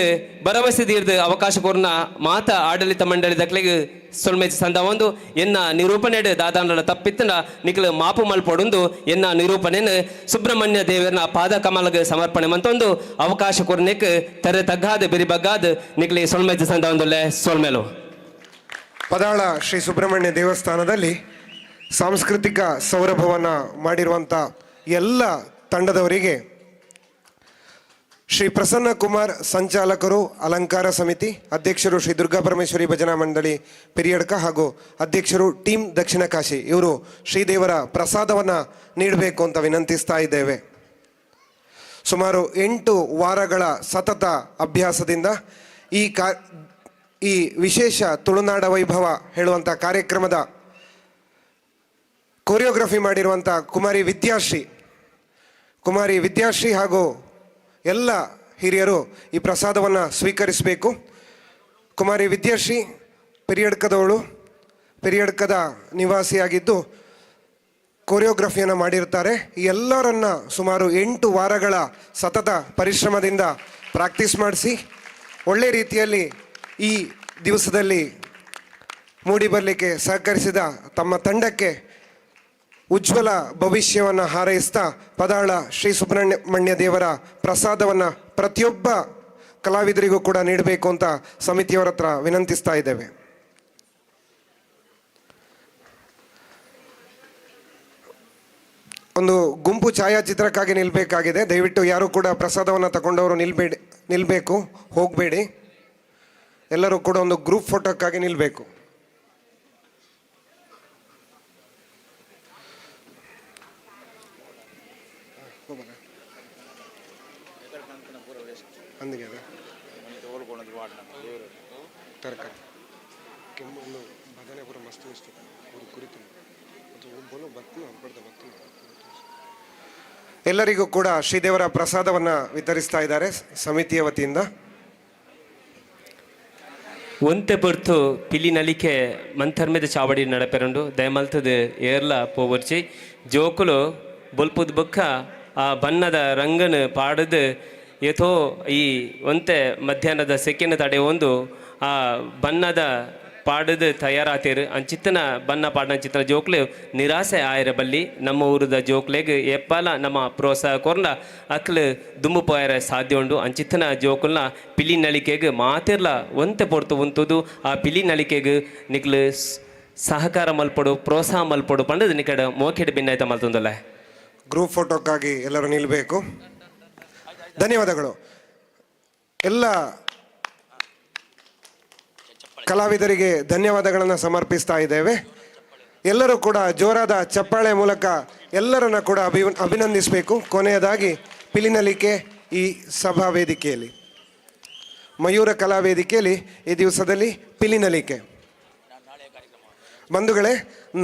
ಭರವಸೆ ತೀರ್ದು ಅವಕಾಶ ಕೊರ್ನ ಮಾತ ಆಡಳಿತ ಮಂಡಳಿ ದಕ್ಲೆಗೆ ಸೊಲ್ಮೆ ಸಂದ ಒಂದು ಎನ್ನ ನಿರೂಪಣೆ ದಾದಾಂಡಲ ತಪ್ಪಿತ್ತನ ನಿಕ್ಲು ಮಾಪು ಮಲ್ಪೊಡೊಂದು ಎನ್ನ ನಿರೂಪಣೆನ ಸುಬ್ರಹ್ಮಣ್ಯ ದೇವರನ ಪಾದ ಕಮಲಗೆ ಸಮರ್ಪಣೆ ಮಂತೊಂದು ಅವಕಾಶ ಕೊರ್ನೆಕ್ ತೆರೆ ತಗ್ಗಾದ ಬೆರಿ ಬಗ್ಗಾದ ನಿಕ್ಲಿ ಸೊಲ್ಮೆ ಸಂದ ಒಂದುಲ್ಲೆ ಸೊಲ್ಮೆಲು ಪದಾಳ ಶ್ರೀ ಸುಬ್ರಹ್ಮಣ್ಯ ದೇವಸ್ಥಾನದಲ್ಲಿ ಸಾಂಸ್ಕೃತಿಕ ಸೌರಭವನ್ನು ಮಾಡಿರುವಂಥ ಎಲ್ಲ ತಂಡದವರಿಗೆ ಶ್ರೀ ಪ್ರಸನ್ನ ಕುಮಾರ್ ಸಂಚಾಲಕರು ಅಲಂಕಾರ ಸಮಿತಿ ಅಧ್ಯಕ್ಷರು ಶ್ರೀ ದುರ್ಗಾ ಪರಮೇಶ್ವರಿ ಭಜನಾ ಮಂಡಳಿ ಪೆರಿಯಡ್ಕ ಹಾಗೂ ಅಧ್ಯಕ್ಷರು ಟೀಮ್ ದಕ್ಷಿಣ ಕಾಶಿ ಇವರು ಶ್ರೀದೇವರ ಪ್ರಸಾದವನ್ನು ನೀಡಬೇಕು ಅಂತ ವಿನಂತಿಸ್ತಾ ಇದ್ದೇವೆ. ಸುಮಾರು 8 ವಾರಗಳ ಸತತ ಅಭ್ಯಾಸದಿಂದ ಈ ವಿಶೇಷ ತುಳುನಾಡ ವೈಭವ ಹೇಳುವಂಥ ಕಾರ್ಯಕ್ರಮದ ಕೊರಿಯೋಗ್ರಫಿ ಮಾಡಿರುವಂಥ ಕುಮಾರಿ ವಿದ್ಯಾಶ್ರೀ ಹಾಗೂ ಎಲ್ಲ ಹಿರಿಯರು ಈ ಪ್ರಸಾದವನ್ನು ಸ್ವೀಕರಿಸಬೇಕು. ಕುಮಾರಿ ವಿದ್ಯಾಶ್ರೀ ಪೆರಿಯಡ್ಕದ ನಿವಾಸಿಯಾಗಿದ್ದು ಕೊರಿಯೋಗ್ರಫಿಯನ್ನು ಮಾಡಿರ್ತಾರೆ. ಎಲ್ಲರನ್ನ ಸುಮಾರು 8 ವಾರಗಳ ಸತತ ಪರಿಶ್ರಮದಿಂದ ಪ್ರಾಕ್ಟೀಸ್ ಮಾಡಿಸಿ ಒಳ್ಳೆ ರೀತಿಯಲ್ಲಿ ಈ ದಿವಸದಲ್ಲಿ ಮೂಡಿ ಬರಲಿಕ್ಕೆ ಸಹಕರಿಸಿದ ತಮ್ಮ ತಂಡಕ್ಕೆ ಉಜ್ವಲ ಭವಿಷ್ಯವನ್ನು ಹಾರೈಸ್ತಾ ಪದಾಳ ಶ್ರೀ ಸುಬ್ರಹ್ಮಣ್ಯ ದೇವರ ಪ್ರಸಾದವನ್ನು ಪ್ರತಿಯೊಬ್ಬ ಕಲಾವಿದರಿಗೂ ಕೂಡ ನೀಡಬೇಕು ಅಂತ ಸಮಿತಿಯವರ ಹತ್ರ ವಿನಂತಿಸ್ತಾ ಇದ್ದೇವೆ. ಒಂದು ಗುಂಪು ಛಾಯಾಚಿತ್ರಕ್ಕಾಗಿ ನಿಲ್ಲಬೇಕಾಗಿದೆ. ದಯವಿಟ್ಟು ಯಾರು ಕೂಡ ಪ್ರಸಾದವನ್ನು ತಗೊಂಡವರು ನಿಲ್ಲಬೇಕು, ಹೋಗಬೇಡಿ. ಎಲ್ಲರೂ ಕೂಡ ಒಂದು ಗ್ರೂಪ್ ಫೋಟೋಕ್ಕಾಗಿ ನಿಲ್ಲಬೇಕು. ಅಂದಿಗೆ ತರಕಾರಿ ಕೆಮ್ಮು ಭಜನೆ ಪೂರ ಮಸ್ತ್ ಇಷ್ಟ ಕುರಿತು ಎಲ್ಲರಿಗೂ ಕೂಡ ಶ್ರೀದೇವರ ಪ್ರಸಾದವನ್ನು ವಿತರಿಸ್ತಾ ಇದ್ದಾರೆ ಸಮಿತಿಯ ವತಿಯಿಂದ. ಒಂತೆ ಪೊರ್ತು ಪಿಲಿ ನಲಿಕೆ ಮಂಥರ್ಮೆದ ಚಾವಡಿ ನಡಪೆರಂಡು ದಯಮಲ್ತದ ಏರ್ಲ ಪೋವರ್ಚಿ ಜೋಕುಲು ಬೊಲ್ಪುದ್ ಬೊಕ್ಕ ಆ ಬಣ್ಣದ ರಂಗನ ಪಾಡದು ಏಥೋ ಈ ಒಂತೆ ಮಧ್ಯಾಹ್ನದ ಸೆಕೆಂಡ್ ತಡೆ ಒಂದು ಆ ಬಣ್ಣದ ಪಾಡದು ತಯಾರಾತಿರು ಅಂಚಿತ್ತನ ಬಣ್ಣ ಪಾಡನ ಚಿತ್ರ ಜೋಕ್ಲೆ ನಿರಾಸೆ ಆಯ್ರ ಬಲ್ಲಿ ನಮ್ಮ ಊರದ ಜೋಕ್ಲೆಗೆ ಎಪ್ಪಲ ನಮ್ಮ ಪ್ರೋತ್ಸಾಹ ಕೊರ್ಲ ಅಕ್ಲು ದುಮ್ಮು ಪೋಯರ ಸಾಧ್ಯ ಉಂಡು ಅಂಚಿತ್ತನ ಜೋಕುಲ್ನ ಪಿಲಿ ನಳಿಕೆಗೆ ಮಾತಿರ್ಲ ಒಂತೆ ಪೊರ್ತು ಉಂತುದು ಆ ಪಿಲಿ ನಳಿಕೆಗೆ ನಿಕ್ಲು ಸಹಕಾರ ಮಲ್ಪಡು ಪ್ರೋತ್ಸಾಹ ಮಲ್ಪಡು ಪಂಡದು ನಿಕಡೆ ಮೋಕೆಡ್ ಭಿನ್ನಾಯ್ತ ಮಲ್ತೊಂದಲ್ಲ. ಗ್ರೂಪ್ ಫೋಟೋಕ್ಕಾಗಿ ಎಲ್ಲರೂ ನಿಲ್ಲಬೇಕು. ಧನ್ಯವಾದಗಳು. ಎಲ್ಲ ಕಲಾವಿದರಿಗೆ ಧನ್ಯವಾದಗಳನ್ನು ಸಮರ್ಪಿಸ್ತಾ ಇದ್ದೇವೆ. ಎಲ್ಲರೂ ಕೂಡ ಜೋರಾದ ಚಪ್ಪಾಳೆ ಮೂಲಕ ಎಲ್ಲರನ್ನ ಕೂಡ ಅಭಿನಂದಿಸಬೇಕು. ಕೊನೆಯದಾಗಿ ಪಿಲಿನಲಿಕೆ ಈ ಸಭಾ ವೇದಿಕೆಯಲ್ಲಿ, ಮಯೂರ ಕಲಾ ವೇದಿಕೆಯಲ್ಲಿ ಈ ದಿವಸದಲ್ಲಿ ಪಿಲಿನಲಿಕೆ. ಬಂಧುಗಳೇ,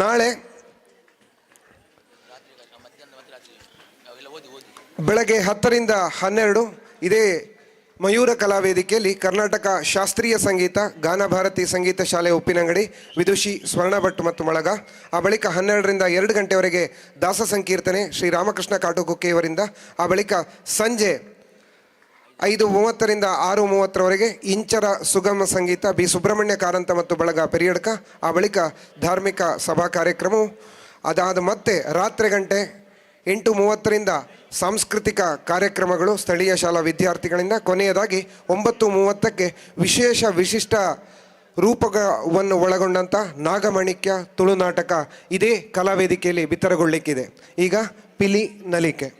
ನಾಳೆ ಬೆಳಗ್ಗೆ 10 ರಿಂದ 12 ಇದೇ ಮಯೂರ ಕಲಾ ವೇದಿಕೆಯಲ್ಲಿ ಕರ್ನಾಟಕ ಶಾಸ್ತ್ರೀಯ ಸಂಗೀತ ಗಾನ ಭಾರತಿ ಸಂಗೀತ ಶಾಲೆ ಉಪ್ಪಿನಂಗಡಿ ವಿದುಷಿ ಸ್ವರ್ಣ ಭಟ್ ಮತ್ತು ಬಳಗ. ಆ ಬಳಿಕ 12 ರಿಂದ 2 ಗಂಟೆವರೆಗೆ ದಾಸ ಸಂಕೀರ್ತನೆ ಶ್ರೀ ರಾಮಕೃಷ್ಣ ಕಾಟುಕುಕ್ಕೆಯವರಿಂದ. ಆ ಬಳಿಕ ಸಂಜೆ 5:30 ರಿಂದ 6:30 ಇಂಚರ ಸುಗಮ ಸಂಗೀತ ಬಿ ಸುಬ್ರಹ್ಮಣ್ಯ ಕಾರಂತ ಮತ್ತು ಬಳಗ ಪೆರಿಯಡ್ಕ. ಆ ಬಳಿಕ ಧಾರ್ಮಿಕ ಸಭಾ ಕಾರ್ಯಕ್ರಮವು. ಅದಾದ ಮತ್ತೆ ರಾತ್ರಿ ಗಂಟೆ 8:30 ರಿಂದ ಸಾಂಸ್ಕೃತಿಕ ಕಾರ್ಯಕ್ರಮಗಳು ಸ್ಥಳೀಯ ಶಾಲಾ ವಿದ್ಯಾರ್ಥಿಗಳಿಂದ. ಕೊನೆಯದಾಗಿ 9:30 ವಿಶಿಷ್ಟ ರೂಪವನ್ನು ಒಳಗೊಂಡಂಥ ನಾಗಮಾಣಿಕ್ಯ ತುಳು ನಾಟಕ ಇದೇ ಕಲಾವೇದಿಕೆಯಲ್ಲಿ ಬಿತ್ತರಗೊಳ್ಳಿಕ್ಕಿದೆ. ಈಗ ಪಿಲಿ ನಲಿಕೆ.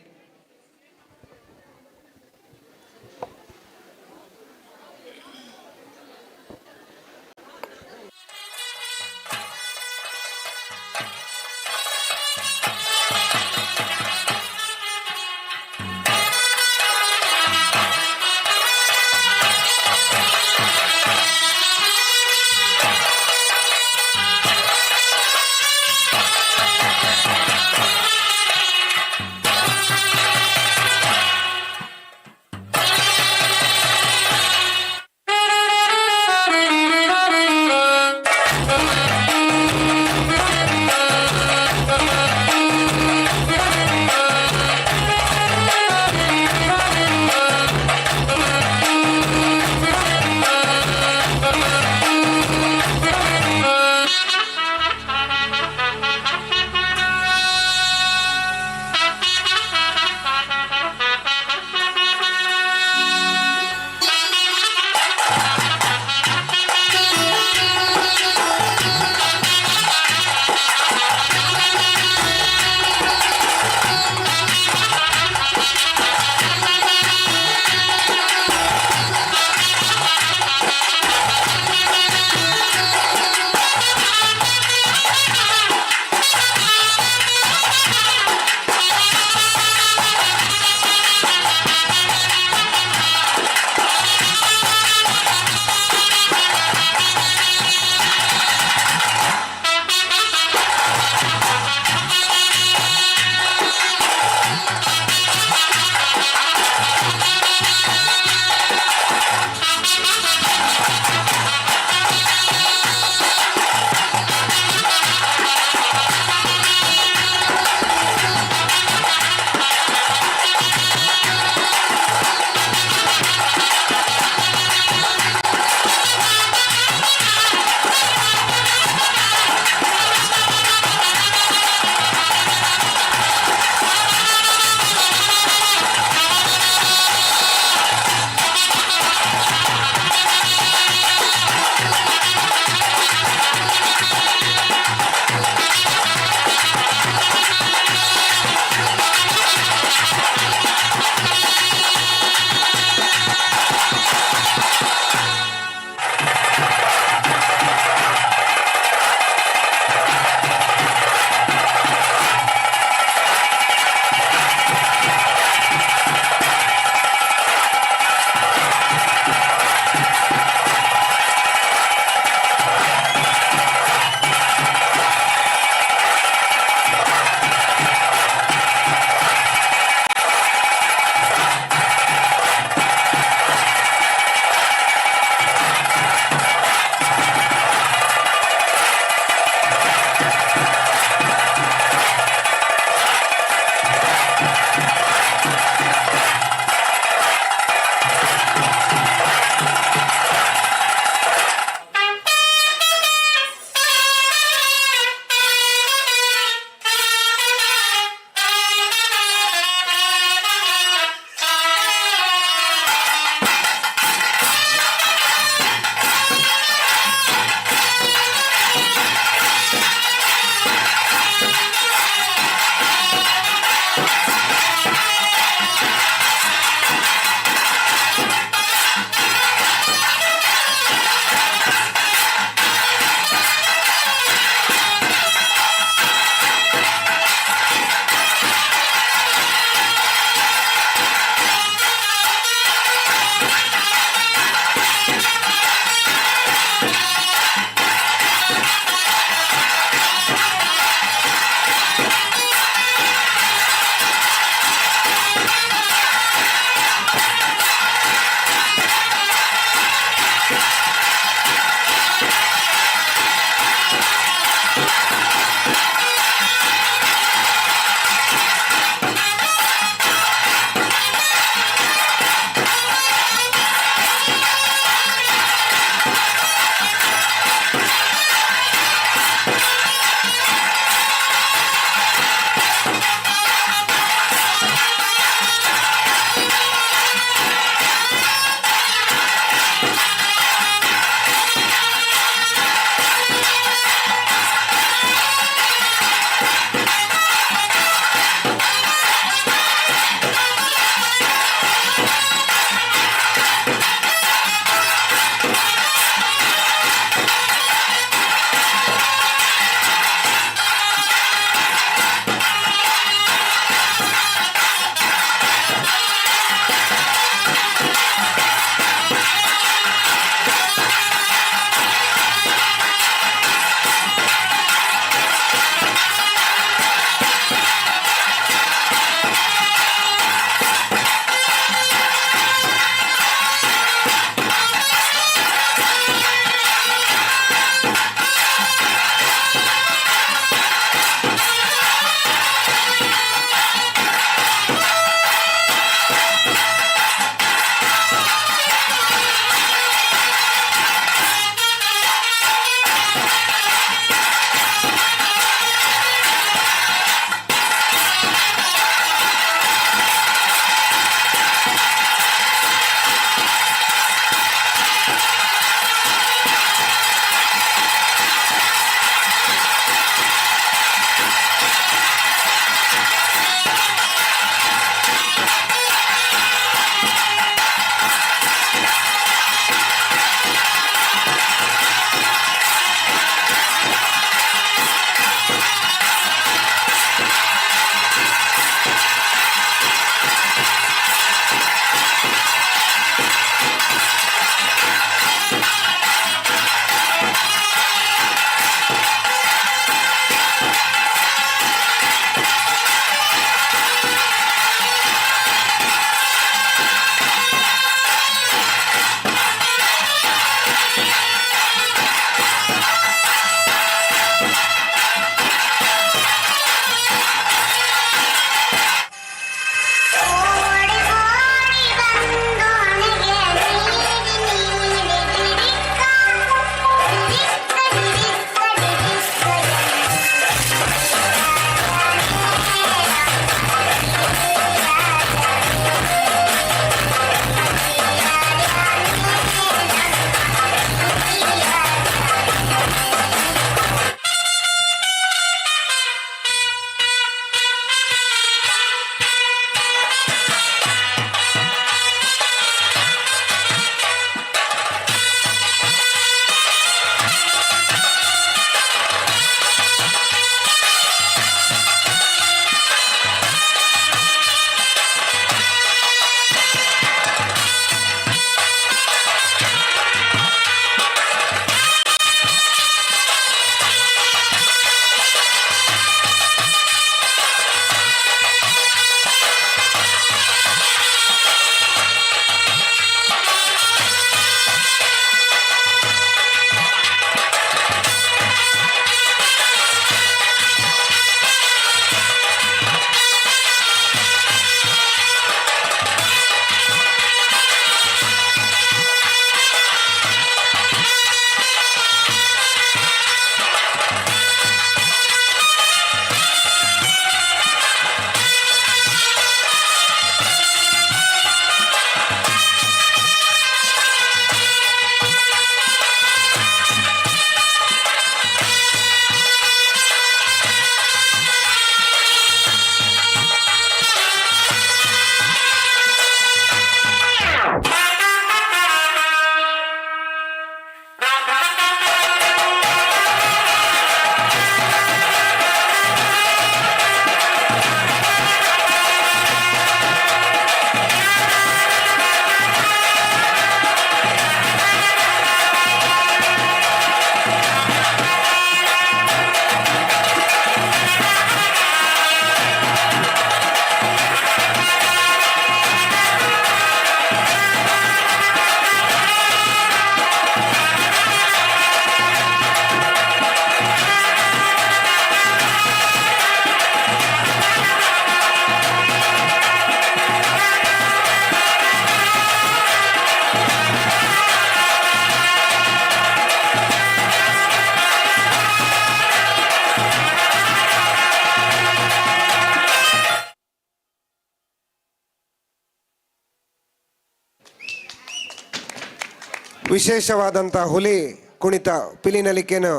ವಿಶೇಷವಾದಂಥ ಹುಲಿ ಕುಣಿತ ಪಿಲಿನಲಿಕೆಯನ್ನು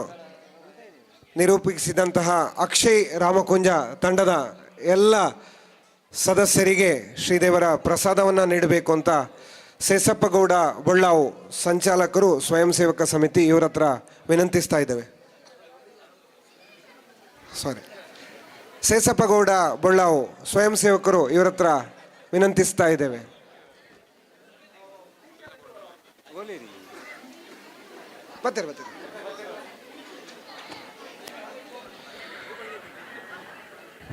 ನಿರೂಪಿಸಿದಂತಹ ಅಕ್ಷಯ್ ರಾಮಕುಂಜ ತಂಡದ ಎಲ್ಲ ಸದಸ್ಯರಿಗೆ ಶ್ರೀದೇವರ ಪ್ರಸಾದವನ್ನು ನೀಡಬೇಕು ಅಂತ ಸೇಸಪ್ಪಗೌಡ ಬೊಳ್ಳಾವು ಸಂಚಾಲಕರು ಸ್ವಯಂ ಸೇವಕ ಸಮಿತಿ ಇವರ ಹತ್ರ ವಿನಂತಿಸ್ತಾ ಇದ್ದೇವೆ. ಸೇಸಪ್ಪಗೌಡ ಬೊಳ್ಳಾವು ಸ್ವಯಂ ಸೇವಕರು ಇವರ ಹತ್ರ ವಿನಂತಿಸ್ತಾ ಇದ್ದೇವೆ.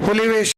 ಹುಲಿವೇಷ